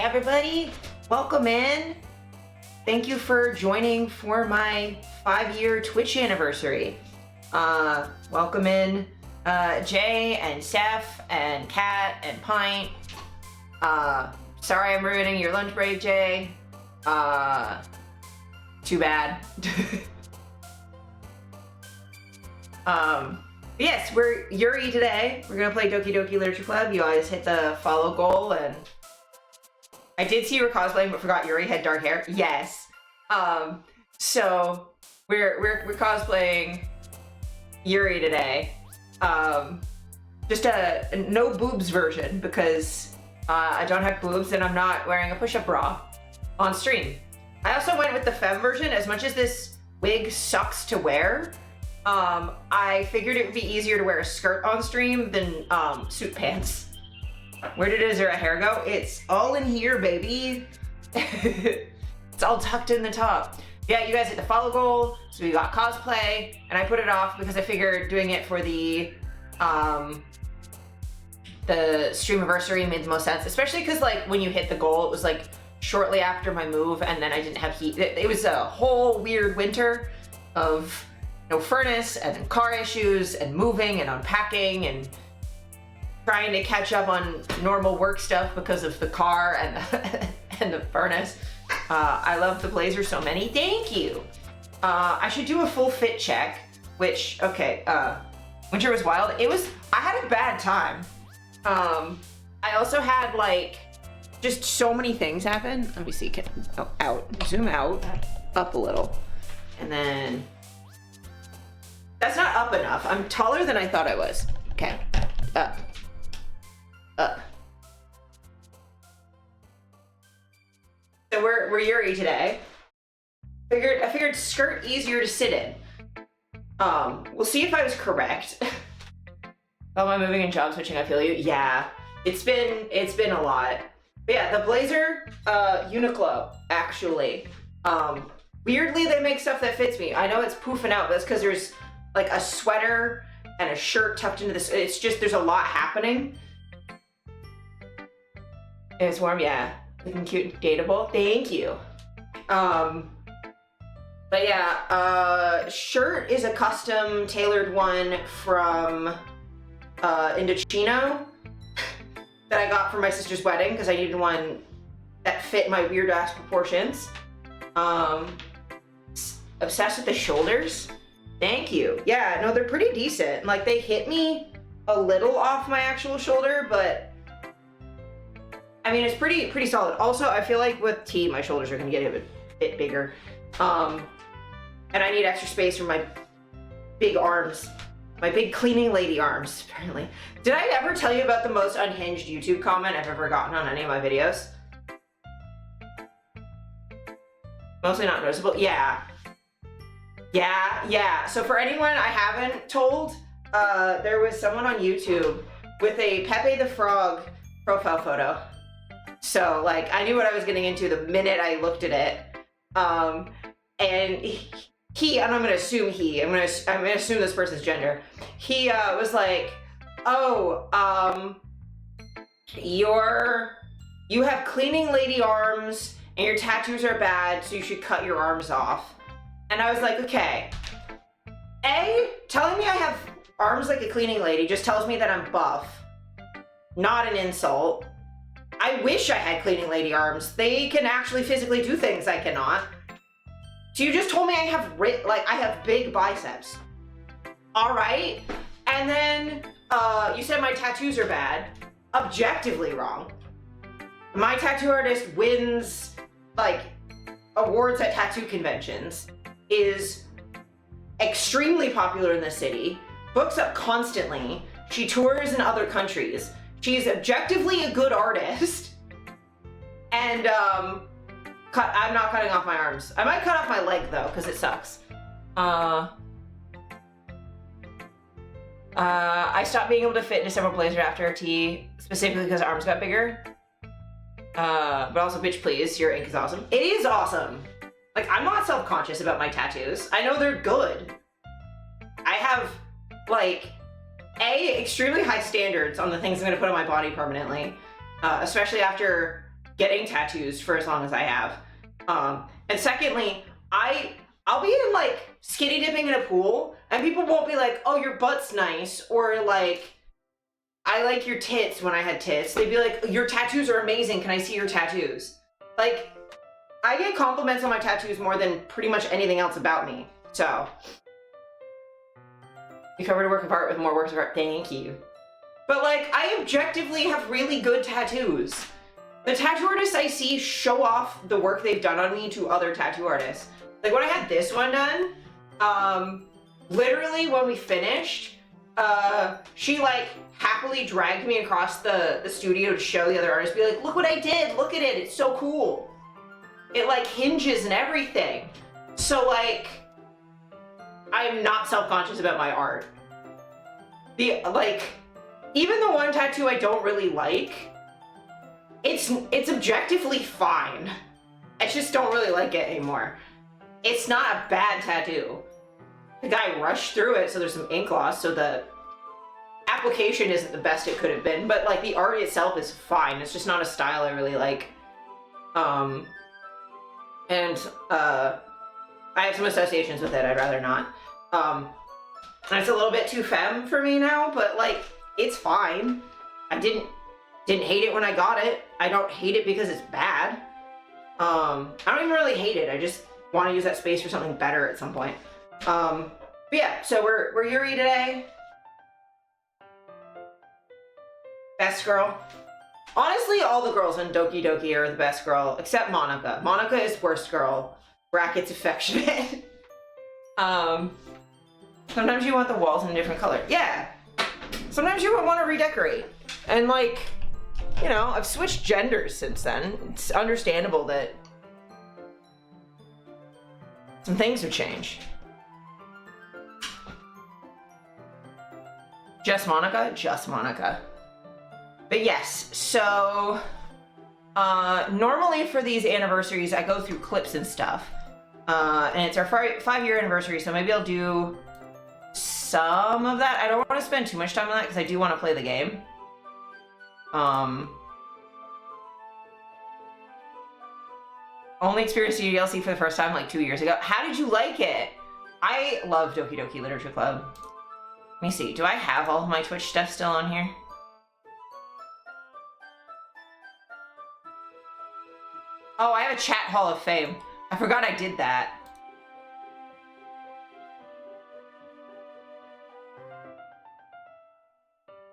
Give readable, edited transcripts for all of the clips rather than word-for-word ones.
everybody, welcome in. Thank you for joining for my 5-year Twitch anniversary. Welcome in Jay and Steph and Kat and Pint. Sorry I'm ruining your lunch break, Jay. Too bad. Yes, we're Yuri today. We're gonna play Doki Doki Literature Club. You always hit the follow goal, and I did see you were cosplaying, but forgot Yuri had dark hair. Yes. So we're cosplaying Yuri today. Just a no boobs version because I don't have boobs and I'm not wearing a push-up bra on stream. I also went with the femme version. As much as this wig sucks to wear, I figured it would be easier to wear a skirt on stream than suit pants. Where did Azura hair go? It's all in here, baby. It's all tucked in the top. Yeah, you guys hit the follow goal, so we got cosplay, and I put it off because I figured doing it for the streamiversary made the most sense, especially because like when you hit the goal, it was like shortly after my move, and then I didn't have heat. It was a whole weird winter of no furnace and car issues and moving and unpacking and trying to catch up on normal work stuff because of the car and and the furnace. I love the blazer so many. Thank you. I should do a full fit check, which, okay, winter was wild. I had a bad time. I also had like just so many things happen. Let me see, zoom out, up a little. And then, that's not up enough. I'm taller than I thought I was. Okay, up. So we're Yuri today. I figured skirt easier to sit in. We'll see if I was correct. Oh, am I moving and job switching? I feel you. Yeah, it's been a lot. But yeah, the blazer, Uniqlo, actually. Weirdly, they make stuff that fits me. I know it's poofing out, but that's because there's like a sweater and a shirt tucked into this. It's just, there's a lot happening. And it's warm, yeah. Looking cute, dateable. Thank you. But yeah, shirt is a custom tailored one from Indochino that I got for my sister's wedding because I needed one that fit my weird ass proportions. Obsessed with the shoulders. Thank you. Yeah, no, they're pretty decent. Like, they hit me a little off my actual shoulder, but I mean, it's pretty solid. Also, I feel like with tea, my shoulders are gonna get a bit bigger. And I need extra space for my big arms. My big cleaning lady arms, apparently. Did I ever tell you about the most unhinged YouTube comment I've ever gotten on any of my videos? Mostly not noticeable. Yeah. So for anyone I haven't told, there was someone on YouTube with a Pepe the Frog profile photo. So like, I knew what I was getting into the minute I looked at it. And and I'm gonna assume I'm gonna assume this person's gender. He was like, oh, you have cleaning lady arms and your tattoos are bad, so you should cut your arms off. And I was like, okay. Telling me I have arms like a cleaning lady just tells me that I'm buff. Not an insult. I wish I had cleaning lady arms. They can actually physically do things I cannot. So you just told me I have big biceps. All right. And then you said my tattoos are bad. Objectively wrong. My tattoo artist wins like awards at tattoo conventions, is extremely popular in the city, books up constantly. She tours in other countries. She's objectively a good artist. And I'm not cutting off my arms. I might cut off my leg though, because it sucks. I stopped being able to fit into several blazers after tea, specifically because arms got bigger. But also, bitch please, your ink is awesome. It is awesome. Like, I'm not self-conscious about my tattoos. I know they're good. I have, like, extremely high standards on the things I'm gonna put on my body permanently. Especially after getting tattoos for as long as I have. And secondly, I'll be in like skinny dipping in a pool and people won't be like, oh, your butt's nice, or like, I like your tits when I had tits. They'd be like, your tattoos are amazing, can I see your tattoos? Like, I get compliments on my tattoos more than pretty much anything else about me. So, you covered a work of art with more works of art, thank you. But like, I objectively have really good tattoos. The tattoo artists I see show off the work they've done on me to other tattoo artists. Like when I had this one done, literally when we finished, she like happily dragged me across the studio to show the other artists, be like, look what I did, look at it, it's so cool. It like hinges and everything. So like, I'm not self-conscious about my art. Even the one tattoo I don't really like, it's objectively fine. I just don't really like it anymore. It's not a bad tattoo. The guy rushed through it, so there's some ink loss, so the application isn't the best it could have been, but like the art itself is fine. It's just not a style I really like. I have some associations with it I'd rather not. And it's a little bit too femme for me now, but like, it's fine. I didn't hate it when I got it. I don't hate it because it's bad. I don't even really hate it. I just want to use that space for something better at some point. But yeah, so we're Yuri today. Best girl. Honestly, all the girls in Doki Doki are the best girl, except Monica. Monica is worst girl. Brackets affectionate. Sometimes you want the walls in a different color. Yeah. Sometimes you want to redecorate. And like, you know, I've switched genders since then. It's understandable that some things have changed. Just Monica? Just Monica. But yes, so normally for these anniversaries, I go through clips and stuff. And it's our 5-year anniversary, so maybe I'll do some of that. I don't want to spend too much time on that because I do want to play the game. Only experienced DDLC for the first time like 2 years ago. How did you like it? I love Doki Doki Literature Club. Let me see. Do I have all of my Twitch stuff still on here? Oh, I have a chat hall of fame. I forgot I did that.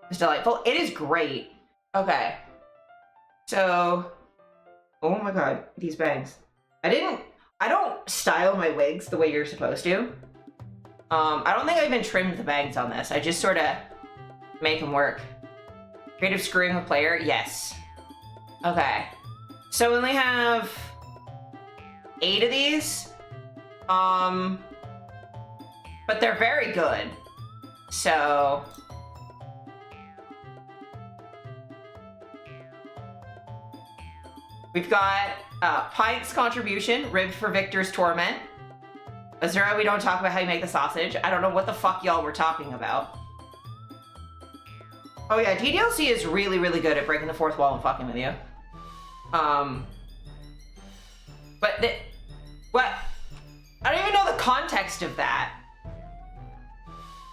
It's delightful. It is great. Okay. So, oh my god, these bangs. I don't style my wigs the way you're supposed to. I don't think I even trimmed the bangs on this. I just sort of make them work. Creative screwing with player? Yes. Okay. So we only have 8 of these. But they're very good. So we've got Pint's contribution, ribbed for Victor's torment. Azura, we don't talk about how you make the sausage. I don't know what the fuck y'all were talking about. Oh yeah, DDLC is really, really good at breaking the fourth wall and fucking with you. What? I don't even know the context of that.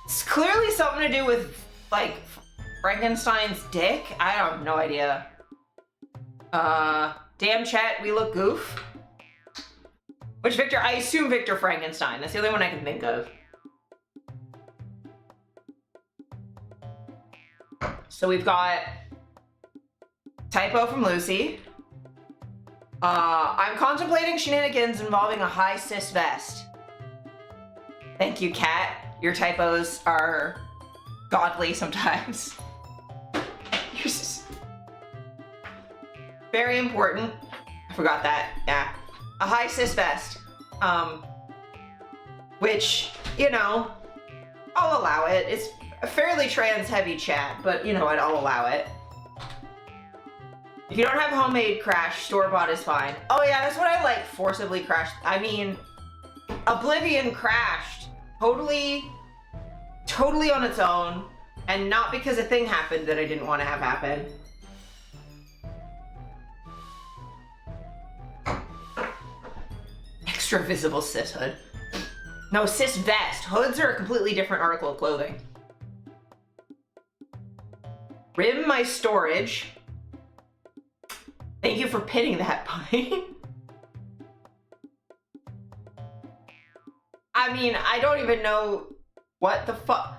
It's clearly something to do with, like, Frankenstein's dick? I have no idea. Damn chat, we look goof. Which Victor? I assume Victor Frankenstein. That's the only one I can think of. So we've got typo from Lucy. I'm contemplating shenanigans involving a high cis vest. Thank you, Kat. Your typos are godly sometimes. You're just very important. I forgot that. Yeah. A high cis vest. Which, you know, I'll allow it. It's a fairly trans heavy chat, but you know what, I'll allow it. If you don't have homemade crash, store-bought is fine. Oh yeah, that's what I like, forcibly crashed. I mean, Oblivion crashed totally on its own, and not because a thing happened that I didn't want to have happen. Extra visible cis hood. No, cis vest. Hoods are a completely different article of clothing. Rim my storage. Thank you for pinning that point. I mean, I don't even know what the fuck.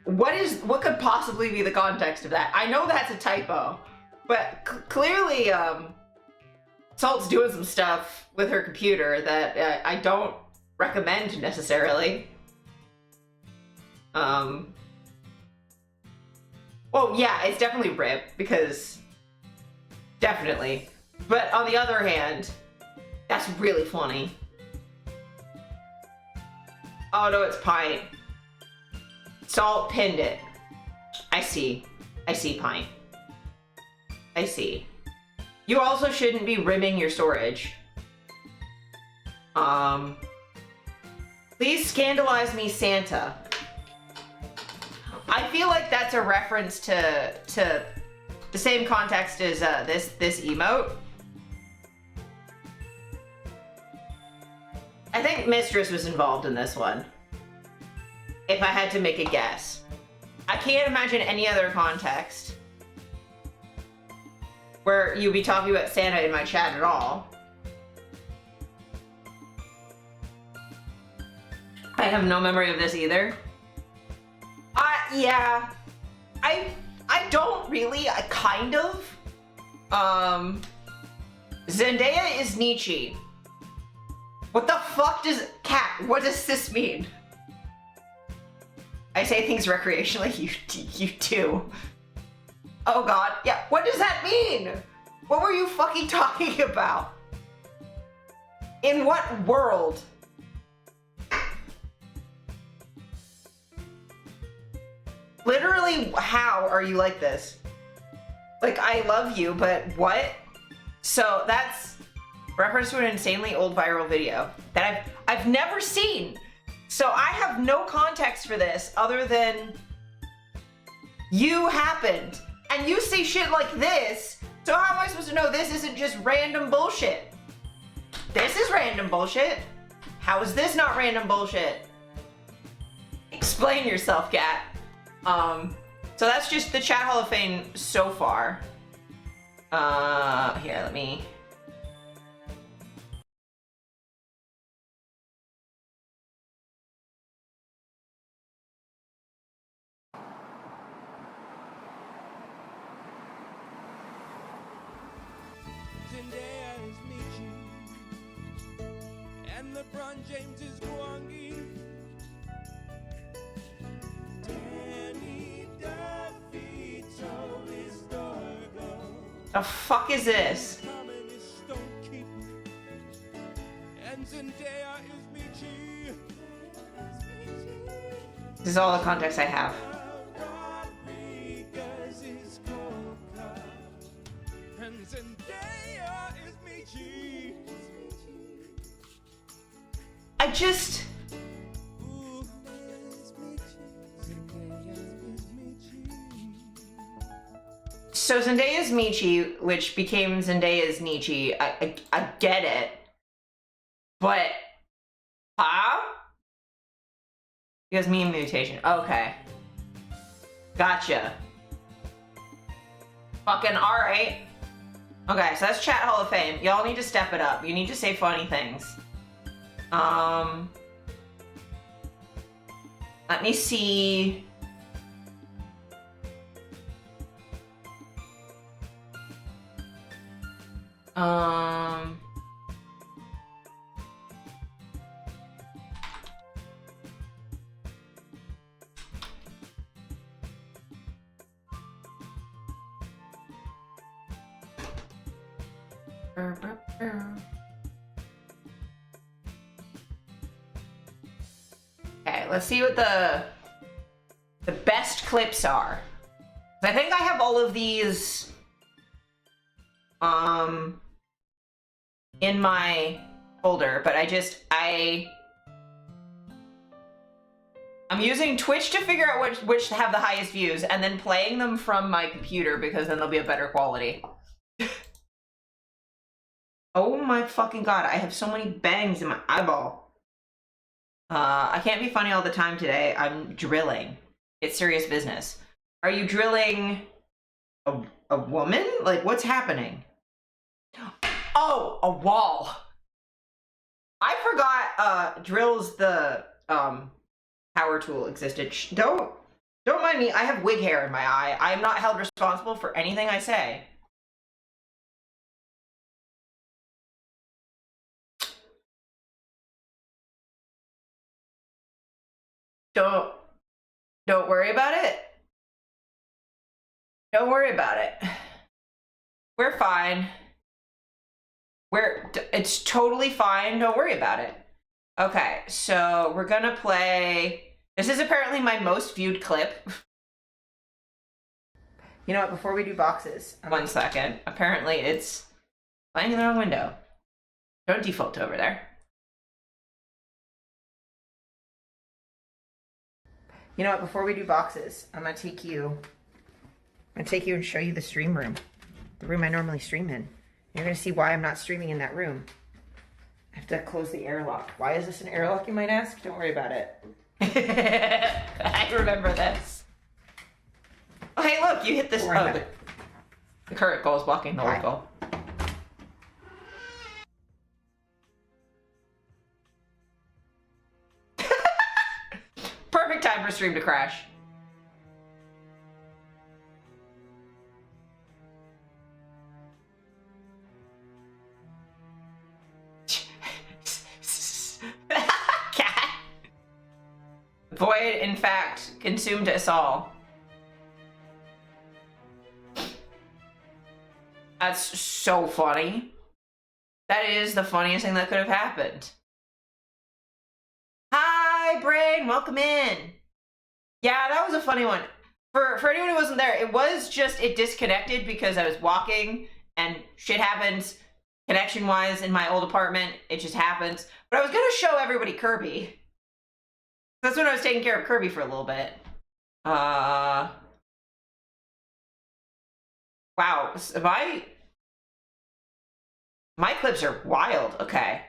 What could possibly be the context of that? I know that's a typo, but clearly, Salt's doing some stuff with her computer that I don't recommend necessarily. Well, yeah, it's definitely RIP, because definitely. But on the other hand, that's really funny. Oh no, it's Pint. Salt pinned it. I see. I see, Pint. I see. You also shouldn't be rimming your storage. Please scandalize me, Santa. I feel like that's a reference to the same context as this emote. I think Mistress was involved in this one, if I had to make a guess. I can't imagine any other context where you'd be talking about Santa in my chat at all. I have no memory of this either. Yeah, I don't really, I kind of. Zendaya is Nietzsche. What the fuck does, Cat, what does this mean? I say things recreationally, you too. Oh god, yeah, what does that mean? What were you fucking talking about? In what world? Literally, how are you like this? Like, I love you, but what? So that's reference to an insanely old viral video that I've never seen. So I have no context for this other than you happened. And you say shit like this, so how am I supposed to know this isn't just random bullshit? This is random bullshit. How is this not random bullshit? Explain yourself, Kat. So that's just the Chat Hall of Fame so far. Here, let me... Zendaya is Michi, and LeBron James is Gwangi. Danny DeVito is Dargo. The fuck is this? And Zendaya is Michi. This is all the context I have. Rodriguez is Coca. And Zendaya is Michi. I just... So Zendaya's Michi, which became Zendaya's Nietzsche, I get it. But, huh? Because meme mutation. Okay. Gotcha. Fucking alright. Okay, so that's Chat Hall of Fame. Y'all need to step it up. You need to say funny things. Let me see. Okay, let's see what the best clips are. I think I have all of these in my folder, but I'm using Twitch to figure out which have the highest views and then playing them from my computer because then they'll be a better quality. Oh my fucking god, I have so many bangs in my eyeball. I can't be funny all the time today. I'm drilling. It's serious business. Are you drilling a woman? Like, what's happening? Oh, a wall. I forgot drills the power tool existed. Don't mind me. I have wig hair in my eye. I am not held responsible for anything I say. Don't worry about it. Don't worry about it. We're fine. It's totally fine. Don't worry about it. Okay, so we're gonna play. This is apparently my most viewed clip. You know what? Before we do boxes, 1 second. Apparently, it's playing in the wrong window. Don't default to over there. You know what? Before we do boxes, I'm gonna take you and show you the stream room, the room I normally stream in. You're gonna see why I'm not streaming in that room. I have to close the airlock. Why is this an airlock, you might ask? Don't worry about it. I remember this. Oh, hey, look, you hit this. Oh, the current goal is blocking the old goal. Perfect time for stream to crash. Cat. Void, in fact, consumed us all. That's so funny. That is the funniest thing that could have happened. Hi, Brain, welcome in. Yeah, that was a funny one. For anyone who wasn't there, it disconnected because I was walking and shit happens connection-wise in my old apartment. It just happens. But I was gonna show everybody Kirby. That's when I was taking care of Kirby for a little bit. Wow, my clips are wild. Okay.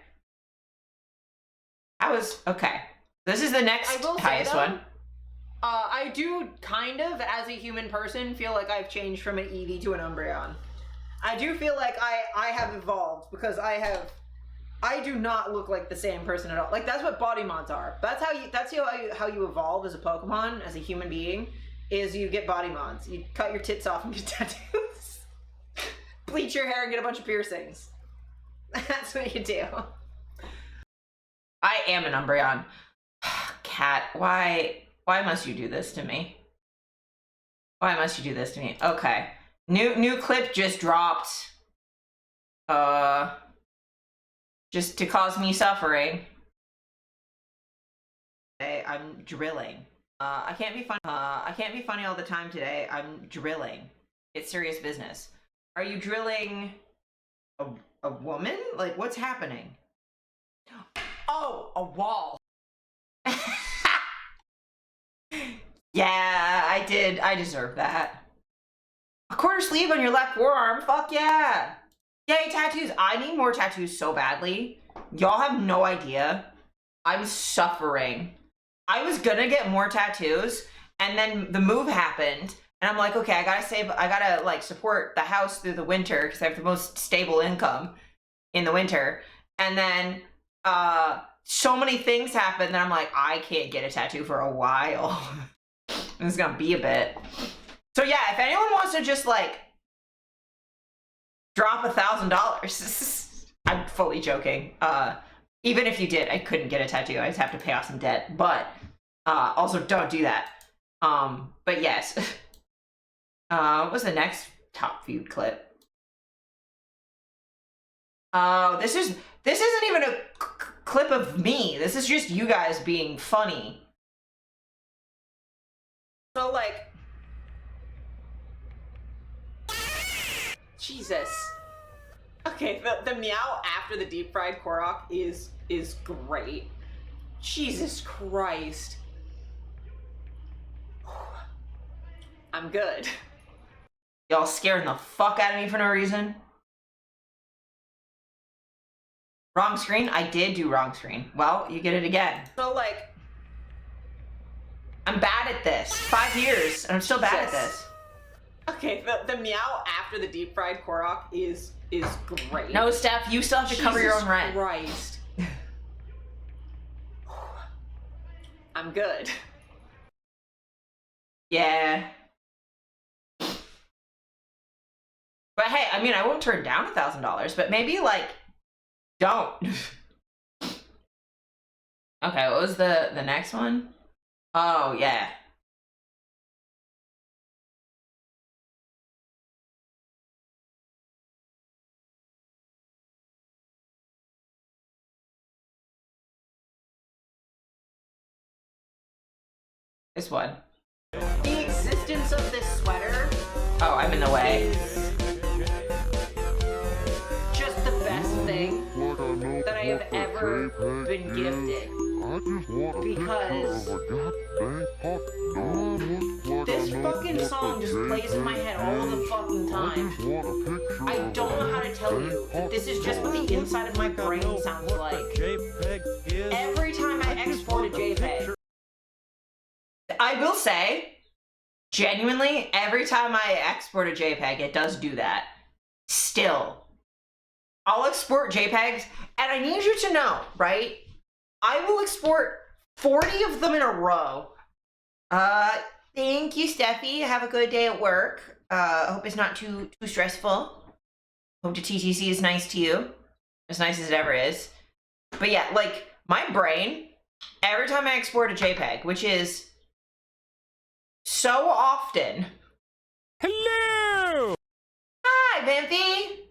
Okay. This is the next highest one. I do kind of, as a human person, feel like I've changed from an Eevee to an Umbreon. I do feel like I have evolved because I do not look like the same person at all. Like, that's what body mods are. That's how you evolve as a Pokemon, as a human being, is you get body mods. You cut your tits off and get tattoos. Bleach your hair and get a bunch of piercings. That's what you do. I am an Umbreon. Cat, why must you do this to me? Why must you do this to me? Okay. New clip just dropped. Just to cause me suffering. Today I'm drilling. I can't be funny all the time today. I'm drilling. It's serious business. Are you drilling a woman? Like, what's happening? Oh, a wall. Yeah, I did. I deserve that. A quarter sleeve on your left forearm. Fuck yeah. Yay, tattoos. I need more tattoos so badly. Y'all have no idea. I'm suffering. I was gonna get more tattoos, and then the move happened, and I'm like, okay, I gotta like support the house through the winter because I have the most stable income in the winter. And then so many things happened that I'm like, I can't get a tattoo for a while. It's gonna be a bit. So yeah, if anyone wants to just like drop $1,000, I'm fully joking. Even if you did, I couldn't get a tattoo. I just have to pay off some debt. But also don't do that. But yes. What was the next top viewed clip? This isn't even a clip of me. This is just you guys being funny. So like, Jesus. Okay, the meow after the deep fried Korok is great. Jesus Christ. I'm good. Y'all scaring the fuck out of me for no reason. Wrong screen? I did do wrong screen. Well, you get it again. So, like... I'm bad at this. 5 years, and I'm still bad at Sis. this. Okay, the meow after the deep fried Korok is great. No, Steph, you still have to cover your own rent. Christ. I'm good. Yeah. But hey, I mean, I won't turn down $1,000, but maybe, like, don't. Okay, what was the next one? Oh, yeah. This one. The existence of this sweater Oh, I'm in the way. is just the best thing that I have ever been gifted. Because this fucking song just plays in my head all the fucking time. I don't know how to tell you that this is just what the inside of my brain sounds like. Every time I export a JPEG, I will say, genuinely, every time I export a JPEG, it does do that. Still. I'll export JPEGs, and I need you to know, right? I will export 40 of them in a row. Thank you, Steffi. Have a good day at work. Hope it's not too stressful. Hope the TTC is nice to you. As nice as it ever is. But yeah, like, my brain, every time I export a JPEG, which is so often. Hello! Hi, Bimpy.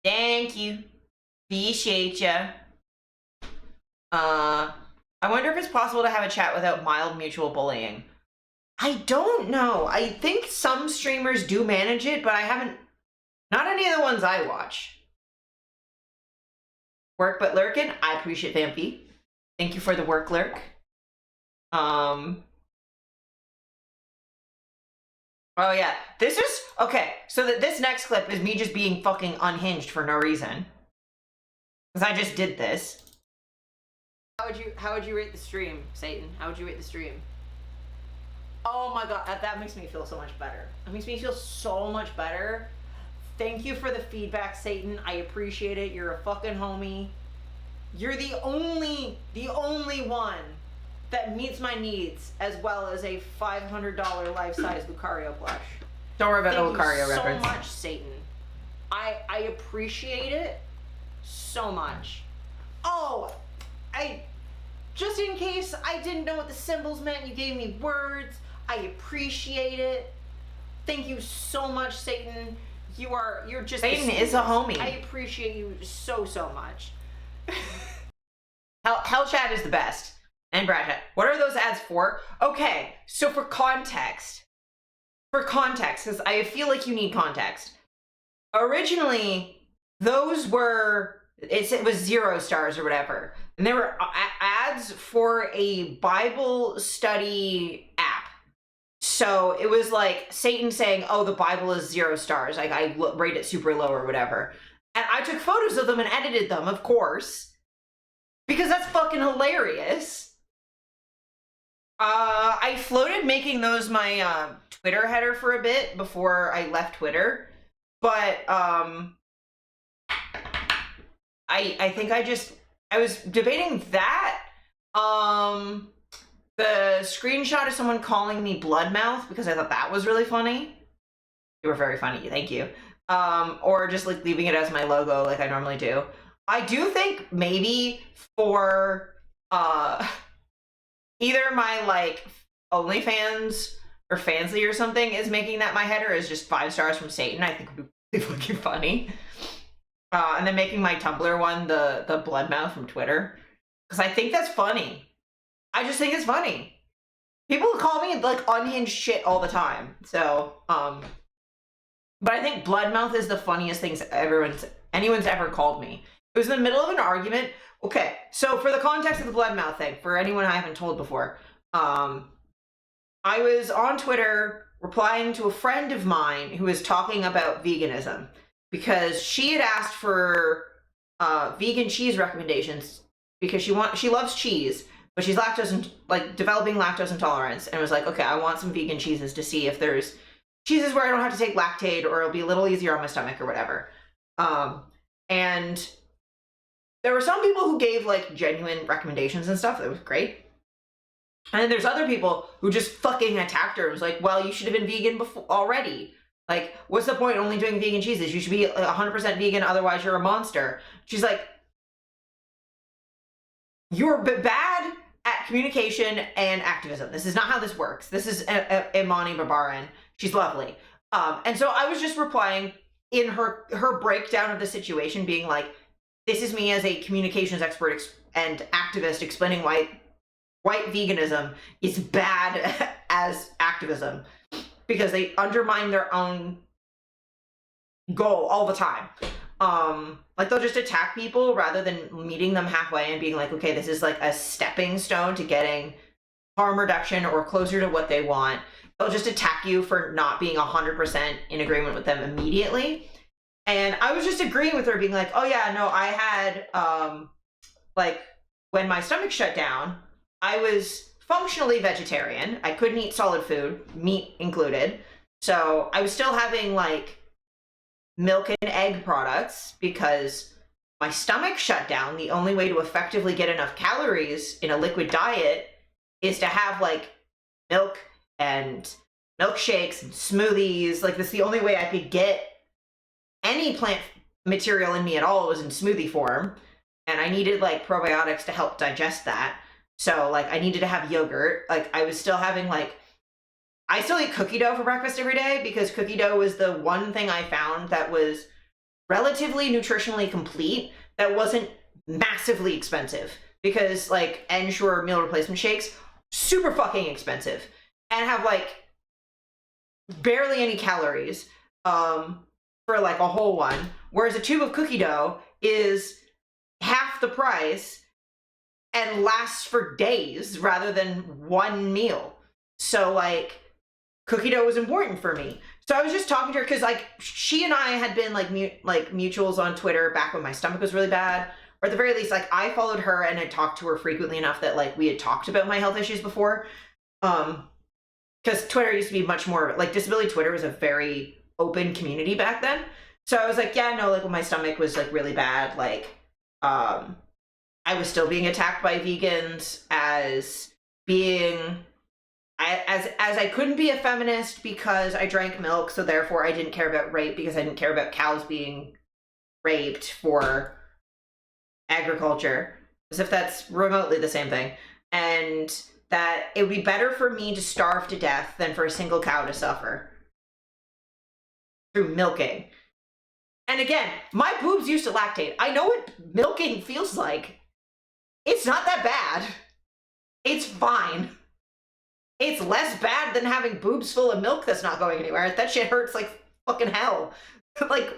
Thank you. Appreciate ya. I wonder if it's possible to have a chat without mild mutual bullying. I don't know. I think some streamers do manage it, but I haven't. Not any of the ones I watch. Work but lurkin'. I appreciate Vampy. Thank you for the work lurk. Oh yeah, this is okay. So this next clip is me just being fucking unhinged for no reason, because I just did this. how would you rate the stream, Satan? How would you rate the stream? Oh my god, that makes me feel so much better. That makes me feel so much better. Thank you for the feedback, Satan. I appreciate it. You're a fucking homie. You're the only one that meets my needs, as well as a $500 life-size Lucario plush. Don't worry about Thank the Lucario you reference. so much, Satan. I appreciate it so much. Oh, just in case I didn't know what the symbols meant, you gave me words. I appreciate it. Thank you so much, Satan. You're just Satan is a homie. I appreciate you so much. Hell chat is the best. And Brad chat. What are those ads for? Okay, so for context, because I feel like you need context. Originally, those were, it was 0 stars or whatever. And they were ads for a Bible study app. So it was like Satan saying, oh, the Bible is 0 stars. Like, I rate it super low or whatever. And I took photos of them and edited them, of course. Because that's fucking hilarious. I floated making those my Twitter header for a bit before I left Twitter. But I think I was debating that. The screenshot of someone calling me Bloodmouth, because I thought that was really funny. You were very funny, thank you. Or just like leaving it as my logo like I normally do. I do think maybe for either my like OnlyFans or Fansly or something is making that my header is just 5 stars from Satan. I think would be really fucking funny. And then making my Tumblr one the Bloodmouth from Twitter, because I think that's funny. I just think it's funny. People call me like unhinged shit all the time. So, but I think Bloodmouth is the funniest things anyone's ever called me. It was in the middle of an argument. Okay, so for the context of the Bloodmouth thing, for anyone I haven't told before, I was on Twitter replying to a friend of mine who was talking about veganism, because she had asked for vegan cheese recommendations because she loves cheese, but she's developing lactose intolerance, and was like, okay, I want some vegan cheeses to see if there's cheeses where I don't have to take Lactaid, or it'll be a little easier on my stomach or whatever. And there were some people who gave like genuine recommendations and stuff. That was great. And then there's other people who just fucking attacked her. It was like, well, you should have been vegan before already. Like, what's the point of only doing vegan cheeses? You should be 100% vegan, otherwise you're a monster. She's like, you're bad at communication and activism. This is not how this works. This is Imani Babaran. She's lovely. And so I was just replying in her breakdown of the situation, being like, this is me as a communications expert and activist explaining why white veganism is bad as activism, because they undermine their own goal all the time. Like, they'll just attack people rather than meeting them halfway and being like, okay, this is like a stepping stone to getting harm reduction or closer to what they want. They'll just attack you for not being 100% in agreement with them immediately. And I was just agreeing with her, being like, oh yeah, no, I had, like, when my stomach shut down, I was functionally vegetarian. I couldn't eat solid food, meat included. So I was still having, like, milk and egg products because my stomach shut down. The only way to effectively get enough calories in a liquid diet is to have, like, milk and milkshakes and smoothies. Like, that's the only way I could get any plant material in me at all. Was in smoothie form, and I needed like probiotics to help digest that. So like I needed to have yogurt. Like, I was still having, like, I still eat cookie dough for breakfast every day because cookie dough was the one thing I found that was relatively nutritionally complete, that wasn't massively expensive, because like Ensure meal replacement shakes, super fucking expensive and have like barely any calories for like a whole one, whereas a tube of cookie dough is half the price and lasts for days rather than one meal. So like cookie dough was important for me. So I was just talking to her because like she and I had been like mutuals on Twitter back when my stomach was really bad, or at the very least like I followed her and had talked to her frequently enough that like we had talked about my health issues before. Because Twitter used to be much more like, disability Twitter was a very open community back then. So I was like, yeah, no, like when my stomach was like really bad, like I was still being attacked by vegans as being as I couldn't be a feminist because I drank milk, so therefore I didn't care about rape because I didn't care about cows being raped for agriculture, as if that's remotely the same thing. And that it would be better for me to starve to death than for a single cow to suffer through milking. And again, my boobs used to lactate. I know what milking feels like. It's not that bad. It's fine. It's less bad than having boobs full of milk that's not going anywhere. That shit hurts like fucking hell. Like,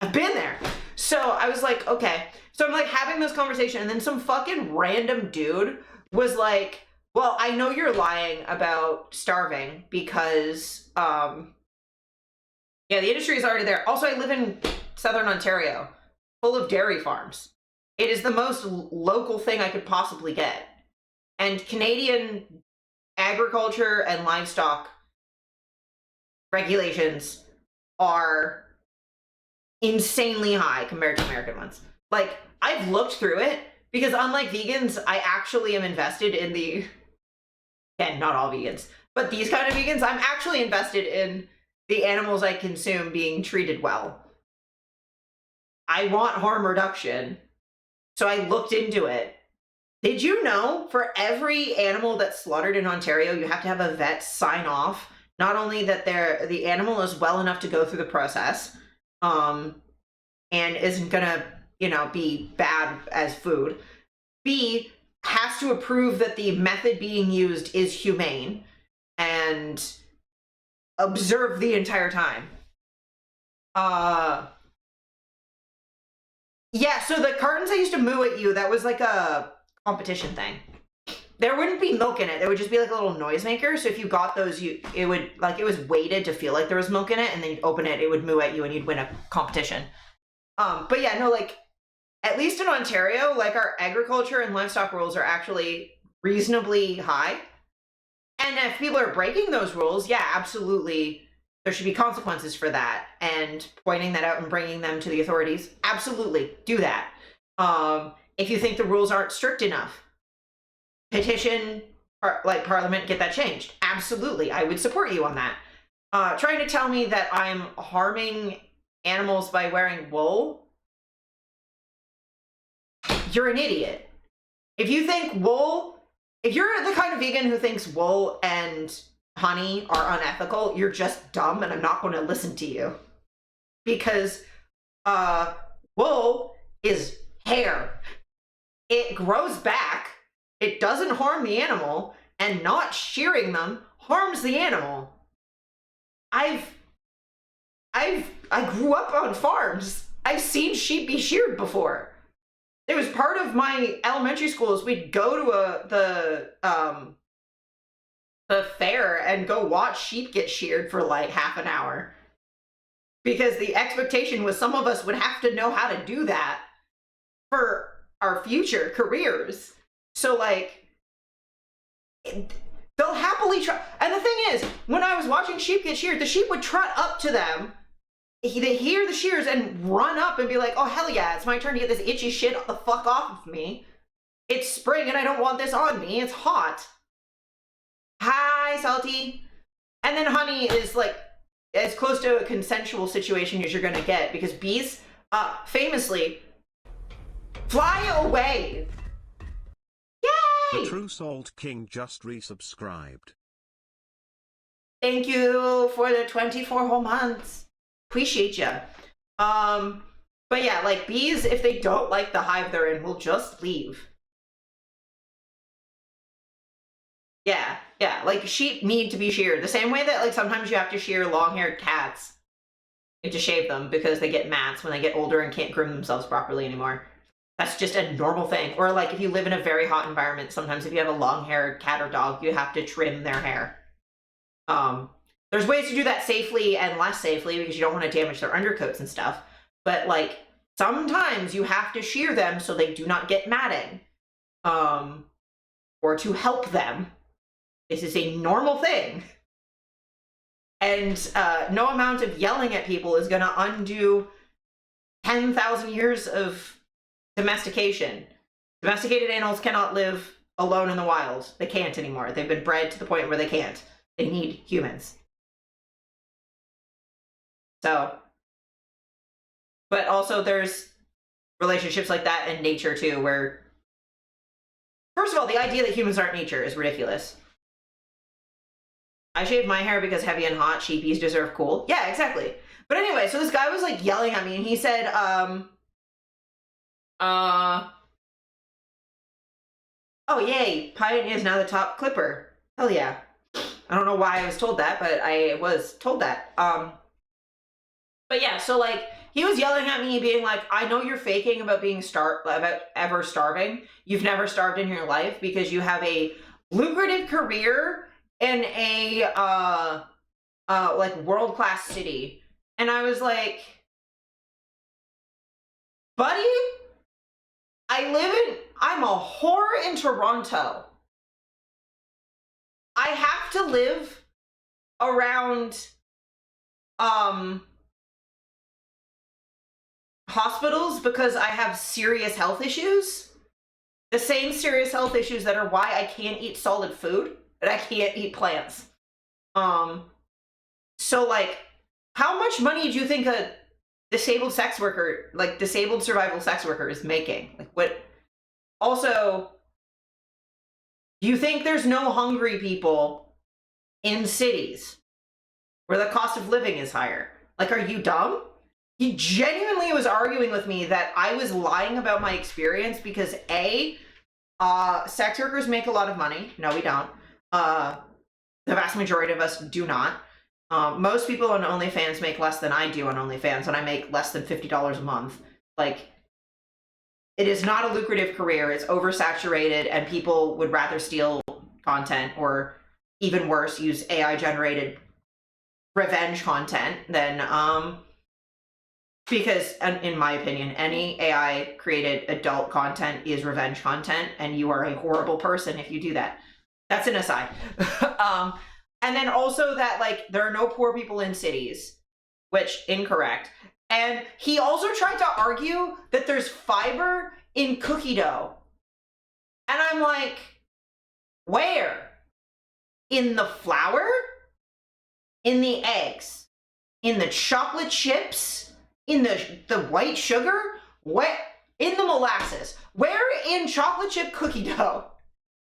I've been there. So I was like, okay. So I'm like having this conversation, and then some fucking random dude was like, well, I know you're lying about starving because, yeah, the industry is already there. Also, I live in Southern Ontario, full of dairy farms. It is the most local thing I could possibly get. And Canadian agriculture and livestock regulations are insanely high compared to American ones. Like, I've looked through it because unlike vegans, I actually am invested in the, and not all vegans, but these kind of vegans, I'm actually invested in the animals I consume being treated well. I want harm reduction. So I looked into it. Did you know for every animal that's slaughtered in Ontario, you have to have a vet sign off, not only that the animal is well enough to go through the process, and isn't gonna, be bad as food. B, has to approve that the method being used is humane and observe the entire time. Yeah, so the cartons I used to moo at you, that was like a competition thing. There wouldn't be milk in it. There would just be like a little noisemaker. So if you got those, it was weighted to feel like there was milk in it, and then you'd open it, it would moo at you, and you'd win a competition. But yeah, no, like at least in Ontario, like our agriculture and livestock rules are actually reasonably high. And if people are breaking those rules, yeah, absolutely, there should be consequences for that. And pointing that out and bringing them to the authorities, absolutely, do that. If you think the rules aren't strict enough, petition, like Parliament, get that changed. Absolutely, I would support you on that. Trying to tell me that I'm harming animals by wearing wool, you're an idiot. If you think wool, if you're the kind of vegan who thinks wool and honey are unethical, you're just dumb, and I'm not going to listen to you. Because wool is hair. It grows back, it doesn't harm the animal, and not shearing them harms the animal. I grew up on farms. I've seen sheep be sheared before. It was part of my elementary schools. We'd go to the fair and go watch sheep get sheared for like half an hour. Because the expectation was some of us would have to know how to do that for our future careers. So like, they'll happily try. And the thing is, when I was watching sheep get sheared, the sheep would trot up to them. They hear the shears and run up and be like, oh, hell yeah, it's my turn to get this itchy shit the fuck off of me. It's spring and I don't want this on me. It's hot. Hi, Salty. And then honey is like as close to a consensual situation as you're going to get, because bees famously fly away. Yay! The True Salt King just resubscribed. Thank you for the 24 whole months. Appreciate you. But yeah, like bees, if they don't like the hive they're in, will just leave. Yeah, like sheep need to be sheared. The same way that like sometimes you have to shear long-haired cats. You have to shave them because they get mats when they get older and can't groom themselves properly anymore. That's just a normal thing. Or like if you live in a very hot environment, sometimes if you have a long-haired cat or dog, you have to trim their hair. There's ways to do that safely and less safely because you don't want to damage their undercoats and stuff. But like sometimes you have to shear them so they do not get matting. Or to help them. This is a normal thing. And no amount of yelling at people is going to undo 10,000 years of domestication. Domesticated animals cannot live alone in the wild. They can't anymore. They've been bred to the point where they can't. They need humans. So, but also there's relationships like that in nature too, where, first of all, the idea that humans aren't nature is ridiculous. I shave my hair because heavy and hot sheepies deserve cool. Yeah, exactly. But anyway, so this guy was like yelling at me and he said, oh yay, Pine is now the top clipper. Hell yeah. I don't know why I was told that, but I was told that. But yeah, so like he was yelling at me being like, I know you're faking about being about ever starving. You've never starved in your life because you have a lucrative career in a like world-class city. And I was like, buddy, I'm a whore in Toronto. I have to live around hospitals because I have serious health issues. The same serious health issues that are why I can't eat solid food, and I can't eat plants. So like, how much money do you think a disabled sex worker, like disabled survival sex worker, is making? Like what? Also, do you think there's no hungry people in cities where the cost of living is higher? Like, are you dumb? He genuinely was arguing with me that I was lying about my experience because A, sex workers make a lot of money. No, we don't. The vast majority of us do not. Most people on OnlyFans make less than I do on OnlyFans, and I make less than $50 a month. Like, it is not a lucrative career. It's oversaturated, and people would rather steal content or, even worse, use AI-generated revenge content than because in my opinion, any AI created adult content is revenge content, and you are a horrible person if you do that. That's an aside. And then also that, like, there are no poor people in cities, which incorrect. And he also tried to argue that there's fiber in cookie dough. And I'm like, where? In the flour? In the eggs? In the chocolate chips? In the white sugar? Where? In the molasses? Where in chocolate chip cookie dough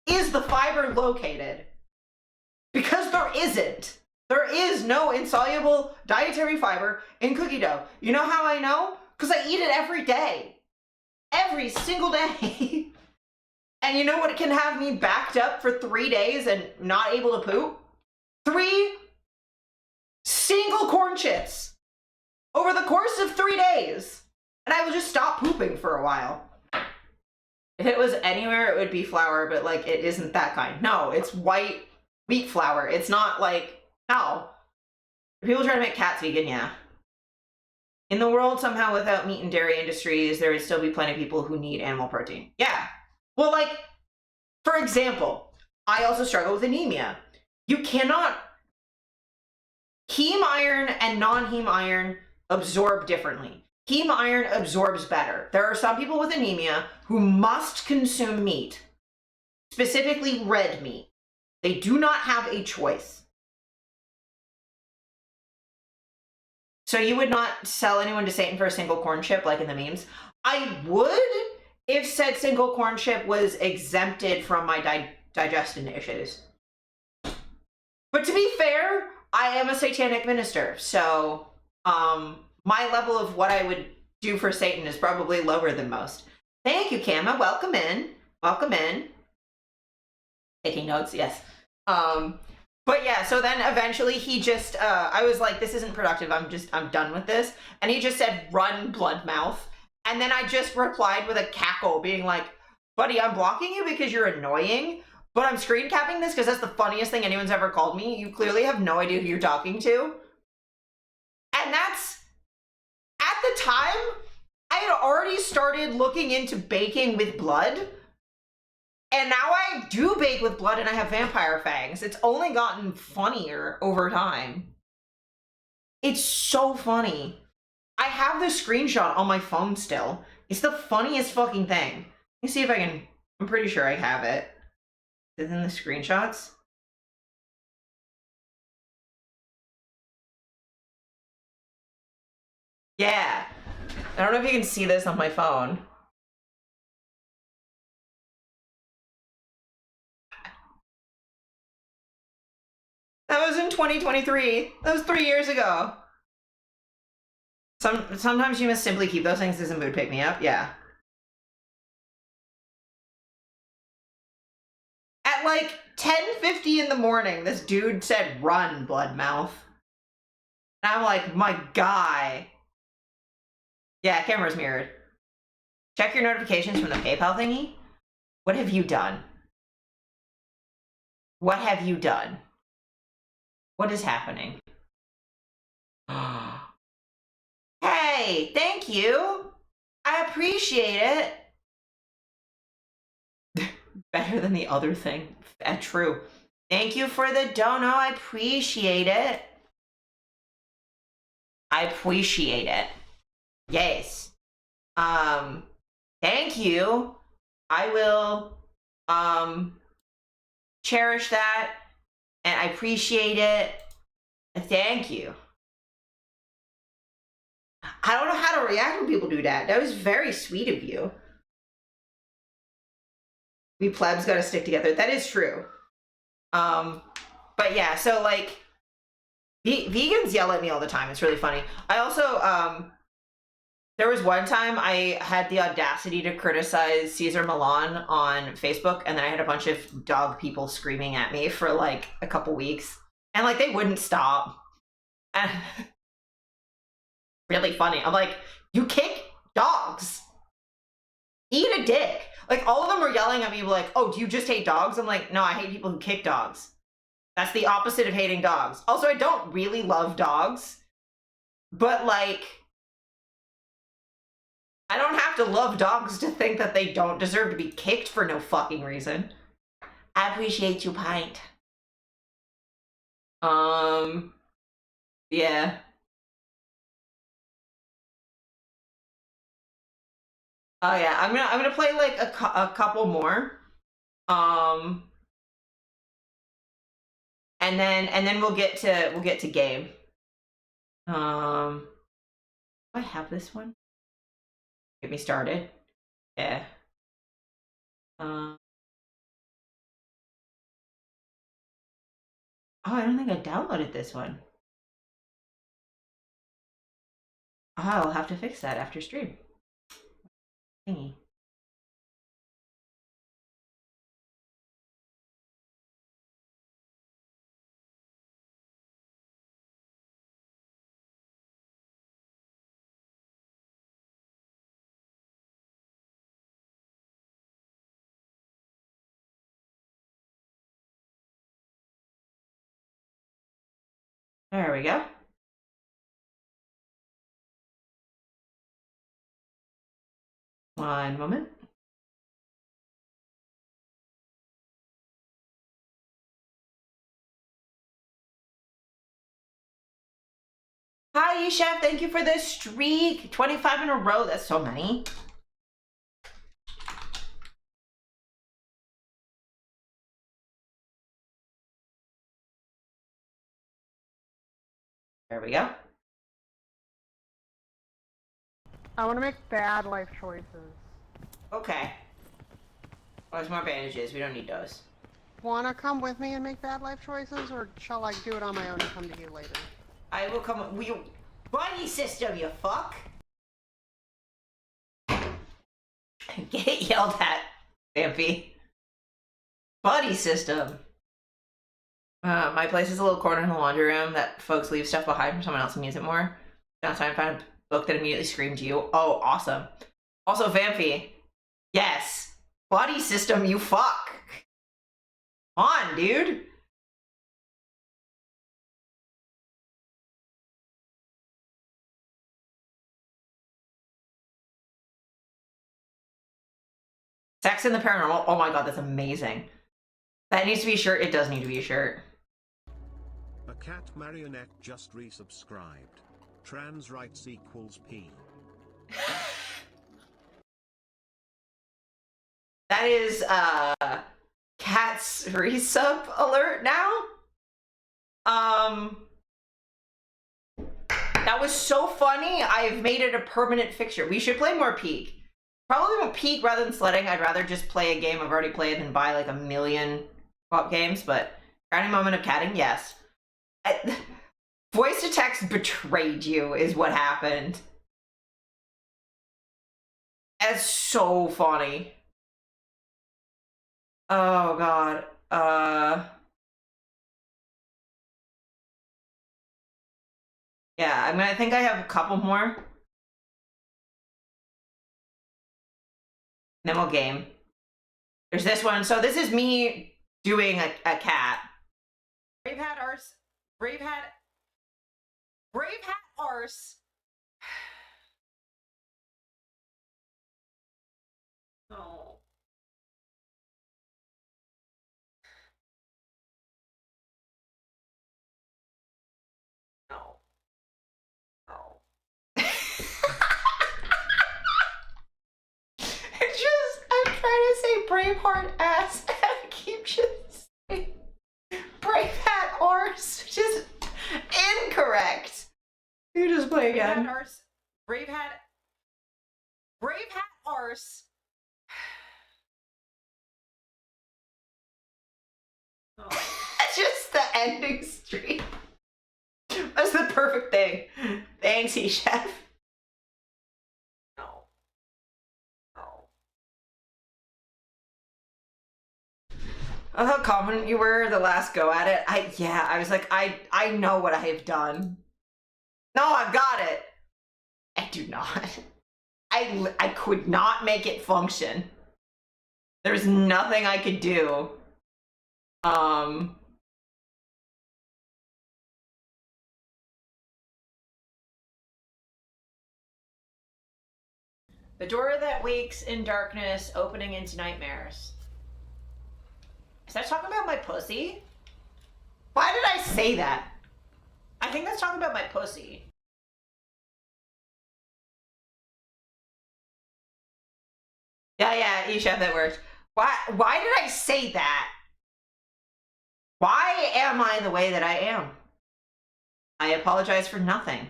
is the fiber located? Because there isn't. There is no insoluble dietary fiber in cookie dough. You know how I know? Because I eat it every day. Every single day. And you know what can have me backed up for 3 days and not able to poop? 3 single corn chips over the course of 3 days. And I will just stop pooping for a while. If it was anywhere, it would be flour, but like it isn't that kind. No, it's white wheat flour. It's not like, no. People try to make cats vegan, yeah. In the world, somehow without meat and dairy industries, there would still be plenty of people who need animal protein. Yeah. Well, like, for example, I also struggle with anemia. You cannot... Heme iron and non-heme iron absorb differently. Heme iron absorbs better. There are some people with anemia who must consume meat, specifically red meat. They do not have a choice. So you would not sell anyone to Satan for a single corn chip like in the memes? I would if said single corn chip was exempted from my digestion issues. But to be fair, I am a satanic minister, so my level of what I would do for Satan is probably lower than most. Thank you, Kama. Welcome in. Welcome in. Taking notes, yes. But yeah, so then eventually he just, I was like, this isn't productive. I'm done with this. And he just said, run, blood mouth. And then I just replied with a cackle being like, buddy, I'm blocking you because you're annoying, but I'm screen capping this because that's the funniest thing anyone's ever called me. You clearly have no idea who you're talking to. And that's, at the time, I had already started looking into baking with blood. And now I do bake with blood and I have vampire fangs. It's only gotten funnier over time. It's so funny. I have the screenshot on my phone still. It's the funniest fucking thing. Let me see if I can, I'm pretty sure I have it. Is it in the screenshots? Yeah. I don't know if you can see this on my phone. That was in 2023. That was 3 years ago. Sometimes you must simply keep those things as a mood pick-me-up. Yeah. At like 10:50 in the morning, this dude said, run, bloodmouth. And I'm like, my guy. Yeah, camera's mirrored. Check your notifications from the PayPal thingy. What have you done? What have you done? What is happening? Hey, thank you. I appreciate it. Better than the other thing. True. Thank you for the dono. I appreciate it. I appreciate it. Yes. Thank you. I will cherish that. And I appreciate it. Thank you. I don't know how to react when people do that. That was very sweet of you. We plebs gotta stick together. That is true. But yeah, so like, vegans yell at me all the time. It's really funny. I also, there was one time I had the audacity to criticize Cesar Millan on Facebook, and then I had a bunch of dog people screaming at me for like a couple weeks. And like, they wouldn't stop. And really funny. I'm like, you kick dogs. Eat a dick. Like, all of them were yelling at me like, oh, do you just hate dogs? I'm like, no, I hate people who kick dogs. That's the opposite of hating dogs. Also, I don't really love dogs. But like, I don't have to love dogs to think that they don't deserve to be kicked for no fucking reason. I appreciate you, Pint. Yeah. Oh yeah, I'm gonna play like a couple more. And then we'll get to game. Do I have this one? Get me started. Yeah. Oh, I don't think I downloaded this one. Oh, I'll have to fix that after stream. Thingy. There we go. One moment. Hi, Chef. Thank you for the streak. 25 in a row. That's so many. There we go. I want to make bad life choices. Okay. Oh, there's more bandages. We don't need those. Want to come with me and make bad life choices, or shall I do it on my own and come to you later? I will come. We buddy system, you fuck. Get yelled at, Vampy. Buddy system. My place is a little corner in the laundry room that folks leave stuff behind for someone else to use it more. Now time to find a book that immediately screamed to you. Oh, awesome. Also, Vampy. Yes. Buddy system, you fuck. Come on, dude. Sex in the Paranormal. Oh my god, that's amazing. That needs to be a shirt. It does need to be a shirt. A cat marionette just resubscribed. Trans rights equals P. That is Cat's resub alert now. That was so funny. I've made it a permanent fixture. We should play more Peak. Probably won't Peak rather than sledding. I'd rather just play a game I've already played than buy like a million co-op games, but crowning moment of catting, yes. Voice to text betrayed you is what happened. That's so funny. Oh god. Yeah, I think I have a couple more. Then we'll game. There's this one. So this is me doing a cat. Brave hat arse. Brave hat arse. Oh. No. No. It's just, I'm trying to say Braveheart ass, and I keep just saying Brave hat arse, which is incorrect. You just play again. Brave hat arse. Oh. That's just the ending stream. That's the perfect thing. Thanks, chef. No. No. Oh, how confident you were the last go at it. I was like, I know what I have done. No, I've got it. I do not. I could not make it function. There's nothing I could do. The door that wakes in darkness, opening into nightmares. Is that talking about my pussy? Why did I say that? I think that's talking about my pussy. Yeah, Isha, that worked. Why did I say that? Why am I the way that I am? I apologize for nothing.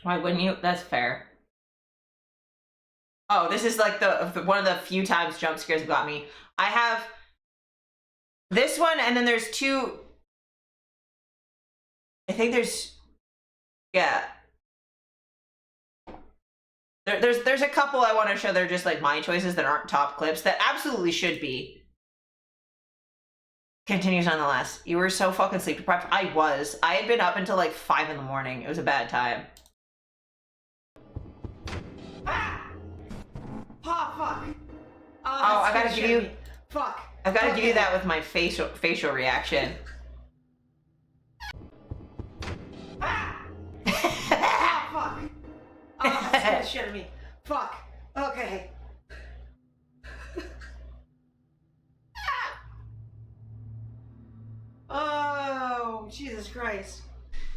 Why wouldn't you? That's fair. Oh, this is like the one of the few times jump scares got me. I have this one, and then there's two. I think there's, yeah. There's a couple I want to show. They're just like my choices that aren't top clips that absolutely should be. Continues nonetheless. You were so fucking sleep deprived. I was. I had been up until like 5 in the morning. It was a bad time. Ah! Oh, fuck. Oh, I gotta give you. me. Fuck. I've got to give you that with my facial reaction. Ah! Ah, fuck. Oh, that scared the shit out of me. Fuck. Okay. Oh, Jesus Christ.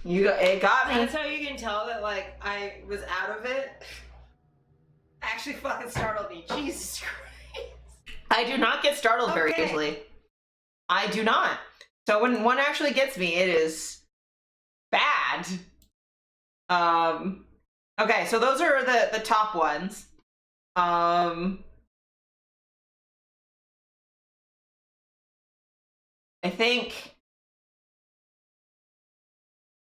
It got me. That's how you can tell that, like, I was out of it. Actually fucking startled me. Jesus Christ. I do not get startled very easily. I do not. So when one actually gets me, it is bad. Okay, so those are the top ones. I think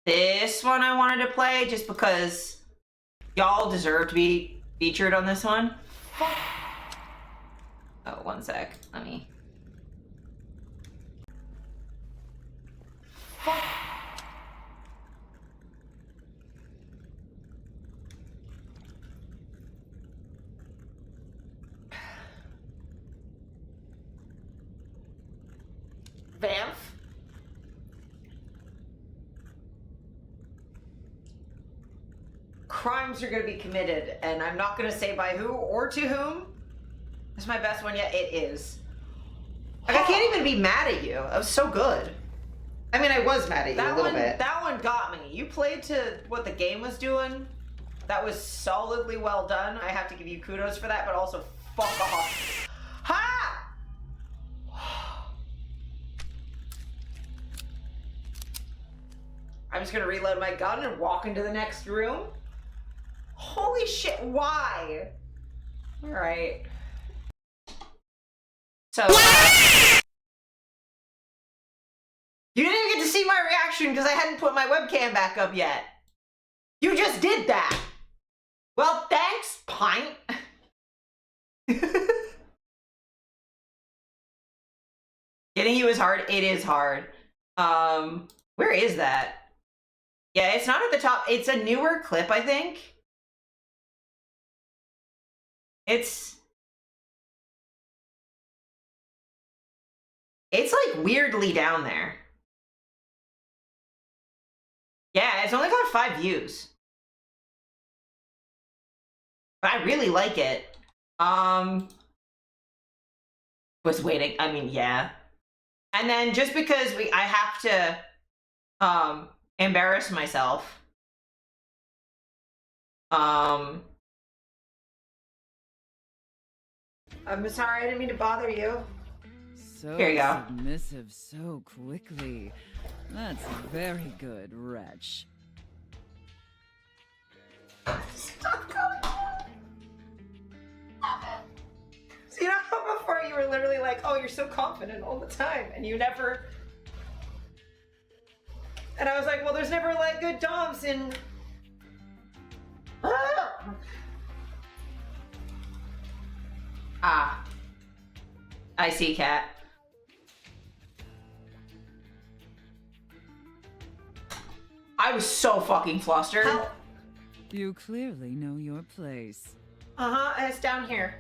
this one I wanted to play just because y'all deserve to be featured on this one. Oh, one sec. Let me. Vamp? Crimes are going to be committed, and I'm not going to say by who or to whom. It's my best one yet. It is. Like, I can't even be mad at you. That was so good. I mean, I was mad at you a little bit. That one got me. You played to what the game was doing. That was solidly well done. I have to give you kudos for that, but also fuck off. Ha! I'm just gonna reload my gun and walk into the next room. Holy shit, why? Alright. So, you didn't even get to see my reaction because I hadn't put my webcam back up yet. You just did that. Well, thanks, Pint. Getting you is hard. It is hard. Where is that? Yeah, it's not at the top. It's a newer clip, I think. It's like weirdly down there. Yeah, it's only got 5 views. But I really like it. Was waiting. I mean, yeah. And then just because I have to embarrass myself. I'm sorry, I didn't mean to bother you. So Here you go. submissive so quickly. That's very good, wretch. Stop going on. So you know how before you were literally like, oh, you're so confident all the time, and you never... And I was like, well, there's never, like, good doms in... Ah. I see, Cat. I was so fucking flustered. Help. You clearly know your place. Uh-huh, and it's down here.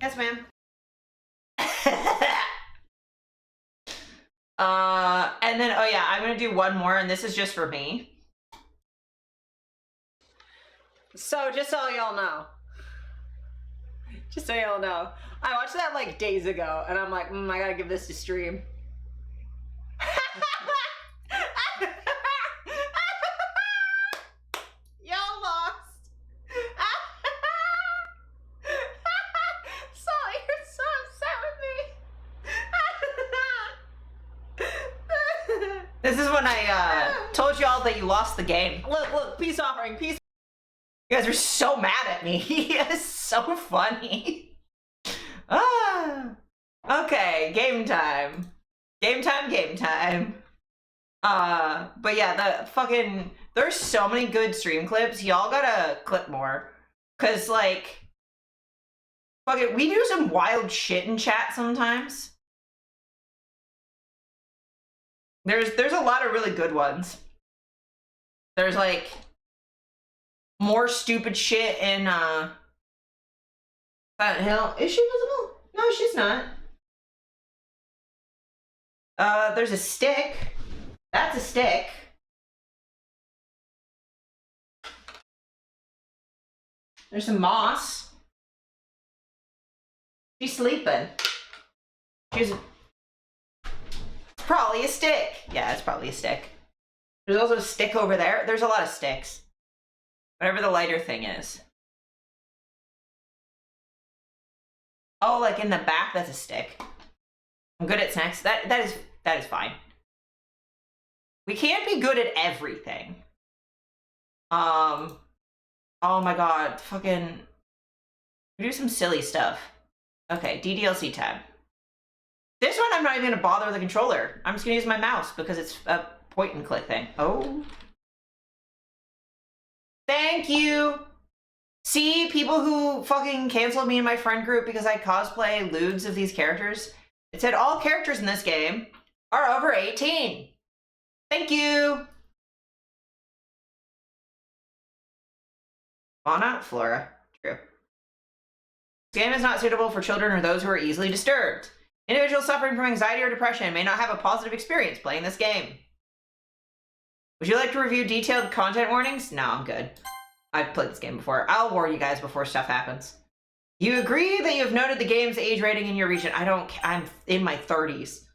Yes, ma'am. And then, oh yeah, I'm gonna do one more, and this is just for me. So just so y'all know. Just so y'all know. I watched that like days ago and I'm like, I gotta give this to stream. Y'all lost. So you're so upset with me. This is when I told y'all that you lost the game. Look, peace offering, peace. You guys are so mad at me. It's so funny. Ah. Okay, game time. Game time, game time. But yeah, the fucking, there's so many good stream clips. Y'all gotta clip more. Cause like, fucking, we do some wild shit in chat sometimes. There's a lot of really good ones. There's like more stupid shit in Silent Hill. Is she visible? No, she's not. There's a stick. That's a stick. There's some moss. She's sleeping. She's probably a stick. Yeah, it's probably a stick. There's also a stick over there. There's a lot of sticks. Whatever the lighter thing is. Oh, like in the back, that's a stick. I'm good at snacks. That is fine. We can't be good at everything. Oh my god, fucking we do some silly stuff. Okay, DDLC tab. This one I'm not even gonna bother with the controller. I'm just gonna use my mouse because it's a point and click thing. Oh. Thank you. See, people who fucking canceled me in my friend group because I cosplay lewds of these characters. It said all characters in this game are over 18. Thank you. Fauna, flora. True. This game is not suitable for children or those who are easily disturbed. Individuals suffering from anxiety or depression may not have a positive experience playing this game. Would you like to review detailed content warnings? No, I'm good. I've played this game before. I'll warn you guys before stuff happens. You agree that you have noted the game's age rating in your region. I'm in my 30s.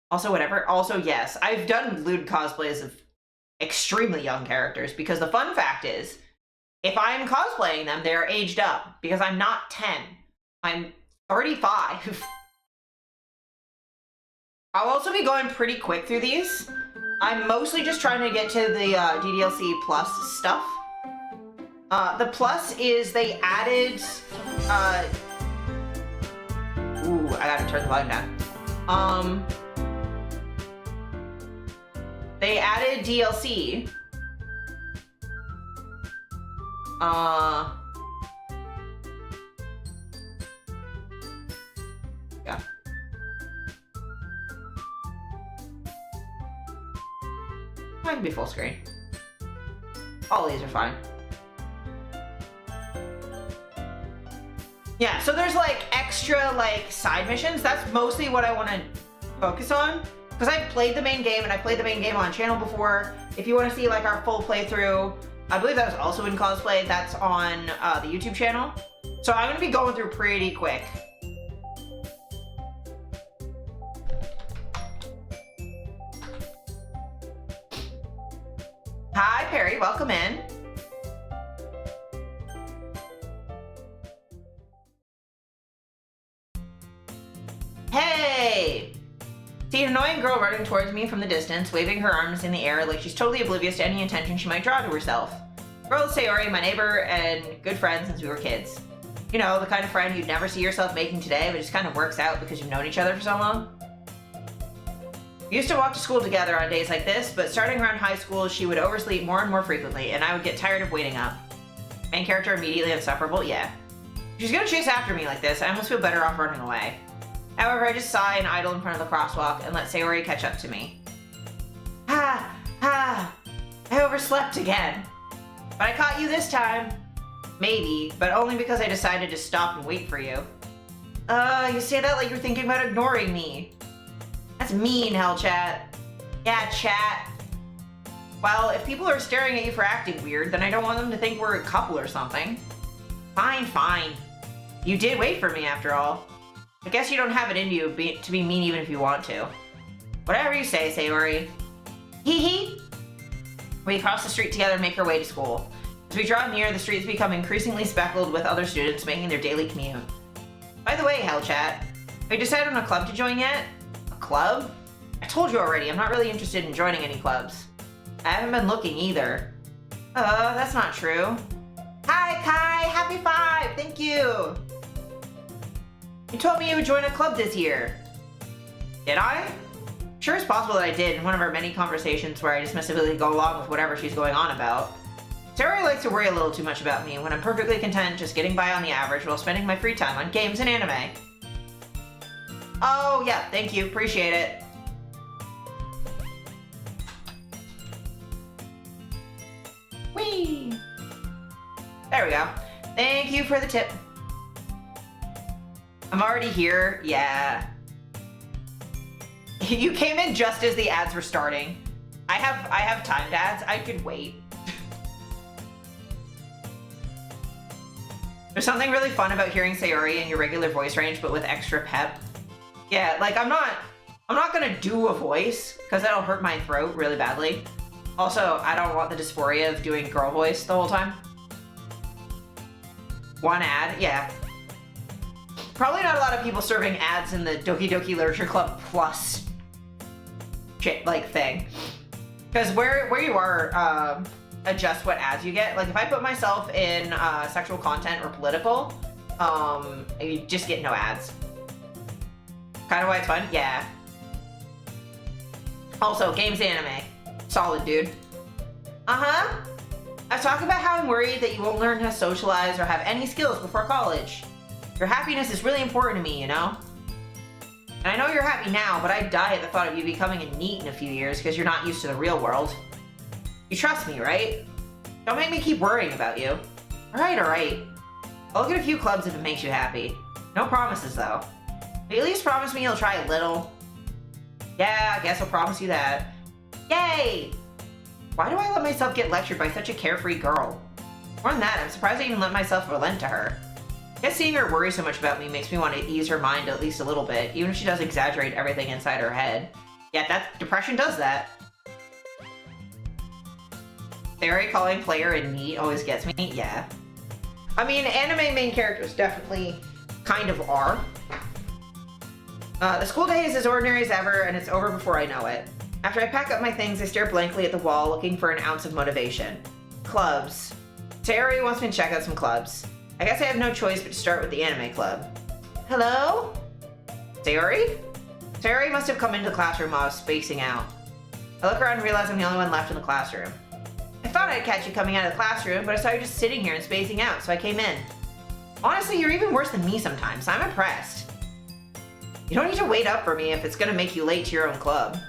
Also, whatever. Also, yes, I've done lewd cosplays of extremely young characters because the fun fact is, if I'm cosplaying them, they're aged up because I'm not 10. I'm 35. I'll also be going pretty quick through these. I'm mostly just trying to get to the DDLC Plus stuff. The Plus is they added... Ooh, I gotta turn the volume down. They added DLC. Yeah. I can be full screen. All these are fine. Yeah, so there's like extra like side missions. That's mostly what I want to focus on because I've played the main game and I played the main game on channel before. If you want to see like our full playthrough, I believe that was also in cosplay. That's on the YouTube channel. So I'm going to be going through pretty quick. Hi, Perry. Welcome in. Hey! See an annoying girl running towards me from the distance, waving her arms in the air like she's totally oblivious to any attention she might draw to herself. Girl is Sayori, my neighbor and good friend since we were kids. You know, the kind of friend you'd never see yourself making today, but it just kind of works out because you've known each other for so long. We used to walk to school together on days like this, but starting around high school, she would oversleep more and more frequently, and I would get tired of waiting up. Main character immediately insufferable? Yeah. If she's gonna chase after me like this, I almost feel better off running away. However, I just sigh and idle in front of the crosswalk and let Sayori catch up to me. I overslept again. But I caught you this time. Maybe, but only because I decided to stop and wait for you. You say that like you're thinking about ignoring me. That's mean, Hellchat. Yeah, chat. Well, if people are staring at you for acting weird, then I don't want them to think we're a couple or something. Fine, fine. You did wait for me after all. I guess you don't have it in you to be mean even if you want to. Whatever you say, Sayori. Hee hee. We cross the street together and make our way to school. As we draw near, the streets become increasingly speckled with other students making their daily commute. By the way, Hellchat, have you decided on a club to join yet? A club? I told you already, I'm not really interested in joining any clubs. I haven't been looking either. That's not true. Hi, Kai! Happy 5! Thank you! You told me you would join a club this year. Did I? Sure, it's possible that I did in one of our many conversations where I dismissively go along with whatever she's going on about. Sarah likes to worry a little too much about me when I'm perfectly content just getting by on the average while spending my free time on games and anime. Oh, yeah, thank you. Appreciate it. Whee! There we go. Thank you for the tip. I'm already here. Yeah. You came in just as the ads were starting. I have timed ads. I could wait. There's something really fun about hearing Sayori in your regular voice range, but with extra pep. Yeah, like I'm not gonna do a voice because that'll hurt my throat really badly. Also, I don't want the dysphoria of doing girl voice the whole time. One ad, yeah. Probably not a lot of people serving ads in the Doki Doki Literature Club Plus shit like thing. Because where you are, adjust what ads you get. Like if I put myself in sexual content or political, you just get no ads. Kind of why it's fun? Yeah. Also, games and anime. Solid, dude. Uh-huh. I was talking about how I'm worried that you won't learn how to socialize or have any skills before college. Your happiness is really important to me, you know? And I know you're happy now, but I'd die at the thought of you becoming a NEET in a few years because you're not used to the real world. You trust me, right? Don't make me keep worrying about you. Alright, alright. I'll look at a few clubs if it makes you happy. No promises, though. But at least promise me you'll try a little. Yeah, I guess I'll promise you that. Yay! Why do I let myself get lectured by such a carefree girl? More than that, I'm surprised I even let myself relent to her. I guess seeing her worry so much about me makes me want to ease her mind at least a little bit, even if she does exaggerate everything inside her head. Yeah, that depression does that. Theory calling player a NEET always gets me. Yeah. I mean, anime main characters definitely kind of are. The school day is as ordinary as ever, and it's over before I know it. After I pack up my things, I stare blankly at the wall, looking for an ounce of motivation. Clubs. Sayori wants me to check out some clubs. I guess I have no choice but to start with the anime club. Hello? Sayori? Sayori must have come into the classroom while I was spacing out. I look around and realize I'm the only one left in the classroom. I thought I'd catch you coming out of the classroom, but I saw you just sitting here and spacing out, so I came in. Honestly, you're even worse than me sometimes. I'm impressed. You don't need to wait up for me if it's gonna make you late to your own club.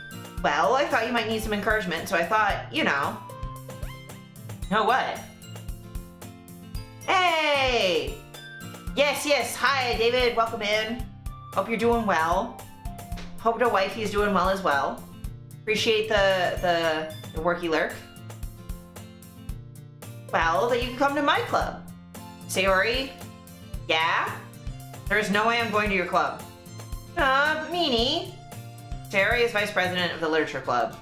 Well, I thought you might need some encouragement, so I thought, you know. Know what? Hey! Yes, yes. Hi, David. Welcome in. Hope you're doing well. Hope the wifey is doing well as well. Appreciate the worky lurk. Well, that you can come to my club. Sayori? Yeah? There's no way I'm going to your club. Meanie. Sayori is vice president of the literature club.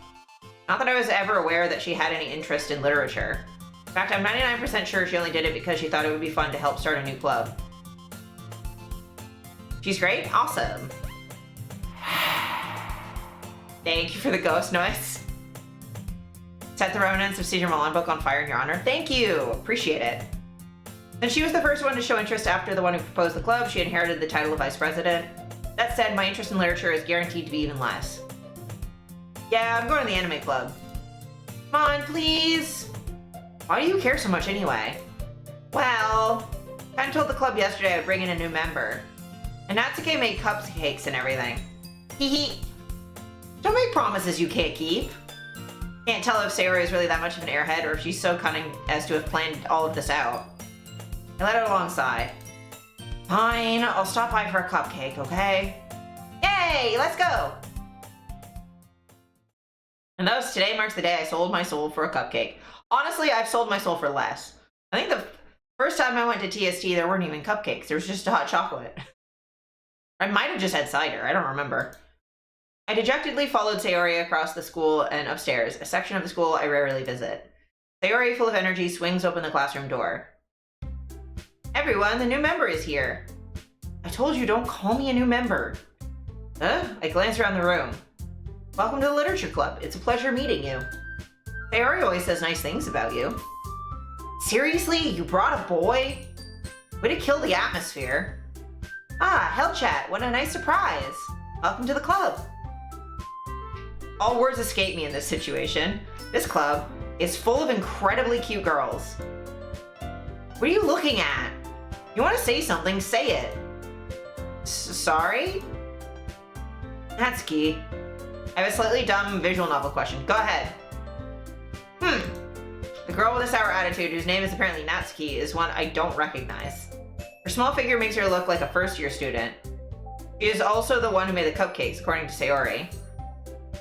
Not that I was ever aware that she had any interest in literature. In fact, I'm 99% sure she only did it because she thought it would be fun to help start a new club. She's great? Awesome. Thank you for the ghost noise. Set the remnants of Caesar Milan book on fire in your honor. Thank you. Appreciate it. Since she was the first one to show interest after the one who proposed the club, she inherited the title of vice president. That said, my interest in literature is guaranteed to be even less. Yeah, I'm going to the anime club. Come on, please. Why do you care so much anyway? Well, I told the club yesterday I would bring in a new member. And Natsuke made cupcakes and everything. Hee. Don't make promises you can't keep. Can't tell if Sayori is really that much of an airhead or if she's so cunning as to have planned all of this out. I let out a long sigh. Fine, I'll stop by for a cupcake, okay? Yay, let's go! And thus, today marks the day I sold my soul for a cupcake. Honestly, I've sold my soul for less. I think the first time I went to TST, there weren't even cupcakes. There was just a hot chocolate. I might have just had cider. I don't remember. I dejectedly followed Sayori across the school and upstairs, a section of the school I rarely visit. Sayori, full of energy, swings open the classroom door. Everyone, the new member is here. I told you, don't call me a new member. I glance around the room. Welcome to the Literature Club. It's a pleasure meeting you. Sayori always says nice things about you. Seriously? You brought a boy? Way to kill the atmosphere. Ah, Hellchat, what a nice surprise. Welcome to the club. All words escape me in this situation. This club is full of incredibly cute girls. What are you looking at? You want to say something, say it. Sorry? Natsuki. I have a slightly dumb visual novel question. Go ahead. The girl with a sour attitude, whose name is apparently Natsuki, is one I don't recognize. Her small figure makes her look like a first-year student. She is also the one who made the cupcakes, according to Sayori.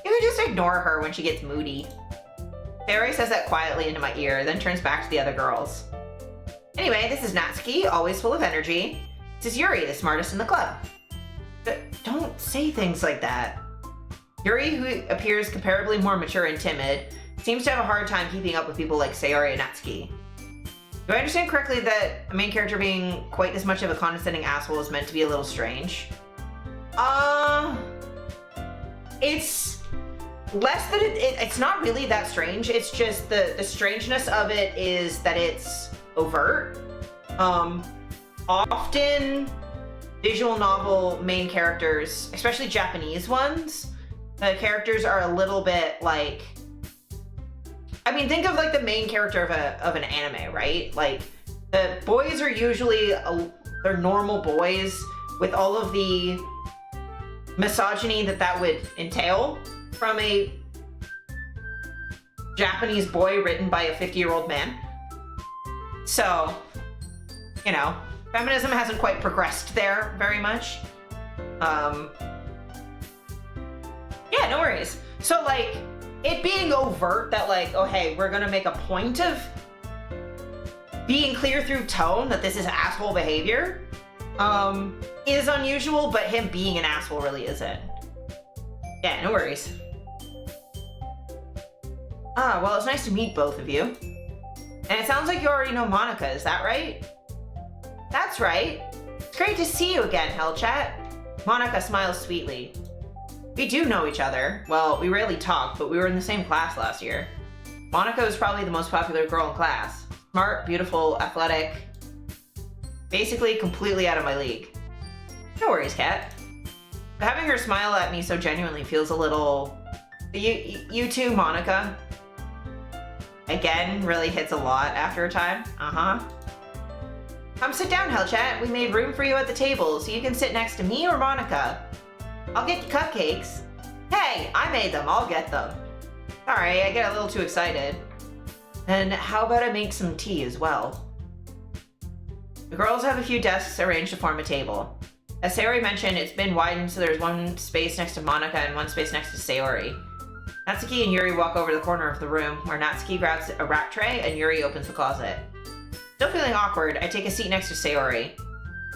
You can just ignore her when she gets moody. Sayori says that quietly into my ear, then turns back to the other girls. Anyway, this is Natsuki, always full of energy. This is Yuri, the smartest in the club. Don't say things like that. Yuri, who appears comparably more mature and timid, seems to have a hard time keeping up with people like Sayori and Natsuki. Do I understand correctly that a main character being quite as much of a condescending asshole is meant to be a little strange? It's less that it's not really that strange. It's just the strangeness of it is that it's overt. Often visual novel main characters, especially Japanese ones, the characters are a little bit like, I mean, think of like the main character of an anime, right? Like the boys are usually they're normal boys with all of the misogyny that would entail from a Japanese boy written by a 50-year-old man. So, you know, feminism hasn't quite progressed there very much. Yeah, no worries. So like, it being overt that like, oh hey, we're gonna make a point of being clear through tone that this is asshole behavior, is unusual, but him being an asshole really isn't. Yeah, no worries. Ah, well, it's nice to meet both of you. And it sounds like you already know Monica, is that right? That's right. It's great to see you again, Hellchat. Monica smiles sweetly. We do know each other. Well, we rarely talk, but we were in the same class last year. Monica is probably the most popular girl in class. Smart, beautiful, athletic. Basically, completely out of my league. No worries, Kat. But having her smile at me so genuinely feels a little... You too, Monica. Again, really hits a lot after a time. Come sit down, Hellchat. We made room for you at the table, so you can sit next to me or Monica. I'll get you cupcakes. Hey, I made them. I'll get them. Sorry, I get a little too excited. And how about I make some tea as well? The girls have a few desks arranged to form a table. As Sayori mentioned, it's been widened so there's one space next to Monica and one space next to Sayori. Natsuki and Yuri walk over to the corner of the room, where Natsuki grabs a rack tray and Yuri opens the closet. Still feeling awkward, I take a seat next to Sayori.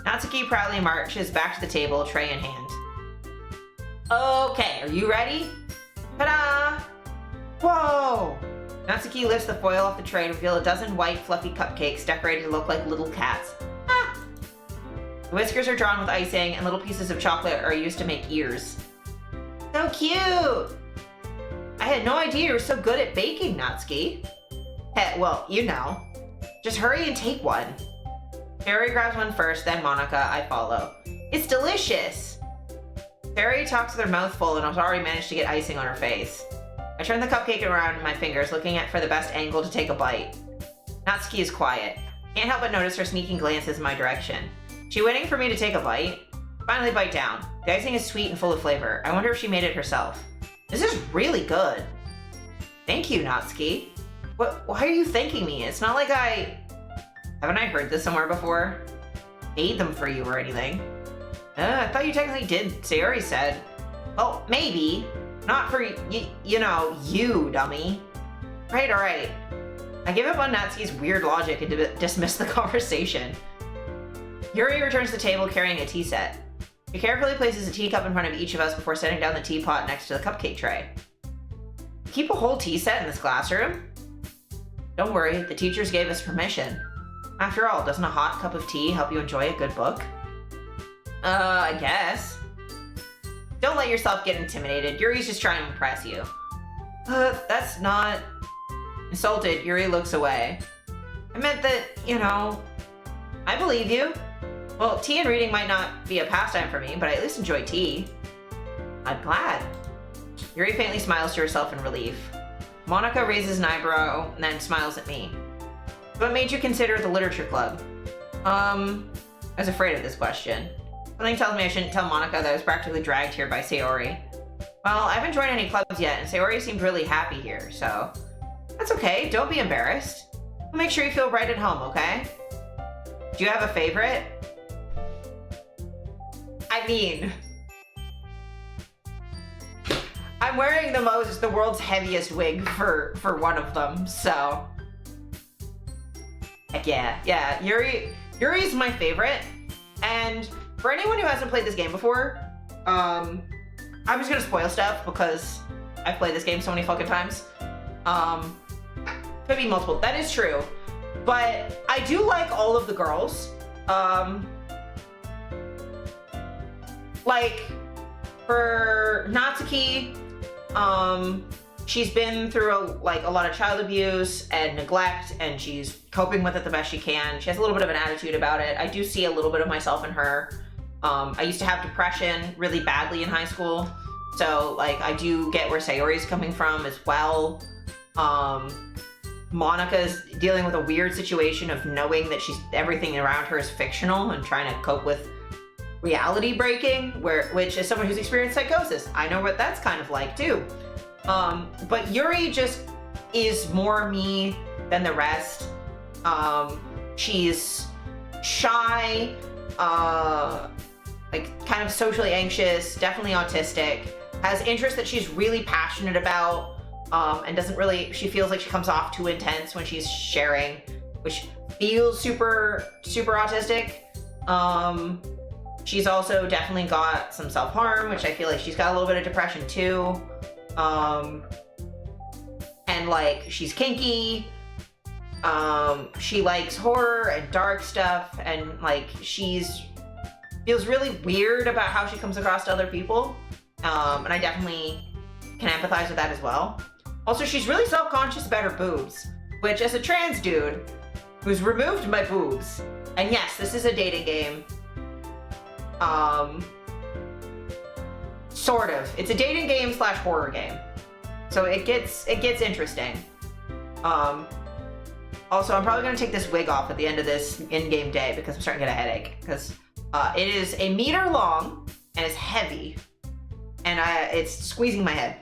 Natsuki proudly marches back to the table, tray in hand. Okay, are you ready? Ta-da! Whoa! Natsuki lifts the foil off the tray to reveal a dozen white, fluffy cupcakes decorated to look like little cats. Ah! The whiskers are drawn with icing, and little pieces of chocolate are used to make ears. So cute! I had no idea you were so good at baking, Natsuki. Hey, well, you know. Just hurry and take one. Sayori grabs one first, then Monica, I follow. It's delicious! Sayori talks with her mouth full and has already managed to get icing on her face. I turn the cupcake around in my fingers, looking for the best angle to take a bite. Natsuki is quiet. Can't help but notice her sneaking glances in my direction. She waiting for me to take a bite? Finally bite down. The icing is sweet and full of flavor. I wonder if she made it herself. This is really good. Thank you, Natsuki. Why are you thanking me? It's not like haven't I heard this somewhere before? Made them for you or anything. I thought you technically did, Sayori said. Well, maybe. Not for you know, you, dummy. Right, alright. I give up on Natsuki's weird logic and dismiss the conversation. Yuri returns to the table carrying a tea set. He carefully places a teacup in front of each of us before setting down the teapot next to the cupcake tray. Keep a whole tea set in this classroom? Don't worry, the teachers gave us permission. After all, doesn't a hot cup of tea help you enjoy a good book? I guess. Don't let yourself get intimidated. Yuri's just trying to impress you. That's not... Insulted, Yuri looks away. I meant that, you know, I believe you. Well, tea and reading might not be a pastime for me, but I at least enjoy tea. I'm glad. Yuri faintly smiles to herself in relief. Monica raises an eyebrow and then smiles at me. What made you consider the literature club? I was afraid of this question. Something tells me I shouldn't tell Monica that I was practically dragged here by Sayori. Well, I haven't joined any clubs yet, and Sayori seemed really happy here, so... That's okay, don't be embarrassed. We'll make sure you feel right at home, okay? Do you have a favorite? I mean... I'm wearing the world's heaviest wig for one of them, so... Heck yeah, Yuri's my favorite, and for anyone who hasn't played this game before, I'm just gonna spoil stuff because I've played this game so many fucking times. Could be multiple, that is true, but I do like all of the girls. Like, for Natsuki, she's been through a lot of child abuse and neglect, and she's coping with it the best she can. She has a little bit of an attitude about it. I do see a little bit of myself in her. I used to have depression really badly in high school, so like I do get where Sayori's coming from as well. Monica's dealing with a weird situation of knowing that everything around her is fictional and trying to cope with reality breaking, which as someone who's experienced psychosis, I know what that's kind of like too. But Yuri just is more me than the rest. She's shy, like kind of socially anxious, definitely autistic, has interests that she's really passionate about, and she feels like she comes off too intense when she's sharing, which feels super, super autistic. She's also definitely got some self-harm, which I feel like she's got a little bit of depression too. And like, she's kinky. She likes horror and dark stuff, and like, feels really weird about how she comes across to other people. And I definitely can empathize with that as well. Also, she's really self-conscious about her boobs, which as a trans dude who's removed my boobs, and yes, this is a dating game. Sort of. It's a dating game / horror game. So it gets interesting. Also, I'm probably gonna take this wig off at the end of this in-game day because I'm starting to get a headache. Because it is a meter long and it's heavy, and it's squeezing my head.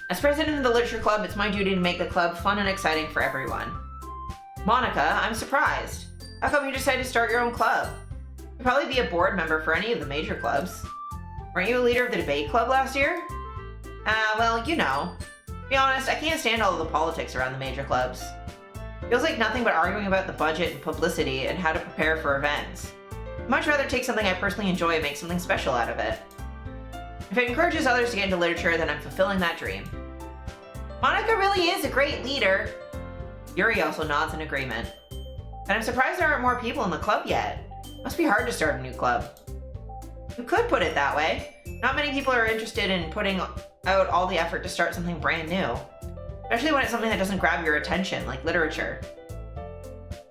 As president of the literature club, it's my duty to make the club fun and exciting for everyone. Monica, I'm surprised. How come you decided to start your own club? You'd probably be a board member for any of the major clubs. Weren't you a leader of the debate club last year? Well, you know. To be honest, I can't stand all of the politics around the major clubs. Feels like nothing but arguing about the budget and publicity and how to prepare for events. I'd much rather take something I personally enjoy and make something special out of it. If it encourages others to get into literature, then I'm fulfilling that dream. Monica really is a great leader. Yuri also nods in agreement. And I'm surprised there aren't more people in the club yet. Must be hard to start a new club. You could put it that way. Not many people are interested in putting out all the effort to start something brand new. Especially when it's something that doesn't grab your attention, like literature.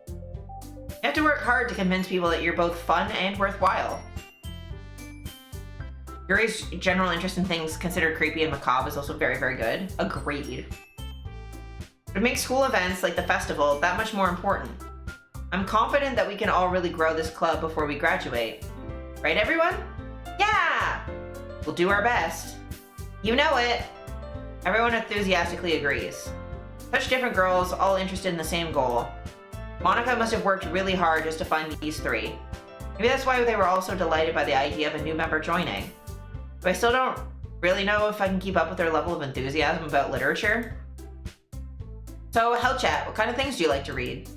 You have to work hard to convince people that you're both fun and worthwhile. Yuri's general interest in things considered creepy and macabre is also very, very good. Agreed. It makes school events like the festival that much more important. I'm confident that we can all really grow this club before we graduate. Right, everyone? Yeah! We'll do our best. You know it. Everyone enthusiastically agrees. Such different girls, all interested in the same goal. Monica must have worked really hard just to find these three. Maybe that's why they were all so delighted by the idea of a new member joining. But I still don't Really know if I can keep up with their level of enthusiasm about literature. So, Hell Chat, what kind of things do you like to read?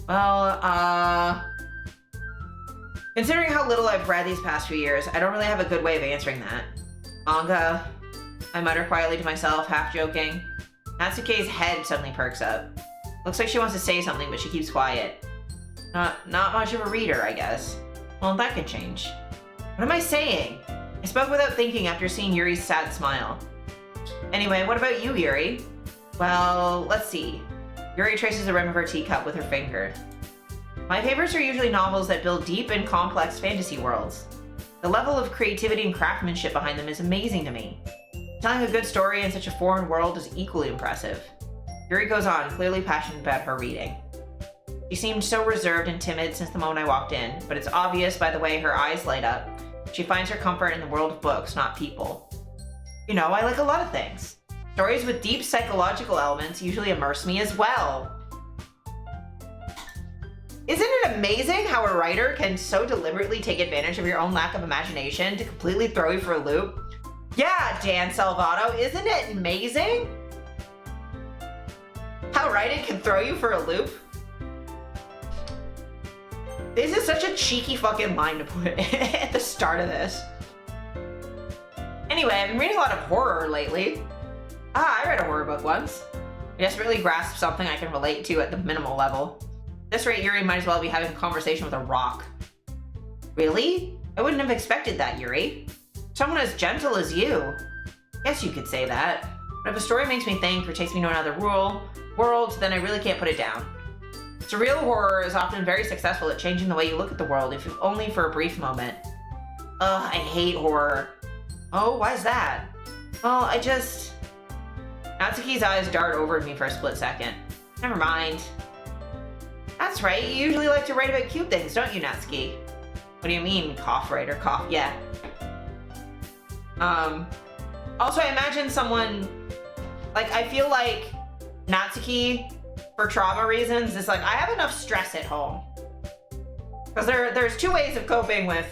Well, considering how little I've read these past few years, I don't really have a good way of answering that. Manga, I mutter quietly to myself, half joking. Natsuke's head suddenly perks up. Looks like she wants to say something, but she keeps quiet. Not much of a reader, I guess. Well, that could change. What am I saying? I spoke without thinking after seeing Yuri's sad smile. Anyway, what about you, Yuri? Well, let's see. Yuri traces the rim of her teacup with her finger. My favorites are usually novels that build deep and complex fantasy worlds. The level of creativity and craftsmanship behind them is amazing to me. Telling a good story in such a foreign world is equally impressive. Yuri goes on, clearly passionate about her reading. She seemed so reserved and timid since the moment I walked in, but it's obvious by the way her eyes light up. She finds her comfort in the world of books, not people. You know, I like a lot of things. Stories with deep psychological elements usually immerse me as well. Isn't it amazing how a writer can so deliberately take advantage of your own lack of imagination to completely throw you for a loop? Yeah, Dan Salvato, isn't it amazing? How writing can throw you for a loop? This is such a cheeky fucking line to put at the start of this. Anyway, I've been reading a lot of horror lately. I read a horror book once. I desperately grasped something I can relate to at the minimal level. At this rate, Yuri might as well be having a conversation with a rock. Really? I wouldn't have expected that, Yuri. Someone as gentle as you. Guess you could say that. But if a story makes me think or takes me to another world, then I really can't put it down. Surreal horror is often very successful at changing the way you look at the world, if only for a brief moment. Ugh, I hate horror. Oh, why is that? Well, Natsuki's eyes dart over at me for a split second. Never mind. That's right, you usually like to write about cute things, don't you, Natsuki? What do you mean, cough writer, cough? Yeah. Also, I imagine someone, like, I feel like Natsuki, for trauma reasons, is like, I have enough stress at home. Because there's two ways of coping with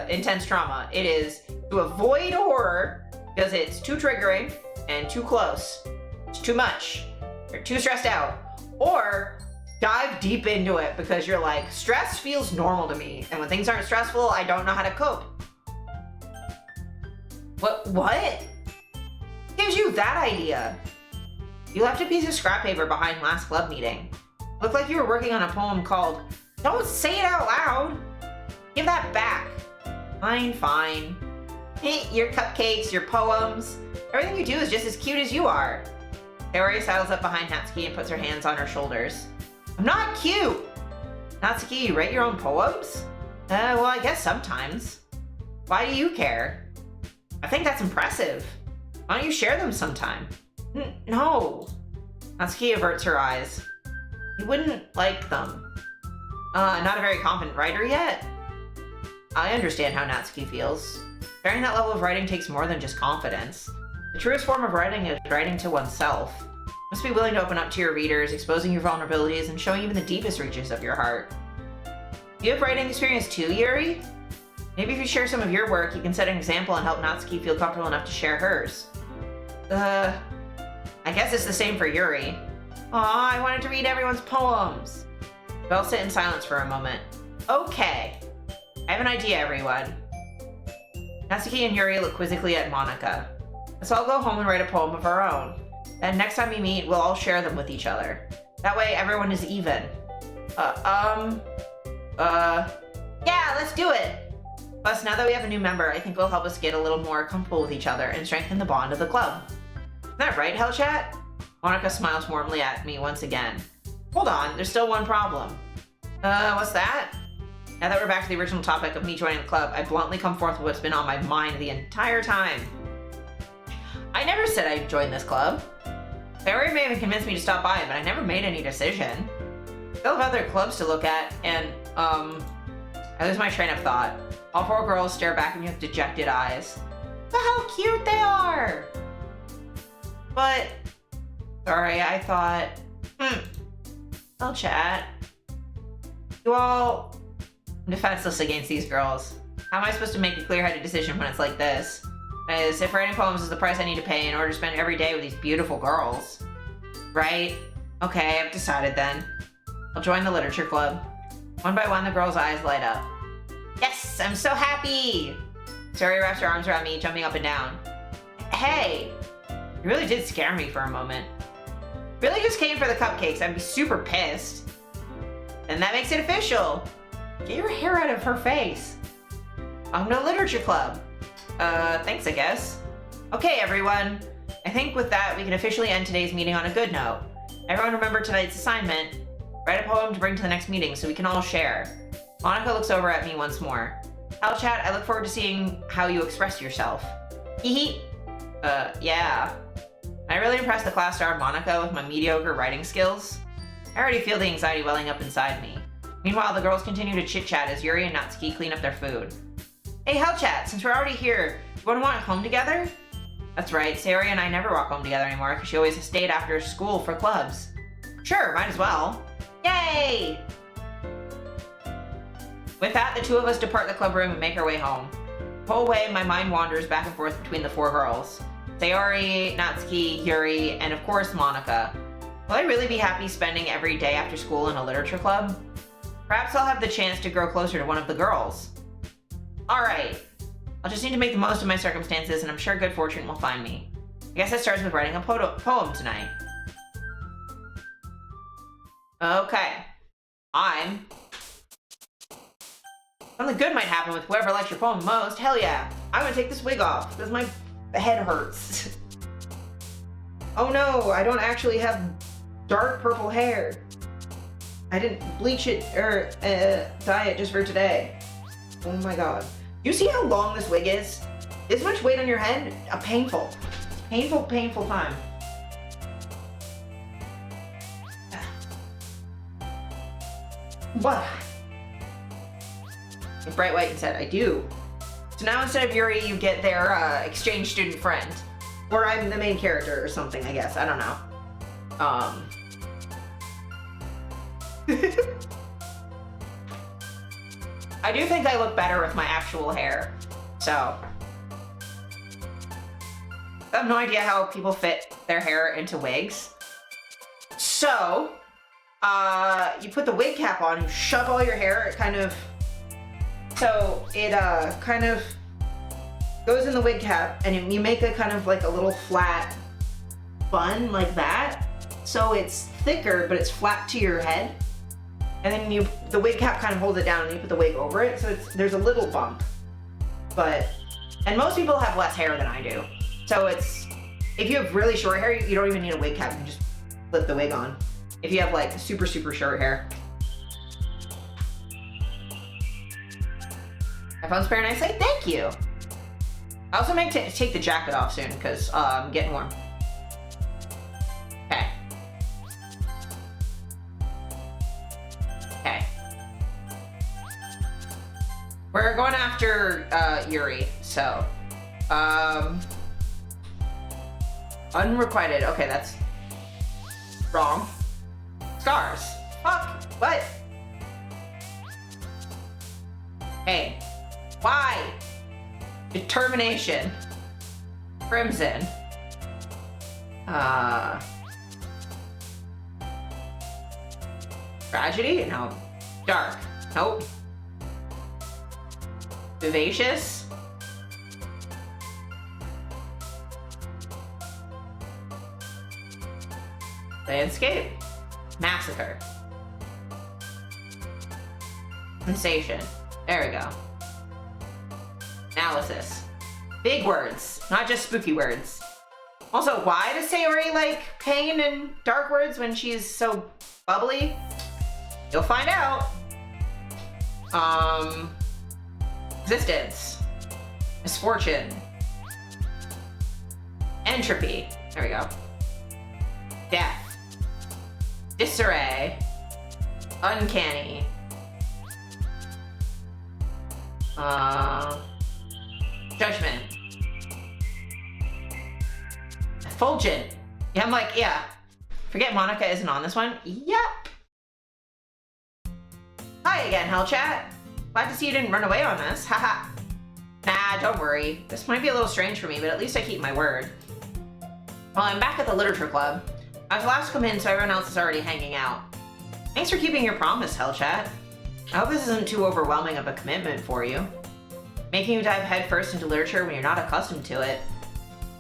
intense trauma. It is to avoid horror, because it's too triggering and too close. It's too much. You're too stressed out. Or dive deep into it because you're like, stress feels normal to me. And when things aren't stressful, I don't know how to cope. What? Gives you that idea? You left a piece of scrap paper behind last club meeting. Looked like you were working on a poem called, Don't Say It Out Loud. Give that back. Fine. Your cupcakes, your poems, everything you do is just as cute as you are. Yuri sidles up behind Natsuki and puts her hands on her shoulders. I'm not cute! Natsuki, you write your own poems? Well, I guess sometimes. Why do you care? I think that's impressive. Why don't you share them sometime? No. Natsuki averts her eyes. You wouldn't like them. Not a very confident writer yet? I understand how Natsuki feels. Sharing that level of writing takes more than just confidence. The truest form of writing is writing to oneself. You must be willing to open up to your readers, exposing your vulnerabilities and showing even the deepest reaches of your heart. Do you have writing experience too, Yuri? Maybe if you share some of your work, you can set an example and help Natsuki feel comfortable enough to share hers. I guess it's the same for Yuri. Aw, I wanted to read everyone's poems. We all sit in silence for a moment. Okay. I have an idea, everyone. Natsuki and Yuri look quizzically at Monica. Let's all go home and write a poem of our own. Then next time we meet, we'll all share them with each other. That way everyone is even. Yeah, let's do it! Plus, now that we have a new member, I think it'll help us get a little more comfortable with each other and strengthen the bond of the club. Isn't that right, Hellchat? Monica smiles warmly at me once again. Hold on, there's still one problem. What's that? Now that we're back to the original topic of me joining the club, I bluntly come forth with what's been on my mind the entire time. I never said I'd join this club. Barry may have convinced me to stop by, but I never made any decision. I still have other clubs to look at, and, I lose my train of thought. All four girls stare back at me with dejected eyes. Look how cute they are! But, sorry, I thought, I'll chat. You all, I'm defenseless against these girls. How am I supposed to make a clear-headed decision when it's like this? As if writing poems is the price I need to pay in order to spend every day with these beautiful girls. Right? Okay, I've decided then. I'll join the literature club. One by one, the girls' eyes light up. Yes, I'm so happy! Sayori wraps her arms around me, jumping up and down. Hey! You really did scare me for a moment. Really just came for the cupcakes. I'd be super pissed. And that makes it official. Get your hair out of her face. I'm no literature club. Thanks, I guess. Okay, everyone. I think with that, we can officially end today's meeting on a good note. Everyone remember tonight's assignment. Write a poem to bring to the next meeting so we can all share. Monica looks over at me once more. Chat, I look forward to seeing how you express yourself. Hee. Yeah. I really impressed the class star Monica with my mediocre writing skills. I already feel the anxiety welling up inside me. Meanwhile, the girls continue to chit-chat as Yuri and Natsuki clean up their food. Hey, Chat, since we're already here, you wanna walk home together? That's right, Sayori and I never walk home together anymore because she always stayed after school for clubs. Sure, might as well. Yay! With that, the two of us depart the club room and make our way home. The whole way, my mind wanders back and forth between the four girls. Sayori, Natsuki, Yuri, and of course Monica. Will I really be happy spending every day after school in a literature club? Perhaps I'll have the chance to grow closer to one of the girls. Alright, I'll just need to make the most of my circumstances and I'm sure good fortune will find me. I guess that starts with writing a poem tonight. Okay. Something good might happen with whoever likes your poem most. Hell yeah. I'm gonna take this wig off because my head hurts. Oh no, I don't actually have dark purple hair. I didn't bleach it or dye it just for today. Oh my god. You see how long this wig is? This much weight on your head? Painful time. What? Bright white instead, I do. So now instead of Yuri, you get their exchange student friend. Or I'm the main character or something, I guess. I don't know. I do think I look better with my actual hair. So. I have no idea how people fit their hair into wigs. So, you put the wig cap on, you shove all your hair, it kind of goes in the wig cap, and you make a kind of like a little flat bun like that. So it's thicker, but it's flat to your head. And then the wig cap kind of holds it down and you put the wig over it. So there's a little bump, and most people have less hair than I do. So if you have really short hair, you don't even need a wig cap. You can just flip the wig on. If you have like super, super short hair. My phone's very nicely. Thank you. I also may take the jacket off soon because I'm getting warm. Okay. Okay. We're going after Yuri, so unrequited. Okay, that's wrong. Scars. Fuck. What? Hey. Why? Determination. Crimson. Tragedy? No. Dark. Nope. Vivacious. Landscape. Massacre. Sensation. There we go. Analysis. Big words, not just spooky words. Also, why does Sayori like pain and dark words when she's so bubbly? You'll find out. Existence. Misfortune. Entropy. There we go. Death. Disarray. Uncanny. Judgment. Effulgent. Yeah, I'm like, yeah. Forget Monica isn't on this one. Yep. Hi again, Chat. Glad to see you didn't run away on us. Haha. Nah, Nah, don't worry. This might be a little strange for me, but at least I keep my word. Well, I'm back at the literature club. I was last to come in, so everyone else is already hanging out. Thanks for keeping your promise, Hellchat. I hope this isn't too overwhelming of a commitment for you. Making you dive headfirst into literature when you're not accustomed to it.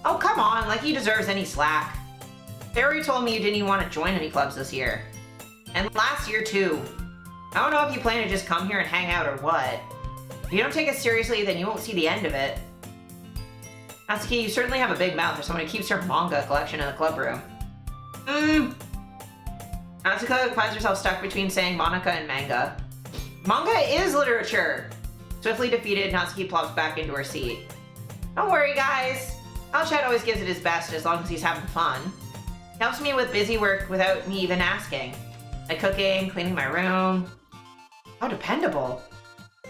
Oh, come on, like he deserves any slack. Yuri told me you didn't even want to join any clubs this year. And last year, too. I don't know if you plan to just come here and hang out or what. If you don't take it seriously, then you won't see the end of it. Natsuki, you certainly have a big mouth for someone who keeps her manga collection in the club room. Natsuka finds herself stuck between saying Monica and manga. Manga is literature! Swiftly defeated, Natsuki plops back into her seat. Don't worry, guys. Hellchat always gives it his best as long as he's having fun. He helps me with busy work without me even asking. Like cooking, cleaning my room. How dependable.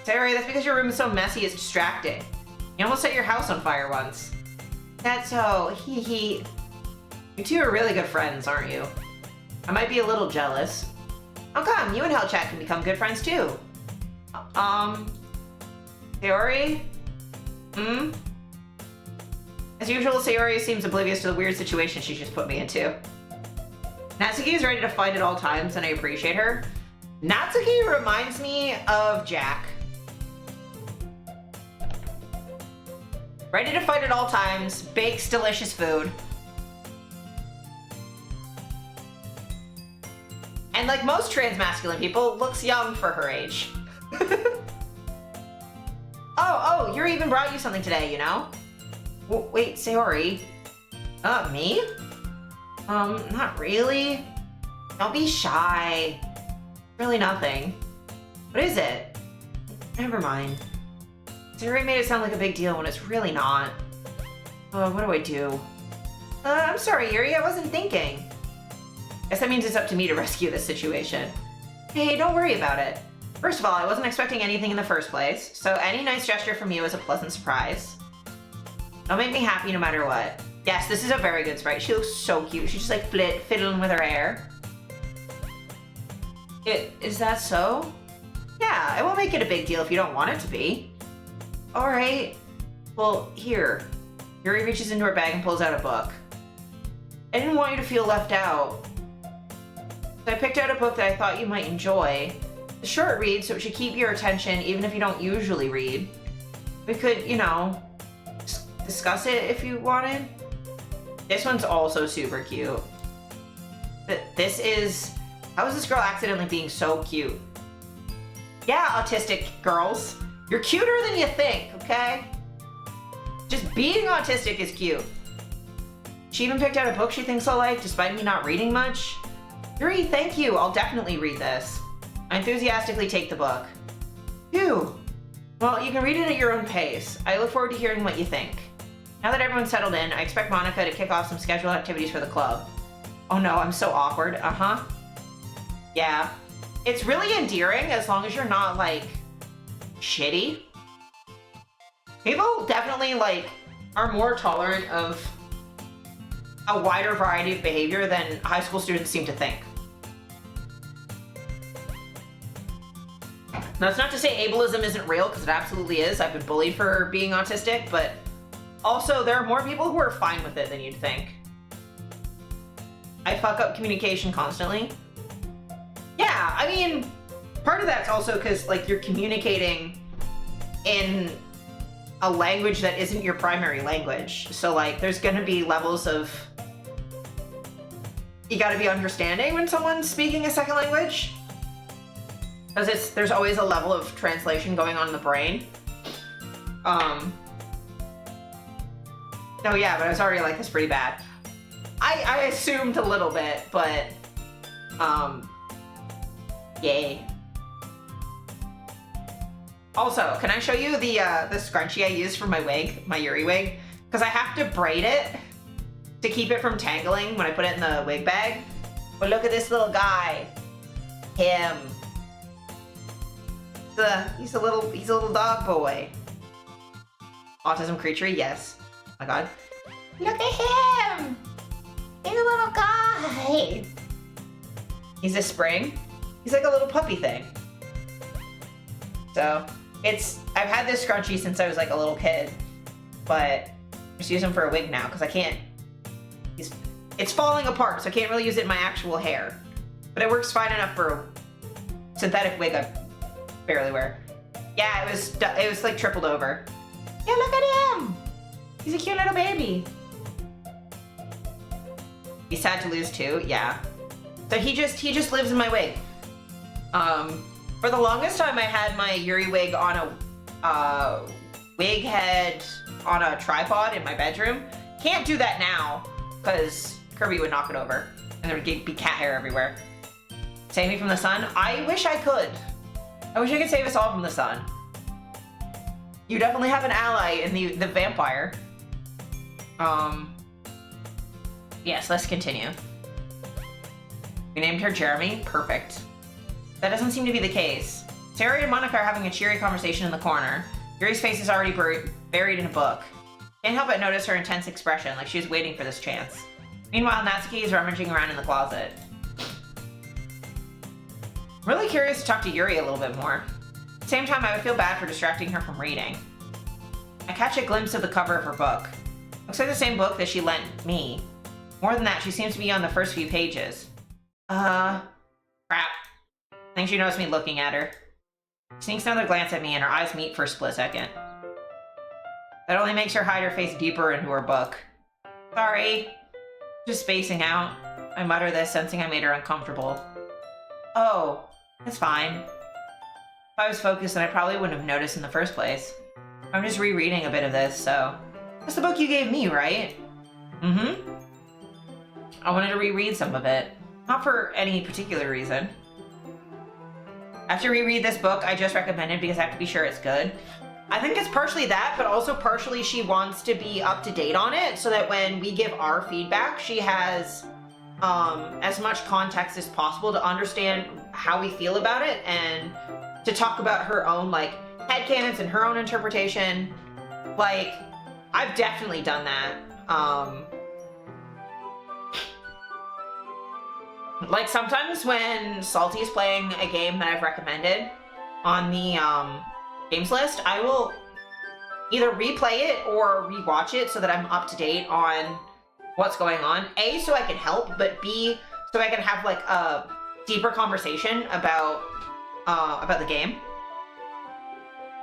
Sayori, that's because your room is so messy it's distracting. You almost set your house on fire once. That's so, hee hee. You two are really good friends, aren't you? I might be a little jealous. How come? You and Hellchat can become good friends too. Sayori? As usual, Sayori seems oblivious to the weird situation she just put me into. Natsuki is ready to fight at all times, and I appreciate her. Natsuki reminds me of Jack. Ready to fight at all times, bakes delicious food. And like most trans-masculine people, looks young for her age. Oh, Yuri even brought you something today, you know? Wait, Sayori. Me? Not really. Don't be shy. Really nothing. What is it? Never mind. Sayori made it sound like a big deal when it's really not. What do I do? I'm sorry, Yuri, I wasn't thinking. Guess that means it's up to me to rescue this situation. Hey, don't worry about it. First of all, I wasn't expecting anything in the first place, so any nice gesture from you is a pleasant surprise. It'll make me happy no matter what. Yes, this is a very good sprite. She looks so cute. She's just like fiddling with her hair. Is that so? Yeah, it won't make it a big deal if you don't want it to be. Alright. Well, here. Yuri reaches into her bag and pulls out a book. I didn't want you to feel left out. So I picked out a book that I thought you might enjoy. It's a short read, so it should keep your attention even if you don't usually read. We could, you know, discuss it if you wanted. This one's also super cute. This is... How is this girl accidentally being so cute? Yeah, autistic girls. You're cuter than you think, okay? Just being autistic is cute. She even picked out a book she thinks I'll like, despite me not reading much. Yuri, thank you. I'll definitely read this. I enthusiastically take the book. Phew. Well, you can read it at your own pace. I look forward to hearing what you think. Now that everyone's settled in, I expect Monica to kick off some scheduled activities for the club. Oh no, I'm so awkward. Uh-huh. Yeah. It's really endearing as long as you're not, like, shitty. People definitely, like, are more tolerant of a wider variety of behavior than high school students seem to think. Now, it's not to say ableism isn't real, because it absolutely is. I've been bullied for being autistic, but also there are more people who are fine with it than you'd think. I fuck up communication constantly. Yeah, I mean, part of that's also because, like, you're communicating in a language that isn't your primary language. So, like, there's gonna be levels of... You gotta be understanding when someone's speaking a second language. Because there's always a level of translation going on in the brain. No, yeah, but I was already like this pretty bad. I assumed a little bit, but, yay. Also, can I show you the scrunchie I used for my wig, my Yuri wig? Because I have to braid it to keep it from tangling when I put it in the wig bag. But look at this little guy. Him. He's a little dog boy. Autism creature, yes. Oh my god. Look at him! He's a little guy! He's a spring. He's like a little puppy thing. So, I've had this scrunchie since I was like a little kid, but I just use them for a wig now because I can't, it's falling apart, so I can't really use it in my actual hair. But it works fine enough for a synthetic wig I barely wear. Yeah, it was like tripled over. Yeah, look at him! He's a cute little baby. He's sad to lose too, yeah. So he just lives in my wig. For the longest time I had my Yuri wig on a wig head on a tripod in my bedroom. Can't do that now, because Kirby would knock it over and there would be cat hair everywhere. Save me from the sun? I wish I could. I wish I could save us all from the sun. You definitely have an ally in the vampire. Yes, let's continue. We named her Jeremy. Perfect. That doesn't seem to be the case. Sarah and Monica are having a cheery conversation in the corner. Yuri's face is already buried in a book. Can't help but notice her intense expression, like she's waiting for this chance. Meanwhile, Natsuki is rummaging around in the closet. I'm really curious to talk to Yuri a little bit more. At the same time, I would feel bad for distracting her from reading. I catch a glimpse of the cover of her book. Looks like the same book that she lent me. More than that, she seems to be on the first few pages. Crap. I think she noticed me looking at her. She sneaks another glance at me and her eyes meet for a split second. That only makes her hide her face deeper into her book. Sorry. Just spacing out. I mutter this, sensing I made her uncomfortable. Oh, it's fine. If I was focused, then I probably wouldn't have noticed in the first place. I'm just rereading a bit of this, so... That's the book you gave me, right? Mm-hmm. I wanted to reread some of it. Not for any particular reason. I have to reread this book I just recommended because I have to be sure it's good. I think it's partially that, but also partially she wants to be up to date on it so that when we give our feedback, she has as much context as possible to understand how we feel about it and to talk about her own like headcanons and her own interpretation. Like, I've definitely done that. Like sometimes when Salty's playing a game that I've recommended on the games list, I will either replay it or rewatch it so that I'm up to date on what's going on. A, so I can help, but B, so I can have like a deeper conversation about the game.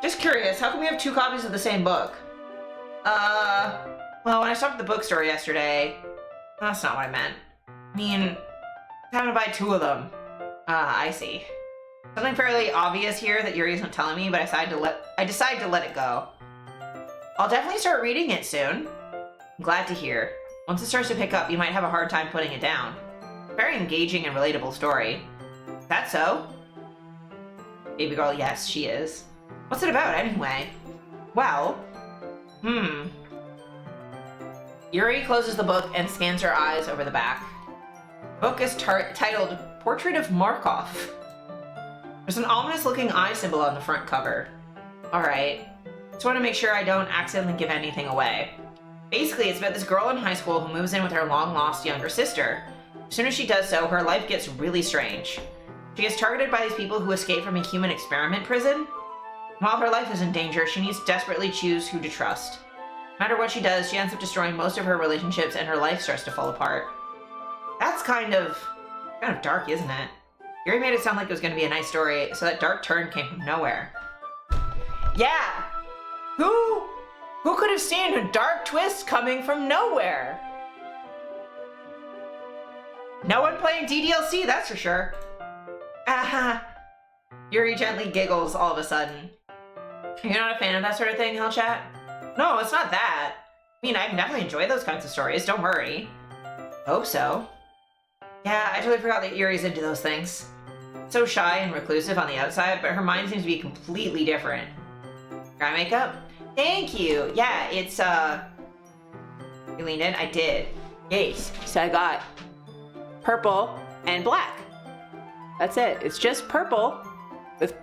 Just curious, how come we have 2 copies of the same book? Well, when I stopped at the bookstore yesterday, that's not what I meant. I mean, I'm having to buy 2 of them. I see. Something fairly obvious here that Yuri isn't telling me, but I decided to let it go. I'll definitely start reading it soon. I'm glad to hear. Once it starts to pick up, you might have a hard time putting it down. Very engaging and relatable story. Is that so? Baby girl, yes, she is. What's it about, anyway? Well, Yuri closes the book and scans her eyes over the back. The book is titled Portrait of Markov. There's an ominous-looking eye symbol on the front cover. Alright. Just want to make sure I don't accidentally give anything away. Basically, it's about this girl in high school who moves in with her long-lost younger sister. As soon as she does so, her life gets really strange. She gets targeted by these people who escape from a human experiment prison. While her life is in danger, she needs to desperately choose who to trust. No matter what she does, she ends up destroying most of her relationships and her life starts to fall apart. That's kind of dark, isn't it? Yuri made it sound like it was going to be a nice story, so that dark turn came from nowhere. Yeah! Who could have seen a dark twist coming from nowhere? No one playing DDLC, that's for sure. Yuri gently giggles all of a sudden. You're not a fan of that sort of thing, Hellchat? No, it's not that. I mean, I can definitely enjoy those kinds of stories, don't worry. Hope so. Yeah, I totally forgot that Yuri's into those things. So shy and reclusive on the outside, but her mind seems to be completely different. Eye makeup? Thank you! Yeah, it's, You leaned in? I did. Yes. So I got purple and black. That's it. It's just purple with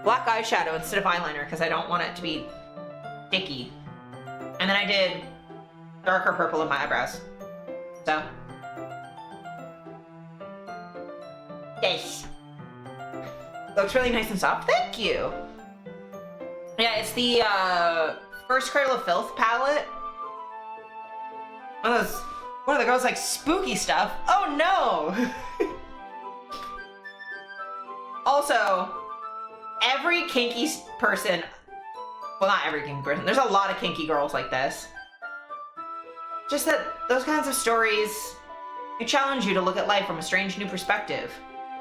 black eyeshadow instead of eyeliner because I don't want it to be sticky. And then I did darker purple in my eyebrows. So. Yes. Looks really nice and soft. Thank you. Yeah, it's the First Cradle of Filth palette. One of the girls like spooky stuff. Oh no! Also, every kinky person, well, not every kinky person, there's a lot of kinky girls like this. Just that those kinds of stories, they challenge you to look at life from a strange new perspective.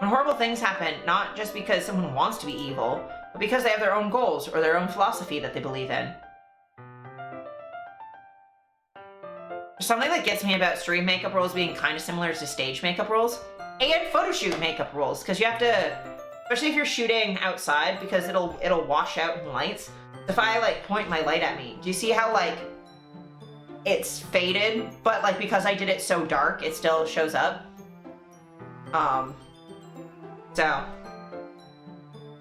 When horrible things happen, not just because someone wants to be evil, but because they have their own goals or their own philosophy that they believe in. Something that gets me about stream makeup roles being kind of similar to stage makeup roles and photo shoot makeup roles, because you have to, especially if you're shooting outside, because it'll wash out in lights. If I like point my light at me, do you see how like it's faded, but like because I did it so dark, it still shows up? So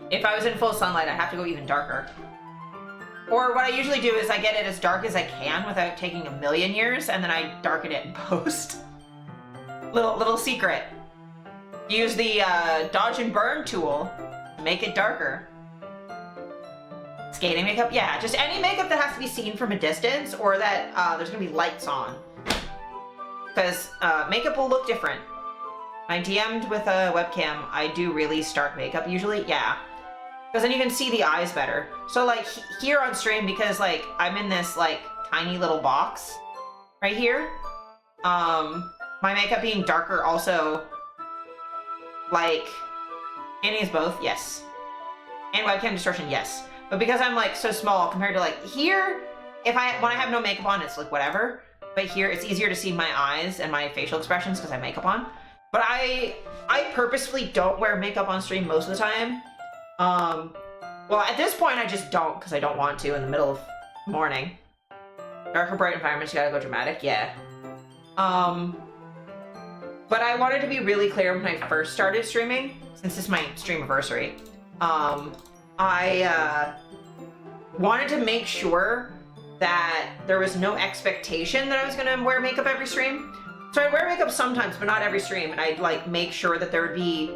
if I was in full sunlight, I'd have to go even darker. Or what I usually do is I get it as dark as I can without taking a million years, and then I darken it in post. Little secret. Use the dodge and burn tool to make it darker. Skating makeup? Yeah, just any makeup that has to be seen from a distance, or that there's gonna be lights on. Because makeup will look different. I DM'd with a webcam, I do really stark makeup usually, yeah. Because then you can see the eyes better. So like here on stream, because like I'm in this like tiny little box right here, my makeup being darker also, like, and is both, yes. And webcam distortion, yes. But because I'm like so small compared to like here, when I have no makeup on, it's like whatever. But here it's easier to see my eyes and my facial expressions because I have makeup on. But I purposefully don't wear makeup on stream most of the time. Well, at this point, I just don't, because I don't want to in the middle of the morning. Dark or bright environments, you gotta go dramatic, yeah. But I wanted to be really clear when I first started streaming, since this is my stream anniversary. I wanted to make sure that there was no expectation that I was gonna wear makeup every stream. So I wear makeup sometimes, but not every stream, and I'd like make sure that there would be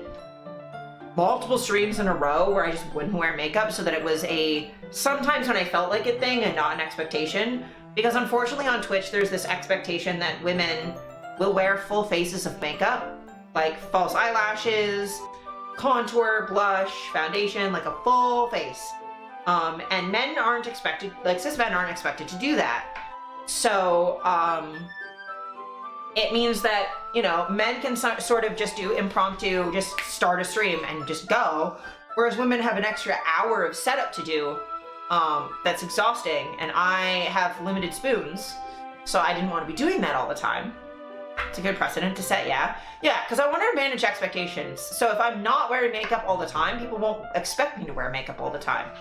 multiple streams in a row where I just wouldn't wear makeup, so that it was a sometimes when I felt like it thing and not an expectation. Because unfortunately on Twitch there's this expectation that women will wear full faces of makeup, like false eyelashes, contour, blush, foundation, like a full face. And men aren't expected, like cis men aren't expected to do that. So it means that, you know, men can sort of just do impromptu, just start a stream and just go, whereas women have an extra hour of setup to do that's exhausting, and I have limited spoons, so I didn't want to be doing that all the time. It's a good precedent to set, yeah? Yeah, because I want to manage expectations, so if I'm not wearing makeup all the time, people won't expect me to wear makeup all the time.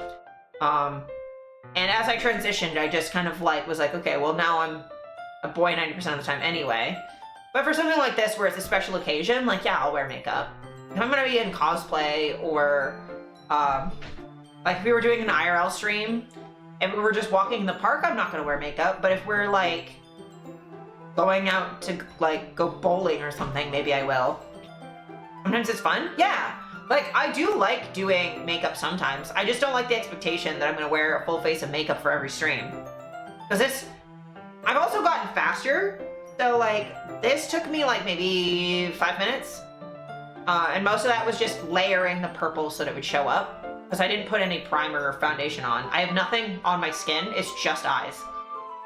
And as I transitioned, I just kind of like was like, okay, well now I'm a boy 90% of the time anyway. But for something like this where it's a special occasion, like yeah, I'll wear makeup. If I'm gonna be in cosplay, or like if we were doing an IRL stream and we were just walking in the park, I'm not gonna wear makeup. But if we're like going out to like go bowling or something, maybe I will. Sometimes it's fun, yeah. Like I do like doing makeup sometimes. I just don't like the expectation that I'm gonna wear a full face of makeup for every stream. Because I've also gotten faster, so like this took me like maybe 5 minutes, and most of that was just layering the purple so that it would show up, because I didn't put any primer or foundation on. I have nothing on my skin, it's just eyes.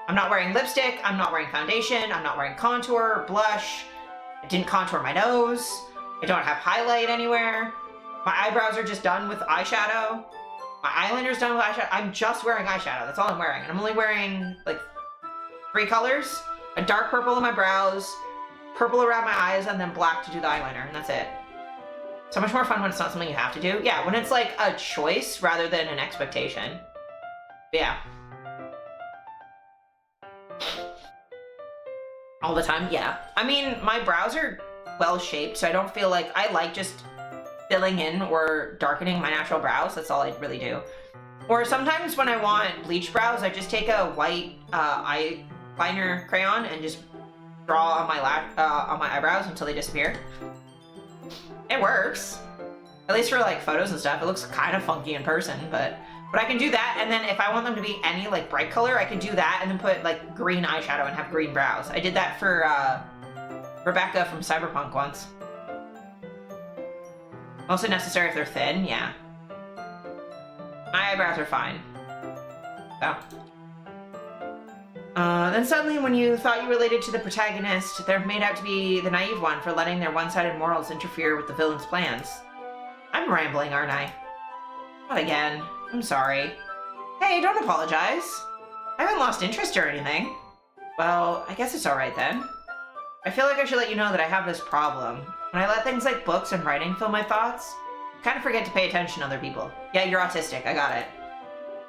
I'm not wearing lipstick, I'm not wearing foundation, I'm not wearing contour, blush, I didn't contour my nose, I don't have highlight anywhere, my eyebrows are just done with eyeshadow, my eyeliner's done with eyeshadow. I'm just wearing eyeshadow, that's all I'm wearing, and I'm only wearing like 3 colors, a dark purple on my brows, purple around my eyes, and then black to do the eyeliner, and that's it. So much more fun when it's not something you have to do. Yeah, when it's like a choice rather than an expectation. But yeah. All the time, yeah. I mean, my brows are well shaped, so I don't feel like I like just filling in or darkening my natural brows. That's all I really do. Or sometimes when I want bleach brows, I just take a white eyeliner crayon and just draw on my eyebrows until they disappear. It works. At least for like photos and stuff. It looks kind of funky in person, but But I can do that, and then if I want them to be any, like, bright color, I can do that and then put, like, green eyeshadow and have green brows. I did that for, Rebecca from Cyberpunk once. Also necessary if they're thin, yeah. My eyebrows are fine. So. Then suddenly, when you thought you related to the protagonist, they're made out to be the naive one for letting their one-sided morals interfere with the villain's plans. I'm rambling, aren't I? Not again. I'm sorry. Hey, don't apologize. I haven't lost interest or anything. Well, I guess it's alright then. I feel like I should let you know that I have this problem. When I let things like books and writing fill my thoughts, I kind of forget to pay attention to other people. Yeah, you're autistic. I got it.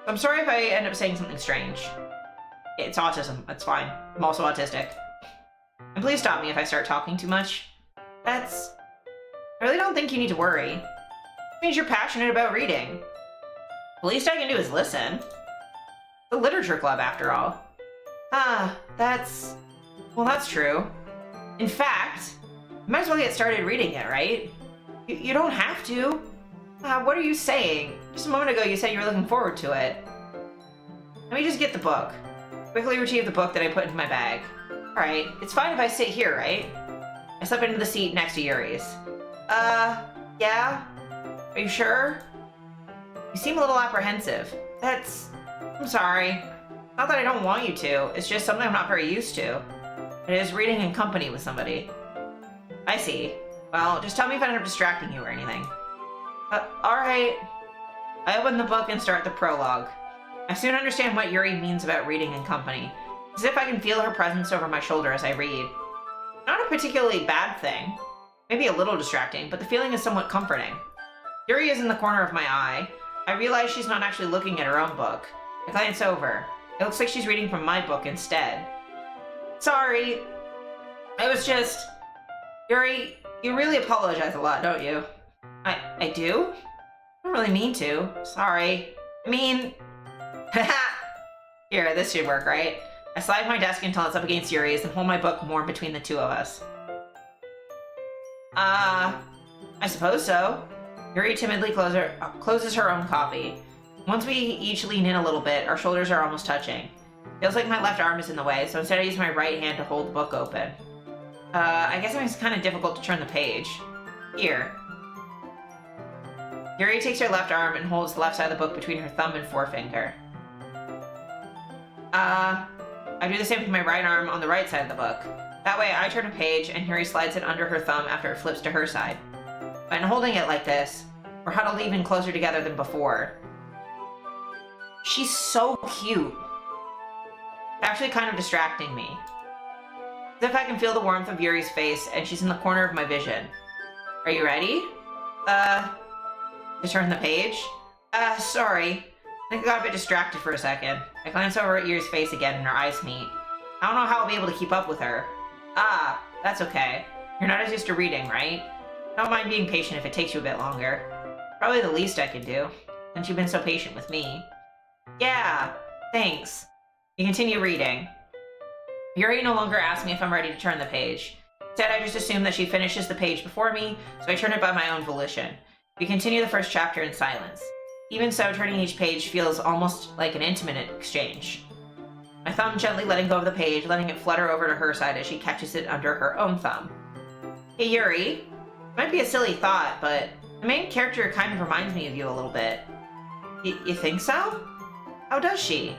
I'm sorry if I end up saying something strange. It's autism. That's fine. I'm also autistic. And please stop me if I start talking too much. I really don't think you need to worry. It means you're passionate about reading. The least I can do is listen. The literature club, after all. That's true. In fact, you might as well get started reading it, right? You don't have to. What are you saying? Just a moment ago you said you were looking forward to it. Let me just get the book. Quickly retrieve the book that I put into my bag. Alright, it's fine if I sit here, right? I slip into the seat next to Yuri's. Yeah? Are you sure? You seem a little apprehensive. I'm sorry. Not that I don't want you to, it's just something I'm not very used to. It is reading in company with somebody. I see. Well, just tell me if I end up distracting you or anything. Alright. I open the book and start the prologue. I soon understand what Yuri means about reading in company. As if I can feel her presence over my shoulder as I read. Not a particularly bad thing. Maybe a little distracting, but the feeling is somewhat comforting. Yuri is in the corner of my eye. I realize she's not actually looking at her own book. I glance over. It looks like she's reading from my book instead. Sorry. I was just... Yuri, you really apologize a lot, don't you? I do? I don't really mean to. Sorry. I mean... Here, this should work, right? I slide my desk until it's up against Yuri's and hold my book more between the two of us. I suppose so. Yuri timidly closes her own copy. Once we each lean in a little bit, our shoulders are almost touching. Feels like my left arm is in the way, so instead I use my right hand to hold the book open. I guess it makes it kind of difficult to turn the page. Here. Yuri takes her left arm and holds the left side of the book between her thumb and forefinger. I do the same with my right arm on the right side of the book. That way I turn a page and Yuri slides it under her thumb after it flips to her side. And holding it like this, we're huddled even closer together than before. She's so cute. Actually kind of distracting me. As if I can feel the warmth of Yuri's face and she's in the corner of my vision. Are you ready? To turn the page? Sorry. I think I got a bit distracted for a second. I glance over at Yuri's face again and our eyes meet. I don't know how I'll be able to keep up with her. That's okay. You're not as used to reading, right? I don't mind being patient if it takes you a bit longer. Probably the least I can do, since you've been so patient with me. Yeah, thanks. You continue reading. Yuri no longer asks me if I'm ready to turn the page. Instead, I just assume that she finishes the page before me, so I turn it by my own volition. We continue the first chapter in silence. Even so, turning each page feels almost like an intimate exchange. My thumb gently letting go of the page, letting it flutter over to her side as she catches it under her own thumb. Hey Yuri, it might be a silly thought, but the main character kind of reminds me of you a little bit. You think so? How does she?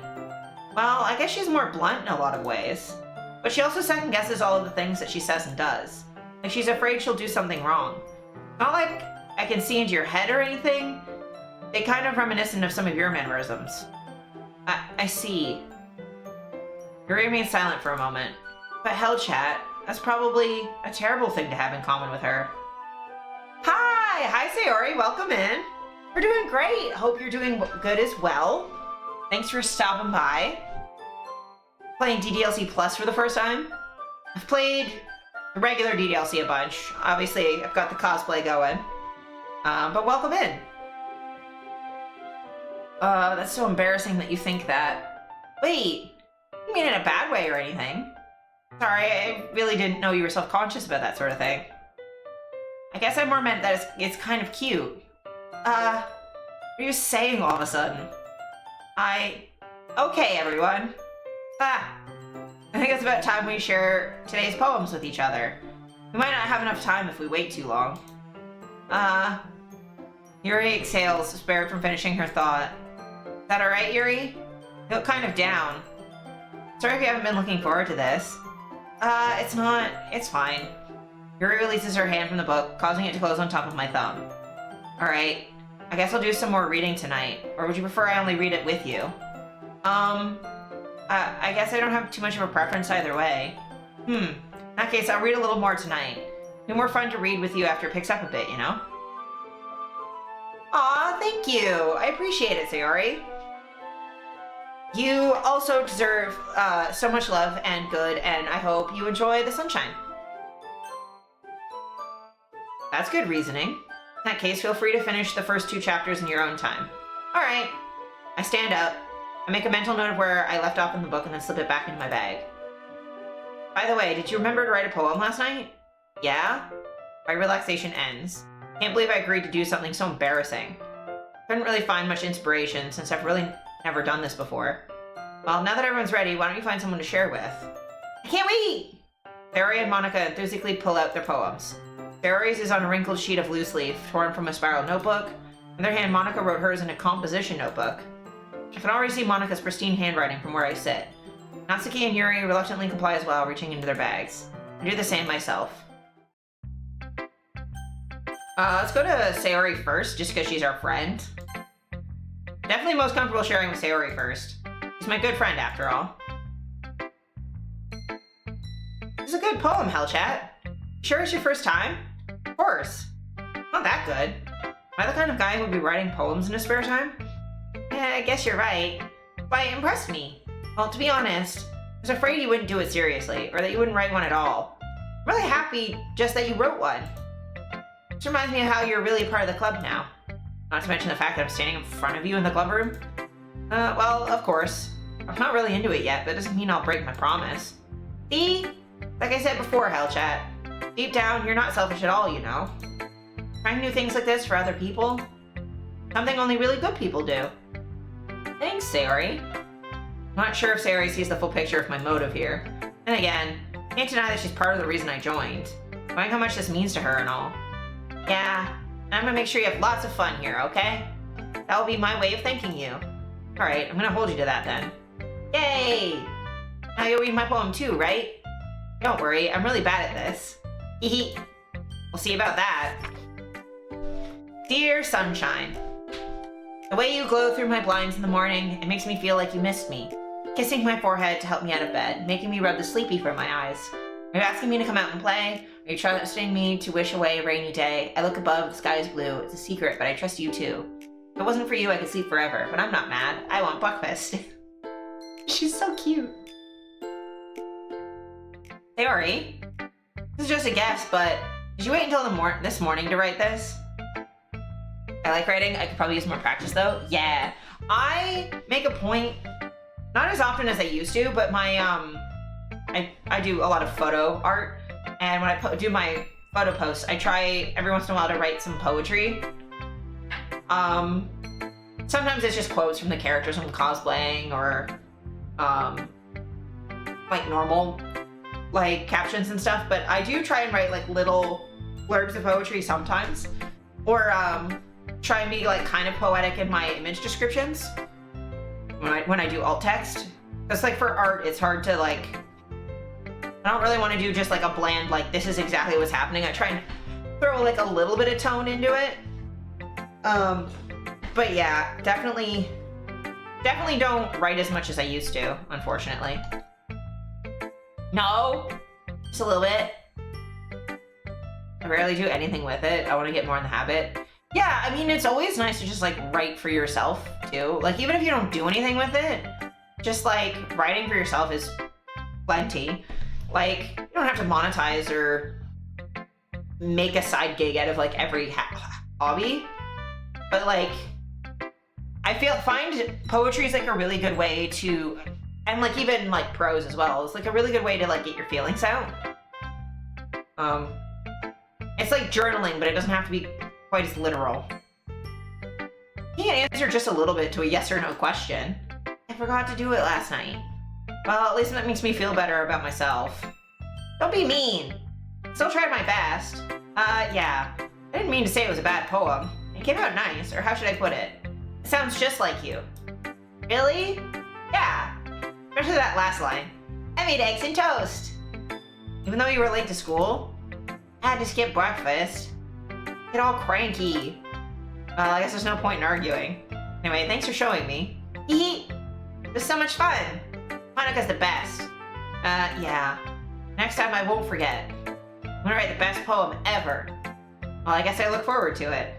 Well, I guess she's more blunt in a lot of ways. But she also second guesses all of the things that she says and does. Like she's afraid she'll do something wrong. Not like I can see into your head or anything. They kind of reminiscent of some of your mannerisms. I see. Yuri remains silent for a moment. But hell, chat, that's probably a terrible thing to have in common with her. Hi Sayori, welcome in. We're doing great. Hope you're doing good as well. Thanks for stopping by. Playing DDLC Plus for the first time. I've played the regular DDLC a bunch. Obviously, I've got the cosplay going. But welcome in. That's so embarrassing that you think that. Wait, you mean in a bad way or anything? Sorry, I really didn't know you were self-conscious about that sort of thing. I guess I more meant that it's kind of cute. What are you saying all of a sudden? Okay, everyone. I think it's about time we share today's poems with each other. We might not have enough time if we wait too long. Yuri exhales, spared from finishing her thought. Is that alright, Yuri? You look kind of down. Sorry if you haven't been looking forward to this. It's not. It's fine. Yuri releases her hand from the book, causing it to close on top of my thumb. Alright, I guess I'll do some more reading tonight. Or would you prefer I only read it with you? I guess I don't have too much of a preference either way. In that case, I'll read a little more tonight. It'll be more fun to read with you after it picks up a bit, you know? Aw, thank you! I appreciate it, Sayori. You also deserve so much love and good, and I hope you enjoy the sunshine. That's good reasoning. In that case, feel free to finish the first 2 chapters in your own time. Alright. I stand up. I make a mental note of where I left off in the book and then slip it back into my bag. By the way, did you remember to write a poem last night? Yeah? My relaxation ends. Can't believe I agreed to do something so embarrassing. Couldn't really find much inspiration since I've really never done this before. Well, now that everyone's ready, why don't you find someone to share with? I can't wait! Sayori and Monica enthusiastically pull out their poems. Sayori's is on a wrinkled sheet of loose leaf, torn from a spiral notebook. On the other hand, Monica wrote hers in a composition notebook. I can already see Monica's pristine handwriting from where I sit. Natsuki and Yuri reluctantly comply as well, reaching into their bags. I do the same myself. Let's go to Sayori first, just because she's our friend. Definitely most comfortable sharing with Sayori first. She's my good friend, after all. It's a good poem, Hellchat. Sure it's your first time? Of course. Not that good. Am I the kind of guy who would be writing poems in his spare time? Yeah, I guess you're right. But it impressed me. Well, to be honest, I was afraid you wouldn't do it seriously, or that you wouldn't write one at all. I'm really happy just that you wrote one. This reminds me of how you're really part of the club now. Not to mention the fact that I'm standing in front of you in the club room. Well, of course. I'm not really into it yet, but it doesn't mean I'll break my promise. See? Like I said before, Hellchat. Deep down, you're not selfish at all, you know. Trying new things like this for other people? Something only really good people do. Thanks, Sayori. I'm not sure if Sayori sees the full picture of my motive here. And again, can't deny that she's part of the reason I joined. Knowing how much this means to her and all. Yeah, and I'm gonna make sure you have lots of fun here, okay? That will be my way of thanking you. Alright, I'm gonna hold you to that then. Yay! Now you'll read my poem too, right? Don't worry, I'm really bad at this. Hehe. We'll see about that. Dear Sunshine. The way you glow through my blinds in the morning, it makes me feel like you missed me. Kissing my forehead to help me out of bed, making me rub the sleepy from my eyes. Are you asking me to come out and play? Are you trusting me to wish away a rainy day? I look above, the sky is blue. It's a secret, but I trust you too. If it wasn't for you, I could sleep forever, but I'm not mad. I want breakfast. She's so cute. Sayori, this is just a guess, but did you wait until this morning to write this? I like writing. I could probably use more practice though. Yeah. I make a point, not as often as I used to, but my, I do a lot of photo art, and when I do my photo posts, I try every once in a while to write some poetry. Sometimes it's just quotes from the characters I'm cosplaying, or, like normal, like captions and stuff, but I do try and write like little blurbs of poetry sometimes, or, try and be like kind of poetic in my image descriptions when I do alt text. Because like for art, it's hard to like, I don't really want to do just like a bland like this is exactly what's happening. I try and throw like a little bit of tone into it. But yeah, definitely don't write as much as I used to, unfortunately. No, just a little bit. I rarely do anything with it. I want to get more in the habit. Yeah, I mean, it's always nice to just like write for yourself too. Like even if you don't do anything with it, just like writing for yourself is plenty. Like you don't have to monetize or make a side gig out of like every hobby, but like I find poetry is like a really good way to, and like even like prose as well, it's like a really good way to like get your feelings out. It's like journaling, but it doesn't have to be quite as literal. You can answer just a little bit to a yes or no question. forgot to do it last night. Well, at least that makes me feel better about myself. Don't be mean. Still tried my best. Yeah. I didn't mean to say it was a bad poem. It came out nice, or how should I put it? It sounds just like you. Really? Yeah. Especially that last line. I made eggs and toast. Even though you were late to school, I had to skip breakfast. Get all cranky. Well, I guess there's no point in arguing. Anyway, thanks for showing me. Hee. It was so much fun. Hanukkah's the best. Yeah. Next time I won't forget. I'm gonna write the best poem ever. Well, I guess I look forward to it.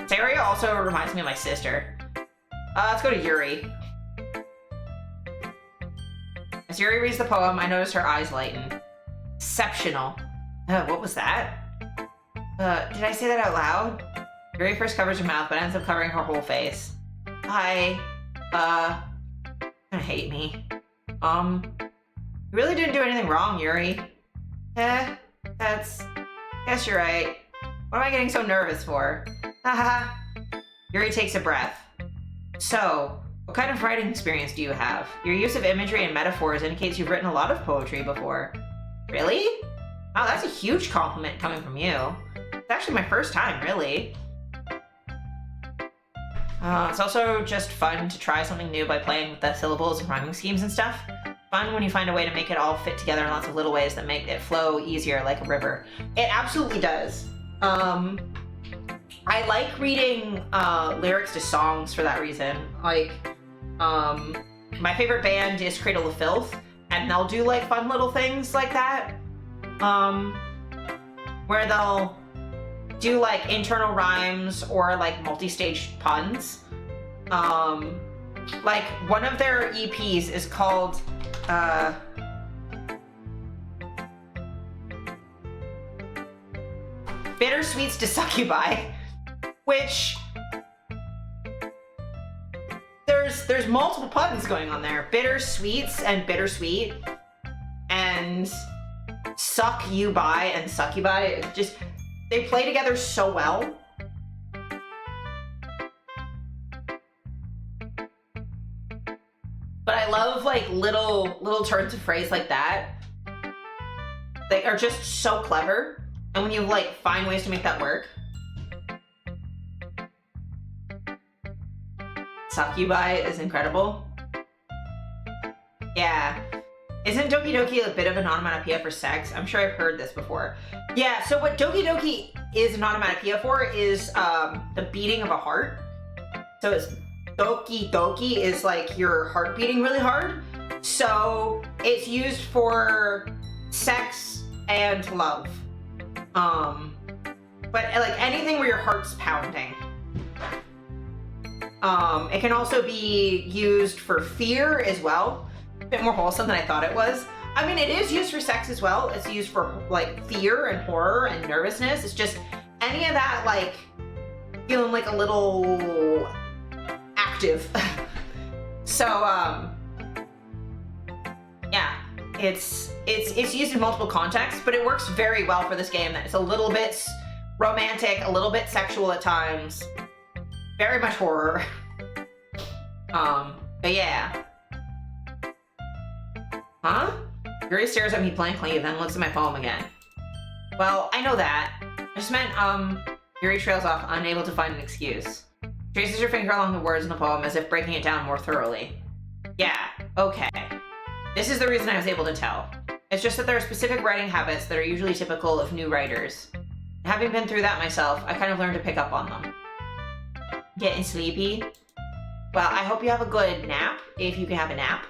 Saria also reminds me of my sister. Let's go to Yuri. As Yuri reads the poem, I notice her eyes lighten. Exceptional. What was that? Did I say that out loud? Yuri first covers her mouth, but ends up covering her whole face. You're gonna hate me. You really didn't do anything wrong, Yuri. Guess you're right. What am I getting so nervous for? Haha. Yuri takes a breath. So, what kind of writing experience do you have? Your use of imagery and metaphors indicates you've written a lot of poetry before. Really? Wow, that's a huge compliment coming from you. It's actually my first time, really. It's also just fun to try something new by playing with the syllables and rhyming schemes and stuff. Fun when you find a way to make it all fit together in lots of little ways that make it flow easier like a river. It absolutely does. I like reading lyrics to songs for that reason. Like, my favorite band is Cradle of Filth, and they'll do like fun little things like that. Where they'll do like internal rhymes or like multi-stage puns. Like one of their EPs is called Bittersweets to Succubi, which there's multiple puns going on there. Bittersweets and bittersweet and suck you by and succubi. It's just, they play together so well. But I love like little turns of phrase like that. They are just so clever. And when you like find ways to make that work. Succubi is incredible. Yeah. Isn't Doki Doki a bit of an onomatopoeia for sex? I'm sure I've heard this before. Yeah, so what Doki Doki is an onomatopoeia for is the beating of a heart. So it's Doki Doki is like your heart beating really hard. So it's used for sex and love. But like anything where your heart's pounding. It can also be used for fear as well. A bit more wholesome than I thought it was. I mean, it is used for sex as well. It's used for like fear and horror and nervousness. It's just any of that like feeling like a little active. So, yeah, it's used in multiple contexts, but it works very well for this game. It's a little bit romantic, a little bit sexual at times, very much horror. But yeah. Huh? Yuri stares at me blankly and then looks at my poem again. Well, I know that. I just meant, Yuri trails off, unable to find an excuse. Traces her finger along the words in the poem as if breaking it down more thoroughly. Yeah, okay. This is the reason I was able to tell. It's just that there are specific writing habits that are usually typical of new writers. Having been through that myself, I kind of learned to pick up on them. Getting sleepy? Well, I hope you have a good nap, if you can have a nap.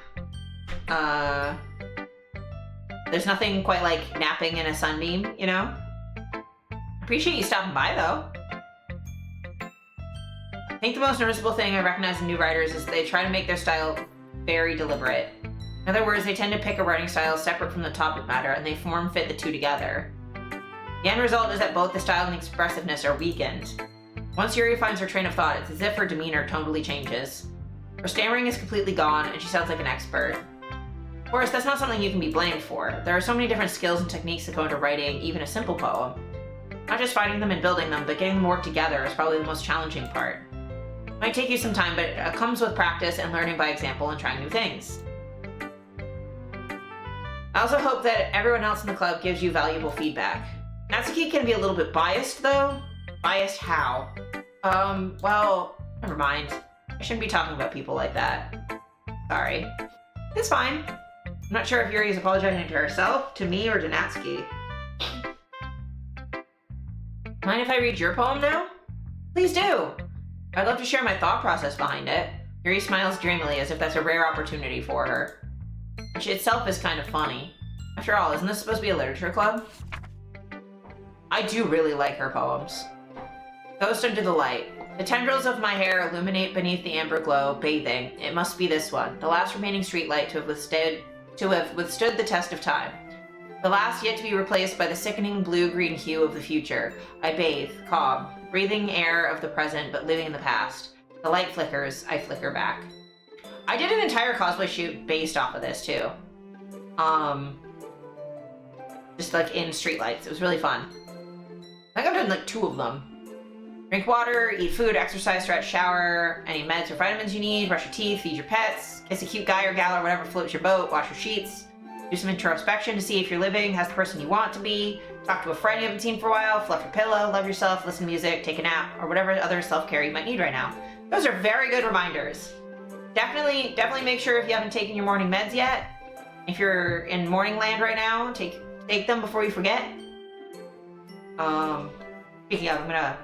There's nothing quite like napping in a sunbeam, you know? Appreciate you stopping by, though. I think the most noticeable thing I recognize in new writers is they try to make their style very deliberate. In other words, they tend to pick a writing style separate from the topic matter, and they form-fit the two together. The end result is that both the style and the expressiveness are weakened. Once Yuri finds her train of thought, it's as if her demeanor totally changes. Her stammering is completely gone, and she sounds like an expert. Of course, that's not something you can be blamed for. There are so many different skills and techniques that go into writing even a simple poem. Not just finding them and building them, but getting them to work together is probably the most challenging part. Might take you some time, but it comes with practice and learning by example and trying new things. I also hope that everyone else in the club gives you valuable feedback. Natsuki can be a little bit biased, though. Biased how? Well, never mind. I shouldn't be talking about people like that. Sorry. It's fine. I'm not sure if Yuri is apologizing to herself, to me, or to Natsuki. Mind if I read your poem now? Please do! I'd love to share my thought process behind it. Yuri smiles dreamily as if that's a rare opportunity for her. Which itself is kind of funny. After all, isn't this supposed to be a literature club? I do really like her poems. Ghost under the light. The tendrils of my hair illuminate beneath the amber glow, bathing. It must be this one, the last remaining streetlight to have withstood the test of time. The last yet to be replaced by the sickening blue-green hue of the future. I bathe, calm, breathing air of the present but living in the past. The light flickers, I flicker back. I did an entire cosplay shoot based off of this too. Just like in streetlights. It was really fun. I think I've done like 2 of them. Drink water, eat food, exercise, stretch, shower, any meds or vitamins you need, brush your teeth, feed your pets, kiss a cute guy or gal or whatever floats your boat, wash your sheets, do some introspection to see if you're living as the person you want to be, talk to a friend you haven't seen for a while, fluff your pillow, love yourself, listen to music, take a nap, or whatever other self-care you might need right now. Those are very good reminders. Definitely make sure if you haven't taken your morning meds yet, if you're in morning land right now, take them before you forget. Speaking of, I'm gonna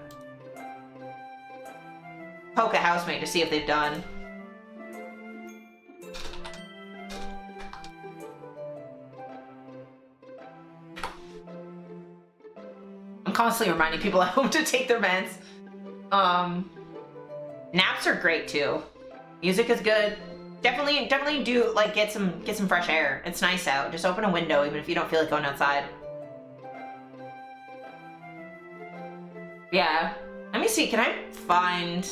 poke a housemate to see if they've done. I'm constantly reminding people at home to take their meds. Naps are great too. Music is good. Definitely do like get some fresh air. It's nice out. Just open a window even if you don't feel like going outside. Yeah. Let me see, can I find...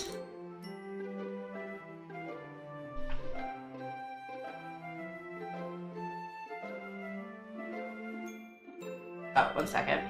Oh, 1 second.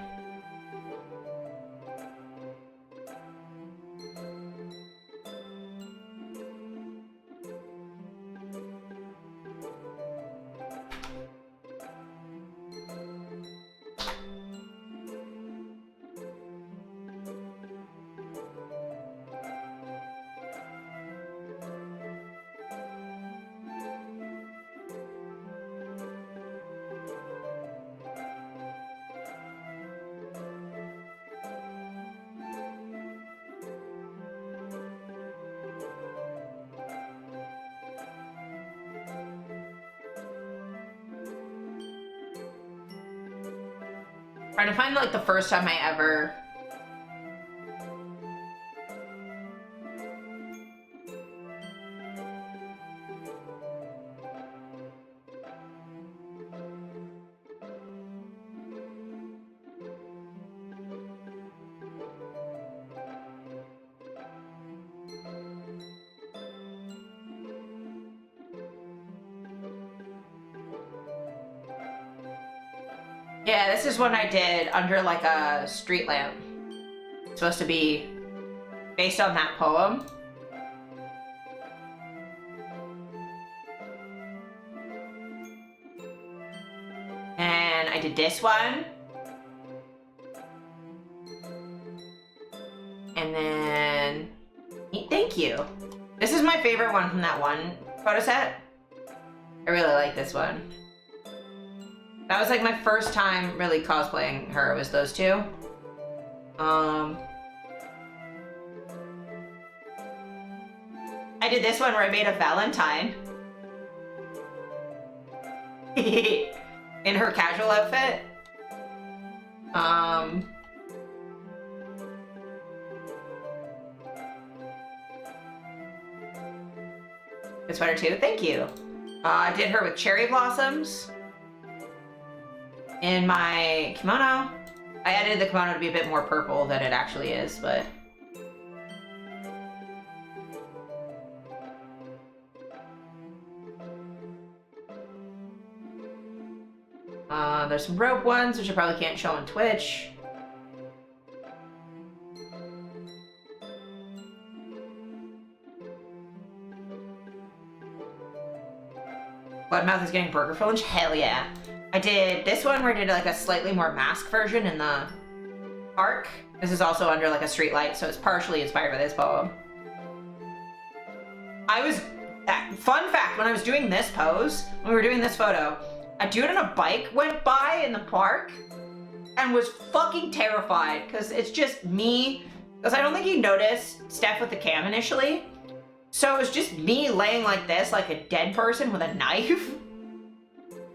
Trying to find like the first time I ever Yeah, this is one I did under like a street lamp. It's supposed to be based on that poem. And I did this one. And then, thank you. This is my favorite one from that one photo set. I really like this one. That was like my first time really cosplaying her, was those 2. I did this one where I made a Valentine. In her casual outfit. Good sweater too, thank you. I did her with cherry blossoms. In my kimono, I edited the kimono to be a bit more purple than it actually is, but... there's some rope ones, which I probably can't show on Twitch. Bloodmouth is getting burger for lunch? Hell yeah. I did this one where I did like a slightly more mask version in the park. This is also under like a street light, so it's partially inspired by this poem. Fun fact, when I was doing this pose, when we were doing this photo, a dude on a bike went by in the park and was fucking terrified because it's just me. Because I don't think he noticed Steph with the cam initially. So it was just me laying like this, like a dead person with a knife.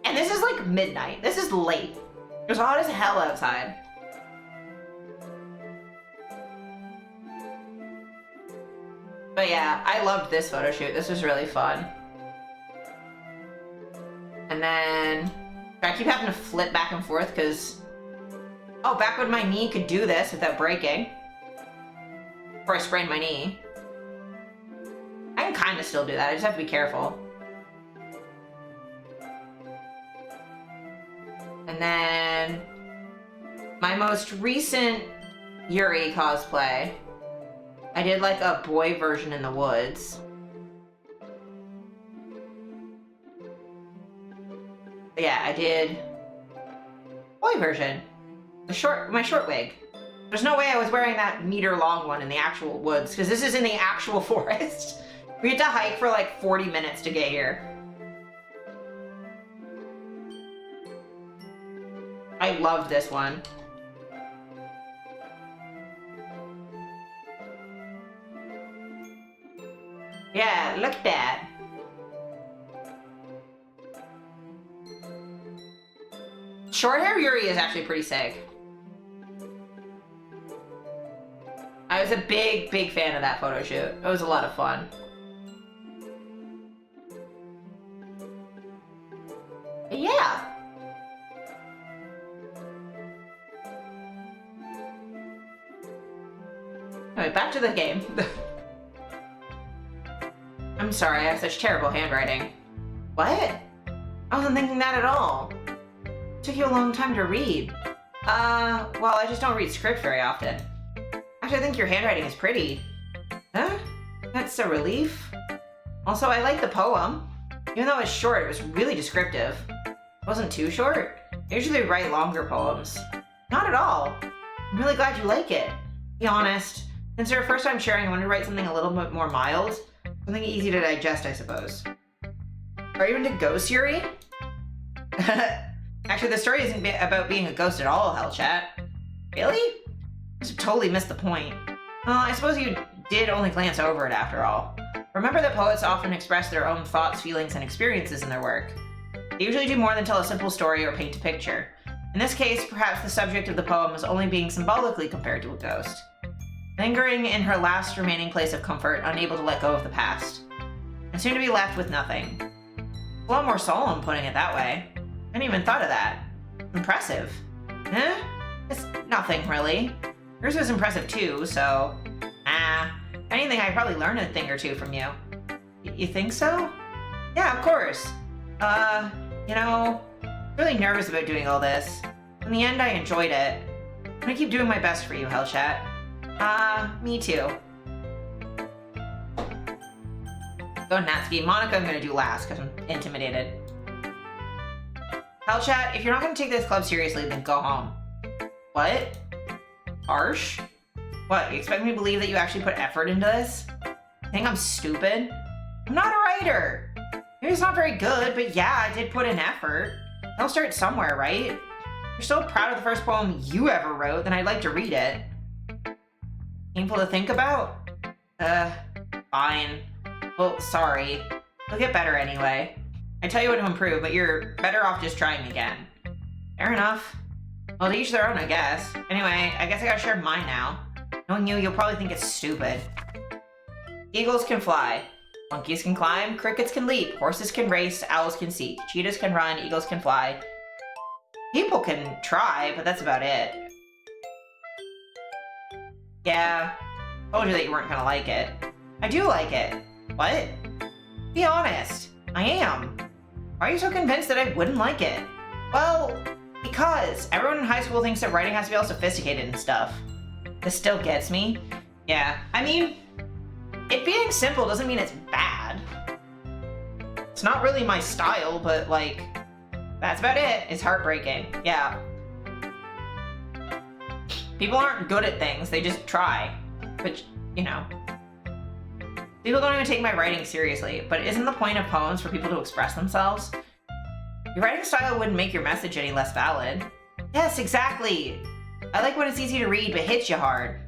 And this is like midnight. This is late. It was hot as hell outside. But yeah, I loved this photo shoot. This was really fun. And then I keep having to flip back and forth because, oh, back when my knee could do this without breaking. Before I sprained my knee. I can kind of still do that. I just have to be careful. And then my most recent Yuri cosplay, I did like a boy version in the woods. But yeah, I did boy version. My short wig. There's no way I was wearing that meter-long one in the actual woods, because this is in the actual forest. We had to hike for like 40 minutes to get here. I love this one. Yeah, look at that. Short hair Yuri is actually pretty sick. I was a big fan of that photo shoot. It was a lot of fun. But yeah. Anyway, back to the game. I'm sorry, I have such terrible handwriting. What? I wasn't thinking that at all. It took you a long time to read. Well, I just don't read script very often. Actually, I think your handwriting is pretty. Huh? That's a relief. Also, I like the poem. Even though it's short, it was really descriptive. It wasn't too short. I usually write longer poems. Not at all. I'm really glad you like it. Be honest. Since you're first time sharing, I want to write something a little bit more mild. Something easy to digest, I suppose. Are you into ghosts, Yuri? Actually, the story isn't about being a ghost at all, Hellchat. Really? I must have totally missed the point. Well, I suppose you did only glance over it after all. Remember that poets often express their own thoughts, feelings, and experiences in their work. They usually do more than tell a simple story or paint a picture. In this case, perhaps the subject of the poem is only being symbolically compared to a ghost. Lingering in her last remaining place of comfort, unable to let go of the past. And soon to be left with nothing. A lot more solemn putting it that way. I hadn't even thought of that. Impressive. Eh? It's nothing, really. Yours was impressive too, so... If anything, I probably learned a thing or two from you. You think so? Yeah, of course. You know, I'm really nervous about doing all this. In the end, I enjoyed it. I'm gonna keep doing my best for you, Hellchat. Me too. Go Natsuki. Monica I'm gonna do last because I'm intimidated. Hellchat, if you're not gonna take this club seriously, then go home. What? Harsh? What, you expect me to believe that you actually put effort into this? You think I'm stupid? I'm not a writer. Maybe it's not very good, but yeah, I did put in effort. I'll start somewhere, right? If you're so proud of the first poem you ever wrote, then I'd like to read it. Painful to think about? Fine. Well, sorry. You'll get better anyway. I tell you what to improve, but you're better off just trying again. Fair enough. Well, to each their own, I guess. Anyway, I guess I gotta share mine now. Knowing you, you'll probably think it's stupid. Eagles can fly. Monkeys can climb. Crickets can leap. Horses can race. Owls can seek. Cheetahs can run. Eagles can fly. People can try, but that's about it. Yeah, told you that you weren't gonna like it. I do like it. What? Be honest. I am. Why are you so convinced that I wouldn't like it? Well, because everyone in high school thinks that writing has to be all sophisticated and stuff. This still gets me. Yeah, I mean, it being simple doesn't mean it's bad. It's not really my style, but like, that's about it. It's heartbreaking. Yeah. People aren't good at things, they just try. But, you know. People don't even take my writing seriously, but isn't the point of poems for people to express themselves? Your writing style wouldn't make your message any less valid. Yes, exactly. I like when it's easy to read but hits you hard.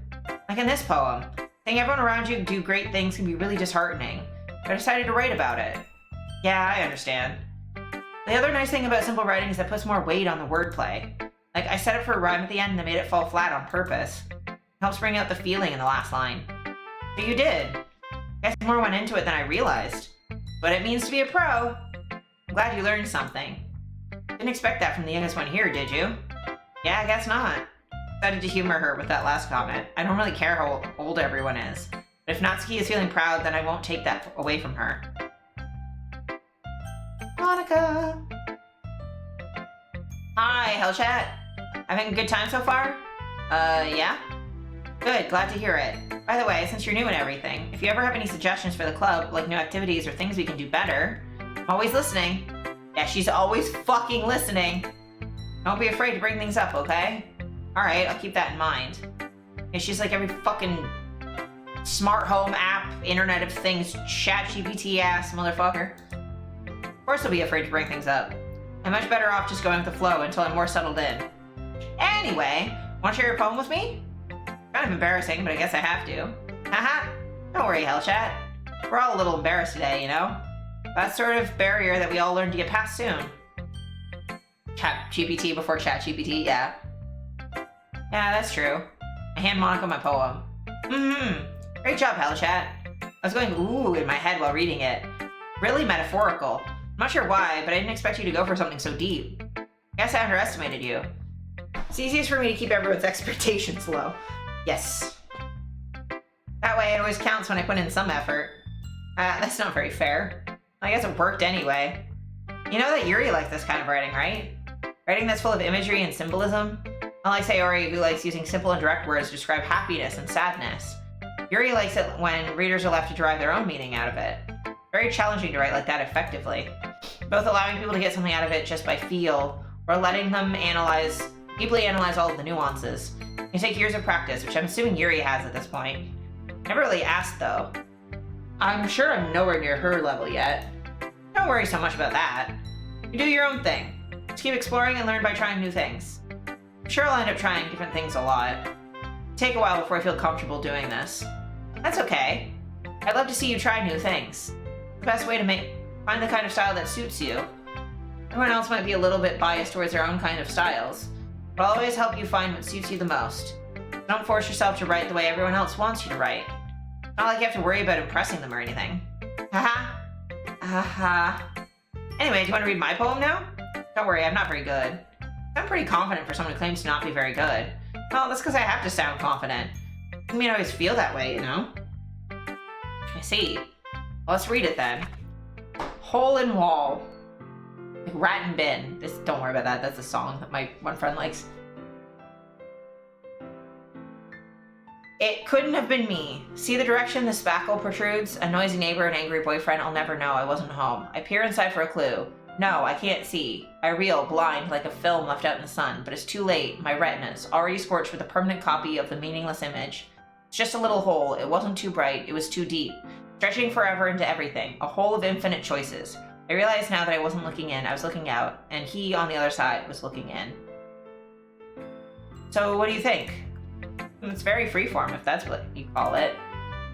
Like in this poem. Saying everyone around you do great things can be really disheartening. But I decided to write about it. Yeah, I understand. The other nice thing about simple writing is that it puts more weight on the wordplay. Like, I set it for a rhyme at the end and I made it fall flat on purpose. It helps bring out the feeling in the last line. So you did. I guess more went into it than I realized. But it means to be a pro. I'm glad you learned something. Didn't expect that from the youngest one here, did you? Yeah, I guess not. Decided to humor her with that last comment. I don't really care how old everyone is. But if Natsuki is feeling proud, then I won't take that away from her. Monica! Hi, Hellchat. Having a good time so far? Yeah? Good, glad to hear it. By the way, since you're new and everything, if you ever have any suggestions for the club, like new activities or things we can do better, I'm always listening. Yeah, she's always fucking listening. Don't be afraid to bring things up, okay? Alright, I'll keep that in mind. Yeah, she's like every fucking smart home app, Internet of Things, ChatGPT ass motherfucker. Of course I'll be afraid to bring things up. I'm much better off just going with the flow until I'm more settled in. Anyway, want to share your poem with me? Kind of embarrassing, but I guess I have to. Haha, don't worry, Hellchat. We're all a little embarrassed today, you know? That sort of barrier that we all learn to get past soon. ChatGPT before ChatGPT, yeah. Yeah, that's true. I hand Monica my poem. Great job, Hellchat. I was going ooh in my head while reading it. Really metaphorical. I'm not sure why, but I didn't expect you to go for something so deep. Guess I underestimated you. It's easiest for me to keep everyone's expectations low. Yes. That way it always counts when I put in some effort. That's not very fair. I guess it worked anyway. You know that Yuri likes this kind of writing, right? Writing that's full of imagery and symbolism? Unlike Sayori, who likes using simple and direct words to describe happiness and sadness. Yuri likes it when readers are left to derive their own meaning out of it. Very challenging to write like that effectively. Both allowing people to get something out of it just by feel, or letting them deeply analyze all of the nuances. It can take years of practice, which I'm assuming Yuri has at this point. Never really asked though. I'm sure I'm nowhere near her level yet. Don't worry so much about that. You do your own thing. Just keep exploring and learn by trying new things. I'm sure I'll end up trying different things a lot. It'll take a while before I feel comfortable doing this. That's okay. I'd love to see you try new things. The best way to find the kind of style that suits you. Everyone else might be a little bit biased towards their own kind of styles, but I'll always help you find what suits you the most. Don't force yourself to write the way everyone else wants you to write. It's not like you have to worry about impressing them or anything. Haha. Haha. Anyway, do you want to read my poem now? Don't worry, I'm not very good. I'm pretty confident for someone who claims to not be very good. Well, that's because I have to sound confident. I mean, I always feel that way, you know? I see. Well, let's read it then. Hole in wall. Like rat and bin. Don't worry about that. That's a song that my one friend likes. It couldn't have been me. See the direction the spackle protrudes? A noisy neighbor, an angry boyfriend, I'll never know. I wasn't home. I peer inside for a clue. No, I can't see. I reel, blind, like a film left out in the sun, but it's too late. My retina's already scorched with a permanent copy of the meaningless image. It's just a little hole. It wasn't too bright. It was too deep. Stretching forever into everything. A hole of infinite choices. I realize now that I wasn't looking in, I was looking out, and he on the other side was looking in. So what do you think? It's very freeform, if that's what you call it.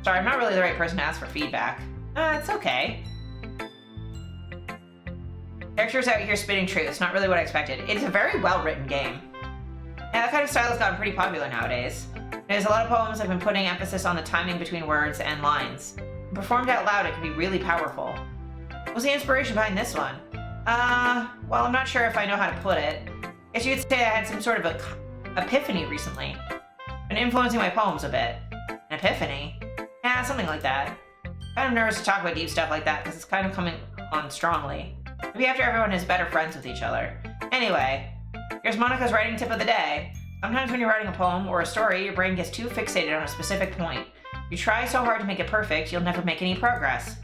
Sorry, I'm not really the right person to ask for feedback. It's okay. Characters out here spitting truths, not really what I expected. It's a very well-written game. Yeah, that kind of style has gotten pretty popular nowadays. There's a lot of poems have been putting emphasis on the timing between words and lines. When performed out loud, it can be really powerful. What was the inspiration behind this one? Well, I'm not sure if I know how to put it. I guess you could say I had some sort of epiphany recently. Been influencing my poems a bit. An epiphany? Yeah, something like that. Kind of nervous to talk about deep stuff like that because it's kind of coming on strongly. Maybe after everyone is better friends with each other. Anyway, here's Monica's writing tip of the day. Sometimes when you're writing a poem or a story, your brain gets too fixated on a specific point. You try so hard to make it perfect, you'll never make any progress.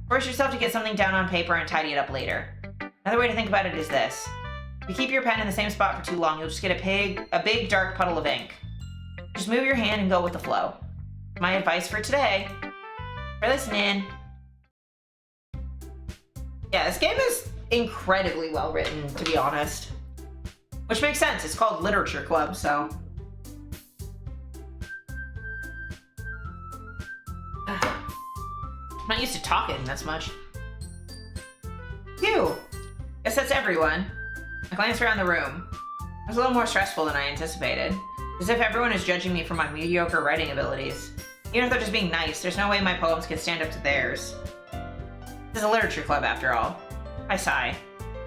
Force yourself to get something down on paper and tidy it up later. Another way to think about it is this. If you keep your pen in the same spot for too long, you'll just get a big dark puddle of ink. Just move your hand and go with the flow. My advice for today. For listening. Yeah, this game is incredibly well written, to be honest. Which makes sense, it's called Literature Club, so. I'm not used to talking this much. Phew! Guess that's everyone. I glanced around the room. It was a little more stressful than I anticipated. As if everyone is judging me for my mediocre writing abilities. Even if they're just being nice, there's no way my poems can stand up to theirs. This is a literature club, after all. I sigh.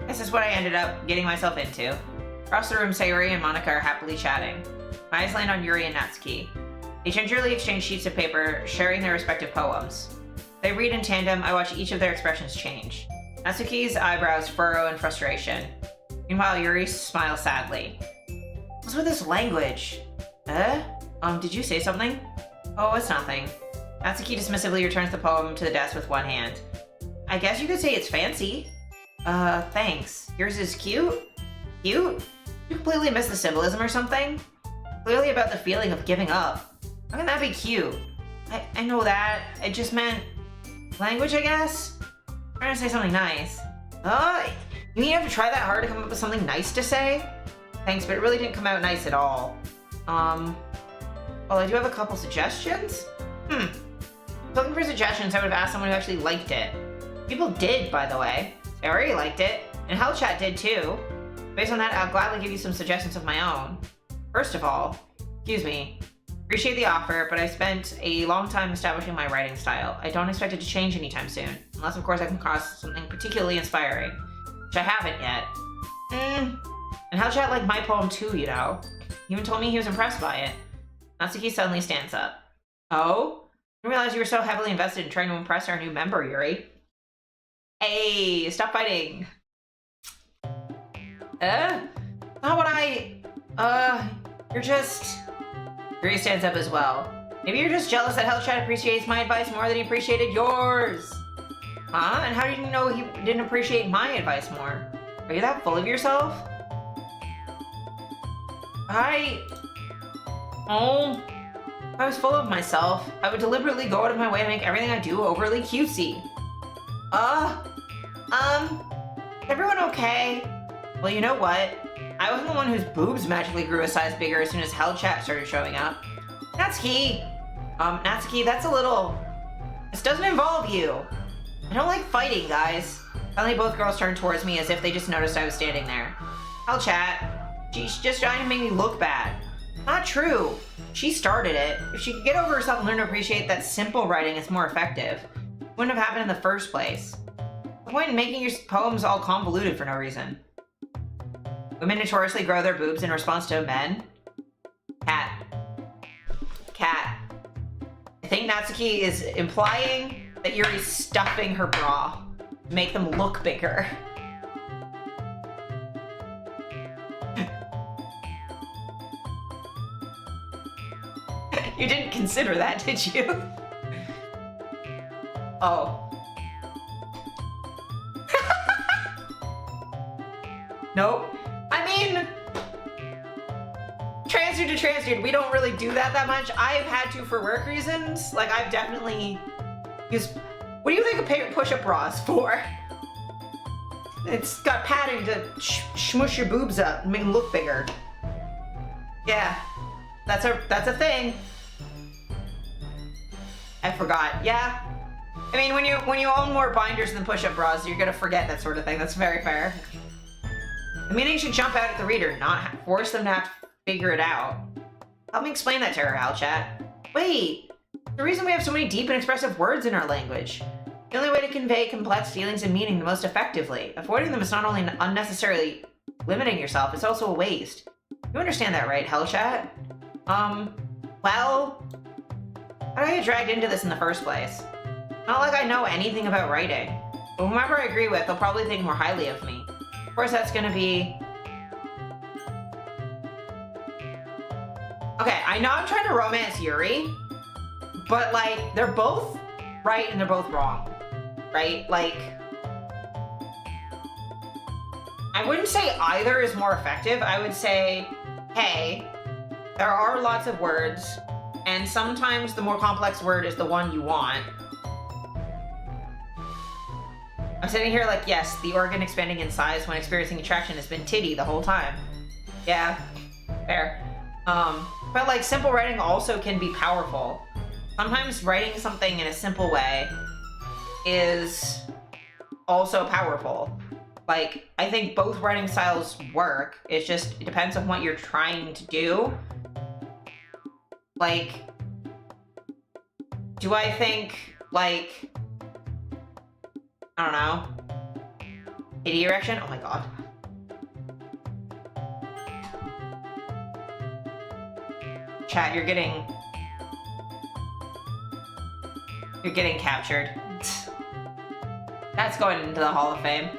This is what I ended up getting myself into. Across the room, Sayuri and Monica are happily chatting. My eyes land on Yuri and Natsuki. They gingerly exchange sheets of paper, sharing their respective poems. They read in tandem. I watch each of their expressions change. Natsuki's eyebrows furrow in frustration. Meanwhile, Yuri smiles sadly. What's with this language? Did you say something? Oh, it's nothing. Natsuki dismissively returns the poem to the desk with one hand. I guess you could say it's fancy. Thanks. Yours is cute? Cute? You completely missed the symbolism or something? Clearly about the feeling of giving up. How can that be cute? I know that. It just meant language, I guess? I'm trying to say something nice. You mean you have to try that hard to come up with something nice to say? Thanks, but it really didn't come out nice at all. Well, I do have a couple suggestions. Looking for suggestions, I would have asked someone who actually liked it. People did, by the way. I already liked it, and Hellchat did too. Based on that, I'll gladly give you some suggestions of my own. First of all, excuse me, appreciate the offer, but I spent a long time establishing my writing style. I don't expect it to change anytime soon, unless of course I come across something particularly inspiring, which I haven't yet. And Hellchat liked my poem too, you know. He even told me he was impressed by it. Natsuki suddenly stands up. Oh? I didn't realize you were so heavily invested in trying to impress our new member, Yuri. Hey, stop fighting. Not what you're just... Yuri stands up as well. Maybe you're just jealous that Hellchat appreciates my advice more than he appreciated yours. Huh? And how did you know he didn't appreciate my advice more? Are you that full of yourself? I was full of myself. I would deliberately go out of my way to make everything I do overly cutesy. Is everyone okay? Well, you know what? I wasn't the one whose boobs magically grew a size bigger as soon as Hellchat started showing up. Natsuki! Natsuki, that's a little... This doesn't involve you. I don't like fighting, guys. Suddenly both girls turned towards me as if they just noticed I was standing there. Hellchat, she's just trying to make me look bad. Not true. She started it. If she could get over herself and learn to appreciate that simple writing is more effective, it wouldn't have happened in the first place. The point in making your poems all convoluted for no reason. Women notoriously grow their boobs in response to men. Cat. I think Natsuki is implying that Yuri's stuffing her bra to make them look bigger. You didn't consider that, did you? Oh. Nope. I mean, transdude to transdude, we don't really do that much. I've had to for work reasons. Like, I've definitely used... What do you think a push-up bra is for? It's got padding to smush your boobs up and make them look bigger. Yeah, that's a thing. I forgot. Yeah. I mean, when you own more binders than push-up bras, you're gonna forget that sort of thing. That's very fair. The meaning should jump out at the reader, not force them to have to figure it out. Help me explain that to her, Hellchat. Wait, the reason we have so many deep and expressive words in our language. The only way to convey complex feelings and meaning the most effectively. Avoiding them is not only unnecessarily limiting yourself, it's also a waste. You understand that, right, Hellchat? Well... How did I get dragged into this in the first place? Not like I know anything about writing. But whomever I agree with, they'll probably think more highly of me. Of course, that's gonna be... Okay, I know I'm trying to romance Yuri, but like, they're both right and they're both wrong. right? Like, I wouldn't say either is more effective. I would say, hey, there are lots of words, and sometimes the more complex word is the one you want. I'm sitting here like, yes, the organ expanding in size when experiencing attraction has been titty the whole time. Yeah, fair. But like simple writing also can be powerful. Sometimes writing something in a simple way is also powerful. Like, I think both writing styles work. It depends on what you're trying to do. Like, do I think, like, I don't know, titty erection? Oh my god. Chat, you're getting captured. That's going into the Hall of Fame.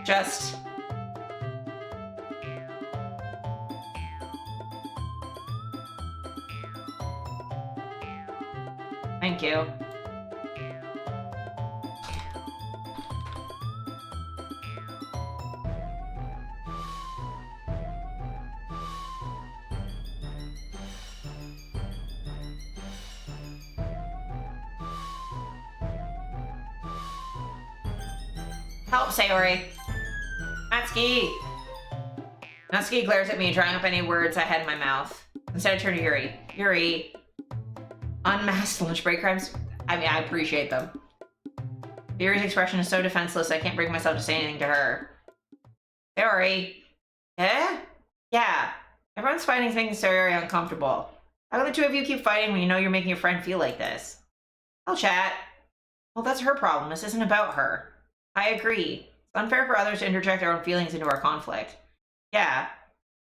Just thank you. Help, Sayori. Natsuki! Natsuki glares at me, drawing up any words I had in my mouth. Instead, I turn to Yuri. Yuri. Unmasked lunch break crimes? I mean, I appreciate them. Yuri's expression is so defenseless, I can't bring myself to say anything to her. Sayori. Eh? Yeah. Everyone's fighting is making Sayori uncomfortable. How can the two of you keep fighting when you know you're making your friend feel like this? I'll chat. Well, that's her problem. This isn't about her. I agree. It's unfair for others to interject their own feelings into our conflict. Yeah.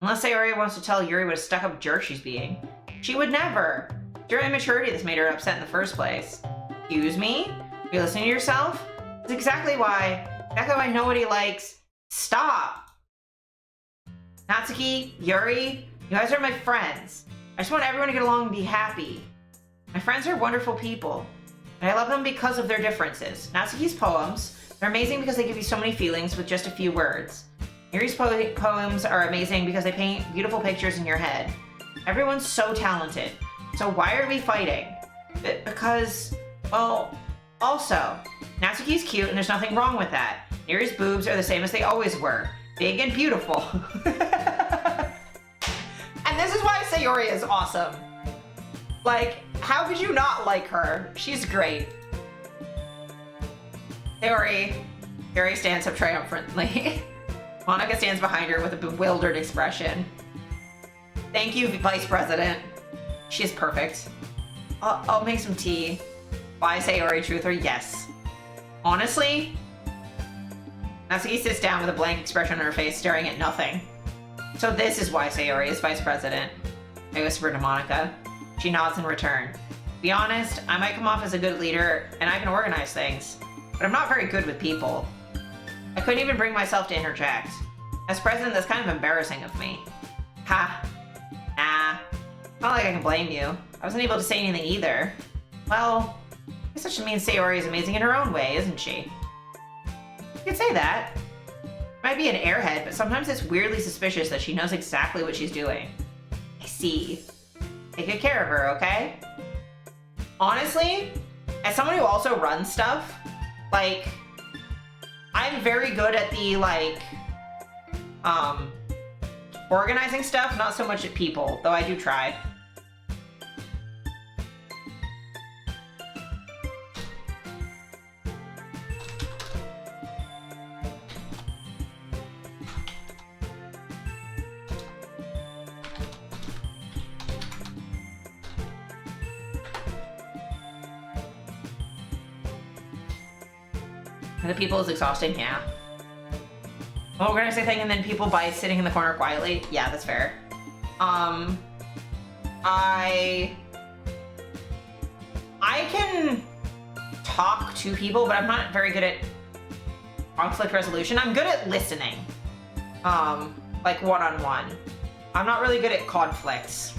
Unless Sayori wants to tell Yuri what a stuck-up jerk she's being. She would never. It's your immaturity that's made her upset in the first place. Excuse me? Are you listening to yourself? That's exactly why. Exactly why nobody likes. Stop! Natsuki, Yuri, you guys are my friends. I just want everyone to get along and be happy. My friends are wonderful people. And I love them because of their differences. Natsuki's poems, they're amazing because they give you so many feelings with just a few words. Yuri's poems are amazing because they paint beautiful pictures in your head. Everyone's so talented. So why are we fighting? Because, well, also, Natsuki's cute and there's nothing wrong with that. Yuri's boobs are the same as they always were. Big and beautiful. And this is why Sayori is awesome. Like, how could you not like her? She's great. Yuri stands up triumphantly. Monica stands behind her with a bewildered expression. Thank you, Vice President. She is perfect. I'll make some tea. Why Sayori, truth or yes? Honestly, Natsuki sits down with a blank expression on her face, staring at nothing. So this is why Sayori is Vice President. I whisper to Monica. She nods in return. To be honest, I might come off as a good leader, and I can organize things. But I'm not very good with people. I couldn't even bring myself to interject. As president, that's kind of embarrassing of me. Ha. Nah. Not like I can blame you. I wasn't able to say anything either. Well, I guess that should mean Sayori is amazing in her own way, isn't she? You could say that. Might be an airhead, but sometimes it's weirdly suspicious that she knows exactly what she's doing. I see. Take good care of her, okay? Honestly, as someone who also runs stuff, like, I'm very good at the, like, organizing stuff, not so much at people, though I do try. The people is exhausting, yeah. Well, we're gonna say thing and then people by sitting in the corner quietly. Yeah, that's fair. I can talk to people, but I'm not very good at conflict resolution. I'm good at listening. Like one-on-one. I'm not really good at conflicts.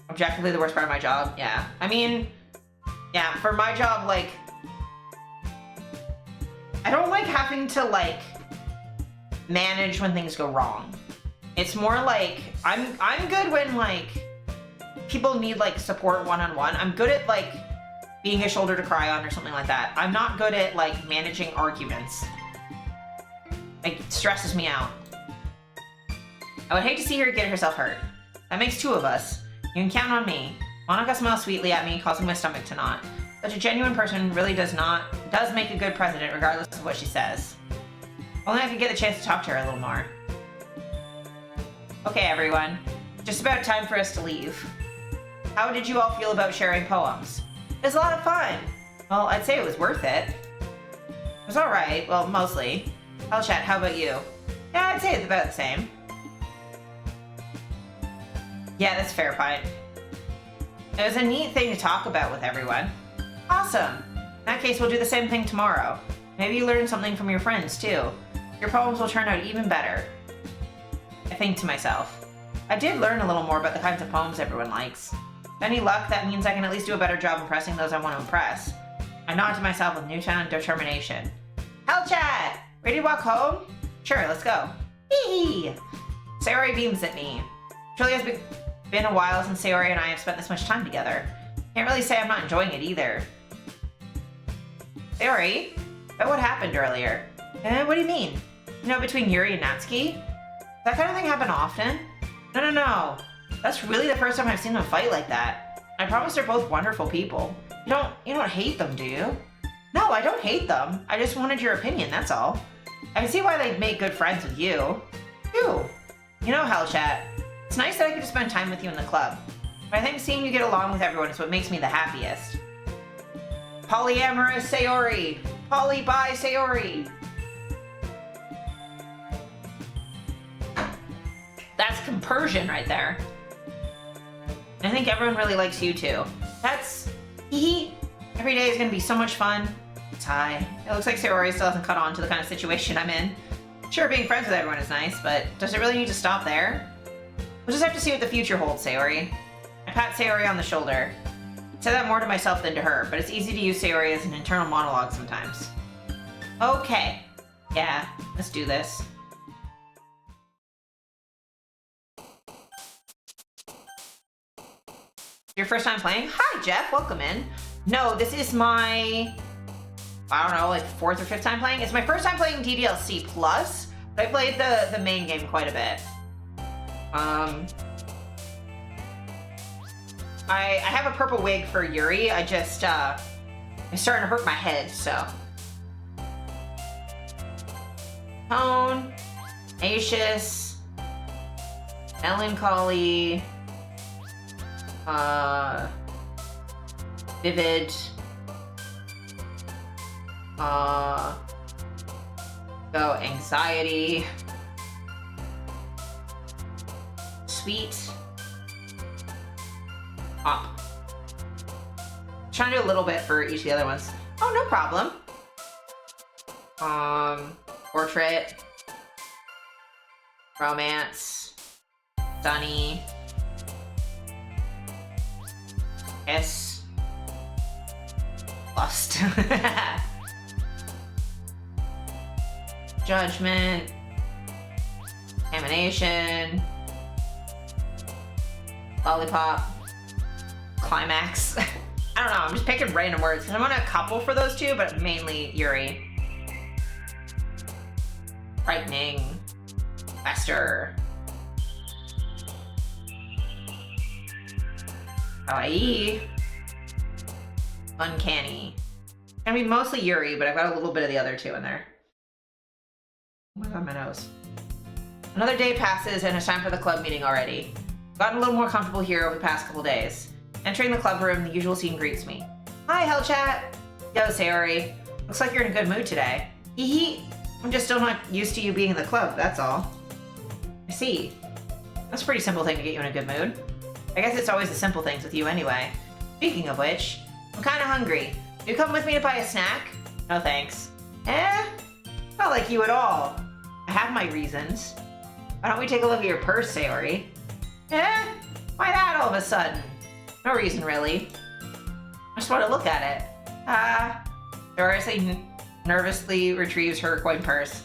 Objectively the worst part of my job, yeah. I mean, yeah, for my job, like, I don't like having to, like, manage when things go wrong. It's more like, I'm good when, like, people need, like, support one-on-one. I'm good at, like, being a shoulder to cry on or something like that. I'm not good at, like, managing arguments. It stresses me out. I would hate to see her get herself hurt. That makes two of us. You can count on me. Monica smiles sweetly at me, causing my stomach to knot. Such a genuine person really does make a good president regardless of what she says. Only I could get the chance to talk to her a little more. Okay, everyone. Just about time for us to leave. How did you all feel about sharing poems? It was a lot of fun. Well, I'd say it was worth it. It was alright. Well, mostly. Hellchat, how about you? Yeah, I'd say it's about the same. Yeah, that's fair, Pine. It was a neat thing to talk about with everyone. Awesome! In that case, we'll do the same thing tomorrow. Maybe you learn something from your friends, too. Your poems will turn out even better. I think to myself. I did learn a little more about the kinds of poems everyone likes. With any luck, that means I can at least do a better job impressing those I want to impress. I nod to myself with newfound determination. Hellchat! Ready to walk home? Sure, let's go. Hee! Sayori beams at me. Truly has been a while since Sayori and I have spent this much time together. Can't really say I'm not enjoying it either. Sayori, about what happened earlier? What do you mean? You know, between Yuri and Natsuki? Does that kind of thing happen often? No. That's really the first time I've seen them fight like that. I promise they're both wonderful people. You don't hate them, do you? No, I don't hate them. I just wanted your opinion, that's all. I can see why they'd make good friends with you. You know, Hellchat, it's nice that I get to spend time with you in the club. But I think seeing you get along with everyone is what makes me the happiest. Polyamorous Sayori! Poly by Sayori! That's compersion right there. I think everyone really likes you too. That's... Every day is gonna be so much fun. Sigh. It looks like Sayori still hasn't caught on to the kind of situation I'm in. Sure, being friends with everyone is nice, but does it really need to stop there? We'll just have to see what the future holds, Sayori. I pat Sayori on the shoulder. I say that more to myself than to her, but it's easy to use Sayori as an internal monologue sometimes. Okay. Yeah, let's do this. Your first time playing? Hi, Jeff. Welcome in. No, this is my... I don't know, like 4th or 5th time playing? It's my first time playing DDLC Plus, but I played the main game quite a bit. I have a purple wig for Yuri. I just, it's starting to hurt my head, so. Tone, Acious, Melancholy, Vivid, go Anxiety, Sweet, Pop. Trying to do a little bit for each of the other ones. Oh, no problem. Portrait, Romance, Sunny, Kiss, Lust, Judgment, Contamination, Lollipop, Climax. I don't know, I'm just picking random words because I'm on a couple for those two, but mainly Yuri. Frightening, Fester, Kawaii, Uncanny. It's gonna be mostly Yuri, but I've got a little bit of the other two in there. Oh my god, my nose. Another day passes and it's time for the club meeting already. I've gotten a little more comfortable here over the past couple days. Entering the club room, the usual scene greets me. Hi, Hellchat! Yo, Sayori. Looks like you're in a good mood today. Hee. I'm just still not used to you being in the club, that's all. I see. That's a pretty simple thing to get you in a good mood. I guess it's always the simple things with you anyway. Speaking of which, I'm kinda hungry. You come with me to buy a snack? No thanks. Not like you at all. I have my reasons. Why don't we take a look at your purse, Sayori? Eh? Why that all of a sudden? No reason, really. I just want to look at it. Sayori nervously retrieves her coin purse.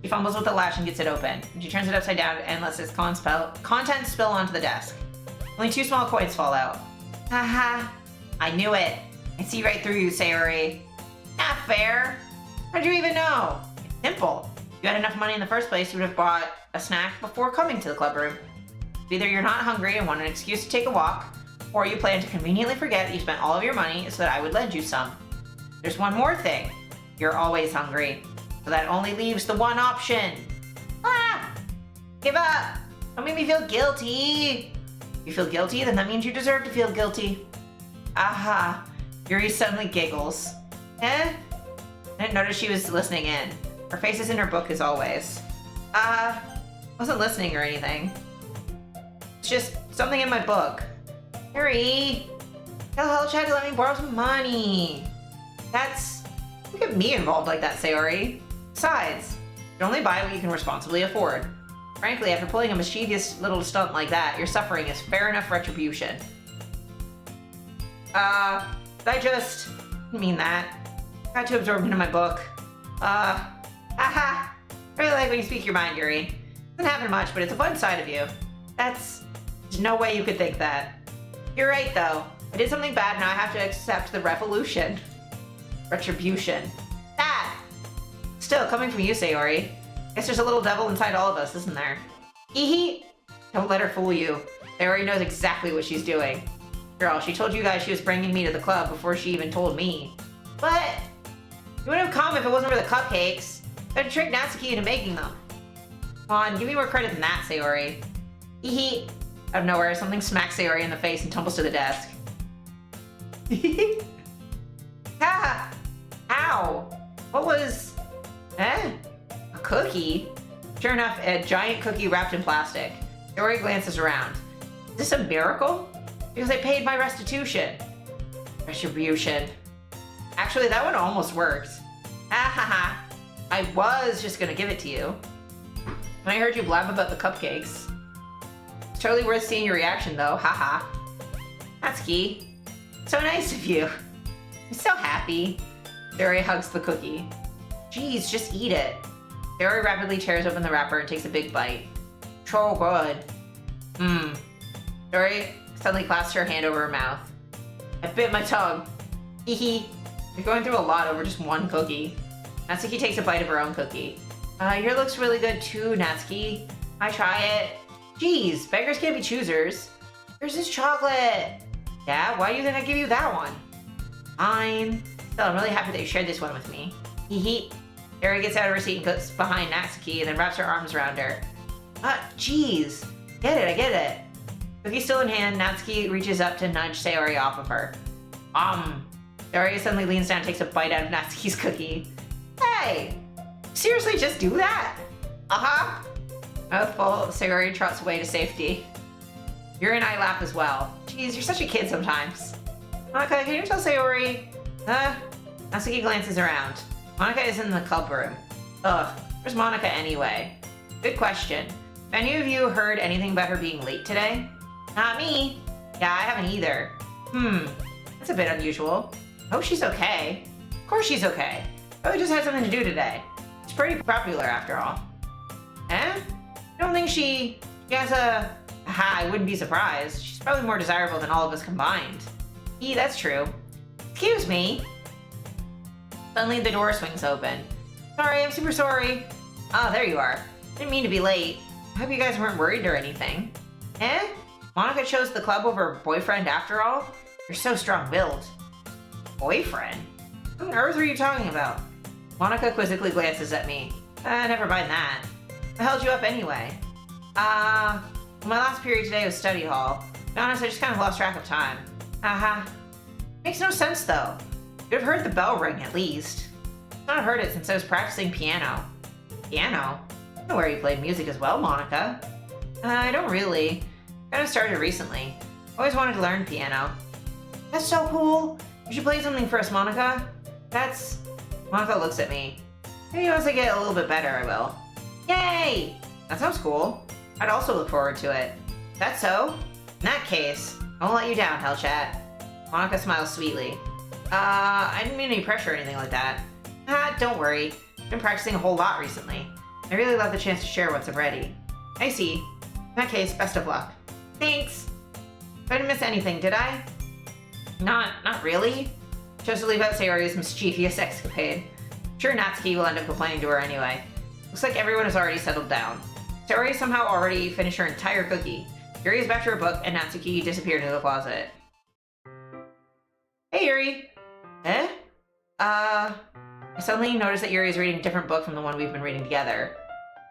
She fumbles with the latch and gets it open. She turns it upside down and lets its contents spill onto the desk. Only 2 small coins fall out. Haha. I knew it. I see right through you, Sayori. Not fair. How'd you even know? It's simple. If you had enough money in the first place, you would have bought a snack before coming to the club room. Either you're not hungry and want an excuse to take a walk, or you plan to conveniently forget that you spent all of your money so that I would lend you some. There's one more thing. You're always hungry. So that only leaves the one option. Ah! Give up! Don't make me feel guilty. You feel guilty, then that means you deserve to feel guilty. Aha. Yuri suddenly giggles. Eh? I didn't notice she was listening in. Her face is in her book as always. Wasn't listening or anything. It's just something in my book. Yuri! Tell Hellchat to let me borrow some money. Don't get me involved like that, Sayori. Besides, you only buy what you can responsibly afford. Frankly, after pulling a mischievous little stunt like that, your suffering is fair enough retribution. I just didn't mean that. Got too absorbed into my book. I really like when you speak your mind, Yuri. Doesn't happen much, but it's a fun side of you. There's no way you could think that. You're right, though. I did something bad, now I have to accept the retribution. That! Still, coming from you, Sayori. Guess there's a little devil inside all of us, isn't there? Hee. Don't let her fool you. Sayori knows exactly what she's doing. Girl, she told you guys she was bringing me to the club before she even told me. But you wouldn't have come if it wasn't for the cupcakes. I had to trick Natsuki into making them. Come on, give me more credit than that, Sayori. Hee. Out of nowhere, something smacks Sayori in the face and tumbles to the desk. Ha! Ow! What was... A cookie? Sure enough, a giant cookie wrapped in plastic. Sayori glances around. Is this a miracle? Because I paid my restitution. Retribution. Actually, that one almost worked. Ha. I was just gonna give it to you. When I heard you blab about the cupcakes. It's totally worth seeing your reaction though, haha. Natsuki, so nice of you. I'm so happy. Sayori hugs the cookie. Geez, just eat it. Sayori rapidly tears open the wrapper and takes a big bite. So good. Sayori suddenly clasps her hand over her mouth. I bit my tongue. Hee. You're going through a lot over just one cookie. Natsuki takes a bite of her own cookie. Your looks really good too, Natsuki. I try it. Geez, beggars can't be choosers. There's this chocolate. Yeah, why didn't I give you that one? Fine. Still, I'm really happy that you shared this one with me. Hee. Sayori gets out of her seat and goes behind Natsuki and then wraps her arms around her. Geez. I get it. Cookie still in hand, Natsuki reaches up to nudge Sayori off of her. Sayori suddenly leans down and takes a bite out of Natsuki's cookie. Hey! Seriously, just do that? Mouthful, Sayori trots away to safety. Yuri and I laugh as well. Jeez, you're such a kid sometimes. Monica, can you tell Sayori? Natsuki glances around. Monica is in the club room. Ugh, where's Monica anyway? Good question. Have any of you heard anything about her being late today? Not me. Yeah, I haven't either. That's a bit unusual. I hope she's okay. Of course she's okay. Probably just had something to do today. She's pretty popular after all. I don't think she has a... I wouldn't be surprised. She's probably more desirable than all of us combined. That's true. Excuse me. Suddenly the door swings open. Sorry, I'm super sorry. Oh, there you are. Didn't mean to be late. I hope you guys weren't worried or anything. Monica chose the club over her boyfriend after all? You're so strong-willed. Boyfriend? What on earth are you talking about? Monica quizzically glances at me. Never mind that. I held you up anyway. My last period today was study hall. To be honest, I just kind of lost track of time. Makes no sense though. You'd have heard the bell ring at least. I've not heard it since I was practicing piano. Piano? I know where you played music as well, Monica. I don't really. Kind of started recently. Always wanted to learn piano. That's so cool. You should play something for us, Monica. Monica looks at me. Maybe once I get a little bit better, I will. Yay! That sounds cool. I'd also look forward to it. That's so? In that case, I won't let you down, Hellchat. Monica smiles sweetly. I didn't mean any pressure or anything like that. Don't worry. I've been practicing a whole lot recently. I really love the chance to share once I'm ready. I see. In that case, best of luck. Thanks! I didn't miss anything, did I? Not really. Chose to leave out Sayori's mischievous escapade. I'm sure Natsuki will end up complaining to her anyway. Looks like everyone has already settled down. Sayori somehow already finished her entire cookie. Yuri is back to her book, and Natsuki disappeared into the closet. Hey, Yuri! Eh? I suddenly noticed that Yuri is reading a different book from the one we've been reading together.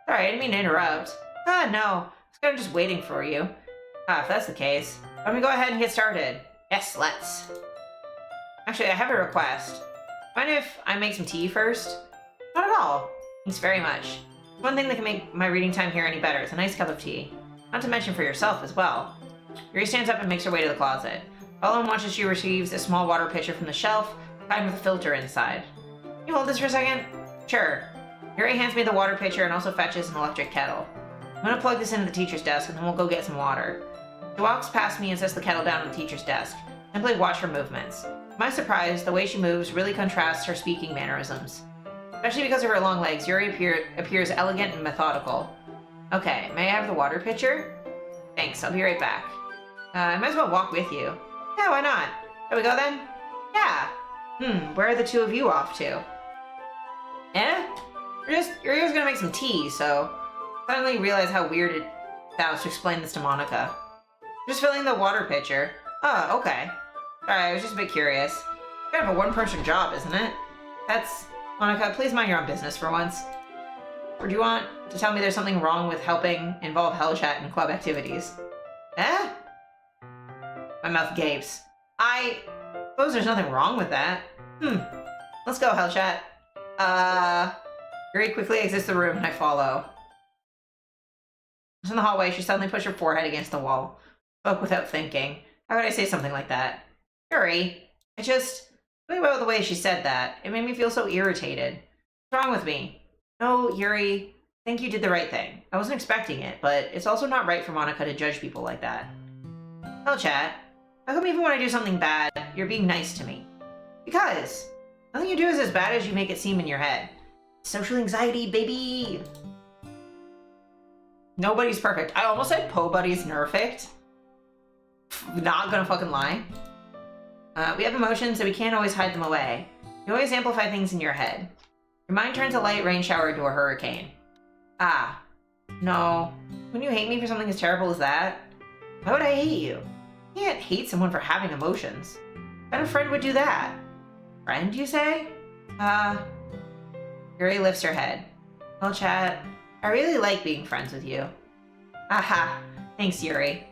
Sorry, I didn't mean to interrupt. No. I was kind of just waiting for you. If that's the case, why don't we go ahead and get started? Yes, let's. Actually, I have a request. Mind if I make some tea first? Not at all. Thanks very much. One thing that can make my reading time here any better is a nice cup of tea. Not to mention for yourself as well. Yuri stands up and makes her way to the closet. Follow and watch as she receives a small water pitcher from the shelf, tied with a filter inside. Can you hold this for a second? Sure. Yuri hands me the water pitcher and also fetches an electric kettle. I'm gonna plug this into the teacher's desk and then we'll go get some water. She walks past me and sets the kettle down on the teacher's desk. Simply watch her movements. To my surprise, the way she moves really contrasts her speaking mannerisms. Especially because of her long legs, Yuri appears elegant and methodical. Okay, may I have the water pitcher? Thanks, I'll be right back. I might as well walk with you. Yeah, why not? Shall we go then? Yeah. Where are the two of you off to? Yuri was gonna make some tea, so I suddenly realized how weird it sounds to explain this to Monica. Just filling the water pitcher. Oh, okay. Sorry, I was just a bit curious. It's kind of a one-person job, isn't it? Monica, please mind your own business for once. Or do you want to tell me there's something wrong with helping involve Hellchat in club activities? My mouth gapes. I suppose there's nothing wrong with that. Let's go, Hellchat. Yuri quickly exits the room and I follow. In the hallway, she suddenly pushed her forehead against the wall. Spoke without thinking. How could I say something like that? Yuri, something about the way she said that. It made me feel so irritated. What's wrong with me? No, Yuri, I think you did the right thing. I wasn't expecting it, but it's also not right for Monica to judge people like that. Hellchat, how come even when I do something bad, you're being nice to me? Because nothing you do is as bad as you make it seem in your head. Social anxiety, baby! Nobody's perfect. I almost said Pobody's nerfect. Not gonna fucking lie. We have emotions and we can't always hide them away. You always amplify things in your head. Your mind turns a light rain shower into a hurricane. No. Wouldn't you hate me for something as terrible as that? Why would I hate you? You can't hate someone for having emotions. What kind of friend would do that? Friend, you say? Yuri lifts her head. Well, chat, I really like being friends with you. Aha. Thanks, Yuri.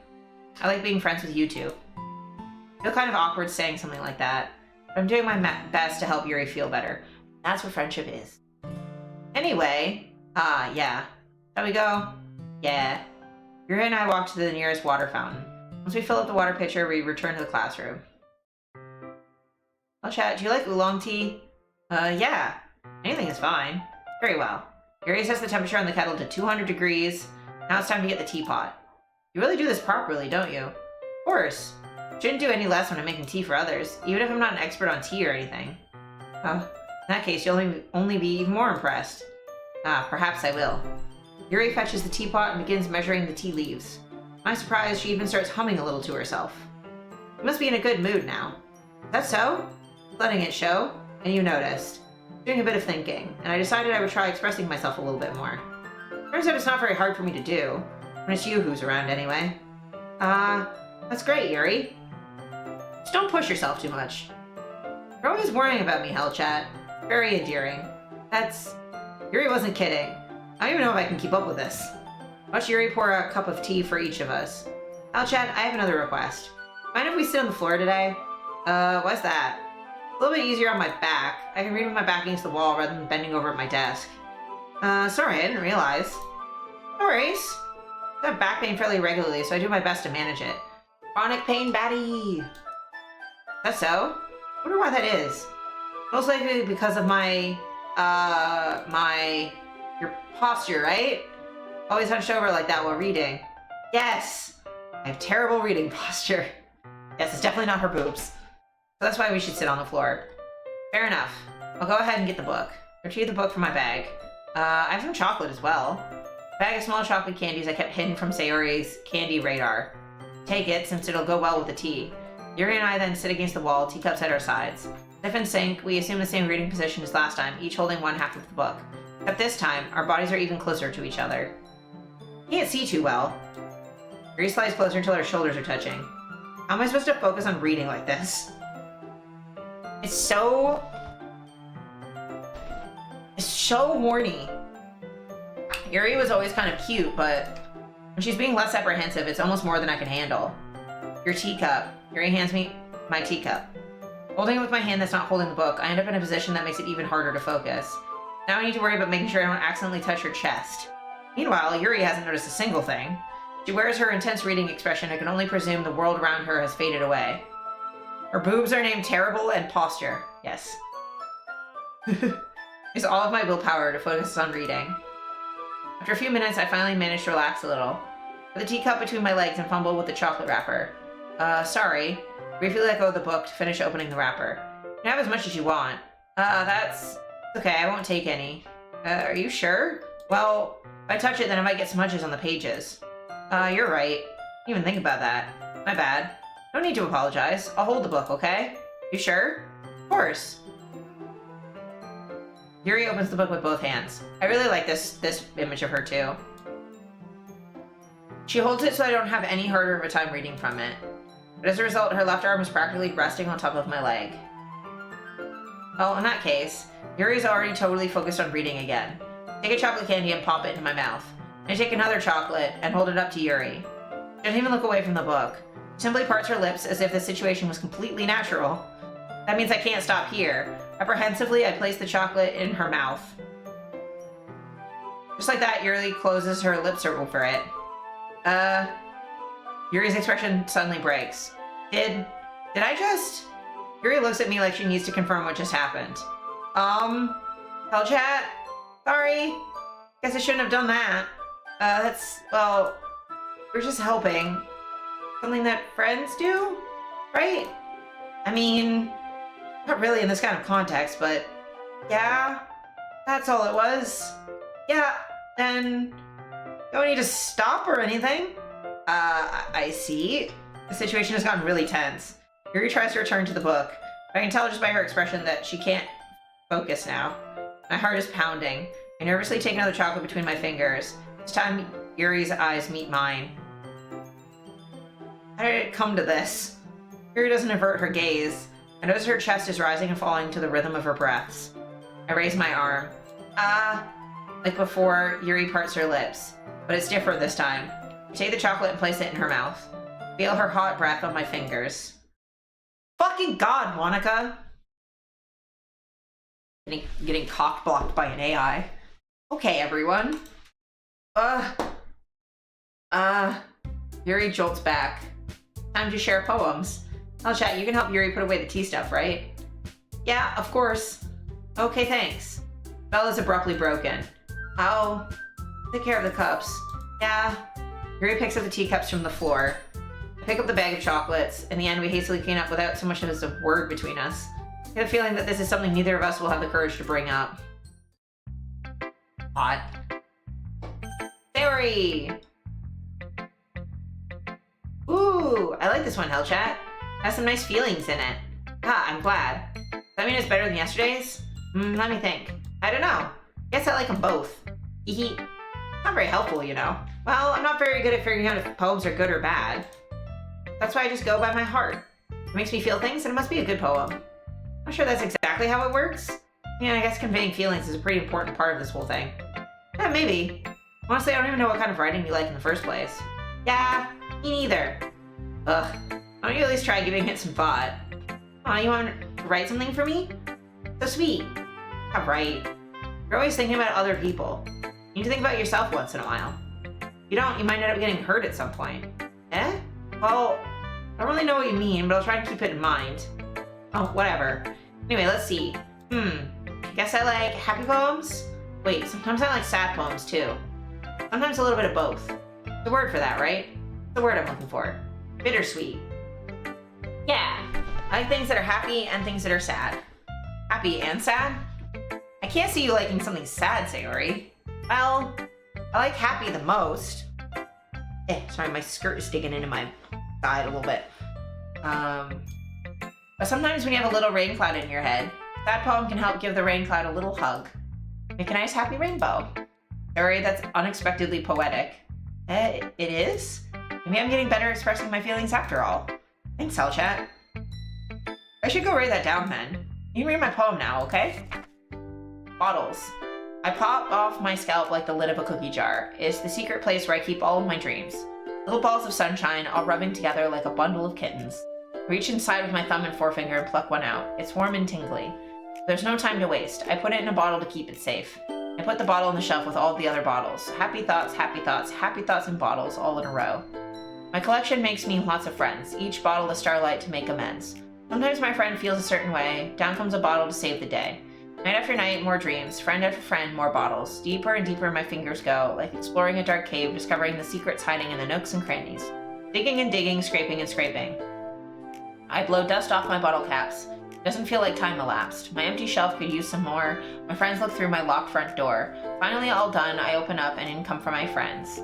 I like being friends with you too. I feel kind of awkward saying something like that, but I'm doing my best to help Yuri feel better. That's what friendship is. Anyway, yeah. Shall we go? Yeah. Yuri and I walk to the nearest water fountain. Once we fill up the water pitcher, we return to the classroom. Well, chat, do you like oolong tea? Yeah. Anything is fine. Very well. Yuri sets the temperature on the kettle to 200 degrees. Now it's time to get the teapot. You really do this properly, don't you? Of course. Shouldn't do any less when I'm making tea for others, even if I'm not an expert on tea or anything. In that case, you'll only be even more impressed. Perhaps I will. Yuri fetches the teapot and begins measuring the tea leaves. To my surprise, she even starts humming a little to herself. You must be in a good mood now. Is that so? Letting it show, and you noticed. Doing a bit of thinking, and I decided I would try expressing myself a little bit more. Turns out it's not very hard for me to do, when it's you who's around anyway. That's great, Yuri. Just don't push yourself too much. You're always worrying about me, Hellchat. Very endearing. Yuri wasn't kidding. I don't even know if I can keep up with this. Watch Yuri pour a cup of tea for each of us. Hellchat, I have another request. Mind if we sit on the floor today? What's that? A little bit easier on my back. I can read with my back against the wall rather than bending over at my desk. Sorry, I didn't realize. No worries. I have back pain fairly regularly, so I do my best to manage it. Chronic pain baddie! That's so? I wonder why that is. Most likely because of your posture, right? always hunched over like that while reading. Yes! I have terrible reading posture. Yes, it's definitely not her boobs. So that's why we should sit on the floor. Fair enough. I'll go ahead and get the book. Retrieve the book from my bag. I have some chocolate as well. A bag of small chocolate candies I kept hidden from Sayori's candy radar. Take it, since it'll go well with the tea. Yuri and I then sit against the wall, teacups at our sides. If in sync, we assume the same reading position as last time, each holding one half of the book. Except this time, our bodies are even closer to each other. Can't see too well. Yuri slides closer until our shoulders are touching. How am I supposed to focus on reading like this? It's so horny. Yuri was always kind of cute, but when she's being less apprehensive, it's almost more than I can handle. Your teacup. Yuri hands me my teacup. Holding it with my hand that's not holding the book, I end up in a position that makes it even harder to focus. Now I need to worry about making sure I don't accidentally touch her chest. Meanwhile, Yuri hasn't noticed a single thing. She wears her intense reading expression. I can only presume the world around her has faded away. Her boobs are named Terrible and Posture. Yes. It's all of my willpower to focus on reading. After a few minutes, I finally managed to relax a little. Put the teacup between my legs and fumble with the chocolate wrapper. Sorry. Briefly let go of the book to finish opening the wrapper. You can have as much as you want. That's... okay, I won't take any. Are you sure? Well, if I touch it, then I might get smudges on the pages. You're right. Didn't even think about that. My bad. No need to apologize. I'll hold the book, okay? You sure? Of course. Yuri opens the book with both hands. I really like this image of her, too. She holds it so I don't have any harder of a time reading from it. But as a result, her left arm is practically resting on top of my leg. Well, in that case, Yuri's already totally focused on reading again. Take a chocolate candy and pop it into my mouth. I take another chocolate and hold it up to Yuri. She doesn't even look away from the book. She simply parts her lips as if the situation was completely natural. That means I can't stop here. Apprehensively, I place the chocolate in her mouth. Just like that, Yuri closes her lips over it. Yuri's expression suddenly breaks. Did I just... Yuri looks at me like she needs to confirm what just happened. Hell chat? Sorry. Guess I shouldn't have done that. Well, we're just helping. Something that friends do, right? I mean, not really in this kind of context, but yeah, that's all it was. Yeah, then don't need to stop or anything. I see. The situation has gotten really tense. Yuri tries to return to the book, but I can tell just by her expression that she can't focus now. My heart is pounding. I nervously take another chocolate between my fingers. This time, Yuri's eyes meet mine. How did it come to this? Yuri doesn't avert her gaze. I notice her chest is rising and falling to the rhythm of her breaths. I raise my arm. Like before, Yuri parts her lips. But it's different this time. I take the chocolate and place it in her mouth. Feel her hot breath on my fingers. Fucking God, Monica! Getting cock-blocked by an AI. Okay, everyone. Yuri jolts back. Time to share poems. I'll chat, you can help Yuri put away the tea stuff, right? Yeah, of course. Okay, thanks. Bell is abruptly broken. I'll take care of the cups. Yeah. Yuri picks up the teacups from the floor. I pick up the bag of chocolates. In the end, we hastily clean up without so much as a word between us. I get a feeling that this is something neither of us will have the courage to bring up. Hot. Theory! Ooh, I like this one, Hellchat. Has some nice feelings in it. I'm glad. Does that mean it's better than yesterday's? Let me think. I don't know. Guess I like them both. Hee. Not very helpful, you know. Well, I'm not very good at figuring out if poems are good or bad. That's why I just go by my heart. It makes me feel things, and it must be a good poem. Not sure that's exactly how it works. Yeah, I guess conveying feelings is a pretty important part of this whole thing. Yeah, maybe. Honestly, I don't even know what kind of writing you like in the first place. Yeah, me neither. Ugh. Why don't you at least try giving it some thought? Aw, you want to write something for me? So sweet. Yeah, right. You're always thinking about other people. You need to think about yourself once in a while. If you don't, you might end up getting hurt at some point. Eh? Well, I don't really know what you mean, but I'll try to keep it in mind. Oh, whatever. Anyway, let's see. Guess I like happy poems? Wait, sometimes I like sad poems too. Sometimes a little bit of both. The word for that, right? The word I'm looking for. Bittersweet. Yeah. I like things that are happy and things that are sad. Happy and sad? I can't see you liking something sad, Sayori. Well, I like happy the most. Sorry, my skirt is digging into my side a little bit. But sometimes when you have a little rain cloud in your head, that poem can help give the rain cloud a little hug. Make a nice happy rainbow. Sorry, that's unexpectedly poetic. It is? Maybe I'm getting better at expressing my feelings after all. Thanks, Hellchat. I should go write that down then. You can read my poem now, okay? Bottles. I pop off my scalp like the lid of a cookie jar. It's the secret place where I keep all of my dreams. Little balls of sunshine, all rubbing together like a bundle of kittens. Reach inside with my thumb and forefinger and pluck one out. It's warm and tingly. There's no time to waste. I put it in a bottle to keep it safe. I put the bottle on the shelf with all the other bottles. Happy thoughts, happy thoughts, happy thoughts in bottles, all in a row. My collection makes me lots of friends, each bottle a starlight to make amends. Sometimes my friend feels a certain way, down comes a bottle to save the day. Night after night, more dreams, friend after friend, more bottles. Deeper and deeper my fingers go, like exploring a dark cave, discovering the secrets hiding in the nooks and crannies. Digging and digging, scraping and scraping. I blow dust off my bottle caps. It doesn't feel like time elapsed. My empty shelf could use some more. My friends look through my locked front door. Finally all done, I open up and in come for my friends.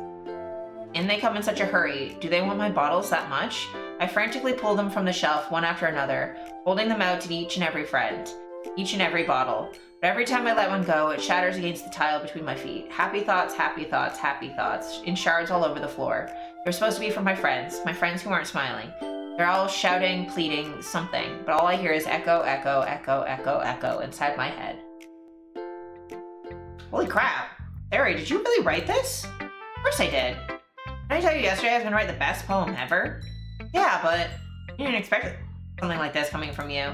In they come in such a hurry. Do they want my bottles that much? I frantically pull them from the shelf one after another, holding them out to each and every friend, each and every bottle. But every time I let one go, it shatters against the tile between my feet. Happy thoughts, happy thoughts, happy thoughts, in shards all over the floor. They're supposed to be for my friends who aren't smiling. They're all shouting, pleading, something, but all I hear is echo, echo, echo, echo, echo inside my head. Holy crap. Harry, did you really write this? Of course I did. Didn't I tell you yesterday I was gonna write the best poem ever? Yeah, but you didn't expect something like this coming from you.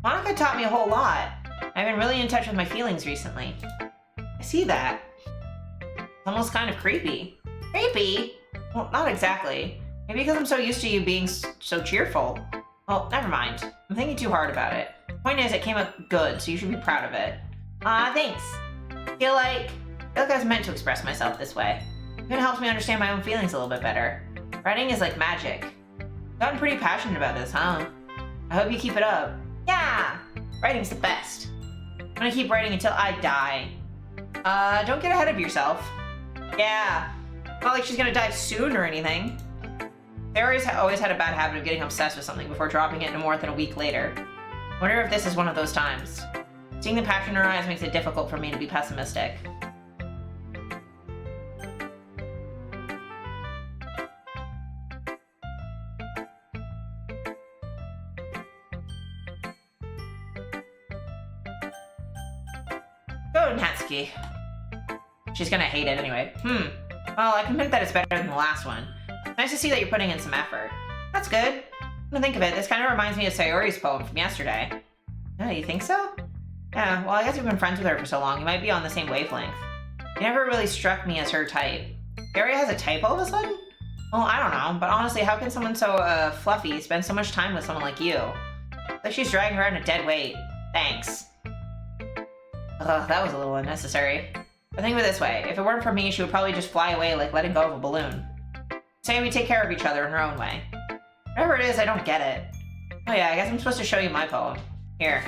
Monica taught me a whole lot. I've been really in touch with my feelings recently. I see that. It's almost kind of creepy. Creepy? Well, not exactly. Maybe because I'm so used to you being so cheerful. Well, never mind. I'm thinking too hard about it. The point is, it came up good, so you should be proud of it. Thanks. I feel like I was meant to express myself this way. It kind of helps me understand my own feelings a little bit better. Writing is like magic. You've gotten pretty passionate about this, huh? I hope you keep it up. Yeah! Writing's the best. I'm gonna keep writing until I die. Don't get ahead of yourself. Yeah. Not like she's gonna die soon or anything. Sarah's always had a bad habit of getting obsessed with something before dropping it no more than a week later. Wonder if this is one of those times. Seeing the passion in her eyes makes it difficult for me to be pessimistic. Go, Natsuki. She's gonna hate it anyway. Well, I can hint that it's better than the last one. Nice to see that you're putting in some effort. That's good. When I think of it, this kind of reminds me of Sayori's poem from yesterday. Oh, you think so? Yeah, well, I guess you've been friends with her for so long, you might be on the same wavelength. You never really struck me as her type. Sayori has a type all of a sudden? Well, I don't know, but honestly, how can someone so, fluffy spend so much time with someone like you? Like she's dragging around a dead weight. Thanks. Ugh, that was a little unnecessary. But think of it this way, if it weren't for me, she would probably just fly away like letting go of a balloon. Say we take care of each other in our own way. Whatever it is, I don't get it. Oh yeah, I guess I'm supposed to show you my poem. Here.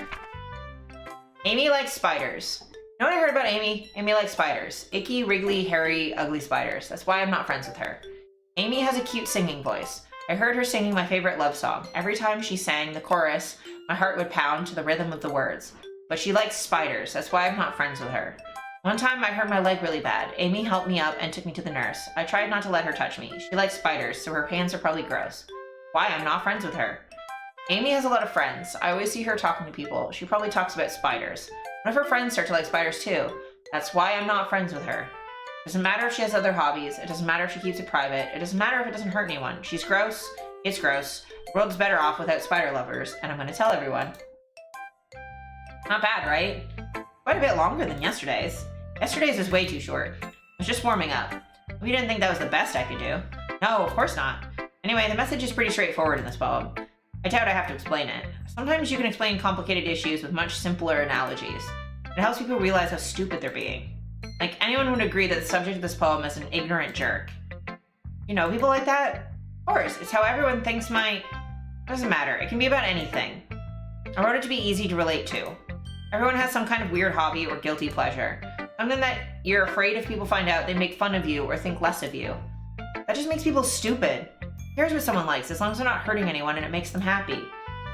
Amy likes spiders. You know what I heard about Amy? Amy likes spiders. Icky, wriggly, hairy, ugly spiders. That's why I'm not friends with her. Amy has a cute singing voice. I heard her singing my favorite love song. Every time she sang the chorus, my heart would pound to the rhythm of the words. But she likes spiders. That's why I'm not friends with her. One time I hurt my leg really bad. Amy helped me up and took me to the nurse. I tried not to let her touch me. She likes spiders, so her hands are probably gross. Why I'm not friends with her. Amy has a lot of friends. I always see her talking to people. She probably talks about spiders. One of her friends start to like spiders too. That's why I'm not friends with her. It doesn't matter if she has other hobbies. It doesn't matter if she keeps it private. It doesn't matter if it doesn't hurt anyone. She's gross. It's gross. The world's better off without spider lovers, and I'm gonna tell everyone. Not bad, right? Quite a bit longer than yesterday's. Yesterday's was way too short. I was just warming up. Hope you didn't think that was the best I could do. No, of course not. Anyway, the message is pretty straightforward in this poem. I doubt I have to explain it. Sometimes you can explain complicated issues with much simpler analogies. It helps people realize how stupid they're being. Like, anyone would agree that the subject of this poem is an ignorant jerk. You know, people like that? Of course, it's how everyone thinks my... Doesn't matter, it can be about anything. I wrote it to be easy to relate to. Everyone has some kind of weird hobby or guilty pleasure. Something that you're afraid if people find out, they make fun of you or think less of you. That just makes people stupid. Who cares what someone likes, as long as they're not hurting anyone and it makes them happy?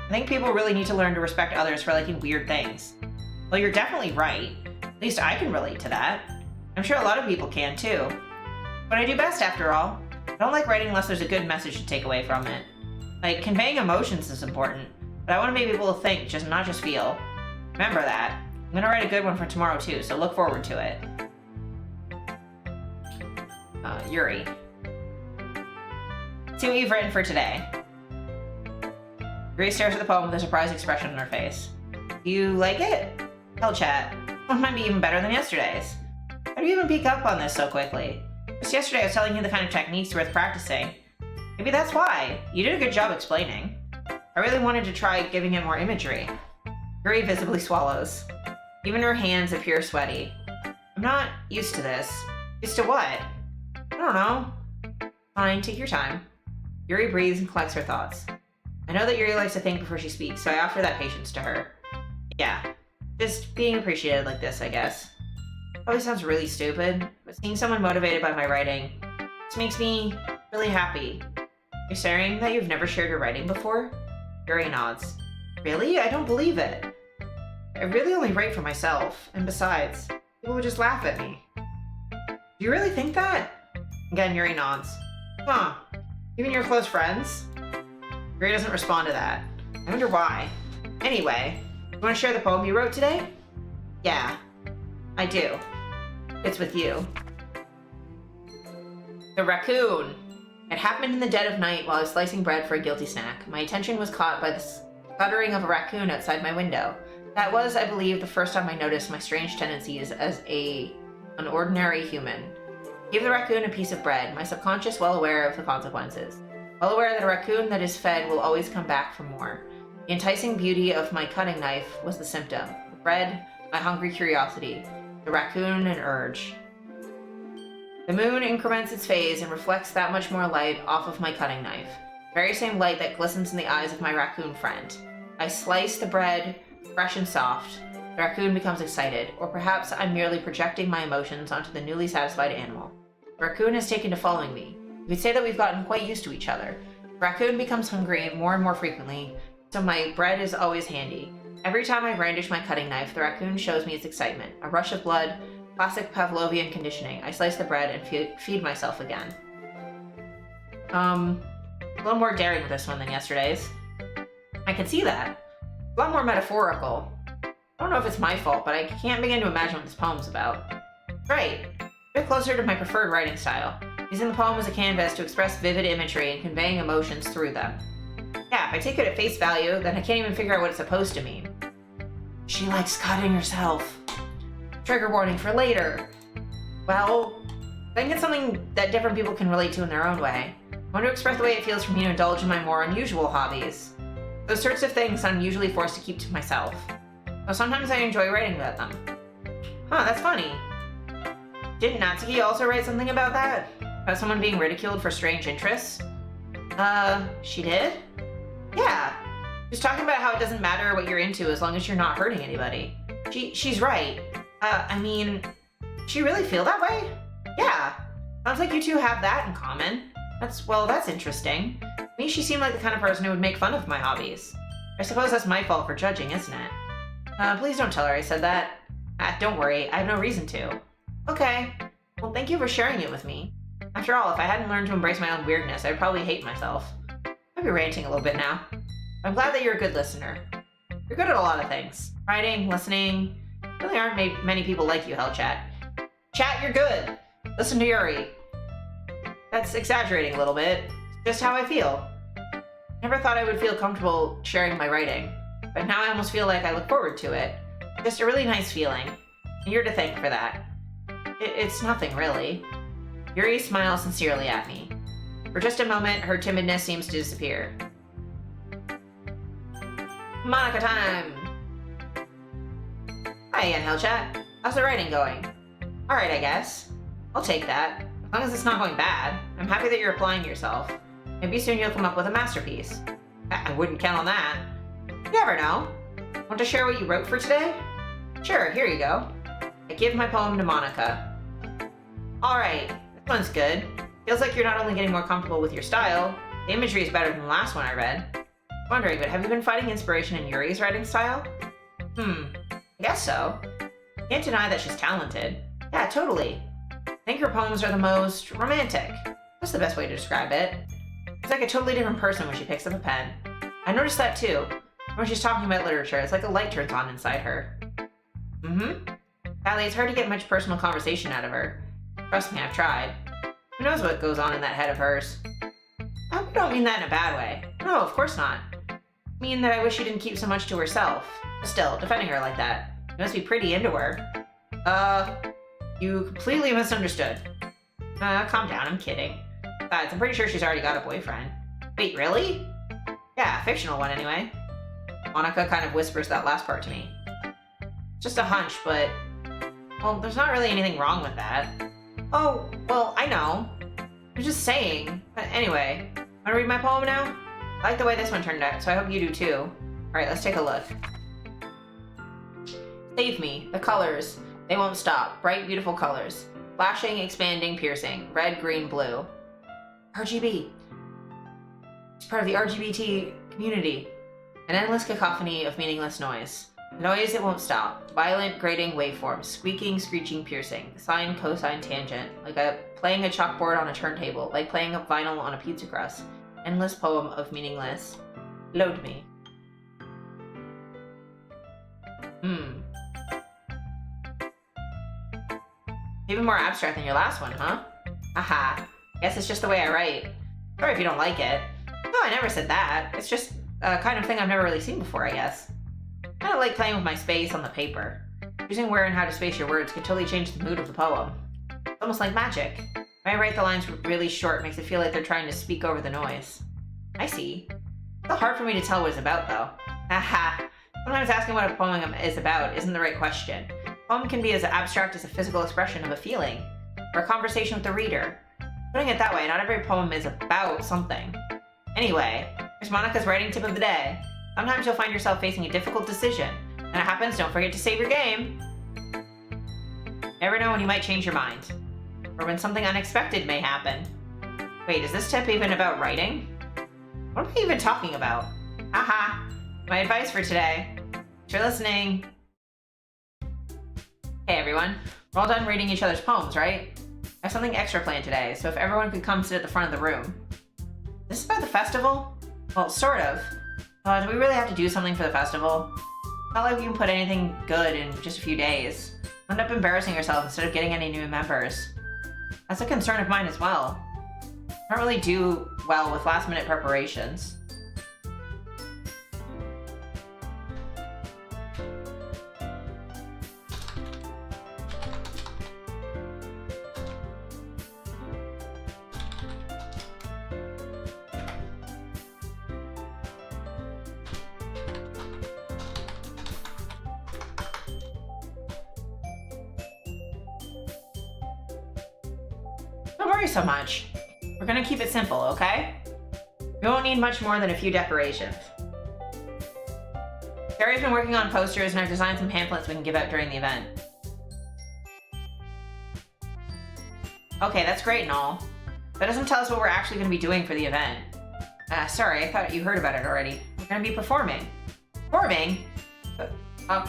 I think people really need to learn to respect others for liking weird things. Well, you're definitely right. At least I can relate to that. I'm sure a lot of people can too. But I do best after all. I don't like writing unless there's a good message to take away from it. Like, conveying emotions is important, but I want to make people think, not just feel. Remember that. I'm gonna write a good one for tomorrow too, so look forward to it. Yuri. See what you've written for today. Yuri stares at the poem with a surprised expression on her face. Do you like it? Hell, chat. One might be even better than yesterday's. How do you even pick up on this so quickly? Just yesterday I was telling you the kind of techniques worth practicing. Maybe that's why. You did a good job explaining. I really wanted to try giving it more imagery. Yuri visibly swallows. Even her hands appear sweaty. I'm not used to this. Used to what? I don't know. Fine, take your time. Yuri breathes and collects her thoughts. I know that Yuri likes to think before she speaks, so I offer that patience to her. Yeah, just being appreciated like this, I guess. Probably sounds really stupid, but seeing someone motivated by my writing just makes me really happy. You're saying that you've never shared your writing before? Yuri nods. Really? I don't believe it. I really only write for myself, and besides, people would just laugh at me. Do you really think that? Again, Yuri nods. Huh. Even your close friends? Yuri doesn't respond to that. I wonder why. Anyway, you want to share the poem you wrote today? Yeah, I do. It's with you. The raccoon. It happened in the dead of night while I was slicing bread for a guilty snack. My attention was caught by the sputtering of a raccoon outside my window. That was, I believe, the first time I noticed my strange tendencies as an ordinary human. Give the raccoon a piece of bread, my subconscious well aware of the consequences. Well aware that a raccoon that is fed will always come back for more. The enticing beauty of my cutting knife was the symptom. The bread, my hungry curiosity. The raccoon, an urge. The moon increments its phase and reflects that much more light off of my cutting knife. The very same light that glistens in the eyes of my raccoon friend. I slice the bread, fresh and soft. The raccoon becomes excited, or perhaps I'm merely projecting my emotions onto the newly satisfied animal. The raccoon has taken to following me. You could say that we've gotten quite used to each other. The raccoon becomes hungry more and more frequently, so my bread is always handy. Every time I brandish my cutting knife, the raccoon shows me its excitement. A rush of blood, classic Pavlovian conditioning. I slice the bread and feed myself again. A little more daring with this one than yesterday's. I can see that. A lot more metaphorical. I don't know if it's my fault, but I can't begin to imagine what this poem's about. Right. A bit closer to my preferred writing style. Using the poem as a canvas to express vivid imagery and conveying emotions through them. Yeah, if I take it at face value, then I can't even figure out what it's supposed to mean. She likes cutting herself. Trigger warning for later. Well, I think it's something that different people can relate to in their own way. I want to express the way it feels for me to indulge in my more unusual hobbies. Those sorts of things I'm usually forced to keep to myself. Though sometimes I enjoy writing about them. Huh, that's funny. Didn't Natsuki also write something about that? About someone being ridiculed for strange interests? She did? Yeah. She's talking about how it doesn't matter what you're into as long as you're not hurting anybody. She's right. I mean, she really feel that way? Yeah. Sounds like you two have that in common. That's interesting. To me, she seemed like the kind of person who would make fun of my hobbies. I suppose that's my fault for judging, isn't it? Please don't tell her I said that. Don't worry, I have no reason to. Okay. Well, thank you for sharing it with me. After all, if I hadn't learned to embrace my own weirdness, I'd probably hate myself. I'd be ranting a little bit now. I'm glad that you're a good listener. You're good at a lot of things. Writing, listening. There really aren't many people like you, Hellchat. Chat, you're good. Listen to Yuri. That's exaggerating a little bit. It's just how I feel. Never thought I would feel comfortable sharing my writing, but now I almost feel like I look forward to it. Just a really nice feeling. And you're to thank for that. It's nothing, really. Yuri smiles sincerely at me. For just a moment, her timidness seems to disappear. Monica time! Hi again, Hellchat. How's the writing going? Alright, I guess. I'll take that. As long as it's not going bad. I'm happy that you're applying yourself. Maybe soon you'll come up with a masterpiece. I wouldn't count on that. You never know. Want to share what you wrote for today? Sure, here you go. I give my poem to Monica. Alright, this one's good. Feels like you're not only getting more comfortable with your style, the imagery is better than the last one I read. Wondering, but have you been finding inspiration in Yuri's writing style? I guess so. Can't deny that she's talented. Yeah, totally. I think her poems are the most romantic. That's the best way to describe it. She's like a totally different person when she picks up a pen. I noticed that too. When she's talking about literature, it's like a light turns on inside her. Sadly, it's hard to get much personal conversation out of her. Trust me, I've tried. Who knows what goes on in that head of hers? I don't mean that in a bad way. No, of course not. I mean that I wish she didn't keep so much to herself. Still, defending her like that. You must be pretty into her. You completely misunderstood. Calm down, I'm kidding. Besides, I'm pretty sure she's already got a boyfriend. Wait, really? Yeah, a fictional one anyway. Monica kind of whispers that last part to me. It's just a hunch, but... well, there's not really anything wrong with that. Oh, well, I know. I'm just saying. But anyway, wanna read my poem now? I like the way this one turned out, so I hope you do too. Alright, let's take a look. Save me. The colors. They won't stop. Bright, beautiful colors. Flashing, expanding, piercing. Red, green, blue. RGB. It's part of the RGBT community. An endless cacophony of meaningless noise. Noise that won't stop. Violent, grating waveforms. Squeaking, screeching, piercing. Sine, cosine, tangent. Playing a chalkboard on a turntable. Like playing a vinyl on a pizza crust. Endless poem of meaningless. Load me. Even more abstract than your last one, huh? Aha. Guess it's just the way I write. Sorry if you don't like it. No, I never said that. It's just a kind of thing I've never really seen before, I guess. I kind of like playing with my space on the paper. Choosing where and how to space your words can totally change the mood of the poem. It's almost like magic. When I write the lines really short, it makes it feel like they're trying to speak over the noise. I see. It's hard for me to tell what it's about, though. Haha. Sometimes asking what a poem is about isn't the right question. A poem can be as abstract as a physical expression of a feeling, or a conversation with the reader. Putting it that way, not every poem is about something. Anyway, here's Monica's writing tip of the day. Sometimes you'll find yourself facing a difficult decision. When it happens, don't forget to save your game. Never know when you might change your mind. Or when something unexpected may happen. Wait, is this tip even about writing? What am I even talking about? Haha. My advice for today. Thanks for listening. Hey everyone. We're all done reading each other's poems, right? I have something extra planned today, so if everyone could come sit at the front of the room. Is this about the festival? Well, sort of. Do we really have to do something for the festival? Not like we can put anything good in just a few days. End up embarrassing yourself instead of getting any new members. That's a concern of mine as well. I don't really do well with last minute preparations. Don't worry so much. We're gonna keep it simple, okay? We won't need much more than a few decorations. Terry's been working on posters and I've designed some pamphlets we can give out during the event. Okay, that's great and all. That doesn't tell us what we're actually gonna be doing for the event. Sorry, I thought you heard about it already. We're gonna be performing. Performing?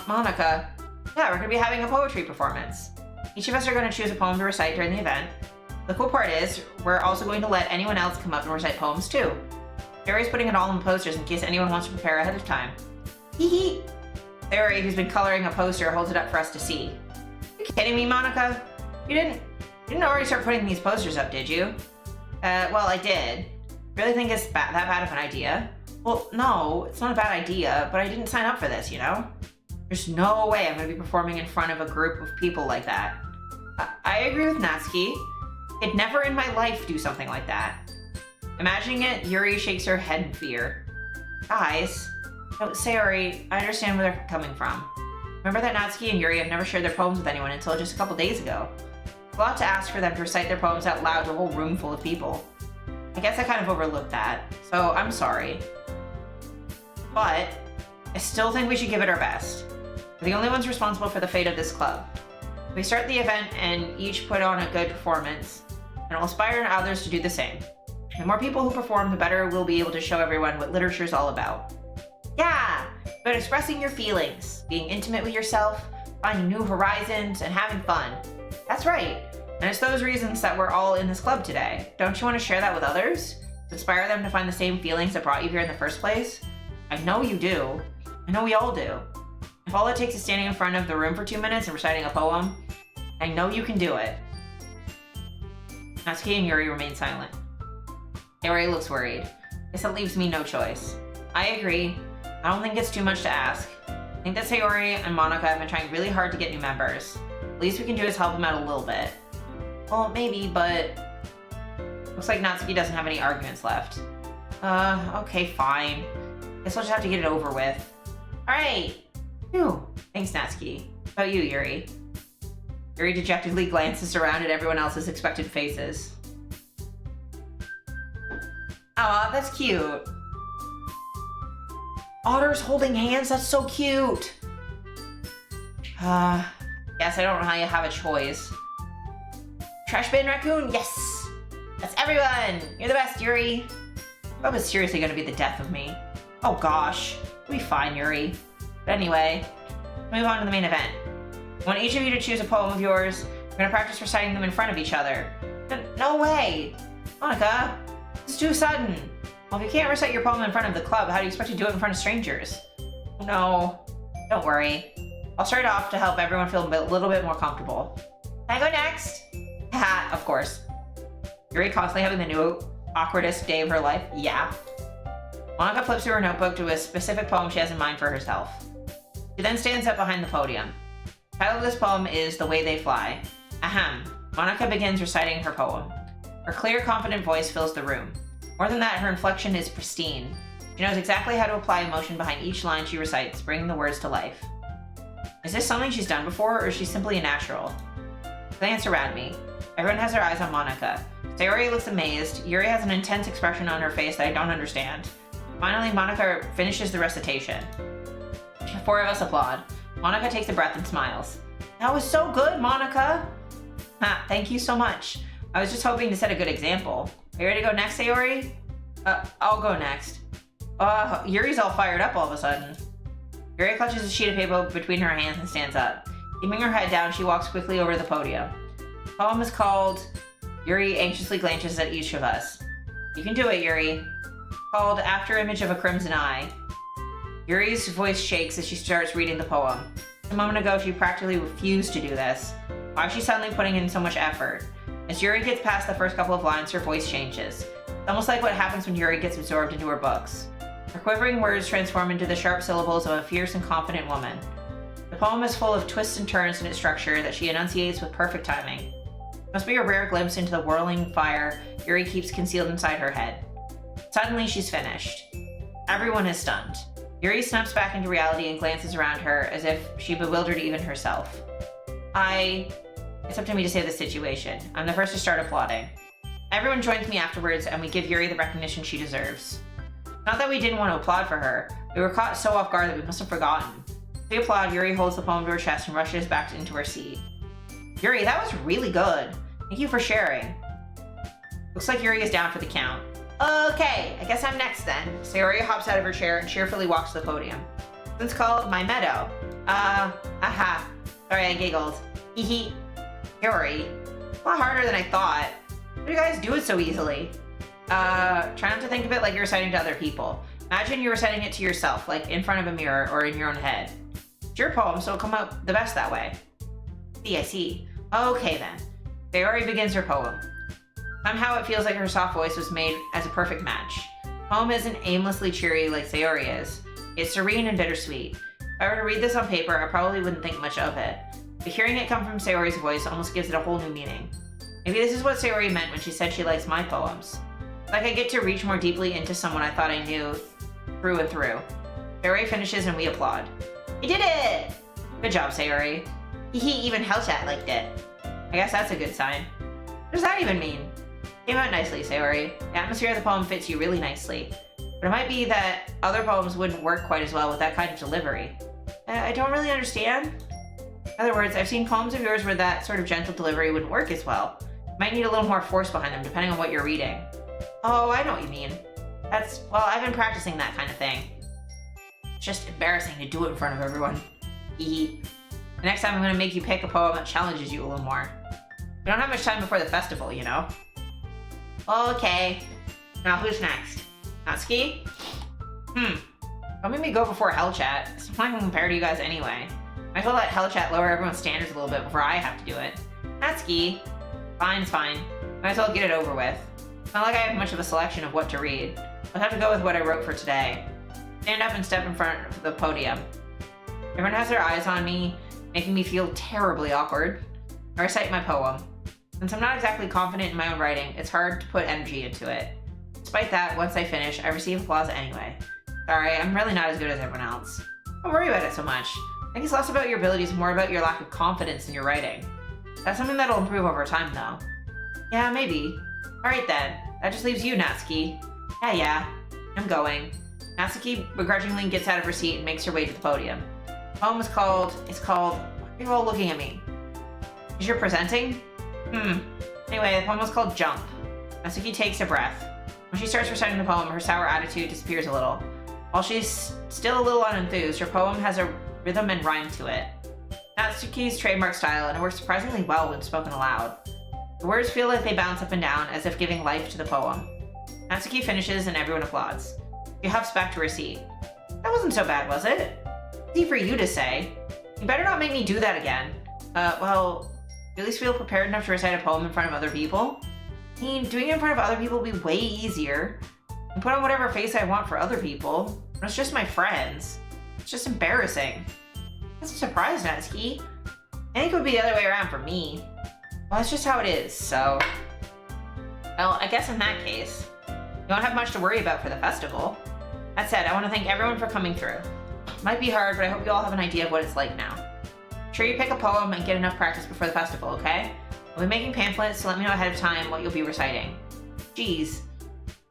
Monica. Yeah, we're gonna be having a poetry performance. Each of us are gonna choose a poem to recite during the event. The cool part is, we're also going to let anyone else come up and recite poems too. Barry's putting it all in posters in case anyone wants to prepare ahead of time. Hee hee! Barry, who's been coloring a poster, holds it up for us to see. Are you kidding me, Monica? You didn't already start putting these posters up, did you? Well, I did. Really think it's that bad of an idea? Well, no, it's not a bad idea, but I didn't sign up for this, you know? There's no way I'm gonna be performing in front of a group of people like that. I agree with Natsuki. I'd never in my life do something like that. Imagining it, Yuri shakes her head in fear. Guys, Sayori, I understand where they're coming from. Remember that Natsuki and Yuri have never shared their poems with anyone until just a couple days ago. a lot to ask for them to recite their poems out loud to a whole room full of people. I guess I kind of overlooked that, so I'm sorry. But I still think we should give it our best. We're the only ones responsible for the fate of this club. We start the event and each put on a good performance, and will inspire others to do the same. The more people who perform, the better we'll be able to show everyone what literature is all about. Yeah, about expressing your feelings, being intimate with yourself, finding new horizons, and having fun. That's right. And it's those reasons that we're all in this club today. Don't you want to share that with others? To inspire them to find the same feelings that brought you here in the first place? I know you do. I know we all do. If all it takes is standing in front of the room for 2 minutes and reciting a poem, I know you can do it. Natsuki and Yuri remain silent. Yuri looks worried. Guess that leaves me no choice. I agree. I don't think it's too much to ask. I think that Sayori and Monica have been trying really hard to get new members. The least we can do is help them out a little bit. Well, maybe, but... Looks like Natsuki doesn't have any arguments left. Okay, fine. Guess we'll just have to get it over with. Alright! Phew. Thanks, Natsuki. How about you, Yuri? Yuri dejectedly glances around at everyone else's expected faces. Aw, that's cute. Otters holding hands, that's so cute. Guess I don't know how you have a choice. Trash bin raccoon, yes! That's everyone! You're the best, Yuri. That was seriously gonna be the death of me. Oh gosh, we'll be fine, Yuri. But anyway, move on to the main event. I want each of you to choose a poem of yours. We're gonna practice reciting them in front of each other. No way! Monica, this is too sudden. Well, if you can't recite your poem in front of the club, how do you expect to do it in front of strangers? No, don't worry. I'll start off to help everyone feel a little bit more comfortable. Can I go next? Haha, of course. Yuri constantly having the new awkwardest day of her life? Yeah. Monica flips through her notebook to a specific poem she has in mind for herself. She then stands up behind the podium. The title of this poem is The Way They Fly. Ahem. Monica begins reciting her poem. Her clear, confident voice fills the room. More than that, her inflection is pristine. She knows exactly how to apply emotion behind each line she recites, bringing the words to life. Is this something she's done before, or is she simply a natural? Glance around me. Everyone has their eyes on Monica. Sayori looks amazed. Yuri has an intense expression on her face that I don't understand. Finally, Monica finishes the recitation. The four of us applaud. Monica takes a breath and smiles. That was so good, Monica! Ha, thank you so much. I was just hoping to set a good example. Are you ready to go next, Sayori? I'll go next. Yuri's all fired up all of a sudden. Yuri clutches a sheet of paper between her hands and stands up. Keeping her head down, she walks quickly over to the podium. The poem is called... Yuri anxiously glances at each of us. You can do it, Yuri. Called After Image of a Crimson Eye. Yuri's voice shakes as she starts reading the poem. A moment ago, she practically refused to do this. Why is she suddenly putting in so much effort? As Yuri gets past the first couple of lines, her voice changes. It's almost like what happens when Yuri gets absorbed into her books. Her quivering words transform into the sharp syllables of a fierce and confident woman. The poem is full of twists and turns in its structure that she enunciates with perfect timing. It must be a rare glimpse into the whirling fire Yuri keeps concealed inside her head. Suddenly, she's finished. Everyone is stunned. Yuri snaps back into reality and glances around her as if she bewildered even herself. It's up to me to save the situation. I'm the first to start applauding. Everyone joins me afterwards and we give Yuri the recognition she deserves. Not that we didn't want to applaud for her. We were caught so off guard that we must have forgotten. We applaud, Yuri holds the poem to her chest and rushes back into her seat. Yuri, that was really good. Thank you for sharing. Looks like Yuri is down for the count. Okay, I guess I'm next then. Sayori hops out of her chair and cheerfully walks to the podium. It's called My Meadow. Aha. Sorry, I giggled. Hee. Yuri, a lot harder than I thought. How do you guys do it so easily? Try not to think of it like you're reciting to other people. Imagine you're reciting it to yourself, like in front of a mirror or in your own head. It's your poem, so it'll come out the best that way. I see. Okay then. Sayori begins her poem. Somehow it feels like her soft voice was made as a perfect match. The poem isn't aimlessly cheery like Sayori is. It's serene and bittersweet. If I were to read this on paper, I probably wouldn't think much of it. But hearing it come from Sayori's voice almost gives it a whole new meaning. Maybe this is what Sayori meant when she said she likes my poems. It's like I get to reach more deeply into someone I thought I knew through and through. Sayori finishes and we applaud. You did it! Good job, Sayori. Even Hellchat liked it. I guess that's a good sign. What does that even mean? Came out nicely, Sayori. The atmosphere of the poem fits you really nicely. But it might be that other poems wouldn't work quite as well with that kind of delivery. I don't really understand. In other words, I've seen poems of yours where that sort of gentle delivery wouldn't work as well. You might need a little more force behind them depending on what you're reading. Oh, I know what you mean. Well, I've been practicing that kind of thing. It's just embarrassing to do it in front of everyone. The next time I'm gonna make you pick a poem that challenges you a little more. We don't have much time before the festival, you know? Okay. Now who's next? Natsuki? Don't make me go before Hell Chat. It's not even compared to you guys anyway. Might as well let Hell Chat lower everyone's standards a little bit before I have to do it. Natsuki. Fine, it's fine. Might as well get it over with. It's not like I have much of a selection of what to read. I'll have to go with what I wrote for today. Stand up and step in front of the podium. Everyone has their eyes on me, making me feel terribly awkward. I recite my poem. Since I'm not exactly confident in my own writing, it's hard to put energy into it. Despite that, once I finish, I receive applause anyway. Sorry, I'm really not as good as everyone else. Don't worry about it so much. I think it's less about your abilities, more about your lack of confidence in your writing. That's something that'll improve over time, though. Yeah, maybe. Alright then. That just leaves you, Natsuki. Yeah. I'm going. Natsuki begrudgingly gets out of her seat and makes her way to the podium. The poem is called... Why are you all looking at me? Is you're presenting? Anyway, the poem was called Jump. Natsuki takes a breath. When she starts reciting the poem, her sour attitude disappears a little. While she's still a little unenthused, her poem has a rhythm and rhyme to it. Natsuki's trademark style, and it works surprisingly well when spoken aloud. The words feel like they bounce up and down, as if giving life to the poem. Natsuki finishes and everyone applauds. She huffs back to her seat. That wasn't so bad, was it? Easy for you to say. You better not make me do that again. Well, you at least feel prepared enough to recite a poem in front of other people? I mean, doing it in front of other people would be way easier. I can put on whatever face I want for other people. But it's just my friends. It's just embarrassing. That's a surprise, Natsuki. I think it would be the other way around for me. Well, that's just how it is, so... Well, I guess in that case, you don't have much to worry about for the festival. That said, I want to thank everyone for coming through. It might be hard, but I hope you all have an idea of what it's like now. Sure you pick a poem and get enough practice before the festival, okay? I'll be making pamphlets, so let me know ahead of time what you'll be reciting. Geez,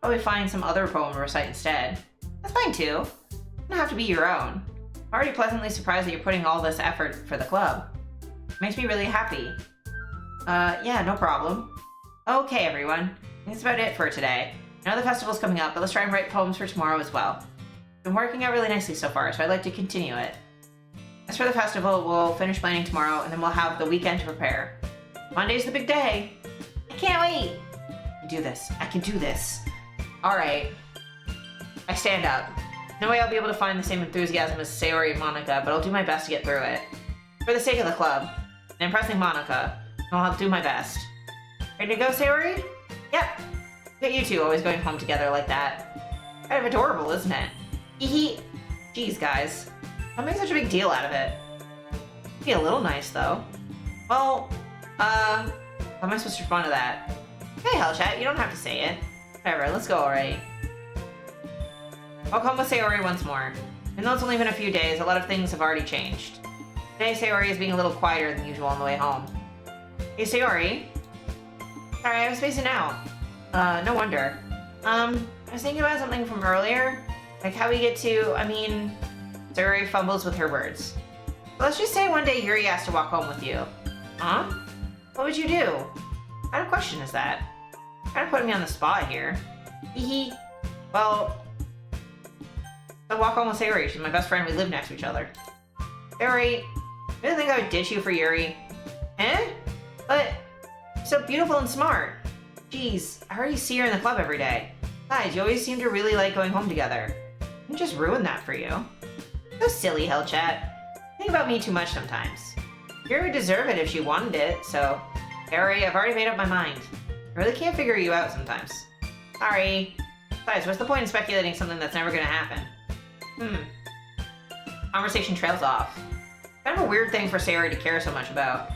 probably find some other poem to recite instead. That's fine too. It doesn't have to be your own. I'm already pleasantly surprised that you're putting all this effort for the club. It makes me really happy. Yeah, no problem. Okay, everyone. I think that's about it for today. I know the festival's coming up, but let's try and write poems for tomorrow as well. It's been working out really nicely so far, so I'd like to continue it. As for the festival, we'll finish planning tomorrow, and then we'll have the weekend to prepare. Monday's the big day. I can't wait. I can do this. I can do this. All right. I stand up. No way I'll be able to find the same enthusiasm as Sayori and Monica, but I'll do my best to get through it. For the sake of the club, and impressing Monica, I'll do my best. Ready to go, Sayori? Yep. Look at you two always going home together like that. Kind of adorable, isn't it? Hee. Jeez, guys. Don't make such a big deal out of it. Be a little nice, though. Well, how am I supposed to respond to that? Hey, Hellchat, you don't have to say it. Whatever, let's go already. I'll come with Sayori once more. Even though it's only been a few days, a lot of things have already changed. Today, Sayori is being a little quieter than usual on the way home. Hey, Sayori. Sorry, I was spacing out. No wonder. I was thinking about something from earlier. Like how we get to, Sayori fumbles with her words. Let's just say one day Yuri has to walk home with you. Huh? What would you do? What kind of question is that? Kind of putting me on the spot here. Hee. Well, I'll walk home with Sayori. She's my best friend. We live next to each other. Sayori, you really think I would ditch you for Yuri? Eh? But so beautiful and smart. Jeez, I already see her in the club every day. Besides, you always seem to really like going home together. I just ruined that for you. So silly, Hellchat. Think about me too much sometimes. Yuri would deserve it if she wanted it, so... Sayori, I've already made up my mind. I really can't figure you out sometimes. Sorry. Besides, what's the point in speculating something that's never gonna happen? Conversation trails off. Kind of a weird thing for Sayori to care so much about.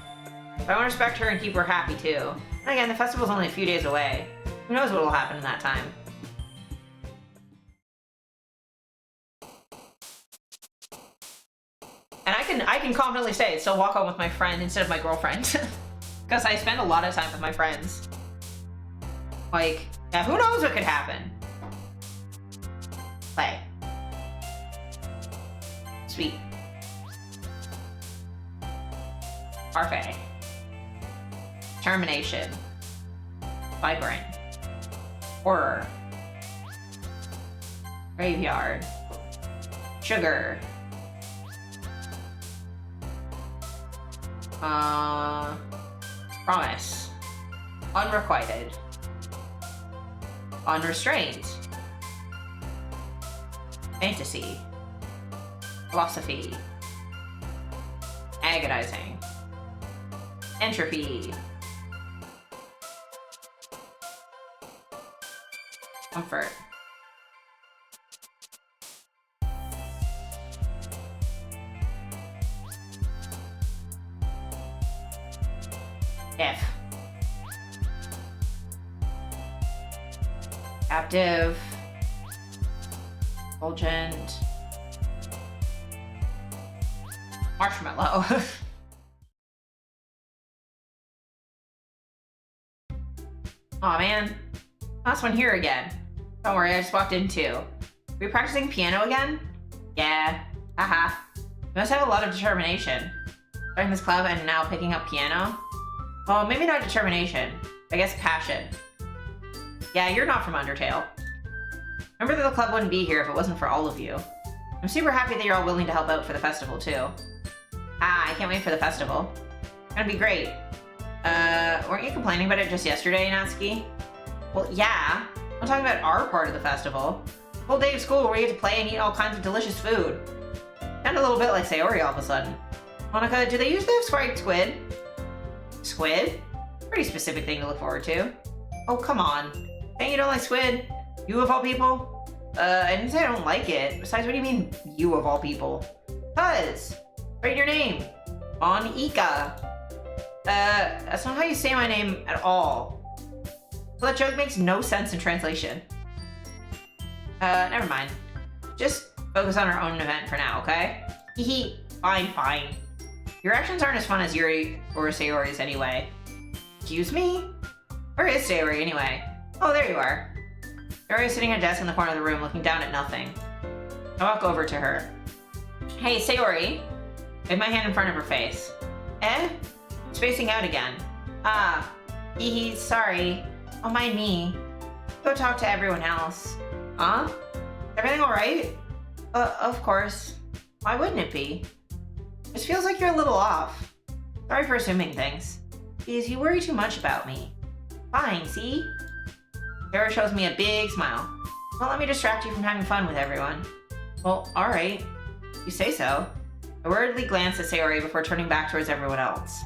But I want to respect her and keep her happy too. And again, the festival's only a few days away. Who knows what will happen in that time? And I can confidently say, still walk home with my friend instead of my girlfriend. Because I spend a lot of time with my friends. Like, yeah, who knows what could happen? Play. Sweet. Parfait. Termination. Vibrant. Horror. Graveyard. Sugar. Promise. Unrequited. Unrestrained. Fantasy. Philosophy. Agonizing. Entropy. Comfort. If. Captive. Fulgent. Marshmallow. Aw, man. Last one here again. Don't worry, I just walked in too. Are we practicing piano again? Yeah. Haha. You must have a lot of determination. Starting this club and now picking up piano? Well, maybe not determination. I guess passion. Yeah, you're not from Undertale. Remember that the club wouldn't be here if it wasn't for all of you. I'm super happy that you're all willing to help out for the festival too. I can't wait for the festival. It's gonna be great. Weren't you complaining about it just yesterday, Natsuki? Well, yeah. I'm talking about our part of the festival. The whole day of school where we get to play and eat all kinds of delicious food. Sound a little bit like Sayori all of a sudden. Monica, do they usually have fried squid? Squid? Pretty specific thing to look forward to. Oh, come on. Saying you don't like squid? You of all people? I didn't say I don't like it. Besides, what do you mean, you of all people? Cuz! Write your name. Monica. That's not how you say my name at all. So that joke makes no sense in translation. Never mind. Just focus on our own event for now, okay? Hehe. Fine. Your actions aren't as fun as Yuri or Sayori's anyway. Excuse me? Where is Sayori anyway? Oh, there you are. Sayori is sitting at a desk in the corner of the room looking down at nothing. I walk over to her. Hey, Sayori. I have my hand in front of her face. Spacing out again. Hehe, sorry. Don't mind me. Go talk to everyone else. Huh? Is everything alright? Of course. Why wouldn't it be? It feels like you're a little off. Sorry for assuming things. Please, you worry too much about me. Fine, see? Sarah shows me a big smile. Don't let me distract you from having fun with everyone. Well, alright. You say so. I worriedly glance at Sayori before turning back towards everyone else.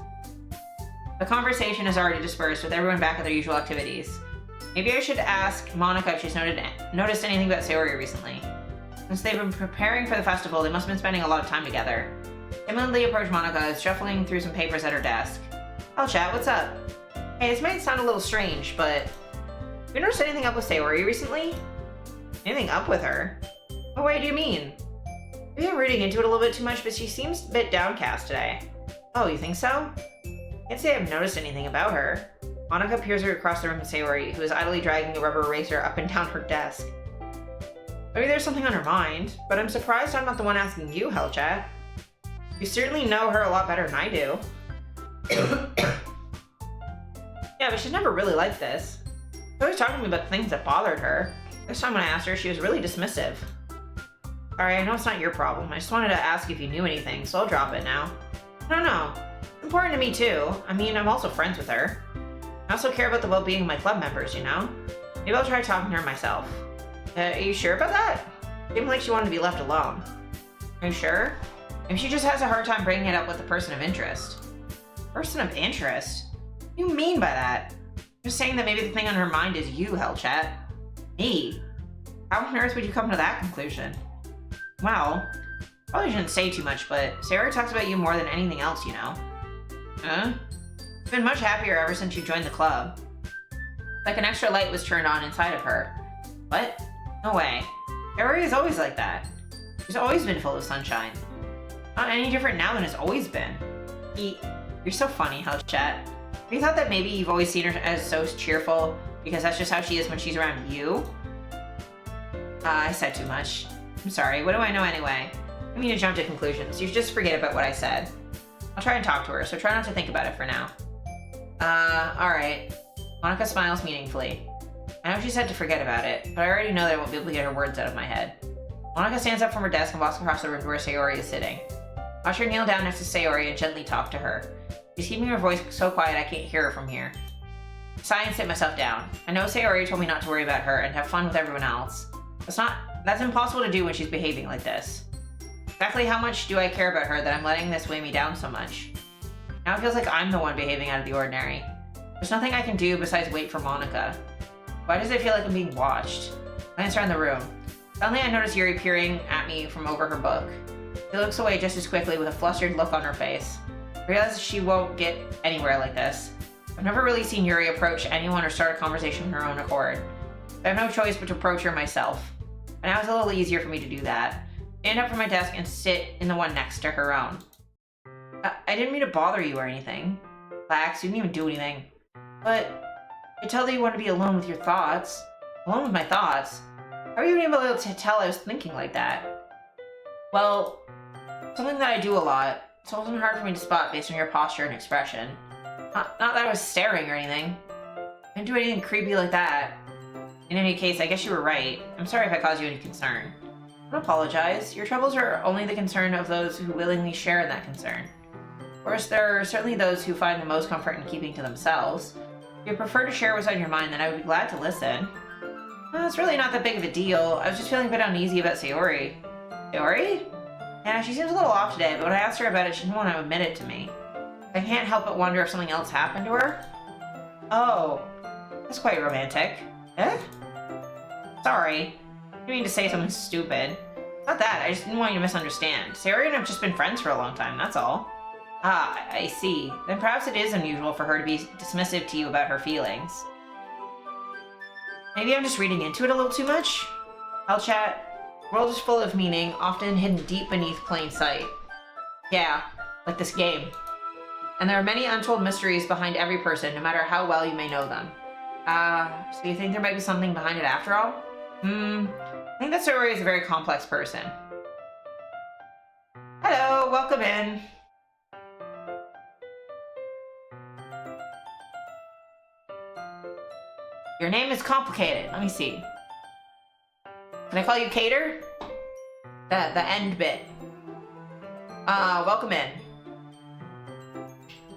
The conversation has already dispersed with everyone back at their usual activities. Maybe I should ask Monica if she's noticed anything about Sayori recently. Since they've been preparing for the festival, they must have been spending a lot of time together. Timidly approached Monica, shuffling through some papers at her desk. I'll chat, what's up? Hey, this might sound a little strange, but have you noticed anything up with Sayori recently? Anything up with her? What way do you mean? Maybe I'm reading into it a little bit too much, but she seems a bit downcast today. Oh, you think so? Can't say I've noticed anything about her. Monica peers across the room at Sayori, who is idly dragging a rubber eraser up and down her desk. Maybe there's something on her mind, but I'm surprised I'm not the one asking you, Hellchat. You certainly know her a lot better than I do. Yeah, but she's never really like this. She's always talking to me about things that bothered her. This time when I asked her, she was really dismissive. Sorry, I know it's not your problem. I just wanted to ask if you knew anything, so I'll drop it now. No. It's important to me too. I mean, I'm also friends with her. I also care about the well-being of my club members, you know? Maybe I'll try talking to her myself. Are you sure about that? It seemed like she wanted to be left alone. Are you sure? Maybe she just has a hard time bringing it up with a person of interest. Person of interest? What do you mean by that? I'm just saying that maybe the thing on her mind is you, Hellchat. Me? How on earth would you come to that conclusion? Well, probably shouldn't say too much, but Sarah talks about you more than anything else, you know? Huh? I've been much happier ever since you joined the club. Like an extra light was turned on inside of her. What? No way. Sarah is always like that. She's always been full of sunshine. Not any different now than it's always been. You're so funny, Hellchat. Have you thought that maybe you've always seen her as so cheerful because that's just how she is when she's around you? I said too much. I'm sorry. What do I know anyway? I mean to jump to conclusions. You should just forget about what I said. I'll try and talk to her, so try not to think about it for now. Alright. Monica smiles meaningfully. I know she said to forget about it, but I already know that I won't be able to get her words out of my head. Monica stands up from her desk and walks across the room to where Sayori is sitting. Watch her kneel down next to Sayori and gently talk to her. She's keeping her voice so quiet I can't hear her from here. I sigh and sit myself down. I know Sayori told me not to worry about her and have fun with everyone else. That's impossible to do when she's behaving like this. Exactly how much do I care about her that I'm letting this weigh me down so much? Now it feels like I'm the one behaving out of the ordinary. There's nothing I can do besides wait for Monica. Why does it feel like I'm being watched? I glance around the room. Suddenly I notice Yuri peering at me from over her book. She looks away just as quickly with a flustered look on her face. I realize she won't get anywhere like this. I've never really seen Yuri approach anyone or start a conversation on her own accord. I have no choice but to approach her myself. But now it's a little easier for me to do that. Stand up from my desk and sit in the one next to her own. I didn't mean to bother you or anything. Relax, you didn't even do anything. But I tell that you want to be alone with your thoughts. Alone with my thoughts? How are you even able to tell I was thinking like that? Well, something that I do a lot. It's often hard for me to spot based on your posture and expression. Not that I was staring or anything. I didn't do anything creepy like that. In any case, I guess you were right. I'm sorry if I caused you any concern. Don't apologize. Your troubles are only the concern of those who willingly share in that concern. Of course, there are certainly those who find the most comfort in keeping to themselves. If you prefer to share what's on your mind, then I would be glad to listen. Well, it's really not that big of a deal. I was just feeling a bit uneasy about Sayori. Sayori? Yeah, she seems a little off today, but when I asked her about it, she didn't want to admit it to me. I can't help but wonder if something else happened to her. Oh, that's quite romantic. Eh? Sorry. I didn't mean to say something stupid. Not that, I just didn't want you to misunderstand. Sayori and I have just been friends for a long time, that's all. Ah, I see. Then perhaps it is unusual for her to be dismissive to you about her feelings. Maybe I'm just reading into it a little too much? I'll chat. The world is full of meaning, often hidden deep beneath plain sight. Yeah, like this game. And there are many untold mysteries behind every person, no matter how well you may know them. So you think there might be something behind it after all? I think that Sayori is a very complex person. Hello, welcome in. Your name is complicated. Let me see. Can I call you Cater? The end bit. Welcome in.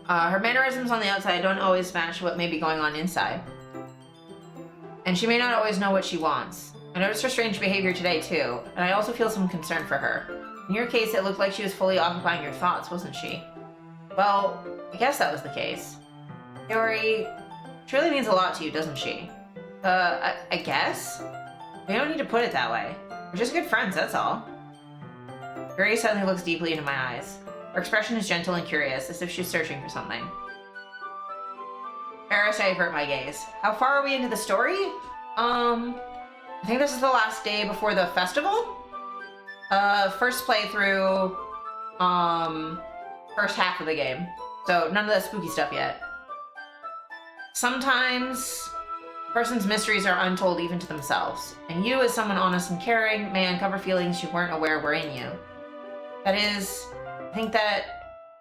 Her mannerisms on the outside don't always match what may be going on inside. And she may not always know what she wants. I noticed her strange behavior today too, and I also feel some concern for her. In your case, it looked like she was fully occupying your thoughts, wasn't she? Well, I guess that was the case. Yuri, she really means a lot to you, doesn't she? I guess? We don't need to put it that way. We're just good friends, that's all. Yuri suddenly looks deeply into my eyes. Her expression is gentle and curious, as if she's searching for something. Embarrassed, I avert my gaze. How far are we into the story? I think this is the last day before the festival? First playthrough, first half of the game. So none of the spooky stuff yet. Sometimes a person's mysteries are untold even to themselves, and you, as someone honest and caring, may uncover feelings you weren't aware were in you. That is, I think that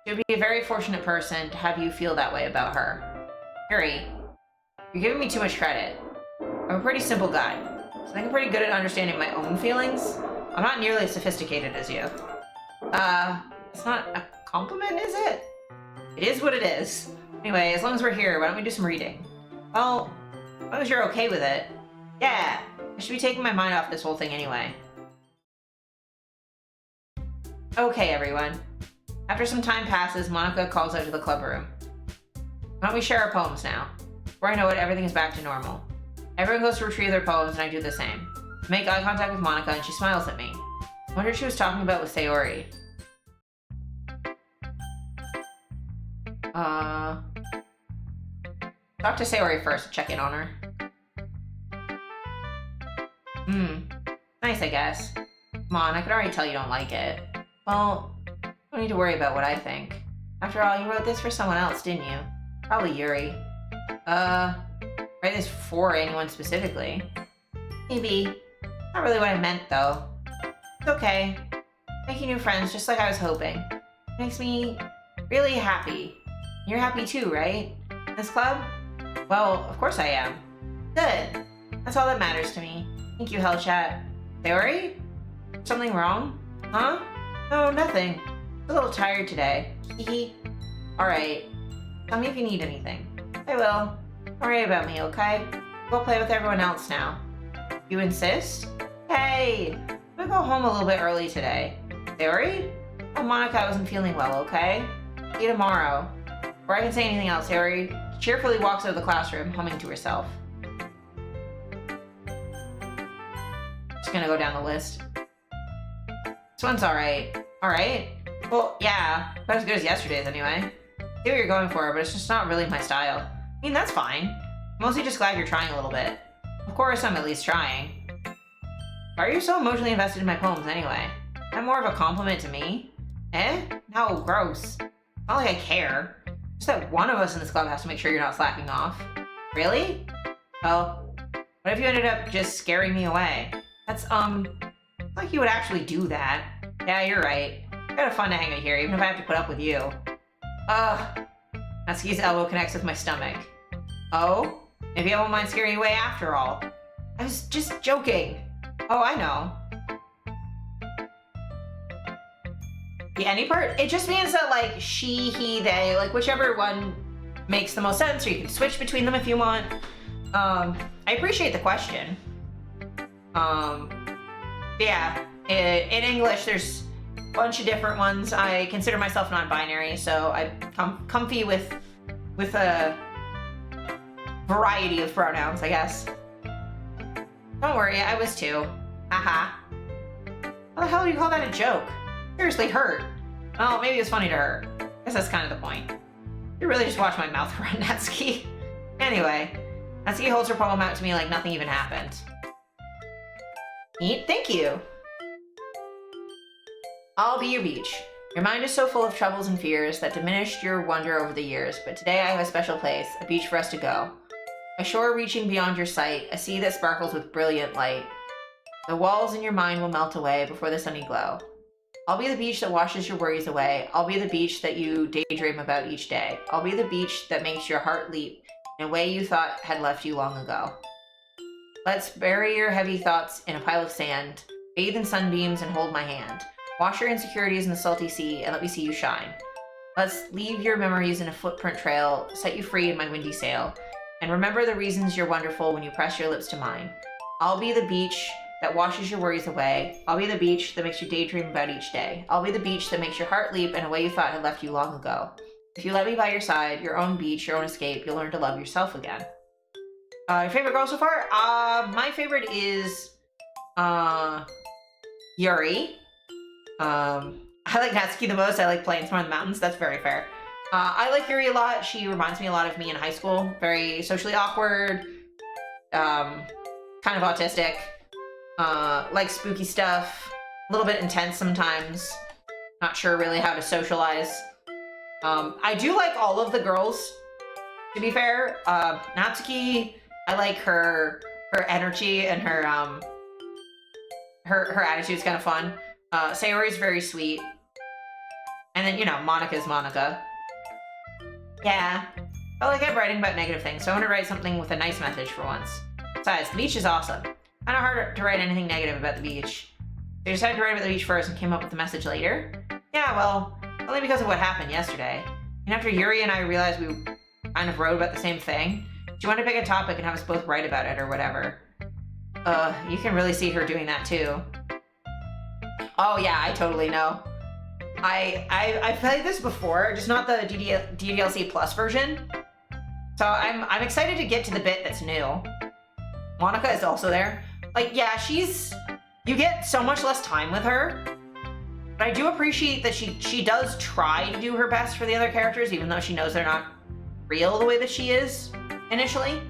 she would be a very fortunate person to have you feel that way about her. Yuri, you're giving me too much credit. I'm a pretty simple guy, so I think I'm pretty good at understanding my own feelings. I'm not nearly as sophisticated as you. It's not a compliment, is it? It is what it is. Anyway, as long as we're here, why don't we do some reading? Well, as long as you're okay with it. Yeah, I should be taking my mind off this whole thing anyway. Okay, everyone. After some time passes, Monica calls out to the club room. Why don't we share our poems now? Before I know it, everything is back to normal. Everyone goes to retrieve their poems, and I do the same. I make eye contact with Monica, and she smiles at me. I wonder what she was talking about with Sayori. Talk to Sayori first to check in on her. Nice, I guess. Come on, I could already tell you don't like it. Well, don't need to worry about what I think. After all, you wrote this for someone else, didn't you? Probably Yuri. Write this for anyone specifically. Maybe. Not really what I meant, though. It's okay. Making new friends just like I was hoping. Makes me really happy. You're happy too, right? This club? Well, of course I am. Good. That's all that matters to me. Thank you, Hellchat. Yuri? Something wrong? Huh? No, nothing. I'm a little tired today. Hee. Alright. Tell me if you need anything. I will. Don't worry about me, okay? Go play with everyone else now. You insist? Hey! I'm gonna go home a little bit early today. Yuri? Oh, Monica wasn't feeling well, okay? See you tomorrow. Before I can say anything else, Yuri cheerfully walks out of the classroom, humming to herself. Just gonna go down the list. This one's alright. Alright? Well, yeah. Not as good as yesterday's anyway. I see what you're going for, but it's just not really my style. I mean, that's fine. I'm mostly just glad you're trying a little bit. Of course, I'm at least trying. Why are you so emotionally invested in my poems anyway? Is that more of a compliment to me? Eh? No, gross. Not like I care. Just that one of us in this club has to make sure you're not slacking off. Really? Well, what if you ended up just scaring me away? That's, like you would actually do that. Yeah, you're right. Kind of fun to hang out here, even if I have to put up with you. Ugh. Natsuki's elbow connects with my stomach. Oh? Maybe I won't mind scaring you away after all. I was just joking. Oh, I know. The any part? It just means that, like, she, he, they, like, whichever one makes the most sense, or you can switch between them if you want. I appreciate the question. Yeah, in English, there's a bunch of different ones. I consider myself non-binary, so I'm comfy with a variety of pronouns, I guess. Don't worry, I was too. Haha. How the hell do you call that a joke? Seriously hurt. Well, maybe it was funny to her. I guess that's kind of the point. You really just watch my mouth run, Natsuki. Anyway, Natsuki holds her poem out to me like nothing even happened. Neat, thank you. I'll be your beach. Your mind is so full of troubles and fears that diminished your wonder over the years, but today I have a special place, a beach for us to go. A shore reaching beyond your sight, a sea that sparkles with brilliant light. The walls in your mind will melt away before the sunny glow. I'll be the beach that washes your worries away. I'll be the beach that you daydream about each day. I'll be the beach that makes your heart leap in a way you thought had left you long ago. Let's bury your heavy thoughts in a pile of sand, bathe in sunbeams and hold my hand. Wash your insecurities in the salty sea and let me see you shine. Let's leave your memories in a footprint trail, set you free in my windy sail, and remember the reasons you're wonderful when you press your lips to mine. I'll be the beach that washes your worries away. I'll be the beach that makes you daydream about each day. I'll be the beach that makes your heart leap in a way you thought had left you long ago. If you let me by your side, your own beach, your own escape, you'll learn to love yourself again. Your favorite girl so far? My favorite is Yuri. I like Natsuki the most. I like playing Smart in the Mountains. That's very fair. I like Yuri a lot. She reminds me a lot of me in high school. Very socially awkward, kind of autistic, like spooky stuff, a little bit intense sometimes. Not sure really how to socialize. I do like all of the girls, to be fair. Natsuki, I like her energy and her attitude's kind of fun. Sayori's very sweet. And then, you know, Monica's Monica. Yeah. Well, I kept writing about negative things, so I want to write something with a nice message for once. Besides, the beach is awesome. Kind of hard to write anything negative about the beach. So I decided to write about the beach first and came up with the message later. Yeah, well, only because of what happened yesterday. And after Yuri and I realized we kind of wrote about the same thing, she wanted to pick a topic and have us both write about it or whatever. You can really see her doing that too. Oh yeah, I totally know. I played this before, just not the DDLC Plus version. So I'm excited to get to the bit that's new. Monica is also there. Like, yeah, you get so much less time with her. But I do appreciate that she does try to do her best for the other characters, even though she knows they're not real the way that she is initially.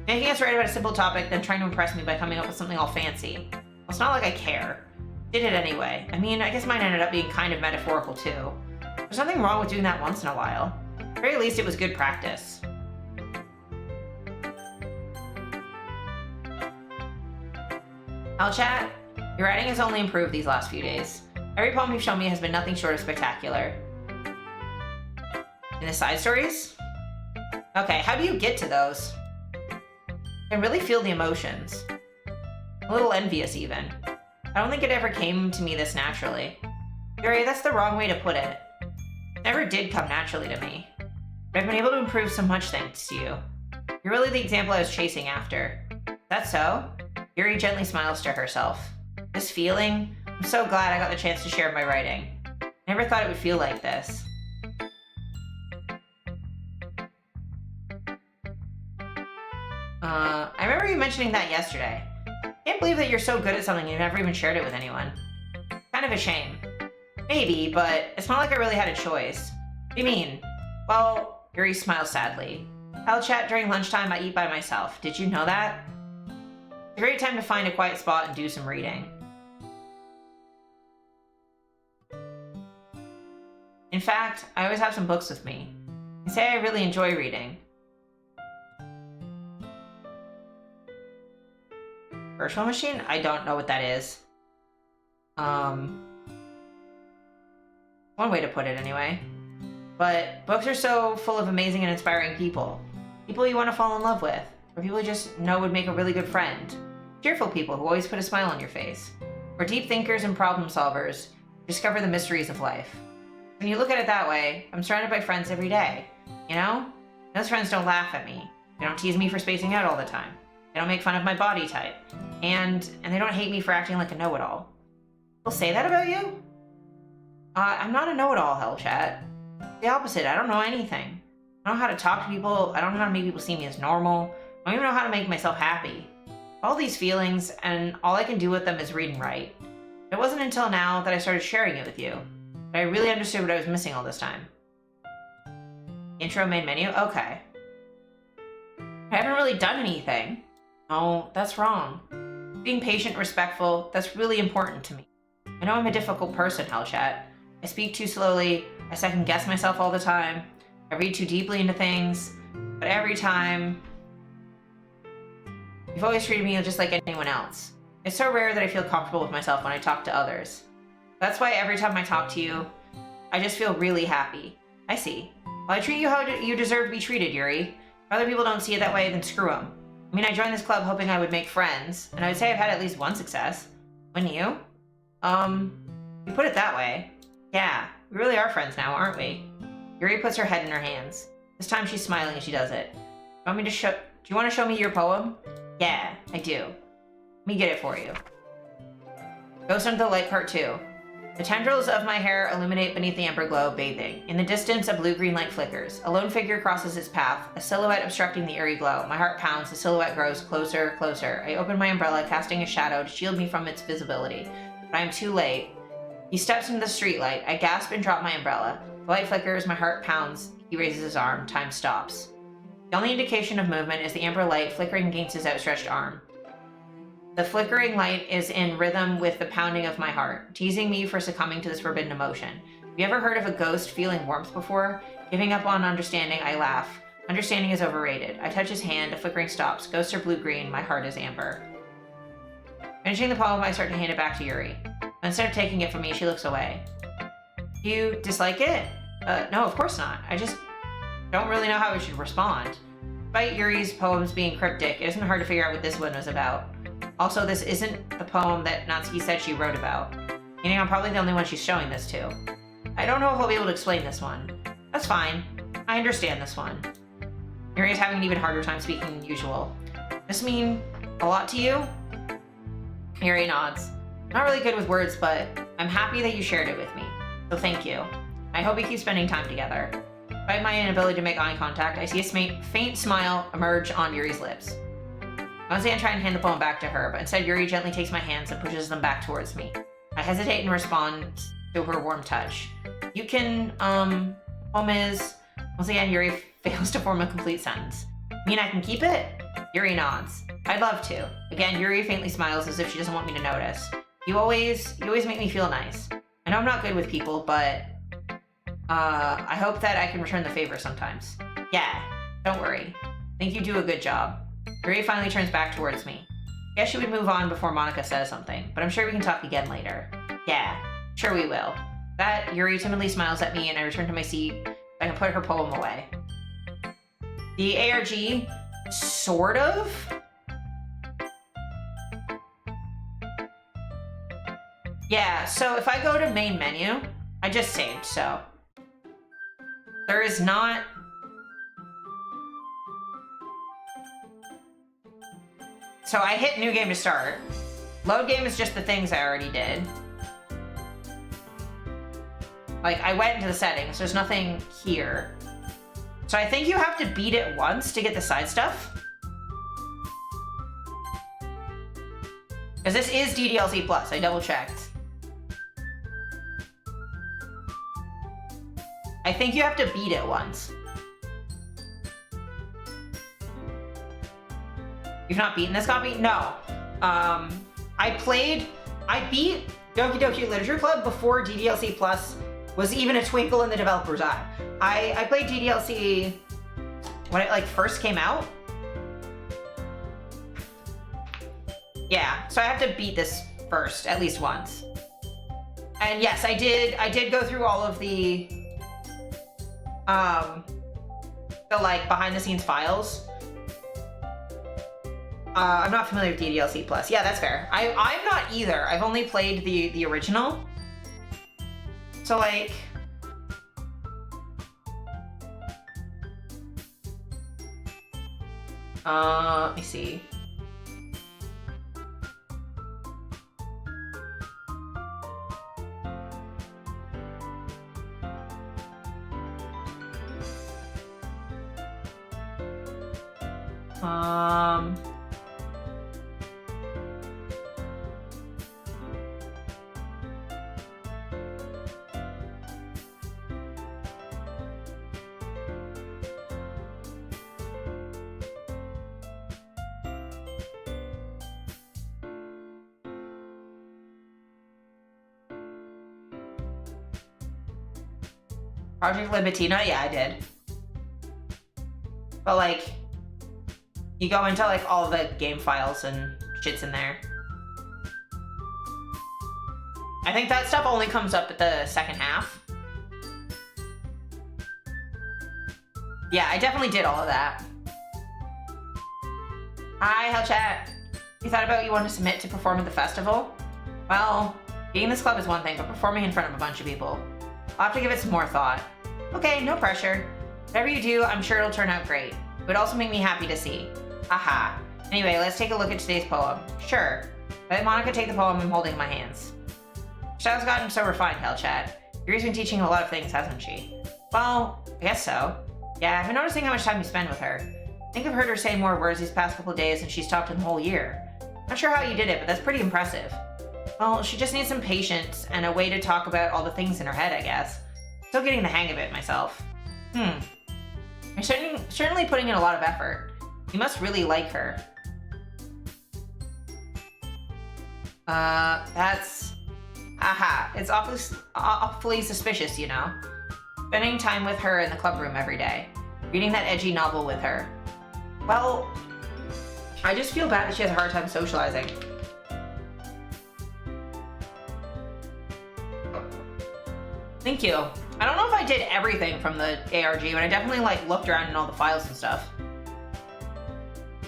Making us write about a simple topic, then trying to impress me by coming up with something all fancy. Well, it's not like I care. Did it anyway. I mean, I guess mine ended up being kind of metaphorical too. There's nothing wrong with doing that once in a while. At the very least, it was good practice. Chat, your writing has only improved these last few days. Every poem you've shown me has been nothing short of spectacular. And the side stories? Okay, how do you get to those? I can really feel the emotions. A little envious, even. I don't think it ever came to me this naturally. Yuri, that's the wrong way to put it. It never did come naturally to me. But I've been able to improve so much thanks to you. You're really the example I was chasing after. Is that so? Yuri gently smiles to herself. This feeling, I'm so glad I got the chance to share my writing. I never thought it would feel like this. I remember you mentioning that yesterday. Can't believe that you're so good at something you never even shared it with anyone. Kind of a shame. Maybe, but it's not like I really had a choice. What do you mean? Well, Yuri smiles sadly. I'll chat during lunchtime. I eat by myself. Did you know that? It's a great time to find a quiet spot and do some reading. In fact, I always have some books with me. I say I really enjoy reading. Virtual machine? I don't know what that is. One way to put it anyway. But books are so full of amazing and inspiring people. People you want to fall in love with. Or people you just know would make a really good friend. Cheerful people who always put a smile on your face. Or deep thinkers and problem solvers who discover the mysteries of life. When you look at it that way, I'm surrounded by friends every day. You know? Those friends don't laugh at me. They don't tease me for spacing out all the time. They don't make fun of my body type. And they don't hate me for acting like a know-it-all. They'll say that about you? I'm not a know-it-all, Hellchat. The opposite, I don't know anything. I don't know how to talk to people, I don't know how to make people see me as normal. I don't even know how to make myself happy. All these feelings, and all I can do with them is read and write. It wasn't until now that I started sharing it with you. But I really understood what I was missing all this time. Intro main menu? Okay. I haven't really done anything. No, that's wrong. Being patient, respectful, that's really important to me. I know I'm a difficult person, Hellchat. I speak too slowly, I second guess myself all the time, I read too deeply into things, but every time, you've always treated me just like anyone else. It's so rare that I feel comfortable with myself when I talk to others. That's why every time I talk to you, I just feel really happy. I see. Well, I treat you how you deserve to be treated, Yuri. If other people don't see it that way, then screw them. I mean, I joined this club hoping I would make friends, and I would say I've had at least one success. Wouldn't you? You put it that way. Yeah, we really are friends now, aren't we? Yuri puts her head in her hands. This time she's smiling as she does it. Do you want to show me your poem? Yeah, I do. Let me get it for you. Ghost Under the Light Part 2. The tendrils of my hair illuminate beneath the amber glow, bathing. In the distance, a blue-green light flickers. A lone figure crosses its path, a silhouette obstructing the eerie glow. My heart pounds, the silhouette grows closer, closer. I open my umbrella, casting a shadow to shield me from its visibility. But I am too late. He steps into the streetlight. I gasp and drop my umbrella. The light flickers, my heart pounds. He raises his arm. Time stops. The only indication of movement is the amber light flickering against his outstretched arm. The flickering light is in rhythm with the pounding of my heart, teasing me for succumbing to this forbidden emotion. Have you ever heard of a ghost feeling warmth before? Giving up on understanding, I laugh. Understanding is overrated. I touch his hand, a flickering stops. Ghosts are blue-green, my heart is amber. Finishing the poem, I start to hand it back to Yuri. Instead of taking it from me, she looks away. Do you dislike it? No, of course not. I just don't really know how I should respond. Despite Yuri's poems being cryptic, it isn't hard to figure out what this one was about. Also, this isn't the poem that Natsuki said she wrote about. Meaning I'm probably the only one she's showing this to. I don't know if I'll be able to explain this one. That's fine. I understand this one. Yuri is having an even harder time speaking than usual. Does this mean a lot to you? Yuri nods. Not really good with words, but I'm happy that you shared it with me. So thank you. I hope we keep spending time together. Despite my inability to make eye contact, I see a faint smile emerge on Yuri's lips. I was going to try and hand the poem back to her, but instead Yuri gently takes my hands and pushes them back towards me. I hesitate and respond to her warm touch. You can, poem is... Once again, Yuri fails to form a complete sentence. Mean I can keep it? Yuri nods. I'd love to. Again, Yuri faintly smiles as if she doesn't want me to notice. You always make me feel nice. I know I'm not good with people, but I hope that I can return the favor sometimes. Yeah, don't worry. I think you do a good job. Yuri finally turns back towards me. Guess she would move on before Monica says something, but I'm sure we can talk again later. Yeah, sure we will. That, Yuri timidly smiles at me and I return to my seat. I can put her poem away. The ARG, sort of? Yeah, so if I go to main menu, I just saved, so. There is not... So I hit new game to start. Load game is just the things I already did. Like, I went into the settings, there's nothing here. So I think you have to beat it once to get the side stuff. Because this is DDLC Plus, I double checked. I think you have to beat it once. You've not beaten this copy? No. I beat Doki Doki Literature Club before DDLC Plus was even a twinkle in the developer's eye. I played DDLC when it like first came out. Yeah, so I have to beat this first, at least once. And yes, I did go through all of the like behind the scenes files. I'm not familiar with DDLC Plus. Yeah, that's fair. I'm not either. I've only played the original. So like, let me see. Project Libitina? Yeah, I did. But like, you go into like all the game files and shit's in there. I think that stuff only comes up at the second half. Yeah, I definitely did all of that. Hi, Hell Chat. You thought about what you want to submit to perform at the festival? Well, being in this club is one thing, but performing in front of a bunch of people, I'll have to give it some more thought. Okay, no pressure. Whatever you do, I'm sure it'll turn out great. It would also make me happy to see. Aha. Anyway, let's take a look at today's poem. Sure. Let Monica take the poem I'm holding in my hands. Shadow's gotten so refined, Hellchat. Yuri's been teaching a lot of things, hasn't she? Well, I guess so. Yeah, I've been noticing how much time you spend with her. I think I've heard her say more words these past couple of days than she's talked in the whole year. Not sure how you did it, but that's pretty impressive. Well, she just needs some patience and a way to talk about all the things in her head, I guess. Still getting the hang of it myself. I'm certainly putting in a lot of effort. You must really like her. That's... Aha, it's awfully suspicious, you know? Spending time with her in the club room every day. Reading that edgy novel with her. Well, I just feel bad that she has a hard time socializing. Thank you. I don't know if I did everything from the ARG, but I definitely like looked around in all the files and stuff.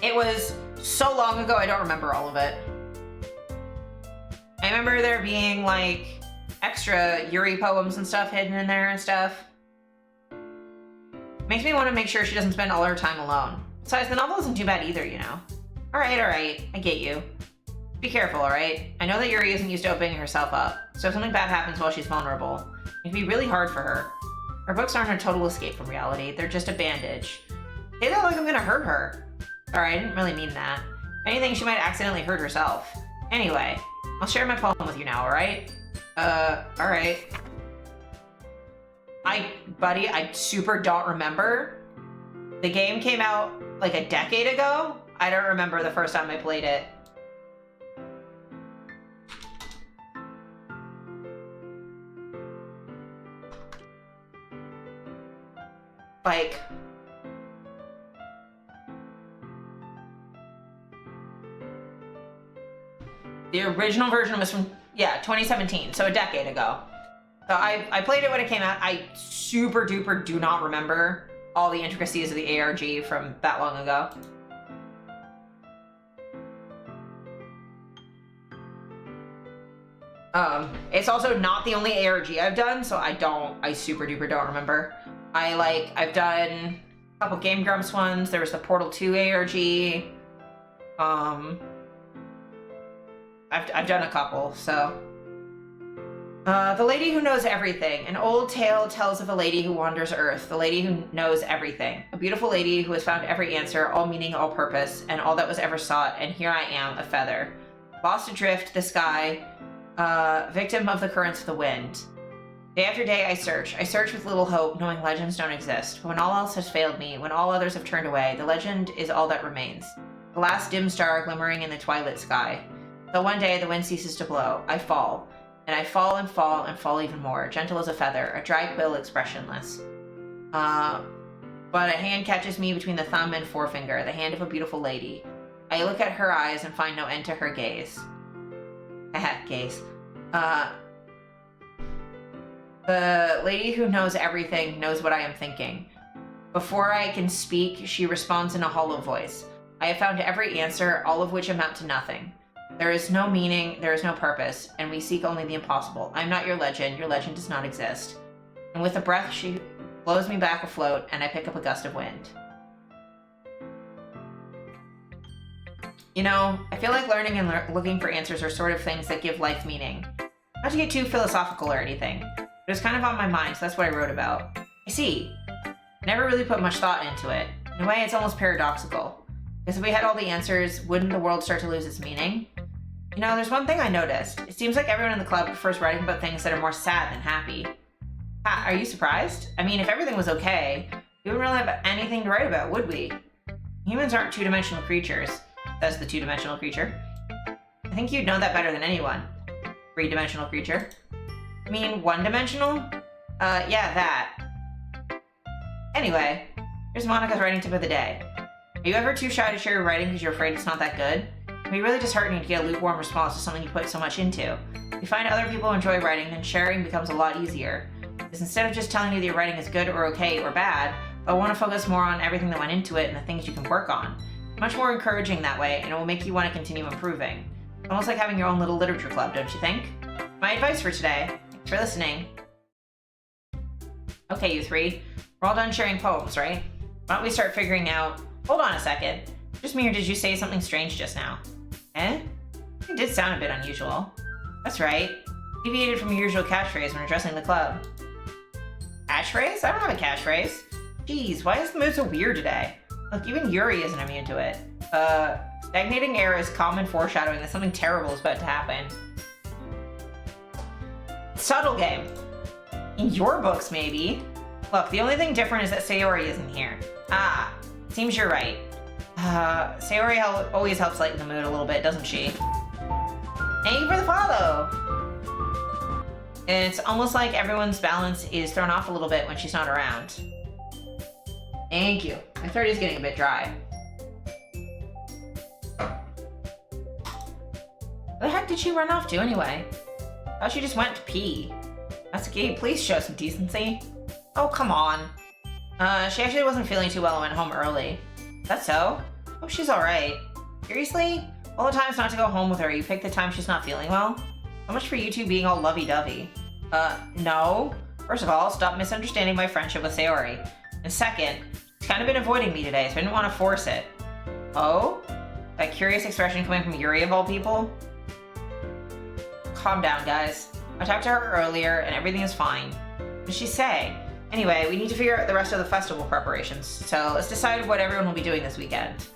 It was so long ago, I don't remember all of it. I remember there being like extra Yuri poems and stuff hidden in there and stuff. Makes me want to make sure she doesn't spend all her time alone. Besides, the novel isn't too bad either, you know? Alright, I get you. Be careful, alright? I know that Yuri isn't used to opening herself up, so if something bad happens while she's vulnerable, it can be really hard for her. Her books aren't a total escape from reality, they're just a bandage. Say that like I'm gonna hurt her. Sorry, I didn't really mean that. If anything, she might accidentally hurt herself. Anyway, I'll share my poem with you now, alright? Alright. Buddy, I super don't remember. The game came out like a decade ago. I don't remember the first time I played it. like... The original version was from, yeah, 2017, so a decade ago. So I played it when it came out. I super duper do not remember all the intricacies of the ARG from that long ago. It's also not the only ARG I've done, so I super duper don't remember. I've done a couple Game Grumps ones. There was the Portal 2 ARG. I've done a couple, so. The Lady Who Knows Everything. An old tale tells of a lady who wanders Earth, the lady who knows everything. A beautiful lady who has found every answer, all meaning, all purpose, and all that was ever sought, and here I am, a feather. Lost adrift, the sky, victim of the currents of the wind. Day after day I search with little hope, knowing legends don't exist. But when all else has failed me, when all others have turned away, the legend is all that remains. The last dim star glimmering in the twilight sky. Till one day the wind ceases to blow, I fall. And I fall and fall and fall even more, gentle as a feather, a dry quill expressionless. But a hand catches me between the thumb and forefinger, the hand of a beautiful lady. I look at her eyes and find no end to her gaze. Gaze. The lady who knows everything knows what I am thinking. Before I can speak, she responds in a hollow voice. I have found every answer, all of which amount to nothing. There is no meaning, there is no purpose, and we seek only the impossible. I am not your legend does not exist. And with a breath, she blows me back afloat, and I pick up a gust of wind. You know, I feel like learning and looking for answers are sort of things that give life meaning. Not to get too philosophical or anything, but it's kind of on my mind, so that's what I wrote about. I see. Never really put much thought into it. In a way, it's almost paradoxical. Because if we had all the answers, wouldn't the world start to lose its meaning? You know, there's one thing I noticed. It seems like everyone in the club prefers writing about things that are more sad than happy. Are you surprised? I mean, if everything was okay, we wouldn't really have anything to write about, would we? Humans aren't two-dimensional creatures, says the two-dimensional creature. I think you'd know that better than anyone. Three-dimensional creature. I mean, one-dimensional? Yeah, that. Anyway, here's Monica's writing tip of the day. Are you ever too shy to share your writing because you're afraid it's not that good? It can be really disheartening to get a lukewarm response to something you put so much into. If you find other people enjoy writing, then sharing becomes a lot easier. Because instead of just telling you that your writing is good or okay or bad, they'll want to focus more on everything that went into it and the things you can work on. It's much more encouraging that way, and it will make you want to continue improving. It's almost like having your own little literature club, don't you think? My advice for today. Thanks for listening. Okay, you three. We're all done sharing poems, right? Why don't we start figuring out... Hold on a second. Just me, or did you say something strange just now? Eh? It did sound a bit unusual. That's right. Deviated from your usual catchphrase when addressing the club. Catchphrase? I don't have a catchphrase. Jeez, why is the mood so weird today? Look, even Yuri isn't immune to it. Stagnating air is common foreshadowing that something terrible is about to happen. Subtle game. In your books, maybe. Look, the only thing different is that Sayori isn't here. Ah, seems you're right. Sayori always helps lighten the mood a little bit, doesn't she? Thank you for the follow! It's almost like everyone's balance is thrown off a little bit when she's not around. Thank you. My throat is getting a bit dry. Where the heck did she run off to anyway? I thought she just went to pee. Natsuki, please show some decency. Oh, come on. She actually wasn't feeling too well and went home early. Is that so? Hope she's alright. Seriously? All the times not to go home with her, you pick the time she's not feeling well? So much for you two being all lovey-dovey. No. First of all, stop misunderstanding my friendship with Sayori. And second, she's kind of been avoiding me today, so I didn't want to force it. Oh? That curious expression coming from Yuri of all people? Calm down, guys. I talked to her earlier, and everything is fine. What did she say? Anyway, we need to figure out the rest of the festival preparations, so let's decide what everyone will be doing this weekend.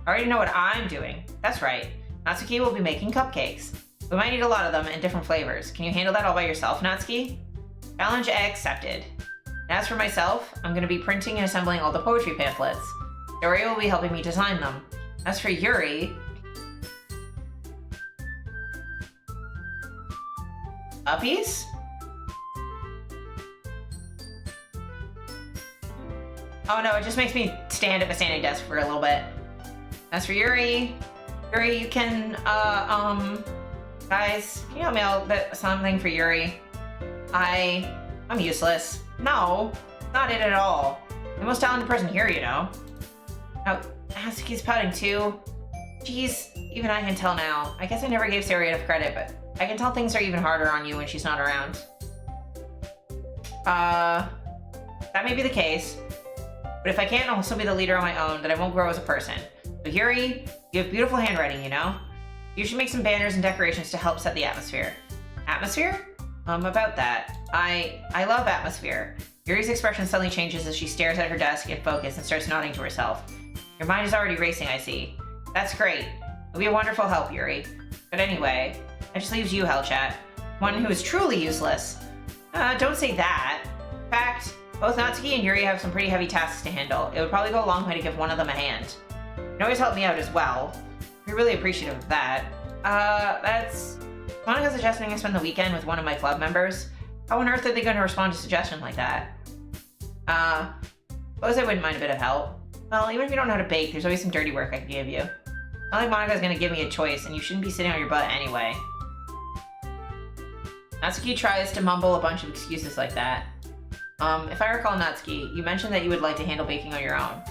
I already know what I'm doing. That's right. Natsuki will be making cupcakes. We might need a lot of them in different flavors. Can you handle that all by yourself, Natsuki? Challenge accepted. And as for myself, I'm going to be printing and assembling all the poetry pamphlets. Yuri will be helping me design them. As for Yuri... Puppies? Oh no, it just makes me stand at the standing desk for a little bit. As for Yuri, you can, guys, can you help me out with something for Yuri? I'm useless. No, not it at all. I'm the most talented person here, you know. Oh, Natsuki's pouting too. Jeez, even I can tell now. I guess I never gave Sayori enough credit, but I can tell things are even harder on you when she's not around. That may be the case, but if I can't also be the leader on my own, then I won't grow as a person. So Yuri, you have beautiful handwriting, you know? You should make some banners and decorations to help set the atmosphere. Atmosphere? About that. I love atmosphere. Yuri's expression suddenly changes as she stares at her desk in focus and starts nodding to herself. Your mind is already racing, I see. That's great. It'll be a wonderful help, Yuri. But anyway, that just leaves you, Hellchat. One who is truly useless. Don't say that. In fact, both Natsuki and Yuri have some pretty heavy tasks to handle. It would probably go a long way to give one of them a hand. You can always help me out as well. We're really appreciative of that. That's... Monica suggesting I spend the weekend with one of my club members. How on earth are they going to respond to a suggestion like that? Suppose I wouldn't mind a bit of help. Well, even if you don't know how to bake, there's always some dirty work I can give you. Not like Monica's gonna give me a choice, and you shouldn't be sitting on your butt anyway. Natsuki tries to mumble a bunch of excuses like that. If I recall, Natsuki, you mentioned that you would like to handle baking on your own.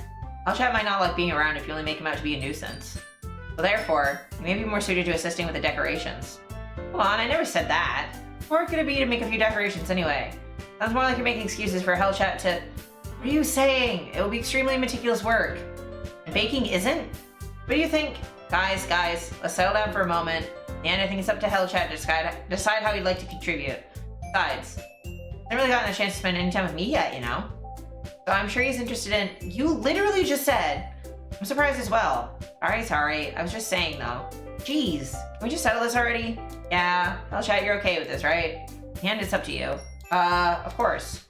Hellchat might not like being around if you only make him out to be a nuisance. So therefore, you may be more suited to assisting with the decorations. Hold on, I never said that. What could it be to make a few decorations anyway? Sounds more like you're making excuses for Hellchat to... What are you saying? It will be extremely meticulous work. And baking isn't? What do you think? Guys, let's settle down for a moment. And I think it's up to Hellchat to decide how he'd like to contribute. Besides, I haven't really gotten a chance to spend any time with me yet, you know? So I'm sure he's interested in... You literally just said... I'm surprised as well. Alright, sorry. I was just saying, though. Jeez, can we just settle this already? Yeah, Hellchat, you're okay with this, right? And it's up to you. Of course.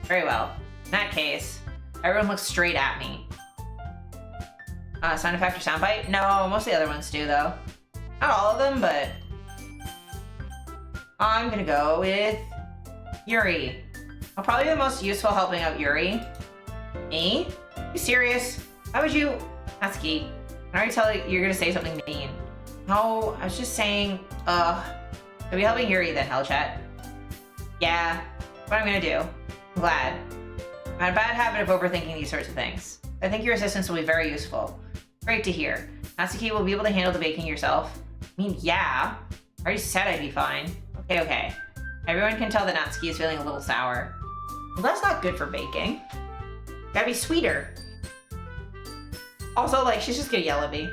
Very well. In that case, everyone looks straight at me. Sound effect or soundbite? No, most of the other ones do, though. Not all of them, but... I'm gonna go with... Yuri. I'll probably be the most useful helping out Yuri. Me? You serious? Why would you... Natsuki, I already tell you you're gonna say something mean. No, I was just saying, I'll be helping Yuri then, Hellchat. Yeah, that's what I'm gonna do. I'm glad. I have a bad habit of overthinking these sorts of things. I think your assistance will be very useful. Great to hear. Natsuki will be able to handle the baking yourself. I mean, yeah. I already said I'd be fine. Okay. Everyone can tell that Natsuki is feeling a little sour. Well, that's not good for baking. Gotta be sweeter. Also, like, she's just gonna yell at me.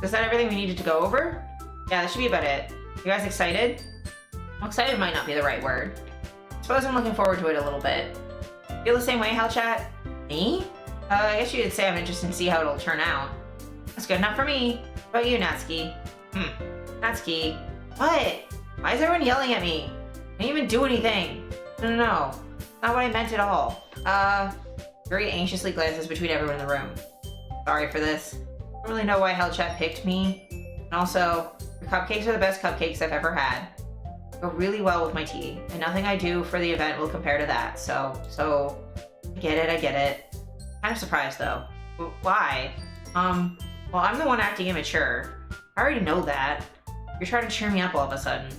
Is that everything we needed to go over? Yeah, that should be about it. You guys excited? Well, excited might not be the right word. I suppose I'm looking forward to it a little bit. Feel the same way, Hellchat? Me? I guess you did say I'm interested to see how it'll turn out. That's good enough for me. What about you, Natsuki? Natsuki? What? Why is everyone yelling at me? I didn't even do anything. No. Not what I meant at all. Yuri anxiously glances between everyone in the room. Sorry for this. I don't really know why Hellchat picked me. And also, your cupcakes are the best cupcakes I've ever had. Go really well with my tea, and nothing I do for the event will compare to that, so, I get it. Kind of surprised though. Why? Well, I'm the one acting immature. I already know that. You're trying to cheer me up all of a sudden.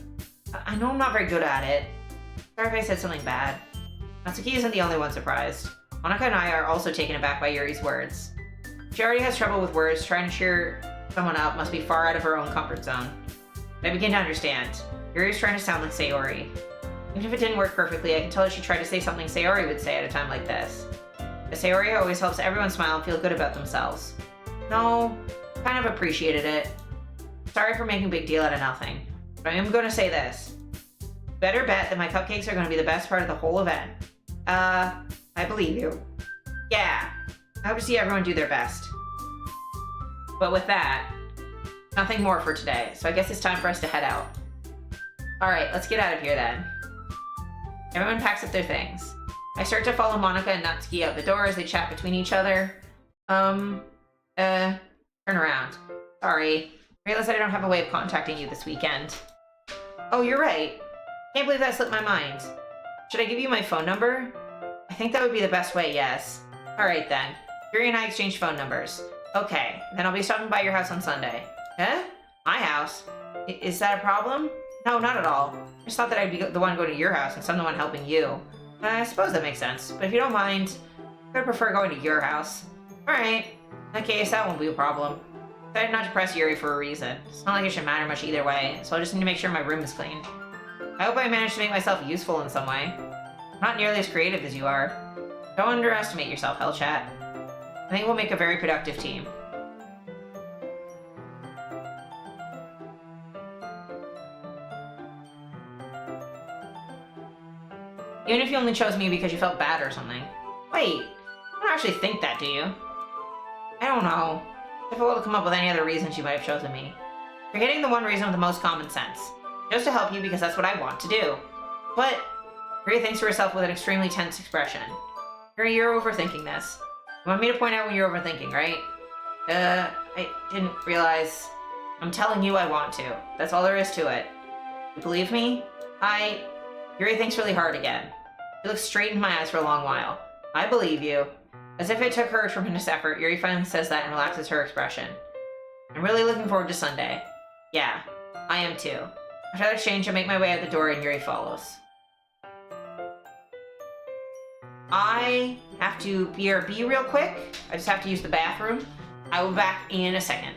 I know I'm not very good at it. Sorry if I said something bad. Natsuki isn't the only one surprised. Monica and I are also taken aback by Yuri's words. She already has trouble with words. Trying to cheer someone up must be far out of her own comfort zone. But I begin to understand. Yuri's trying to sound like Sayori. Even if it didn't work perfectly, I can tell that she tried to say something Sayori would say at a time like this. But Sayori always helps everyone smile and feel good about themselves. No, kind of appreciated it. Sorry for making a big deal out of nothing. But I am going to say this. Better bet that my cupcakes are going to be the best part of the whole event. I believe you. Yeah, I hope to see everyone do their best. But with that, nothing more for today, so I guess it's time for us to head out. Alright, let's get out of here then. Everyone packs up their things. I start to follow Monica and Natsuki out the door as they chat between each other. Turn around. Sorry. I realize I don't have a way of contacting you this weekend. Oh, you're right. Can't believe that slipped my mind. Should I give you my phone number? I think that would be the best way, yes. Alright then. Yuri and I exchanged phone numbers. Okay, then I'll be stopping by your house on Sunday. Huh? My house? Is that a problem? No, not at all. I just thought that I'd be the one going to your house instead of the one helping you. I suppose that makes sense, but if you don't mind, I'd prefer going to your house. Alright. In that case, that won't be a problem. I decided not to press Yuri for a reason. It's not like it should matter much either way, so I just need to make sure my room is clean. I hope I managed to make myself useful in some way. I'm not nearly as creative as you are. Don't underestimate yourself, Hellchat. I think we'll make a very productive team. Even if you only chose me because you felt bad or something. Wait, you don't actually think that, do you? I don't know. It's difficult to come up with any other reasons you might have chosen me. You're hitting the one reason with the most common sense. Just to help you because that's what I want to do. But Yuri thinks to herself with an extremely tense expression. Yuri, you're overthinking this. You want me to point out when you're overthinking, right? I didn't realize. I'm telling you I want to. That's all there is to it. You believe me? Yuri thinks really hard again. She looks straight into my eyes for a long while. I believe you. As if it took her a tremendous effort, Yuri finally says that and relaxes her expression. I'm really looking forward to Sunday. Yeah, I am too. After that exchange, I make my way out the door and Yuri follows. I have to BRB real quick. I just have to use the bathroom. I will be back in a second.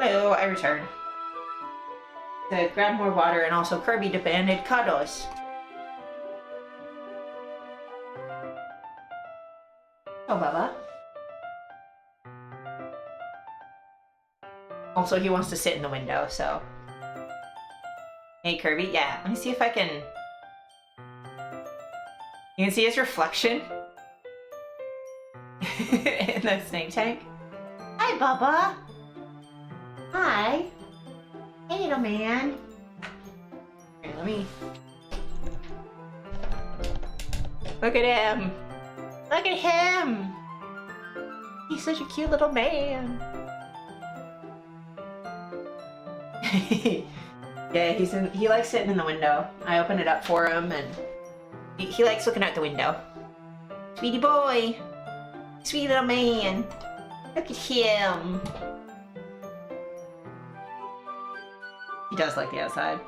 Hello, I returned. To grab more water and also Kirby demanded cuddles. Oh, Bubba. Also, he wants to sit in the window, so. Hey, Kirby. Yeah, let me see if I can. You can see his reflection in the snake tank. Hi, Bubba. Hi. Hey, little man. Here, let me. Look at him. Look at him. He's such a cute little man. Yeah, he likes sitting in the window. I opened it up for him and he likes looking out the window. Sweetie boy. Sweet little man. Look at him. He does like the outside.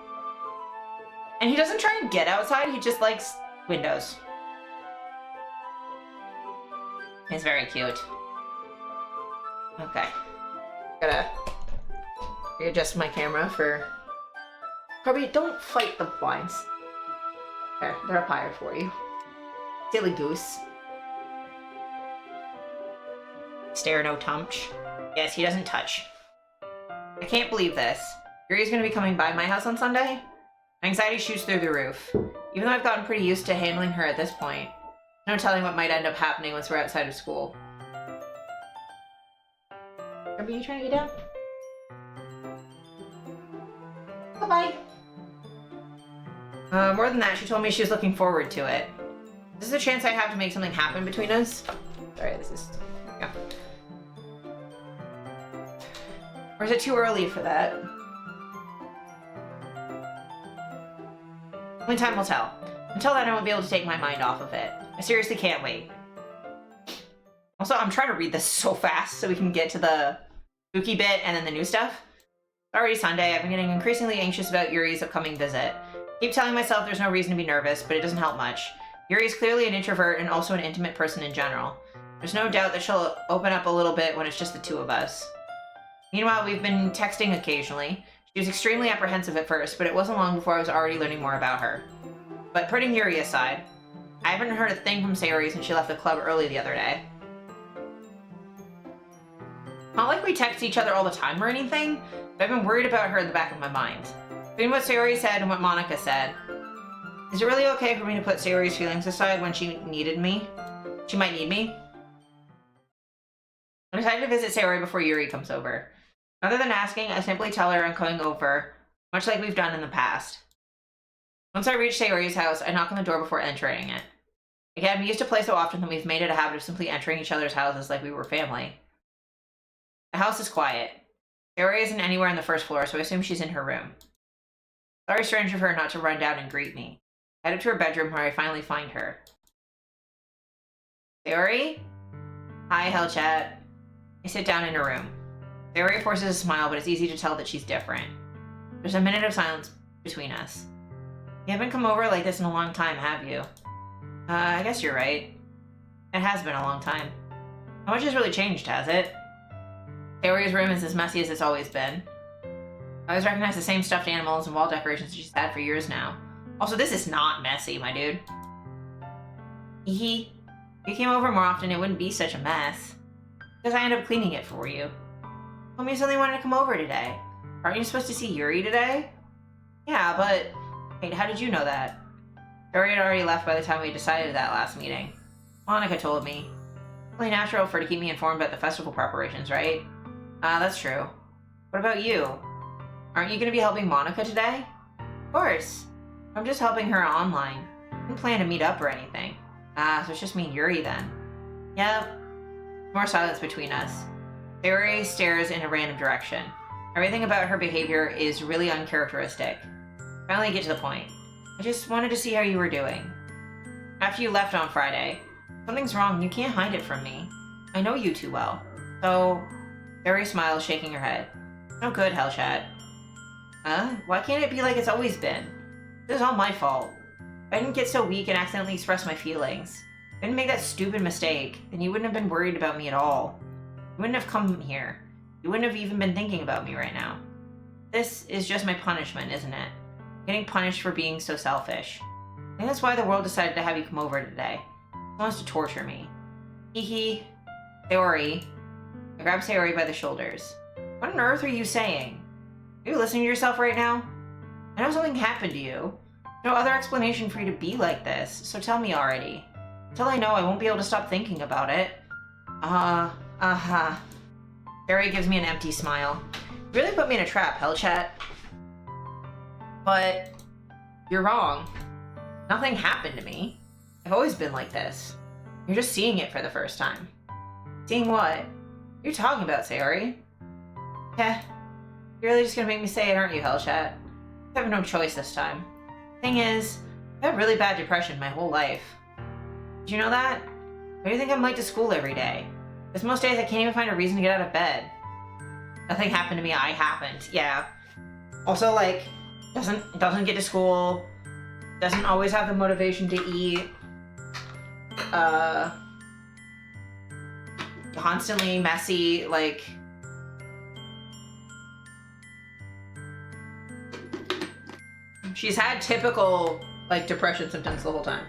And he doesn't try and get outside, he just likes windows. He's very cute. Okay. Gotta readjust my camera for... Kirby, don't fight the blinds. There, they're up higher for you. Silly goose. Stare no touch. Yes, he doesn't touch. I can't believe this. Yuri's gonna be coming by my house on Sunday. My anxiety shoots through the roof. Even though I've gotten pretty used to handling her at this point, no telling what might end up happening once we're outside of school. Are you trying to get down? Bye-bye. More than that, she told me she was looking forward to it. This is a chance I have to make something happen between us. Sorry, this is... yeah. Or is it too early for that? Only time will tell. Until then, I won't be able to take my mind off of it. I seriously can't wait. Also, I'm trying to read this so fast so we can get to the spooky bit and then the new stuff. It's already Sunday. I've been getting increasingly anxious about Yuri's upcoming visit. I keep telling myself there's no reason to be nervous, but it doesn't help much. Yuri's clearly an introvert and also an intimate person in general. There's no doubt that she'll open up a little bit when it's just the two of us. Meanwhile, we've been texting occasionally. She was extremely apprehensive at first, but it wasn't long before I was already learning more about her. But putting Yuri aside, I haven't heard a thing from Sayori since she left the club early the other day. Not like we text each other all the time or anything, but I've been worried about her in the back of my mind. Between what Sayori said and what Monica said, is it really okay for me to put Sayori's feelings aside when she needed me? She might need me? I'm excited to visit Sayori before Yuri comes over. Rather than asking, I simply tell her I'm coming over, much like we've done in the past. Once I reach Sayori's house, I knock on the door before entering it. Again, we used to play so often that we've made it a habit of simply entering each other's houses like we were family. The house is quiet. Sayori isn't anywhere on the first floor, so I assume she's in her room. It's very strange of her not to run down and greet me. I head up to her bedroom where I finally find her. Sayori? Hi, Hellchat. I sit down in her room. Sayori forces a smile, but it's easy to tell that she's different. There's a minute of silence between us. You haven't come over like this in a long time, have you? I guess you're right. It has been a long time. How much has really changed, has it? Sayori's room is as messy as it's always been. I always recognize the same stuffed animals and wall decorations she's had for years now. Also, this is not messy, my dude. Hee. If you came over more often, it wouldn't be such a mess. Because I end up cleaning it for you. Told me you suddenly wanted to come over today. Aren't you supposed to see Yuri today? Yeah, but... Wait, how did you know that? Yuri had already left by the time we decided that last meeting. Monica told me. It's really natural for her to keep me informed about the festival preparations, right? That's true. What about you? Aren't you going to be helping Monica today? Of course. I'm just helping her online. I didn't plan to meet up or anything. So it's just me and Yuri then. Yep. More silence between us. Sayori stares in a random direction. Everything about her behavior is really uncharacteristic. Finally, I get to the point. I just wanted to see how you were doing. After you left on Friday, something's wrong. You can't hide it from me. I know you too well. So, Sayori smiles, shaking her head. No good, Hellchat. Why can't it be like it's always been? This is all my fault. If I didn't get so weak and accidentally express my feelings, if I didn't make that stupid mistake, then you wouldn't have been worried about me at all. You wouldn't have come here. you wouldn't have even been thinking about me right now. This is just my punishment, isn't it? Getting punished for being so selfish. I think that's why the world decided to have you come over today. It wants to torture me. Hee. Sayori. I grabbed Sayori by the shoulders. What on earth are you saying? Are you listening to yourself right now? I know something happened to you. No other explanation for you to be like this, so tell me already. Until I know, I won't be able to stop thinking about it. Sayori gives me an empty smile. You really put me in a trap, Hellchat. But you're wrong. Nothing happened to me. I've always been like this. You're just seeing it for the first time. Seeing what? You're talking about, Sayori. Yeah. You're really just gonna make me say it, aren't you, Hellchat? I have no choice this time. Thing is, I've had really bad depression my whole life. Did you know that? Why do you think I'm late to school every day? Because most days I can't even find a reason to get out of bed. Nothing happened to me, I happened. Yeah. Also, like, doesn't get to school, doesn't always have the motivation to eat, constantly messy, like, she's had typical, like, depression symptoms the whole time.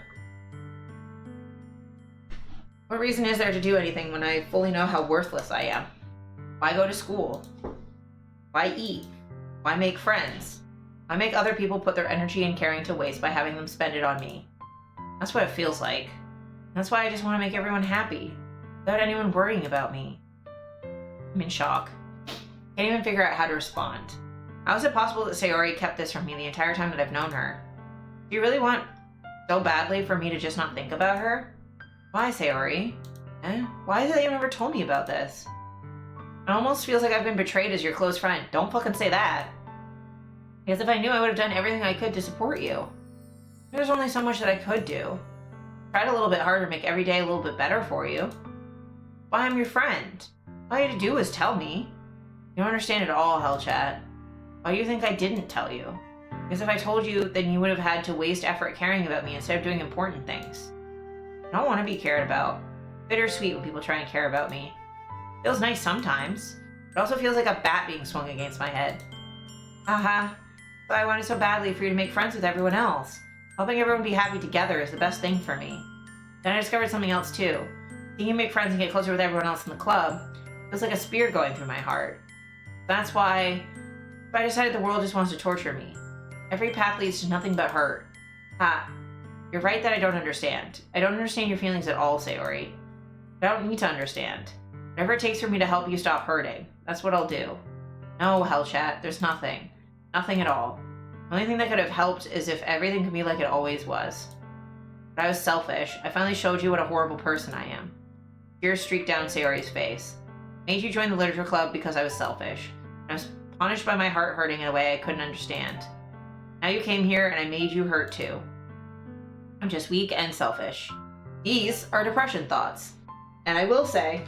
What reason is there to do anything when I fully know how worthless I am? Why go to school? Why eat? Why make friends? Why make other people put their energy and caring to waste by having them spend it on me? That's what it feels like. That's why I just want to make everyone happy, without anyone worrying about me. I'm in shock. Can't even figure out how to respond. How is it possible that Sayori kept this from me the entire time that I've known her? Do you really want so badly for me to just not think about her? Why, Sayori? Why has you never told me about this? It almost feels like I've been betrayed as your close friend. Don't fucking say that. Because if I knew, I would have done everything I could to support you. There's only so much that I could do. Tried a little bit harder to make every day a little bit better for you. Why, I'm your friend. All you had to do was tell me. You don't understand at all, Hellchat. Why do you think I didn't tell you? Because if I told you, then you would have had to waste effort caring about me instead of doing important things. I don't want to be cared about. Bittersweet when people try and care about me. Feels nice sometimes. It also feels like a bat being swung against my head. But I wanted so badly for you to make friends with everyone else. Helping everyone be happy together is the best thing for me. Then I discovered something else too. Seeing you make friends and get closer with everyone else in the club feels like a spear going through my heart. That's why I decided the world just wants to torture me. Every path leads to nothing but hurt. You're right that I don't understand. I don't understand your feelings at all, Sayori. I don't need to understand. Whatever it takes for me to help you stop hurting, that's what I'll do. No, Hellchat, there's nothing. Nothing at all. The only thing that could have helped is if everything could be like it always was. But I was selfish. I finally showed you what a horrible person I am. Tears streaked down Sayori's face. Made you join the literature club because I was selfish. I was punished by my heart hurting in a way I couldn't understand. Now you came here and I made you hurt too. I'm just weak and selfish. These are depression thoughts. And I will say,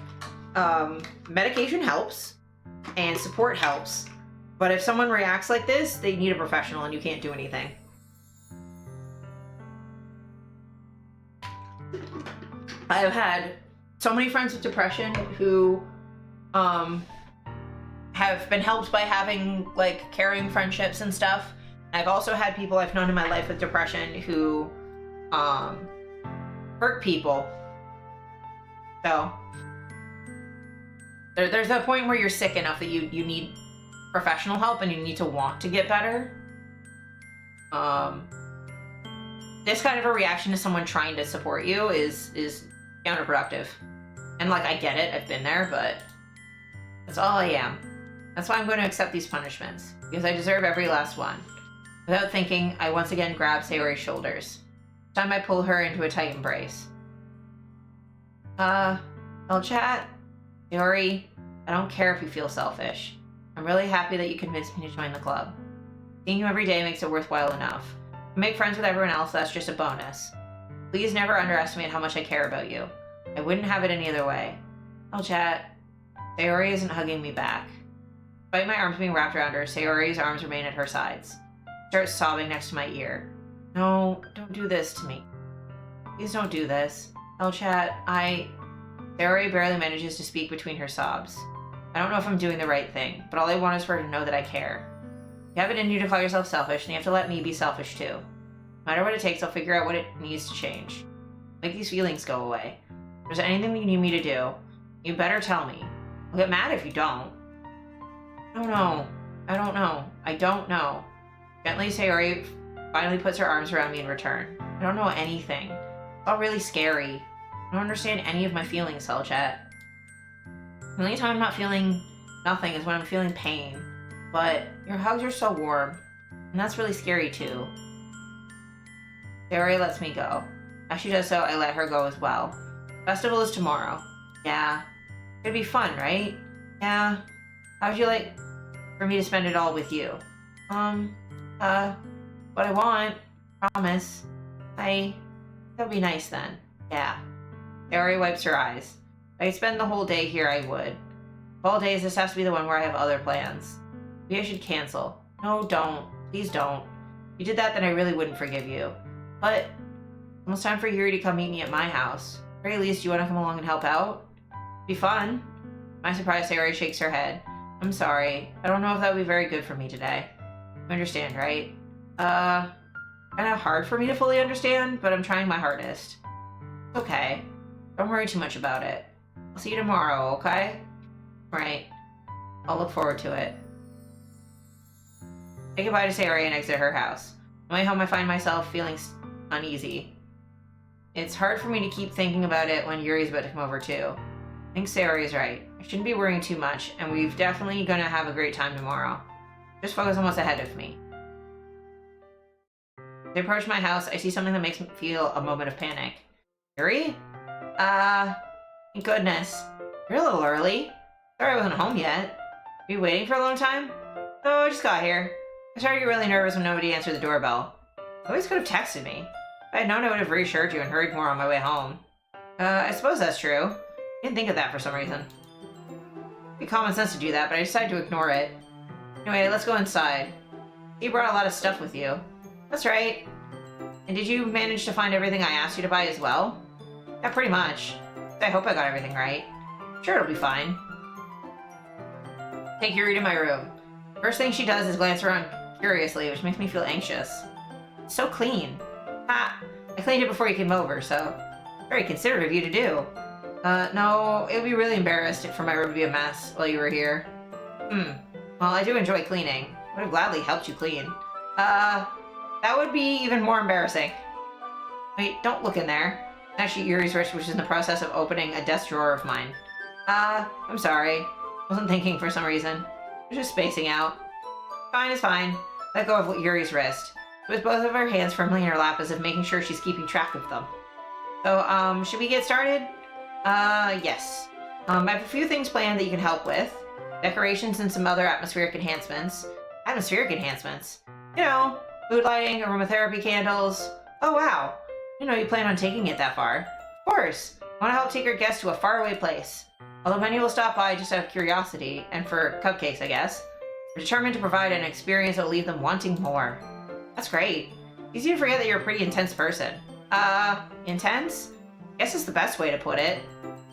medication helps and support helps. But if someone reacts like this, they need a professional and you can't do anything. I've had so many friends with depression who have been helped by having like caring friendships and stuff. I've also had people I've known in my life with depression who hurt people. So there's a point where you're sick enough that you need professional help and you need to want to get better. This kind of a reaction to someone trying to support you is counterproductive. And like, I get it, I've been there, but that's all I am. That's why I'm going to accept these punishments, because I deserve every last one. Without thinking, I once again grab Sayori's shoulders. This time I pull her into a tight embrace. Hellchat, Yuri, I don't care if you feel selfish. I'm really happy that you convinced me to join the club. Seeing you every day makes it worthwhile enough. To make friends with everyone else, that's just a bonus. Please never underestimate how much I care about you. I wouldn't have it any other way. Hellchat, Sayori isn't hugging me back. Despite my arms being wrapped around her, Sayori's arms remain at her sides. She starts sobbing next to my ear. No, don't do this to me. Please don't do this. Hellchat, Sayori barely manages to speak between her sobs. I don't know if I'm doing the right thing, but all I want is for her to know that I care. If you have it in you to call yourself selfish, then you have to let me be selfish too. No matter what it takes, I'll figure out what it needs to change. Make these feelings go away. If there's anything that you need me to do, you better tell me. I'll get mad if you don't. I don't know. I don't know. Gently, Sayori finally puts her arms around me in return. I don't know anything. It's all really scary. I don't understand any of my feelings, Hellchat. The only time I'm not feeling nothing is when I'm feeling pain. But your hugs are so warm, and that's really scary too. Sayori lets me go. As she does so, I let her go as well. Festival is tomorrow. Yeah. It'd be fun, right? Yeah. How would you like for me to spend it all with you? What I want. Promise. That'd be nice then. Yeah. Sayori wipes her eyes. If I spend the whole day here, I would. Of all days, this has to be the one where I have other plans. Maybe I should cancel. No, don't. Please don't. If you did that, then I really wouldn't forgive you. But it's almost time for Yuri to come meet me at my house. At the very least, you want to come along and help out? It'd be fun. To my surprise, Sayori shakes her head. I'm sorry. I don't know if that would be very good for me today. You understand, right? Kind of hard for me to fully understand, but I'm trying my hardest. It's okay. Don't worry too much about it. I'll see you tomorrow, okay? Right. I'll look forward to it. Say goodbye to Sayori and exit her house. On my way home, I find myself feeling uneasy. It's hard for me to keep thinking about it when Yuri's about to come over too. I think Sayori is right. I shouldn't be worrying too much, and we've definitely gonna have a great time tomorrow. Just focus on what's ahead of me. As I approach my house, I see something that makes me feel a moment of panic. Yuri? Thank goodness. You're a little early. Sorry I wasn't home yet. Are you waiting for a long time? Oh, I just got here. I started to get really nervous when nobody answered the doorbell. You always could have texted me. If I had known, I would have reassured you and hurried more on my way home. I suppose that's true. I didn't think of that for some reason. It'd be common sense to do that, but I decided to ignore it. Anyway, let's go inside. You brought a lot of stuff with you. That's right. And did you manage to find everything I asked you to buy as well? Yeah, pretty much. I hope I got everything right. Sure, it'll be fine. Take Yuri to my room. First thing she does is glance around curiously, which makes me feel anxious. It's so clean. Ha! I cleaned it before you came over, so very considerate of you to do. No, it would be really embarrassed for my room to be a mess while you were here. Well, I do enjoy cleaning. I would have gladly helped you clean. That would be even more embarrassing. Wait, don't look in there. Actually, Yuri's wrist, which is in the process of opening a desk drawer of mine. I'm sorry. Wasn't thinking for some reason. I was just spacing out. Fine is fine. Let go of Yuri's wrist. With both of her hands firmly in her lap as if making sure she's keeping track of them. So, should we get started? Yes. I have a few things planned that you can help with. Decorations and some other atmospheric enhancements. Atmospheric enhancements? You know, mood lighting, aromatherapy candles. Oh wow. I didn't know you plan on taking it that far. Of course. I want to help take our guests to a faraway place. Although many will stop by just out of curiosity, and for cupcakes, I guess. We're determined to provide an experience that will leave them wanting more. That's great. Easy to forget that you're a pretty intense person. Intense? Guess it's the best way to put it.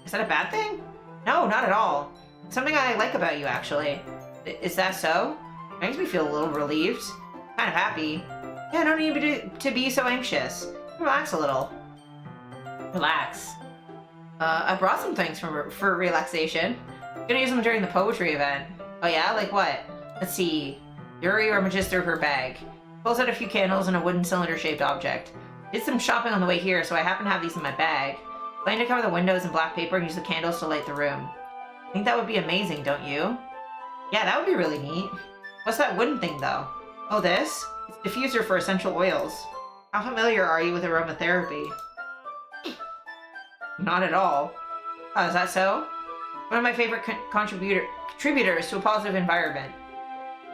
Is that a bad thing? No, not at all. Something I like about you, actually. Is that so? It makes me feel a little relieved. Kind of happy. Yeah, no need to be so anxious. Relax a little. Relax. I brought some things for relaxation. I'm gonna use them during the poetry event. Oh yeah? Like what? Let's see. Yuri rummages through her bag. Pulls out a few candles and a wooden cylinder-shaped object. Did some shopping on the way here, so I happen to have these in my bag. Plan to cover the windows in black paper and use the candles to light the room. I think that would be amazing, don't you? Yeah, that would be really neat. What's that wooden thing, though? Oh, this? It's a diffuser for essential oils. How familiar are you with aromatherapy? Not at all. Oh, is that so? One of my favorite contributors to a positive environment.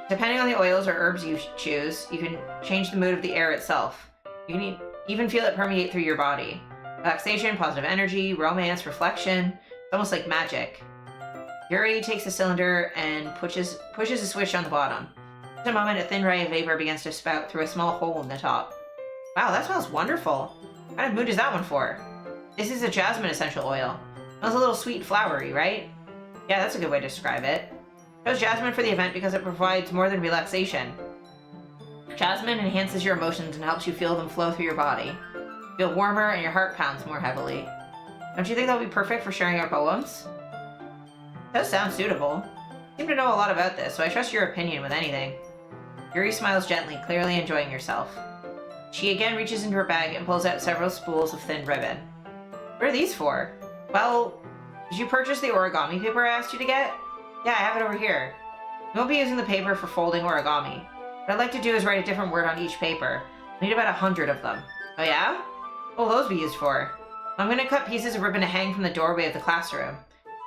Depending on the oils or herbs you choose, you can change the mood of the air itself. You can even feel it permeate through your body. Relaxation, positive energy, romance, reflection. It's almost like magic. Yuri takes the cylinder and pushes a switch on the bottom. In a moment, a thin ray of vapor begins to spout through a small hole in the top. Wow, that smells wonderful. What kind of mood is that one for? This is a jasmine essential oil. Smells a little sweet and flowery, right? Yeah, that's a good way to describe it. Chose Jasmine for the event because it provides more than relaxation. Jasmine enhances your emotions and helps you feel them flow through your body. You feel warmer and your heart pounds more heavily. Don't you think that would be perfect for sharing our poems? It does sound suitable. You seem to know a lot about this, so I trust your opinion with anything. Yuri smiles gently, clearly enjoying herself. She again reaches into her bag and pulls out several spools of thin ribbon. What are these for? Well, did you purchase the origami paper I asked you to get? Yeah, I have it over here. You won't be using the paper for folding origami. What I'd like to do is write a different word on each paper. I need about 100 of them. Oh yeah? What will those be used for? I'm going to cut pieces of ribbon to hang from the doorway of the classroom.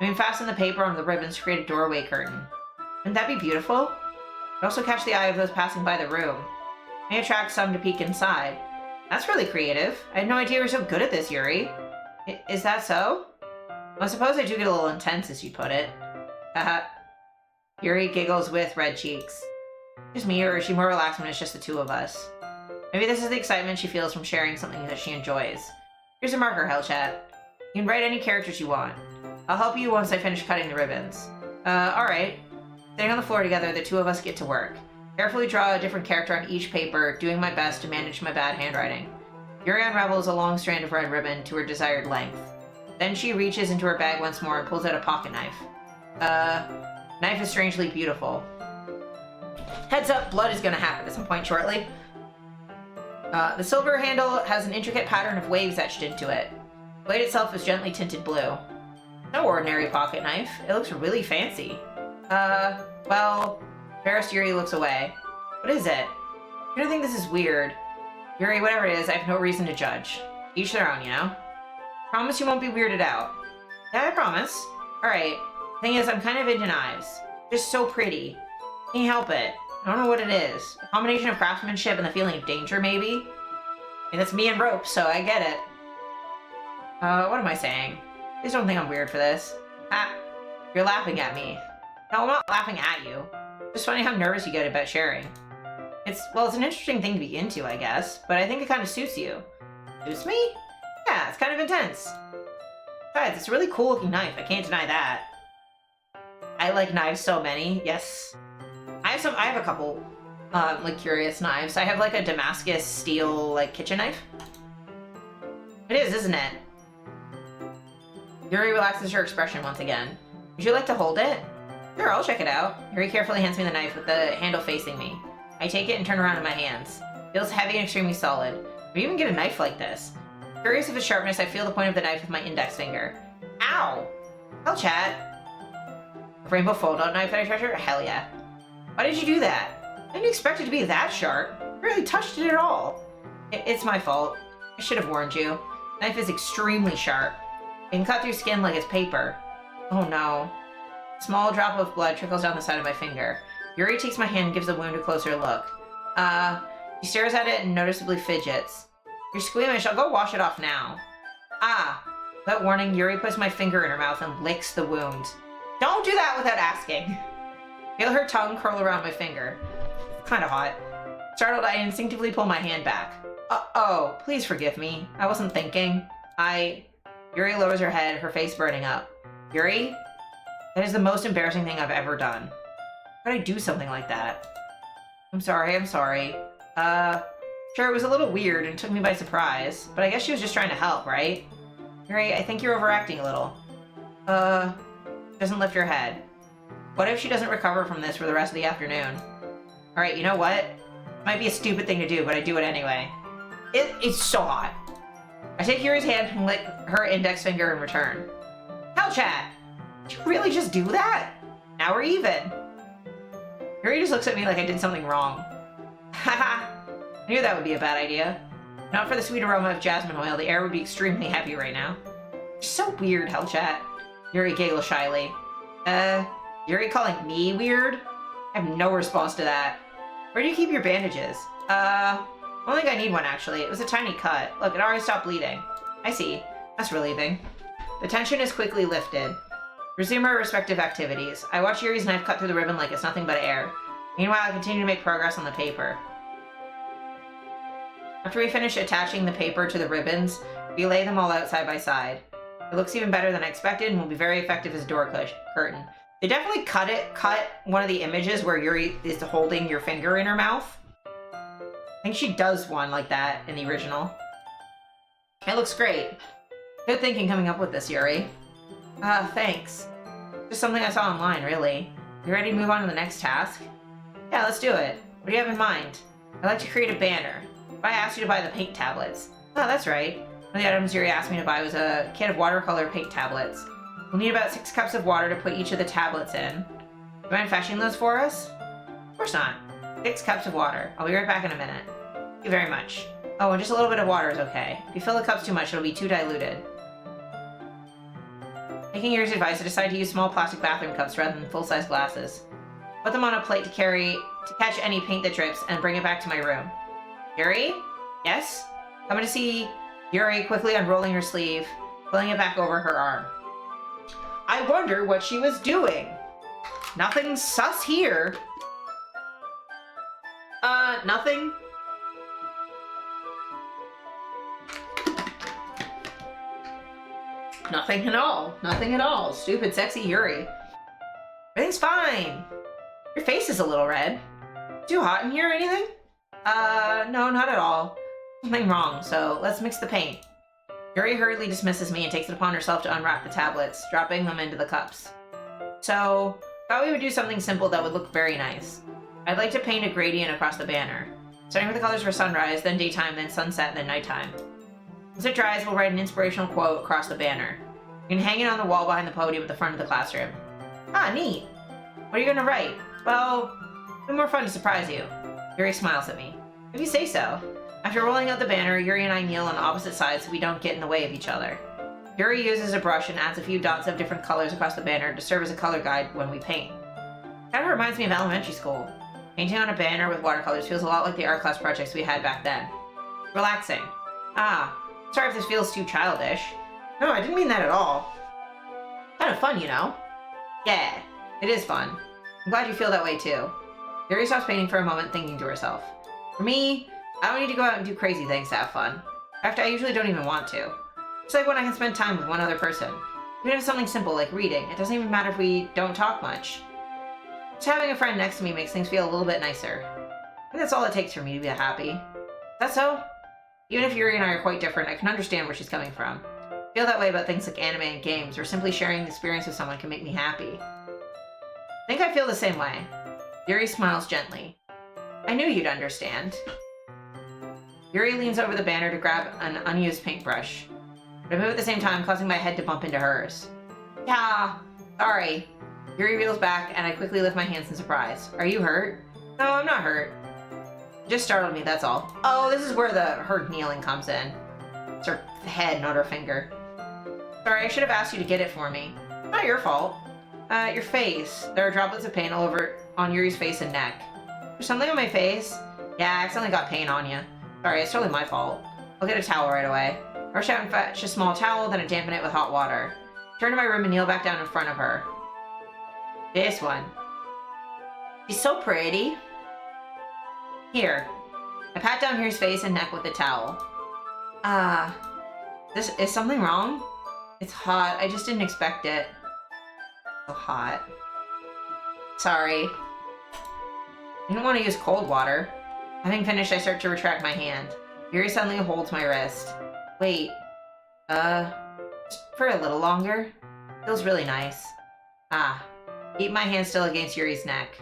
I mean, fasten the paper on the ribbons to create a doorway curtain. Wouldn't that be beautiful? It'd also catch the eye of those passing by the room. May attract some to peek inside. That's really creative. I had no idea you were so good at this, Yuri. Is that so? Well, I suppose I do get a little intense, as you put it. Haha. Yuri giggles with red cheeks. Just me, or is she more relaxed when it's just the two of us? Maybe this is the excitement she feels from sharing something that she enjoys. Here's a marker, Hellchat. You can write any characters you want. I'll help you once I finish cutting the ribbons. Alright. Sitting on the floor together, the two of us get to work. Carefully draw a different character on each paper, doing my best to manage my bad handwriting. Yuri unravels a long strand of red ribbon to her desired length. Then she reaches into her bag once more and pulls out a pocket knife. Knife is strangely beautiful. Heads up, blood is gonna happen at some point shortly. The silver handle has an intricate pattern of waves etched into it. The blade itself is gently tinted blue. No ordinary pocket knife. It looks really fancy. Well, embarrassed Yuri looks away. What is it? You're gonna think this is weird. Yuri, whatever it is, I have no reason to judge. Each their own, you know? Promise you won't be weirded out. Yeah, I promise. Alright. Thing is, I'm kind of into knives. Just so pretty. Can't help it. I don't know what it is. A combination of craftsmanship and the feeling of danger, maybe? And it's me and ropes, so I get it. What am I saying? Please don't think I'm weird for this. Ah, you're laughing at me. No, I'm not laughing at you. Just funny how nervous you get about sharing. It's an interesting thing to be into, I guess, but I think it kind of suits you. Suits me? Yeah, it's kind of intense. Besides, it's a really cool looking knife, I can't deny that. I like knives so many, yes. I have a couple, like, curious knives. I have, like, a Damascus steel, like, kitchen knife. It is, isn't it? Yuri relaxes her expression once again. Would you like to hold it? Sure, I'll check it out. Yuri carefully hands me the knife with the handle facing me. I take it and turn around in my hands. It feels heavy and extremely solid. Where do you even get a knife like this? Curious of its sharpness, I feel the point of the knife with my index finger. Ow! Hellchat! A rainbow fold-out knife that I treasure? Hell yeah. Why did you do that? I didn't expect it to be that sharp. I barely touched it at all. It's my fault. I should have warned you. The knife is extremely sharp. It can cut through skin like it's paper. Oh no. A small drop of blood trickles down the side of my finger. Yuri takes my hand and gives the wound a closer look. She stares at it and noticeably fidgets. You're squeamish, I'll go wash it off now. Ah! Without warning, Yuri puts my finger in her mouth and licks the wound. Don't do that without asking! Feel her tongue curl around my finger. Kinda hot. Startled, I instinctively pull my hand back. Oh, please forgive me. I wasn't thinking. Yuri lowers her head, her face burning up. Yuri? That is the most embarrassing thing I've ever done. How could I do something like that? I'm sorry. Sure, it was a little weird and took me by surprise, but I guess she was just trying to help, right? Yuri, I think you're overacting a little. Doesn't lift her head. What if she doesn't recover from this for the rest of the afternoon? Alright, you know what? It might be a stupid thing to do, but I do it anyway. It's so hot. I take Yuri's hand and lick her index finger in return. Hellchat! Did you really just do that? Now we're even. Yuri just looks at me like I did something wrong. Haha! I knew that would be a bad idea. Not for the sweet aroma of jasmine oil, the air would be extremely heavy right now. You're so weird, Hellchat. Yuri giggles shyly. Yuri calling me weird? I have no response to that. Where do you keep your bandages? I don't think I need one, actually. It was a tiny cut. Look, it already stopped bleeding. I see. That's relieving. The tension is quickly lifted. Resume our respective activities. I watch Yuri's knife cut through the ribbon like it's nothing but air. Meanwhile, I continue to make progress on the paper. After we finish attaching the paper to the ribbons, we lay them all out side by side. It looks even better than I expected and will be very effective as a door curtain. They definitely cut one of the images where Yuri is holding your finger in her mouth. I think she does one like that in the original. It looks great. Good thinking coming up with this, Yuri. Thanks. Just something I saw online, really. You ready to move on to the next task? Yeah, let's do it. What do you have in mind? I'd like to create a banner. If I asked you to buy the paint tablets. Oh, that's right. One of the items Yuri asked me to buy was a kit of watercolor paint tablets. We'll need about 6 cups of water to put each of the tablets in. Do you mind fetching those for us? Of course not. 6 cups of water. I'll be right back in a minute. Thank you very much. Oh, and just a little bit of water is okay. If you fill the cups too much, it'll be too diluted. Taking Yuri's advice, I decided to use small plastic bathroom cups rather than full-size glasses. Put them on a plate to catch any paint that drips, and bring it back to my room. Yuri? Yes? Coming to see Yuri quickly unrolling her sleeve, pulling it back over her arm. I wonder what she was doing. Nothing sus here. Nothing. Nothing at all. Nothing at all. Stupid, sexy Yuri. Everything's fine. Your face is a little red. Too hot in here or anything? No, not at all. Something wrong, so let's mix the paint. Yuri hurriedly dismisses me and takes it upon herself to unwrap the tablets, dropping them into the cups. So, thought we would do something simple that would look very nice. I'd like to paint a gradient across the banner, starting with the colors for sunrise, then daytime, then sunset, then nighttime. Once it dries, we'll write an inspirational quote across the banner. You can hang it on the wall behind the podium at the front of the classroom. Ah, neat. What are you gonna write? Well, it'll be more fun to surprise you. Yuri smiles at me. If you say so. After rolling out the banner, Yuri and I kneel on opposite sides so we don't get in the way of each other. Yuri uses a brush and adds a few dots of different colors across the banner to serve as a color guide when we paint. Kind of reminds me of elementary school. Painting on a banner with watercolors feels a lot like the art class projects we had back then. Relaxing. Ah, sorry if this feels too childish. No, I didn't mean that at all. Kind of fun, you know? Yeah, it is fun. I'm glad you feel that way too. Yuri stops painting for a moment, thinking to herself. For me, I don't need to go out and do crazy things to have fun. In fact, I usually don't even want to. It's like when I can spend time with one other person. Even if it's something simple like reading, it doesn't even matter if we don't talk much. Just having a friend next to me makes things feel a little bit nicer. I think that's all it takes for me to be happy. Is that so? Even if Yuri and I are quite different, I can understand where she's coming from. I feel that way about things like anime and games, or simply sharing the experience with someone can make me happy. I think I feel the same way. Yuri smiles gently. I knew you'd understand. Yuri leans over the banner to grab an unused paintbrush. But I move at the same time, causing my head to bump into hers. Yeah, sorry. Yuri reels back, and I quickly lift my hands in surprise. Are you hurt? No, I'm not hurt. It just startled me, that's all. Oh, this is where her kneeling comes in. It's her head, not her finger. Sorry, I should have asked you to get it for me. Not your fault. Your face. There are droplets of paint all over on Yuri's face and neck. There's something on my face? Yeah, I accidentally got paint on you. Sorry, it's totally my fault. I'll get a towel right away. Rush out and fetch a small towel, then I dampen it with hot water. Turn to my room and kneel back down in front of her. This one. She's so pretty. Here. I pat down Yuri's face and neck with the towel. Is something wrong? It's hot. I just didn't expect it. So hot. Sorry. I didn't want to use cold water. Having finished, I start to retract my hand. Yuri suddenly holds my wrist. Wait. Just for a little longer? Feels really nice. Keep my hand still against Yuri's neck.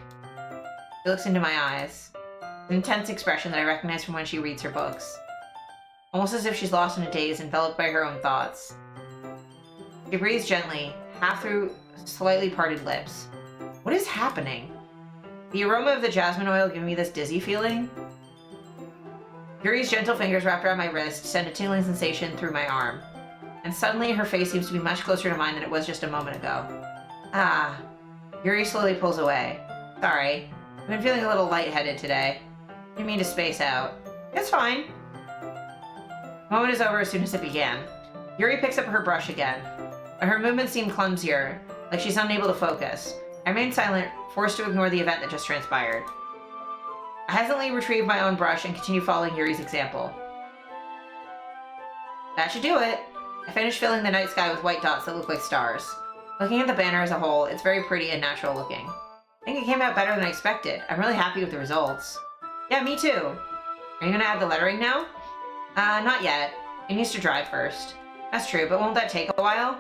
She looks into my eyes. An intense expression that I recognize from when she reads her books. Almost as if she's lost in a daze, enveloped by her own thoughts. She breathes gently, half through slightly parted lips. What is happening? The aroma of the jasmine oil giving me this dizzy feeling? Yuri's gentle fingers wrapped around my wrist send a tingling sensation through my arm. And suddenly her face seems to be much closer to mine than it was just a moment ago. Yuri slowly pulls away. Sorry. I've been feeling a little lightheaded today. I didn't mean to space out. It's fine. The moment is over as soon as it began. Yuri picks up her brush again. But her movements seem clumsier, like she's unable to focus. I remain silent, forced to ignore the event that just transpired. I hesitantly retrieve my own brush and continue following Yuri's example. That should do it. I finished filling the night sky with white dots that look like stars. Looking at the banner as a whole, it's very pretty and natural looking. I think it came out better than I expected. I'm really happy with the results. Yeah, me too. Are you gonna add the lettering now? Not yet. It needs to dry first. That's true, but won't that take a while?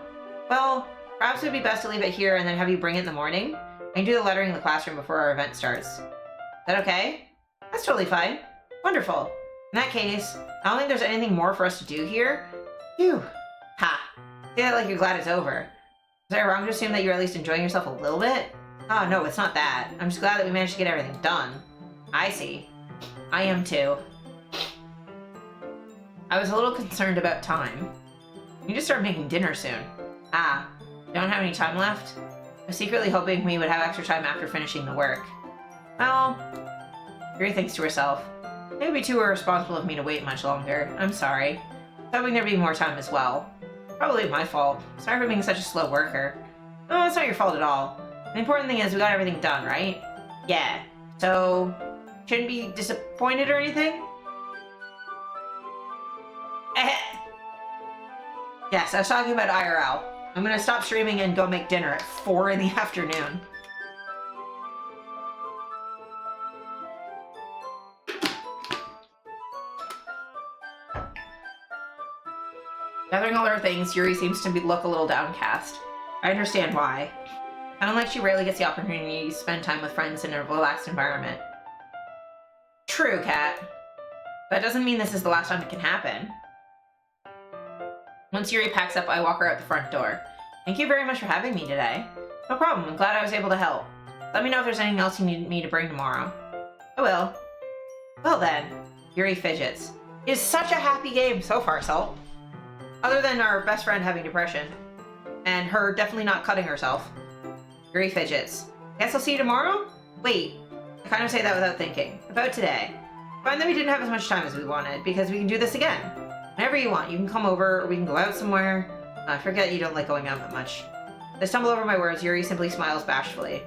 Well, perhaps it would be best to leave it here and then have you bring it in the morning. I can do the lettering in the classroom before our event starts. Is that okay? That's totally fine. Wonderful. In that case, I don't think there's anything more for us to do here. Phew. Ha. Say that like you're glad it's over. Was I wrong to assume that you're at least enjoying yourself a little bit? Oh, no, it's not that. I'm just glad that we managed to get everything done. I see. I am too. I was a little concerned about time. We need to start making dinner soon. Ah, don't have any time left? I was secretly hoping we would have extra time after finishing the work. Well, Yuri thinks to herself. It would be too irresponsible of me to wait much longer. I'm sorry. I was hoping there'd be more time as well. Probably my fault. Sorry for being such a slow worker. No, it's not your fault at all. The important thing is we got everything done, right? Yeah. So, shouldn't be disappointed or anything? Yes, I was talking about IRL. I'm gonna stop streaming and go make dinner at 4 in the afternoon. Gathering all her things, Yuri seems to look a little downcast. I understand why. Sounds like she rarely gets the opportunity to spend time with friends in a relaxed environment. True, Kat. That doesn't mean this is the last time it can happen. Once Yuri packs up, I walk her out the front door. Thank you very much for having me today. No problem, I'm glad I was able to help. Let me know if there's anything else you need me to bring tomorrow. I will. Well then, Yuri fidgets. It is such a happy game so far, Salt. Other than our best friend having depression. And her definitely not cutting herself. Yuri fidgets. Guess I'll see you tomorrow? Wait, I kind of say that without thinking. About today. Find that we didn't have as much time as we wanted, because we can do this again. Whenever you want, you can come over, or we can go out somewhere. I forget you don't like going out that much. I stumble over my words, Yuri simply smiles bashfully.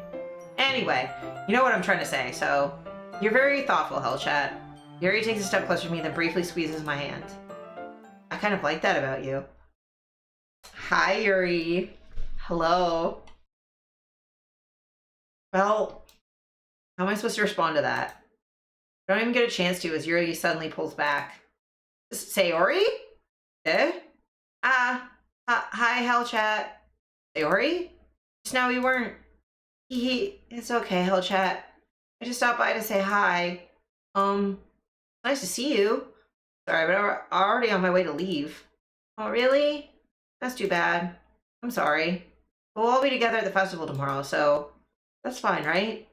Anyway, you know what I'm trying to say, so... You're very thoughtful, Hellchat. Yuri takes a step closer to me, then briefly squeezes my hand. I kind of like that about you. Hi, Yuri. Hello. Well, how am I supposed to respond to that? I don't even get a chance to as Yuri suddenly pulls back. Sayori? Eh? Hi, Hellchat. Sayori? Just now we weren't... It's okay, Hellchat. I just stopped by to say hi. Nice to see you. Sorry, but I'm already on my way to leave. Oh, really? That's too bad. I'm sorry. But we'll all be together at the festival tomorrow, so... That's fine, right?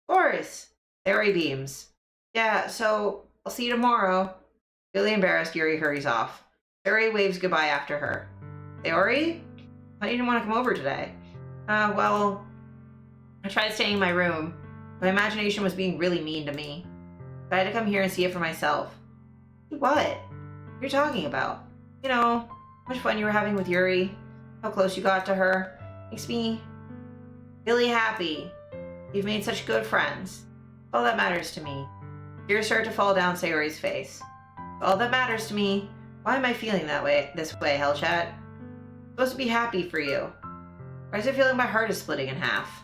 Of course. Sayori beams. Yeah, so I'll see you tomorrow. Really embarrassed, Yuri hurries off. Sayori waves goodbye after her. Sayori? I thought you didn't want to come over today. Well, I tried staying in my room. My imagination was being really mean to me. So I had to come here and see it for myself. What? What are you talking about? You know, how much fun you were having with Yuri, how close you got to her. Makes me really happy. You've made such good friends. All that matters to me. Tears start to fall down Sayori's face. All that matters to me. Why am I feeling this way, Hellchat? I'm supposed to be happy for you. Why does it feel like my heart is splitting in half?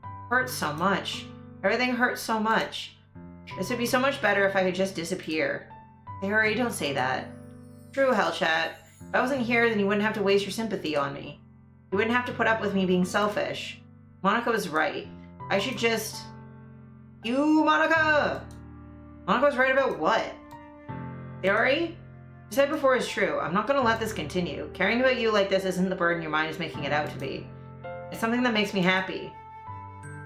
It hurts so much. Everything hurts so much. This would be so much better if I could just disappear. Sayori, don't say that. True, Hellchat. If I wasn't here, then you wouldn't have to waste your sympathy on me. You wouldn't have to put up with me being selfish. Monica was right. I should just... You, Monica! Monica was right about what? Sayori? You said before is true. I'm not going to let this continue. Caring about you like this isn't the burden your mind is making it out to be. It's something that makes me happy.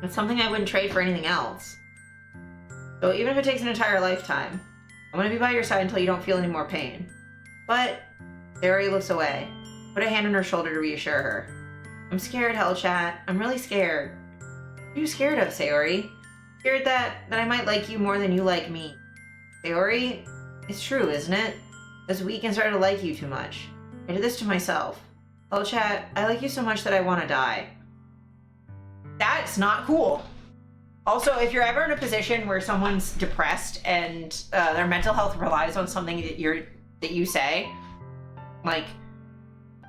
It's something I wouldn't trade for anything else. So even if it takes an entire lifetime, I'm going to be by your side until you don't feel any more pain. But... Sayori looks away. Put a hand on her shoulder to reassure her. I'm scared, Hellchat. I'm really scared. What are you scared of, Sayori? Scared that I might like you more than you like me. Sayori, it's true, isn't it? I was weak and started to like you too much. I did this to myself. Hellchat, I like you so much that I want to die. That's not cool. Also, if you're ever in a position where someone's depressed and their mental health relies on something that you say, like,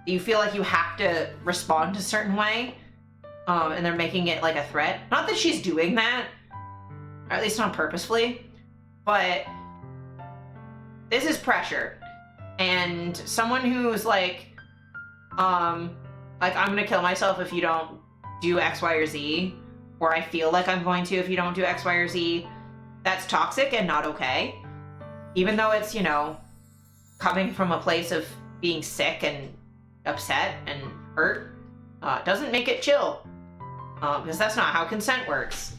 you feel like you have to respond a certain way, and they're making it like a threat. Not that she's doing that, or at least not purposefully, but this is pressure. And someone who's like I'm gonna kill myself if you don't do X, Y, or Z, or I feel like I'm going to if you don't do X, Y, or Z, that's toxic and not okay. Even though it's, you know, coming from a place of being sick and upset and hurt, doesn't make it chill. Because that's not how consent works.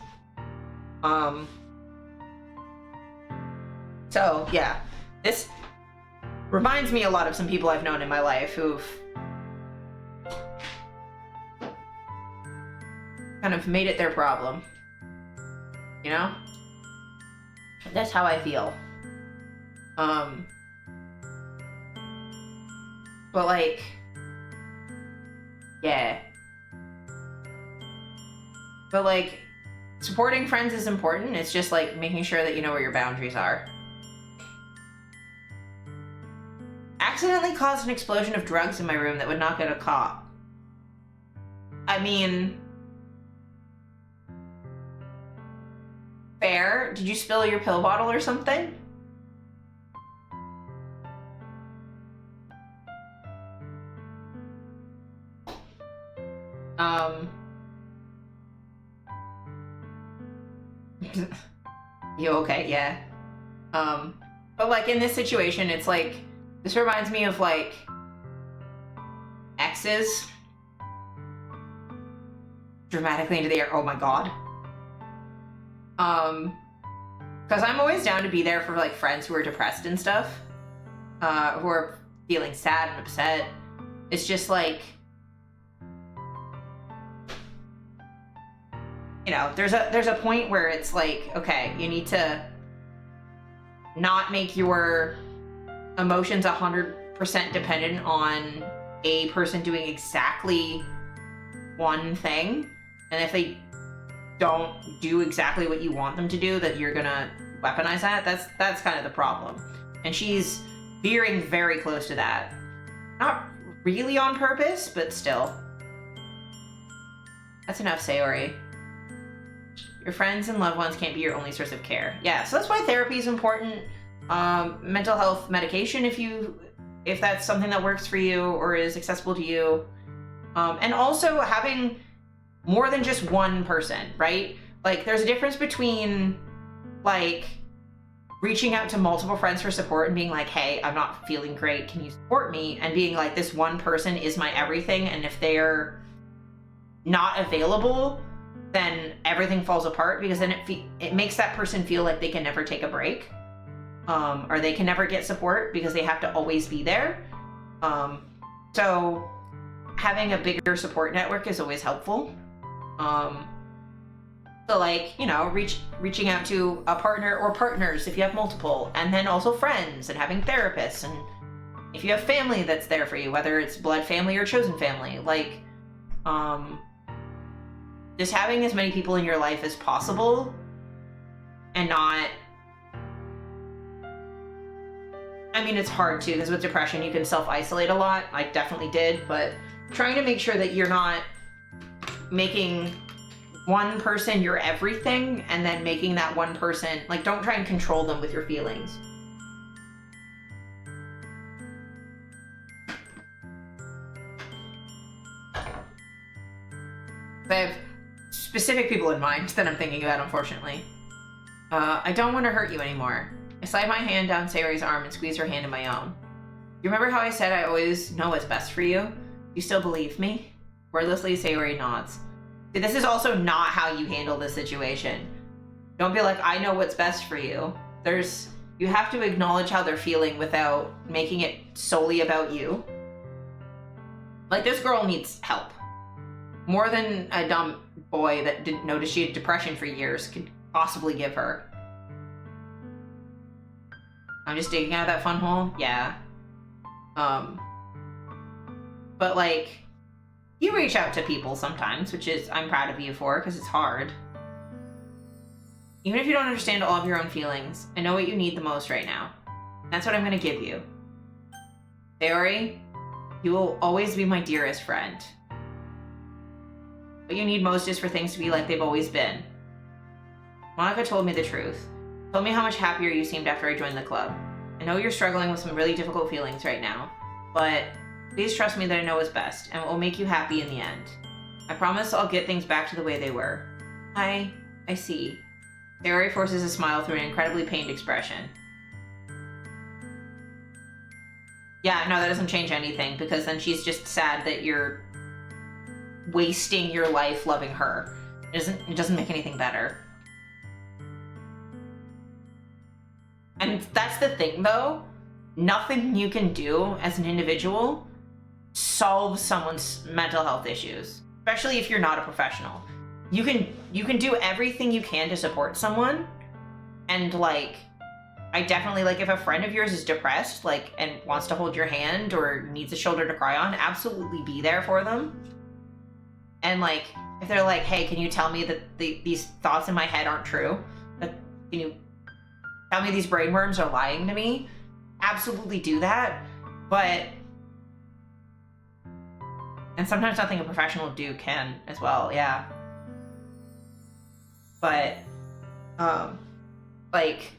So, yeah. This reminds me a lot of some people I've known in my life who've kind of made it their problem. You know? That's how I feel. But like, yeah. But like, supporting friends is important. It's just like making sure that you know where your boundaries are. Accidentally caused an explosion of drugs in my room that would not get a cop. I mean, fair. Did you spill your pill bottle or something? You okay? Yeah. But like in this situation, it's like, this reminds me of like exes dramatically into the air. Oh my god. Because I'm always down to be there for like friends who are depressed and stuff, who are feeling sad and upset. It's just like, you know, there's a point where it's like, okay, you need to not make your emotions 100% dependent on a person doing exactly one thing, and if they don't do exactly what you want them to do, that you're gonna weaponize that. That's kind of the problem, and she's veering very close to that. Not really on purpose, but still. That's enough, Sayori. Your friends and loved ones can't be your only source of care. Yeah, so that's why therapy is important. Mental health medication, if that's something that works for you or is accessible to you. And also having more than just one person, right? Like, there's a difference between, like, reaching out to multiple friends for support and being like, hey, I'm not feeling great, can you support me? And being like, this one person is my everything, and if they're not available, then everything falls apart, because then it makes that person feel like they can never take a break, or they can never get support because they have to always be there. So having a bigger support network is always helpful. So like, you know, reaching out to a partner or partners if you have multiple, and then also friends, and having therapists, and if you have family that's there for you, whether it's blood family or chosen family, like, just having as many people in your life as possible, and not, I mean, it's hard too, because with depression you can self-isolate a lot. I definitely did, but trying to make sure that you're not making one person your everything, and then making that one person, like, don't try and control them with your feelings. I have specific people in mind that I'm thinking about, unfortunately. I don't want to hurt you anymore. I slide my hand down Sayori's arm and squeeze her hand in my own. You remember how I said I always know what's best for you? You still believe me? Wordlessly, Sayori nods. See, this is also not how you handle this situation. Don't be like, I know what's best for you. You have to acknowledge how they're feeling without making it solely about you. Like, this girl needs help. More than a dumb boy that didn't notice she had depression for years could possibly give her. I'm just digging out of that fun hole? Yeah. But like, you reach out to people sometimes, which is, I'm proud of you for, because it's hard. Even if you don't understand all of your own feelings, I know what you need the most right now. That's what I'm gonna give you. Sayori, You will always be my dearest friend. What you need most is for things to be like they've always been. Monica told me the truth. Told me how much happier you seemed after I joined the club. I know you're struggling with some really difficult feelings right now, but please trust me that I know what's best and it will make you happy in the end. I promise I'll get things back to the way they were. I see. Yuri forces a smile through an incredibly pained expression. Yeah, no, that doesn't change anything, because then she's just sad that you're wasting your life loving her. It doesn't make anything better. And that's the thing, though. Nothing you can do as an individual solves someone's mental health issues, especially if you're not a professional. You can do everything you can to support someone, and like, I definitely, like, if a friend of yours is depressed, like, and wants to hold your hand or needs a shoulder to cry on, absolutely be there for them. And like, if they're like, hey, can you tell me that these thoughts in my head aren't true? Can you tell me these brainworms are lying to me? Absolutely do that. But, and sometimes nothing a professional will do can as well, yeah. But, like,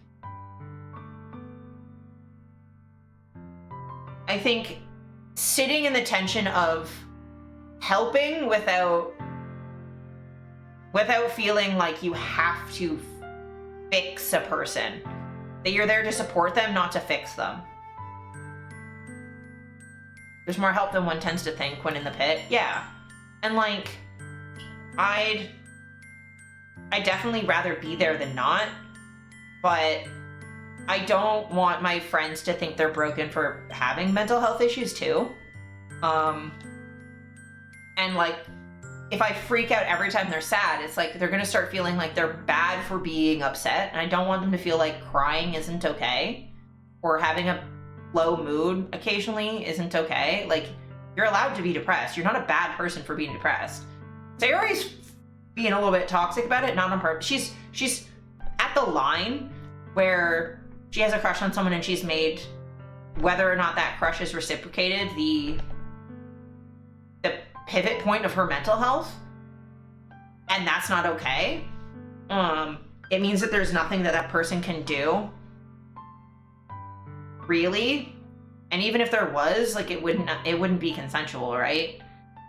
I think sitting in the tension of helping without feeling like you have to fix a person, that you're there to support them, not to fix them. There's more help than one tends to think when in the pit. Yeah. And like, I'd definitely rather be there than not, but I don't want my friends to think they're broken for having mental health issues too. And like, if I freak out every time they're sad, it's like they're gonna start feeling like they're bad for being upset, and I don't want them to feel like crying isn't okay, or having a low mood occasionally isn't okay. Like, you're allowed to be depressed. You're not a bad person for being depressed. Sayori's being a little bit toxic about it, not on purpose. She's at the line where she has a crush on someone and she's made whether or not that crush is reciprocated the pivot point of her mental health, and that's not okay. It means that there's nothing that person can do, really, and even if there was, like, it wouldn't be consensual, right?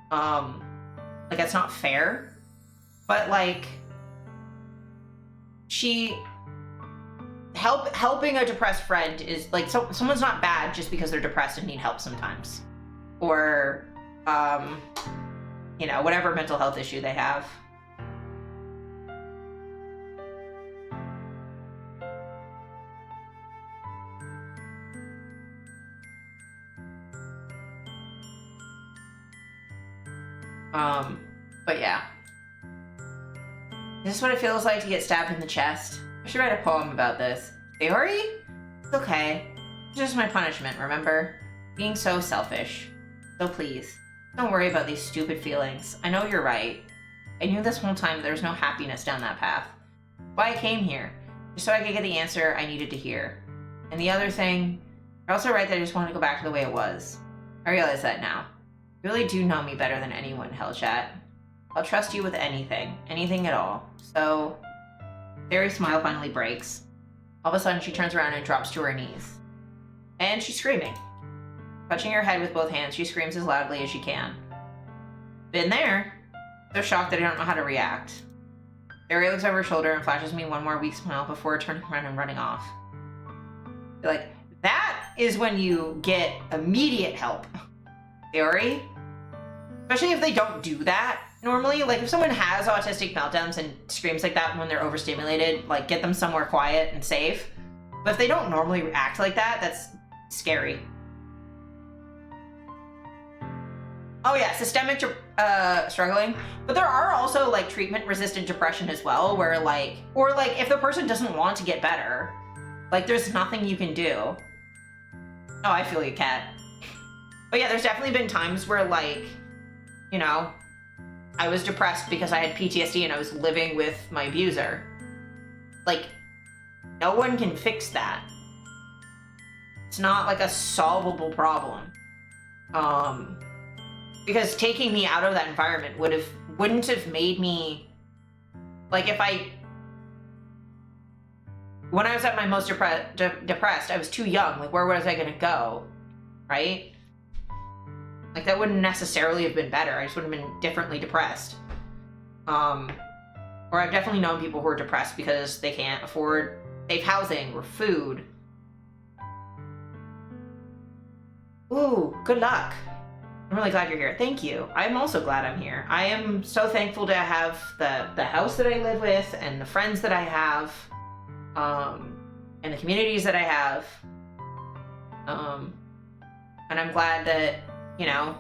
Like, that's not fair. But like, helping a depressed friend is like, someone's not bad just because they're depressed and need help sometimes, or you know, whatever mental health issue they have. But yeah. This is what it feels like to get stabbed in the chest. I should write a poem about this. Yuri? It's okay. It's just my punishment, remember? Being so selfish. So please, don't worry about these stupid feelings. I know you're right. I knew this whole time there was no happiness down that path. Why I came here. Just so I could get the answer I needed to hear. And the other thing, you're also right that I just want to go back to the way it was. I realize that now. You really do know me better than anyone, Hellchat. I'll trust you with anything. Anything at all. So, Yuri's smile finally breaks. All of a sudden, she turns around and drops to her knees. And she's screaming. Touching her head with both hands, she screams as loudly as she can. Been there. So shocked that I don't know how to react. Yuri looks over her shoulder and flashes me one more weak smile before turning around and running off. Like, that is when you get immediate help. Yuri. Especially if they don't do that normally. Like, if someone has autistic meltdowns and screams like that when they're overstimulated, like, get them somewhere quiet and safe. But if they don't normally act like that, that's scary. Oh yeah, systemic struggling. But there are also, like, treatment-resistant depression as well, where, like, or, like, if the person doesn't want to get better, like, there's nothing you can do. Oh, I feel you, Kat. But yeah, there's definitely been times where, like, you know, I was depressed because I had PTSD and I was living with my abuser. Like, no one can fix that. It's not like a solvable problem. Because taking me out of that environment wouldn't have made me, like, when I was at my most depressed, I was too young. Like, where was I gonna go, right? Like, that wouldn't necessarily have been better. I just would have been differently depressed. Or I've definitely known people who are depressed because they can't afford safe housing or food. Ooh, good luck. I'm really glad you're here. Thank you. I'm also glad I'm here. I am so thankful to have the house that I live with and the friends that I have, and the communities that I have. And I'm glad that, you know,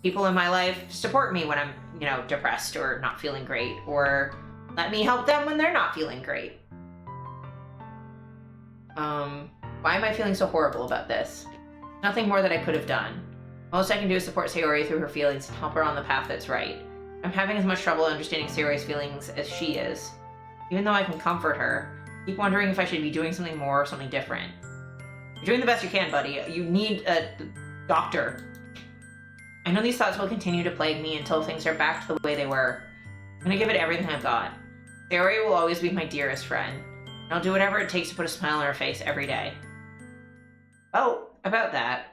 people in my life support me when I'm, you know, depressed or not feeling great, or let me help them when they're not feeling great. Why am I feeling so horrible about this? Nothing more that I could have done. Most I can do is support Sayori through her feelings and help her on the path that's right. I'm having as much trouble understanding Sayori's feelings as she is. Even though I can comfort her, I keep wondering if I should be doing something more or something different. You're doing the best you can, buddy. You need a doctor. I know these thoughts will continue to plague me until things are back to the way they were. I'm gonna give it everything I've got. Sayori will always be my dearest friend. And I'll do whatever it takes to put a smile on her face every day. Oh, about that.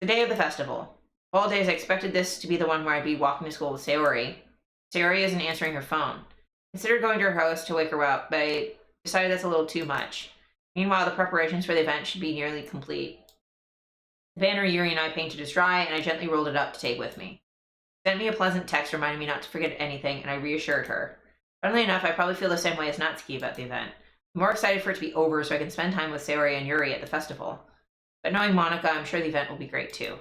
The day of the festival. Of all days, I expected this to be the one where I'd be walking to school with Sayori. Sayori isn't answering her phone. I considered going to her house to wake her up, but I decided that's a little too much. Meanwhile, the preparations for the event should be nearly complete. The banner Yuri and I painted is dry, and I gently rolled it up to take with me. She sent me a pleasant text reminding me not to forget anything, and I reassured her. Funnily enough, I probably feel the same way as Natsuki about the event. I'm more excited for it to be over so I can spend time with Sayori and Yuri at the festival. But knowing Monica, I'm sure the event will be great too.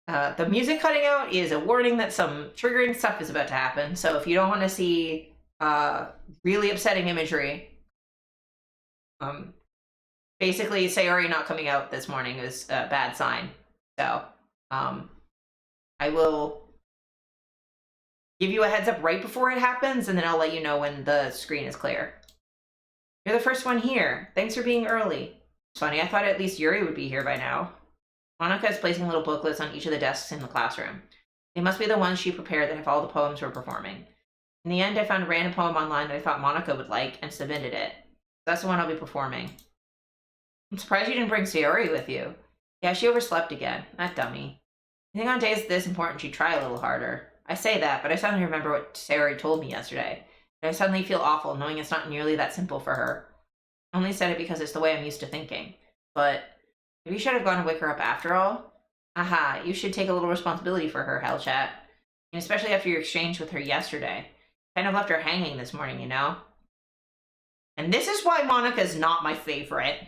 The music cutting out is a warning that some triggering stuff is about to happen, so if you don't want to see really upsetting imagery, basically Sayori not coming out this morning is a bad sign. So I will give you a heads up right before it happens, and then I'll let you know when the screen is clear. You're the first one here. Thanks for being early. It's funny, I thought at least Yuri would be here by now. Monica is placing little booklets on each of the desks in the classroom. They must be the ones she prepared that have all the poems we're performing. In the end, I found a random poem online that I thought Monica would like and submitted it. That's the one I'll be performing. I'm surprised you didn't bring Sayori with you. Yeah, she overslept again. That dummy. I think on days this important she'd try a little harder. I say that, but I suddenly remember what Sayori told me yesterday. And I suddenly feel awful knowing it's not nearly that simple for her. I only said it because it's the way I'm used to thinking. But maybe you should have gone to wake her up after all. Aha, you should take a little responsibility for her, Hellchat. And especially after your exchange with her yesterday. Kind of left her hanging this morning, you know? And this is why Monica's not my favorite.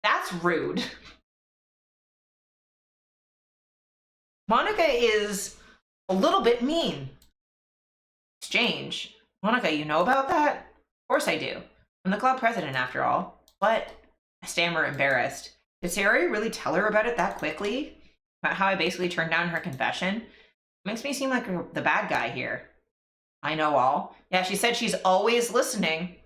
That's rude. Monica is a little bit mean. Exchange. Monica, you know about that? Of course I do. I'm the club president, after all. What? I stammer, embarrassed. Did Sayori really tell her about it that quickly? About how I basically turned down her confession? It makes me seem like the bad guy here. I know all. Yeah, she said she's always listening.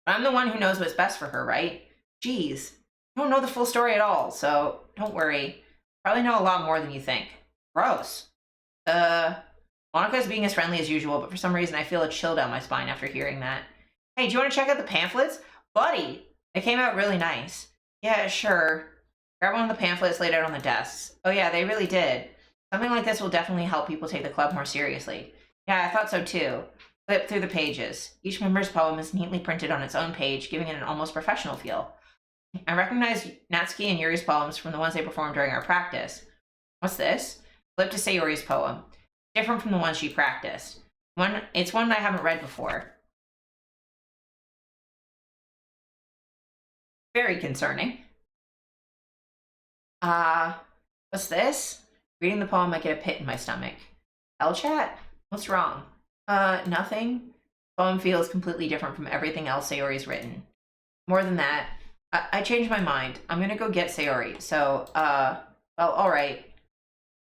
I'm the one who knows what's best for her, right? Jeez. I don't know the full story at all, so don't worry. Probably know a lot more than you think. Gross. Monica's being as friendly as usual, but for some reason I feel a chill down my spine after hearing that. Hey, do you want to check out the pamphlets? Buddy! They came out really nice. Yeah, sure. Grab one of the pamphlets laid out on the desks. Oh yeah, they really did. Something like this will definitely help people take the club more seriously. Yeah, I thought so too. Flip through the pages. Each member's poem is neatly printed on its own page, giving it an almost professional feel. I recognize Natsuki and Yuri's poems from the ones they performed during our practice. What's this? Flip to Sayori's poem. Different from the one she practiced. It's one I haven't read before. Very concerning. What's this? Reading the poem, I get a pit in my stomach. Hellchat? What's wrong? Nothing. The poem feels completely different from everything else Sayori's written. More than that, I changed my mind. I'm gonna go get Sayori, so, well, alright.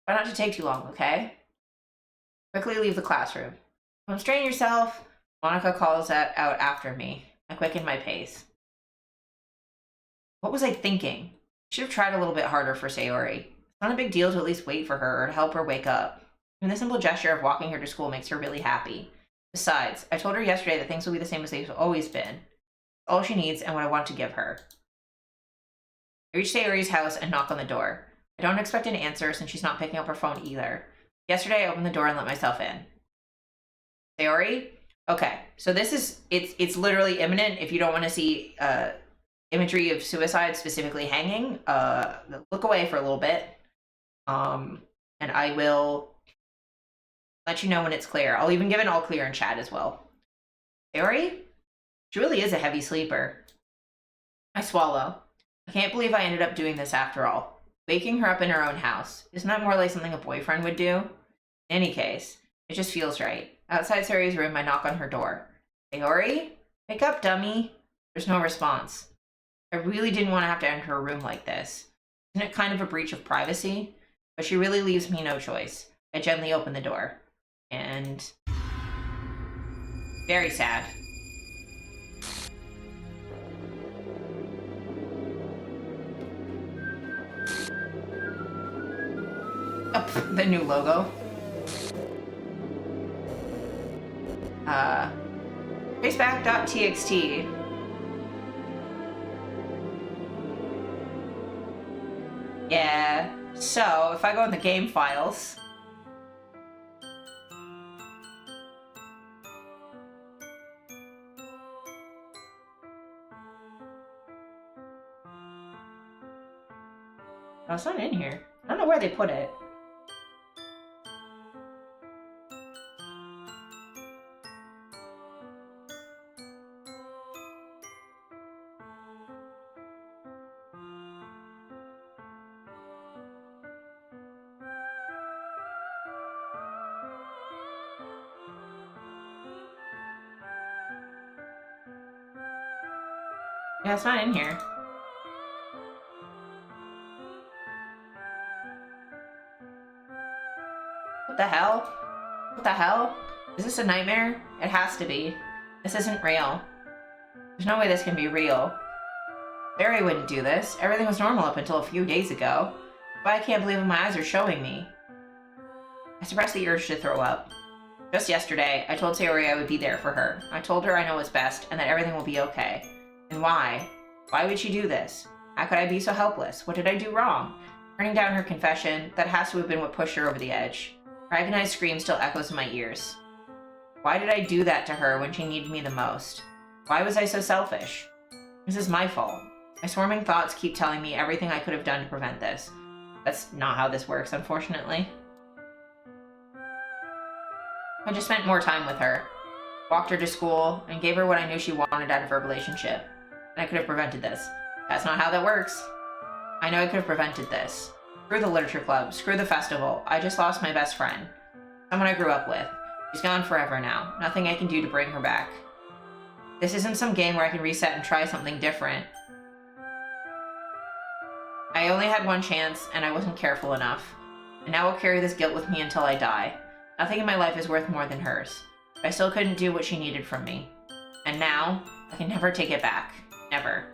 Try not to take too long, okay? Quickly leave the classroom. Don't strain yourself. Monica calls that out after me. I quicken my pace. What was I thinking? Should have tried a little bit harder for Sayori. It's not a big deal to at least wait for her or to help her wake up. And the simple gesture of walking her to school makes her really happy. Besides, I told her yesterday that things will be the same as they've always been. All she needs and what I want to give her. I reach Sayori's house and knock on the door. I don't expect an answer since she's not picking up her phone either. Yesterday, I opened the door and let myself in. Sayori? Okay, so this is, it's literally imminent. If you don't want to see imagery of suicide, specifically hanging, look away for a little bit. And I will let you know when it's clear. I'll even give an all clear in chat as well. Sayori? She really is a heavy sleeper. I swallow. I can't believe I ended up doing this after all. Waking her up in her own house. Isn't that more like something a boyfriend would do? In any case, it just feels right. Outside Sayori's room, I knock on her door. Sayori? Wake up, dummy. There's no response. I really didn't want to have to enter her room like this. Isn't it kind of a breach of privacy? But she really leaves me no choice. I gently open the door. And... very sad. Oh, the new logo. Traceback.txt. Yeah, so if I go in the game files, oh, it's not in here. I don't know where they put it. Yeah, it's not in here. What the hell? What the hell? Is this a nightmare? It has to be. This isn't real. There's no way this can be real. Barry wouldn't do this. Everything was normal up until a few days ago. But I can't believe what my eyes are showing me. I suppressed the urge to throw up. Just yesterday, I told Sayori I would be there for her. I told her I know what's best and that everything will be okay. And why? Why would she do this? How could I be so helpless? What did I do wrong? Turning down her confession, that has to have been what pushed her over the edge. Her agonized scream still echoes in my ears. Why did I do that to her when she needed me the most? Why was I so selfish? This is my fault. My swarming thoughts keep telling me everything I could have done to prevent this. That's not how this works, unfortunately. I just spent more time with her. Walked her to school, and gave her what I knew she wanted out of our relationship. And I could have prevented this. That's not how that works. I know I could have prevented this. Screw the literature club, screw the festival. I just lost my best friend. Someone I grew up with. She's gone forever now. Nothing I can do to bring her back. This isn't some game where I can reset and try something different. I only had one chance, and I wasn't careful enough. And now I'll carry this guilt with me until I die. Nothing in my life is worth more than hers. I still couldn't do what she needed from me. And now, I can never take it back. Never.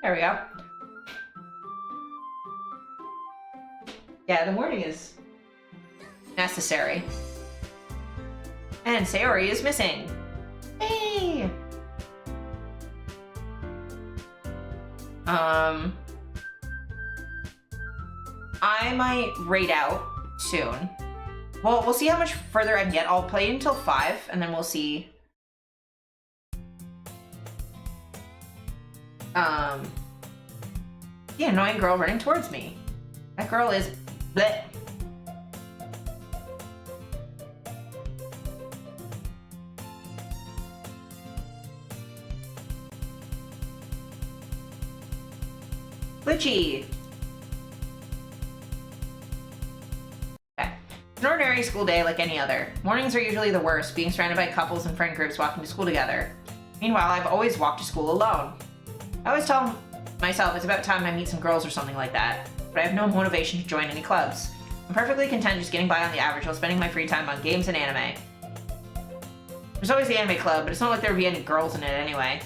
There we go. Yeah, the warning is necessary. And Sayori is missing. Hey! I might raid out soon. Well, we'll see how much further I can get. I'll play until 5, and then we'll see. The annoying girl running towards me. That girl is bleh. Glitchy. Okay. An ordinary school day like any other. Mornings are usually the worst, being surrounded by couples and friend groups walking to school together. Meanwhile, I've always walked to school alone. I always tell myself it's about time I meet some girls or something like that, but I have no motivation to join any clubs. I'm perfectly content just getting by on the average while spending my free time on games and anime. There's always the anime club, but it's not like there would be any girls in it anyway.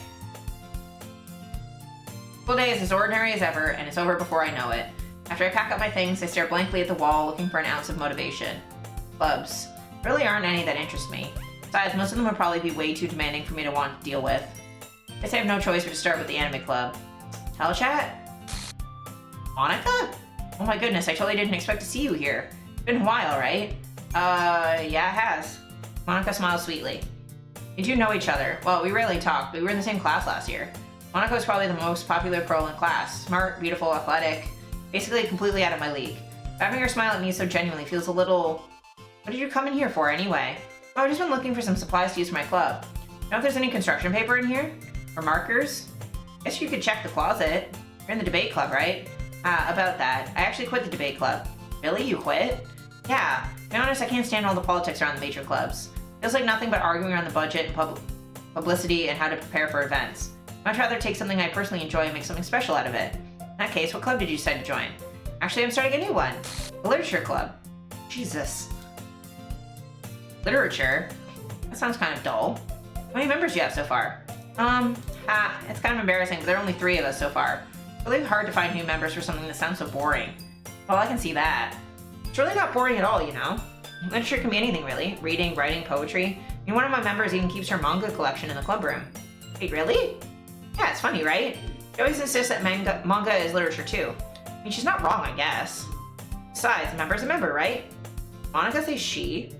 Full day is as ordinary as ever, and it's over before I know it. After I pack up my things, I stare blankly at the wall, looking for an ounce of motivation. Clubs. There really aren't any that interest me. Besides, most of them would probably be way too demanding for me to want to deal with. I guess I have no choice but to start with the anime club. Telechat? Monica? Oh my goodness, I totally didn't expect to see you here. It's been a while, right? Yeah, it has. Monica smiles sweetly. We do know each other. Well, we rarely talk, but we were in the same class last year. Monica was probably the most popular girl in class. Smart, beautiful, athletic. Basically completely out of my league. Having her smile at me so genuinely feels a little... What did you come in here for, anyway? Oh, I've just been looking for some supplies to use for my club. Know if there's any construction paper in here? Or markers? Guess you could check the closet. You're in the debate club, right? About that. I actually quit the debate club. Really? You quit? Yeah. To be honest, I can't stand all the politics around the major clubs. Feels like nothing but arguing around the budget, publicity, and how to prepare for events. I'd much rather take something I personally enjoy and make something special out of it. In that case, what club did you decide to join? Actually, I'm starting a new one. The Literature Club. Jesus. Literature? That sounds kind of dull. How many members do you have so far? It's kind of embarrassing, but there are only 3 of us so far. It's really hard to find new members for something that sounds so boring. Well, I can see that. It's really not boring at all, you know? Literature can be anything, really. Reading, writing, poetry. I mean, one of my members even keeps her manga collection in the club room. Wait, really? Yeah, it's funny, right? She always insists that manga is literature, too. I mean, she's not wrong, I guess. Besides, a member's a member, right? Monica says she.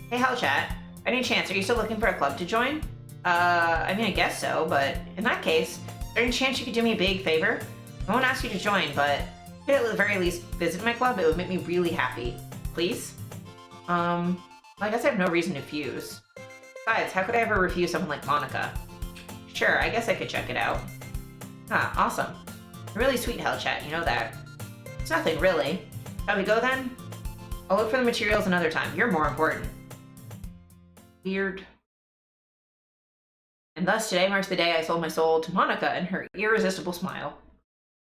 Hey, Hellchat. By any chance, are you still looking for a club to join? I mean, I guess so, but in that case, is there any chance you could do me a big favor? I won't ask you to join, but if you could at the very least visit my club, it would make me really happy. Please? Well, I guess I have no reason to refuse. Besides, how could I ever refuse someone like Monica? Sure, I guess I could check it out. Ah, awesome. You're really sweet, Hellchat, you know that. It's nothing, really. Shall we go then? I'll look for the materials another time. You're more important. Weird. And thus, today marks the day I sold my soul to Monica and her irresistible smile.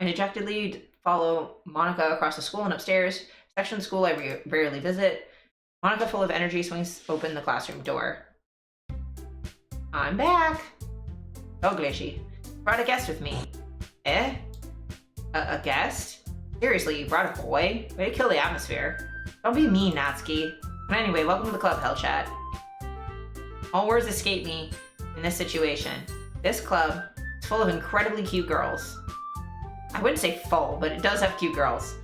I dejectedly follow Monica across the school and upstairs, section of the school I rarely visit. Monica, full of energy, swings open the classroom door. I'm back! Oh, Glitchy. Brought a guest with me. Eh? A guest? Seriously, you brought a boy? Way to kill the atmosphere. Don't be mean, Natsuki. But anyway, welcome to the club, Hellchat. All words escape me in this situation. This club is full of incredibly cute girls. I wouldn't say full, but it does have cute girls.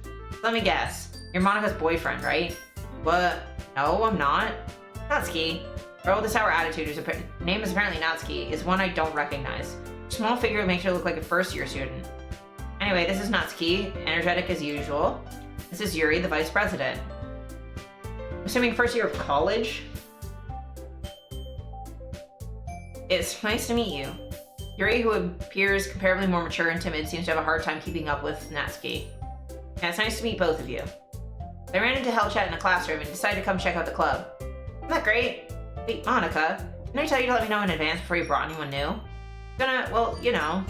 Let me guess. You're Monica's boyfriend, right? What? No, I'm not. Natsuki. Girl with a sour attitude, whose name is apparently Natsuki, is one I don't recognize. Her small figure makes her look like a first-year student. Anyway, this is Natsuki, energetic as usual. This is Yuri, the vice president. Assuming first year of college? It's nice to meet you. Yuri, who appears comparably more mature and timid, seems to have a hard time keeping up with Natsuki. Yeah, it's nice to meet both of you. I ran into Hellchat in the classroom and decided to come check out the club. Isn't that great? Wait, Monica, didn't I tell you to let me know in advance before you brought anyone new? Well, you know.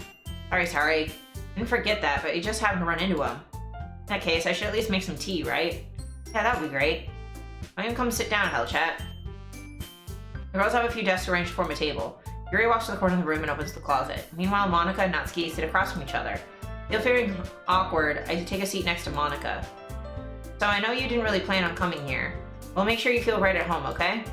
Sorry. Didn't forget that, but you just happened to run into him. In that case, I should at least make some tea, right? Yeah, that would be great. Why don't you come sit down, Hellchat? The girls have a few desks arranged to form a table. Yuri walks to the corner of the room and opens the closet. Meanwhile, Monica and Natsuki sit across from each other. Still feeling awkward, I take a seat next to Monica. So I know you didn't really plan on coming here. Well, make sure you feel right at home, okay?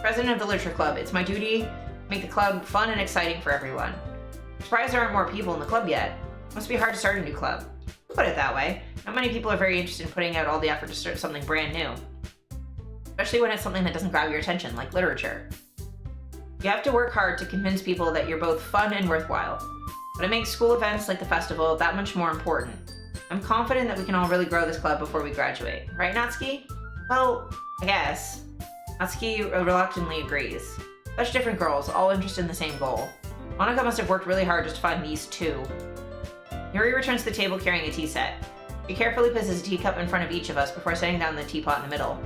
President of the Literature Club, it's my duty to make the club fun and exciting for everyone. I'm surprised there aren't more people in the club yet. It must be hard to start a new club. Put it that way. Not many people are very interested in putting out all the effort to start something brand new. Especially when it's something that doesn't grab your attention, like literature. You have to work hard to convince people that you're both fun and worthwhile. But it makes school events like the festival that much more important. I'm confident that we can all really grow this club before we graduate. Right, Natsuki? Well, I guess. Natsuki reluctantly agrees. Such different girls, all interested in the same goal. Monica must have worked really hard just to find these two. Yuri returns to the table carrying a tea set. She carefully places a teacup in front of each of us before setting down the teapot in the middle.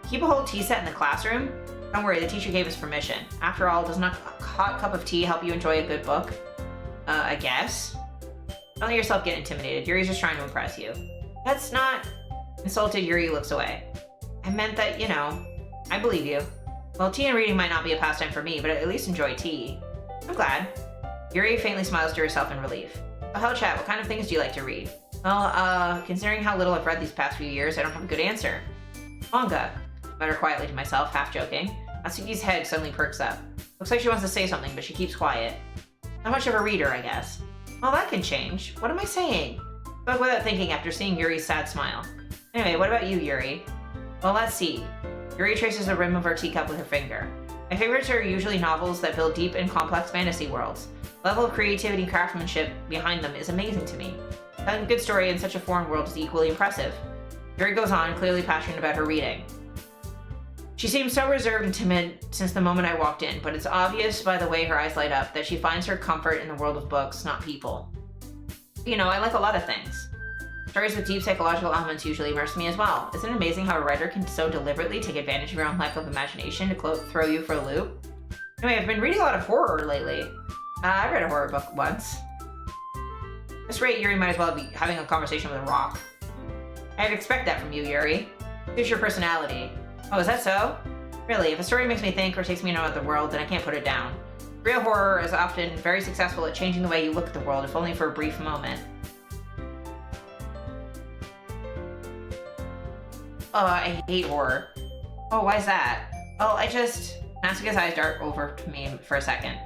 Keep a whole tea set in the classroom? Don't worry, the teacher gave us permission. After all, doesn't a hot cup of tea help you enjoy a good book? I guess. Don't let yourself get intimidated. Yuri's just trying to impress you. That's not... Insulted, Yuri looks away. I meant that, I believe you. Well, tea and reading might not be a pastime for me, but I at least enjoy tea. I'm glad. Yuri faintly smiles to herself in relief. Oh, hell chat, what kind of things do you like to read? Well, considering how little I've read these past few years, I don't have a good answer. Manga, I mutter quietly to myself, half joking. Natsuki's head suddenly perks up. Looks like she wants to say something, but she keeps quiet. Not much of a reader, I guess. Well, that can change. What am I saying? Spoke without thinking after seeing Yuri's sad smile. Anyway, what about you, Yuri? Well, let's see. Yuri traces the rim of her teacup with her finger. My favorites are usually novels that build deep and complex fantasy worlds. The level of creativity and craftsmanship behind them is amazing to me. Telling a good story in such a foreign world is equally impressive. Yuri goes on, clearly passionate about her reading. She seems so reserved and timid since the moment I walked in, but it's obvious by the way her eyes light up that she finds her comfort in the world of books, not people. I like a lot of things. Stories with deep psychological elements usually immerse me as well. Isn't it amazing how a writer can so deliberately take advantage of your own lack of imagination to throw you for a loop? Anyway, I've been reading a lot of horror lately. I read a horror book once. At this rate, Yuri might as well be having a conversation with a rock. I'd expect that from you, Yuri. Here's your personality. Oh, is that so? Really, if a story makes me think or takes me into another world, then I can't put it down. Real horror is often very successful at changing the way you look at the world, if only for a brief moment. Oh, I hate horror. Oh, why's that? Oh, Natsuka's eyes dart over to me for a second.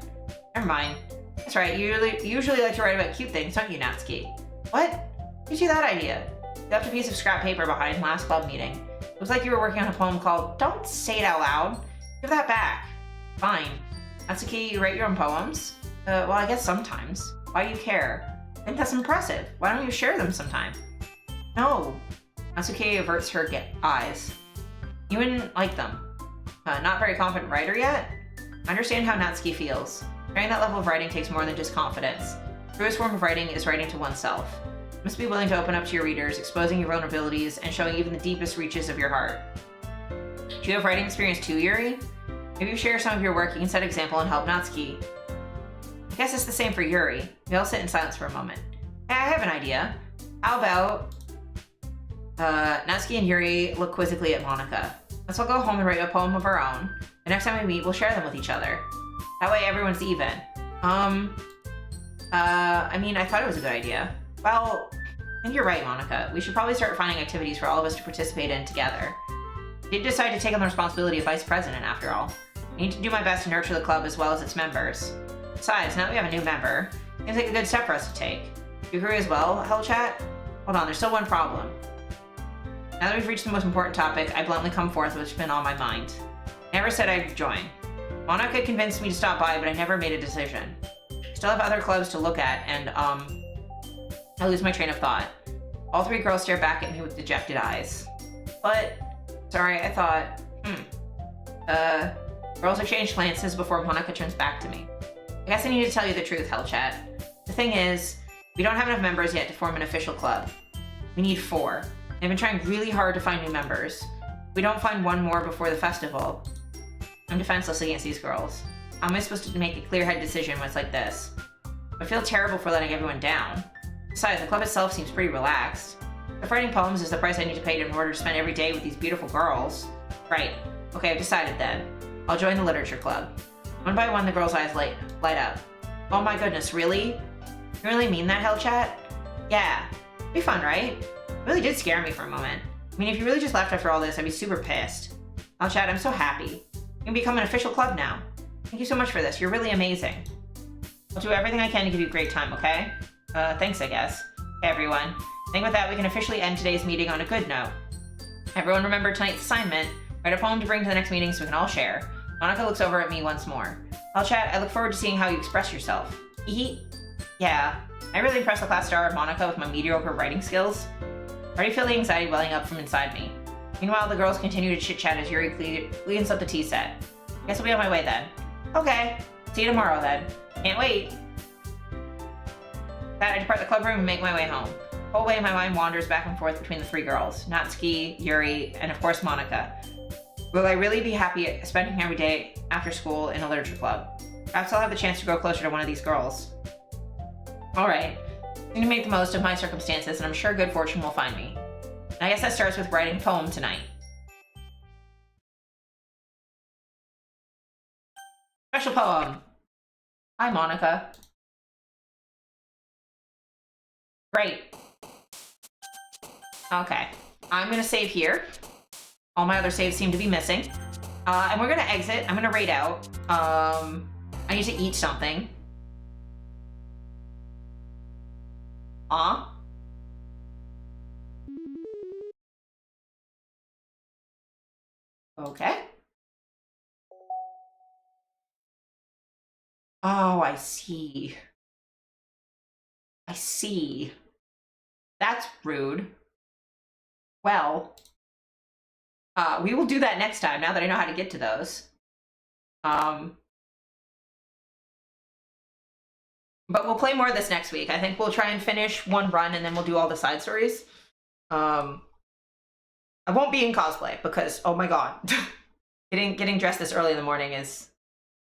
Never mind. That's right, you usually like to write about cute things, don't you, Natsuki? What? Gives you that idea? You left a piece of scrap paper behind last club meeting. Looks like you were working on a poem called Don't Say It Out Loud. Give that back. Fine. Natsuki, you write your own poems? Well, I guess sometimes. Why do you care? I think that's impressive. Why don't you share them sometime? No. Natsuki averts her eyes. You wouldn't like them. Not very confident writer yet? I understand how Natsuki feels. Sharing that level of writing takes more than just confidence. The truest form of writing is writing to oneself. You must be willing to open up to your readers, exposing your vulnerabilities, and showing even the deepest reaches of your heart. Do you have writing experience too, Yuri? Maybe you share some of your work, you can set an example and help Natsuki. I guess it's the same for Yuri. We all sit in silence for a moment. Hey, I have an idea. How about Natsuki and Yuri look quizzically at Monica. Let's all go home and write a poem of our own. The next time we meet, we'll share them with each other. That way everyone's even. I thought it was a good idea. Well, I think you're right, Monica. We should probably start finding activities for all of us to participate in together. I did decide to take on the responsibility of vice president, after all. I need to do my best to nurture the club as well as its members. Besides, now that we have a new member, it seems like a good step for us to take. Do you agree as well, Hellchat? Hold on, there's still one problem. Now that we've reached the most important topic, I bluntly come forth with what's been on my mind. I never said I'd join. Monica convinced me to stop by, but I never made a decision. I still have other clubs to look at, and, I lose my train of thought. All three girls stare back at me with dejected eyes. But, sorry, I thought, girls exchange glances before Monica turns back to me. I guess I need to tell you the truth, Hellchat. The thing is, we don't have enough members yet to form an official club. We need 4. I've been trying really hard to find new members. If we don't find one more before the festival, I'm defenseless against these girls. How am I supposed to make a clear-headed decision when it's like this? I feel terrible for letting everyone down. Besides, the club itself seems pretty relaxed. If writing poems is the price I need to pay in order to spend every day with these beautiful girls. Right. Okay, I've decided then. I'll join the literature club. One by one, the girls' eyes light up. Oh my goodness, really? You really mean that, Hellchat? Yeah. It'd be fun, right? It really did scare me for a moment. I mean, if you really just left after all this, I'd be super pissed. Hellchat, I'm so happy. You can become an official club now. Thank you so much for this. You're really amazing. I'll do everything I can to give you a great time, okay? Thanks, I guess. Okay, everyone. I think with that, we can officially end today's meeting on a good note. Everyone remember tonight's assignment. Write a poem to bring to the next meeting so we can all share. Monica looks over at me once more. Hellchat, I look forward to seeing how you express yourself. Yeah. I really impressed the class star of Monica with my mediocre writing skills. I already feel the anxiety welling up from inside me. Meanwhile, the girls continue to chit-chat as Yuri cleans up the tea set. Guess I'll be on my way then. Okay. See you tomorrow then. Can't wait. I depart the club room and make my way home. The whole way my mind wanders back and forth between the 3 girls, Natsuki, Yuri, and of course Monica. Will I really be happy spending every day after school in a literature club? Perhaps I'll have the chance to grow closer to one of these girls. Alright, I need to make the most of my circumstances and I'm sure good fortune will find me. I guess that starts with writing a poem tonight. Special poem. Hi, Monica. Great. Okay. I'm gonna save here. All my other saves seem to be missing. And we're gonna exit. I'm gonna raid out. I need to eat something. Okay. Oh, I see. I see. That's rude. Well, we will do that next time, now that I know how to get to those. But we'll play more of this next week. I think we'll try and finish one run, and then we'll do all the side stories. I won't be in cosplay, because, oh my god. getting dressed this early in the morning is...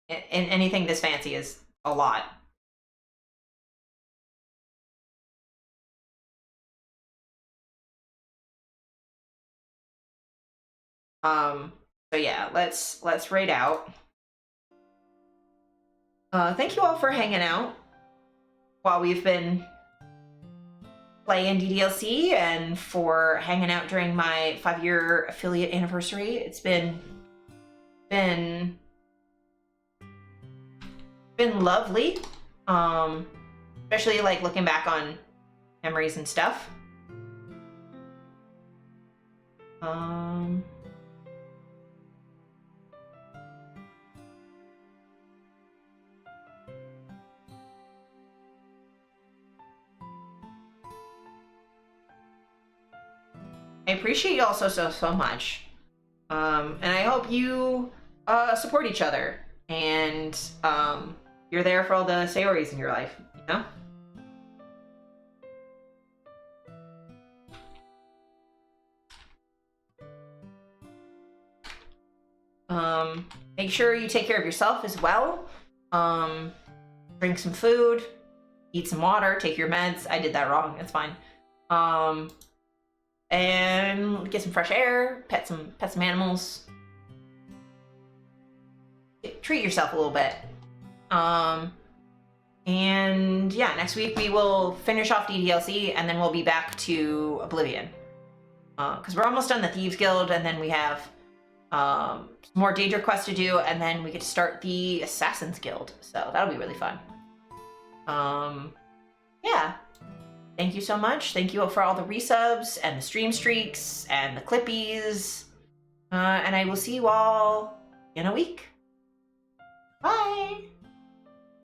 in anything this fancy is a lot. So yeah, let's raid out. Thank you all for hanging out while we've been playing DDLC, and for hanging out during my 5-year affiliate anniversary. It's been lovely, especially like looking back on memories and stuff. I appreciate you all so much. And I hope you support each other, and you're there for all the Saoris in your life, you know? Make sure you take care of yourself as well. Drink some food, eat some water, take your meds. I did that wrong, it's fine. And get some fresh air, pet some animals. Treat yourself a little bit. And yeah, next week we will finish off DDLC, and then we'll be back to Oblivion. Because we're almost done the Thieves Guild, and then we have more Danger quests to do, and then we get to start the Assassin's Guild. So that'll be really fun. Yeah. Thank you so much. Thank you for all the resubs and the stream streaks and the clippies. And I will see you all in a week. Bye!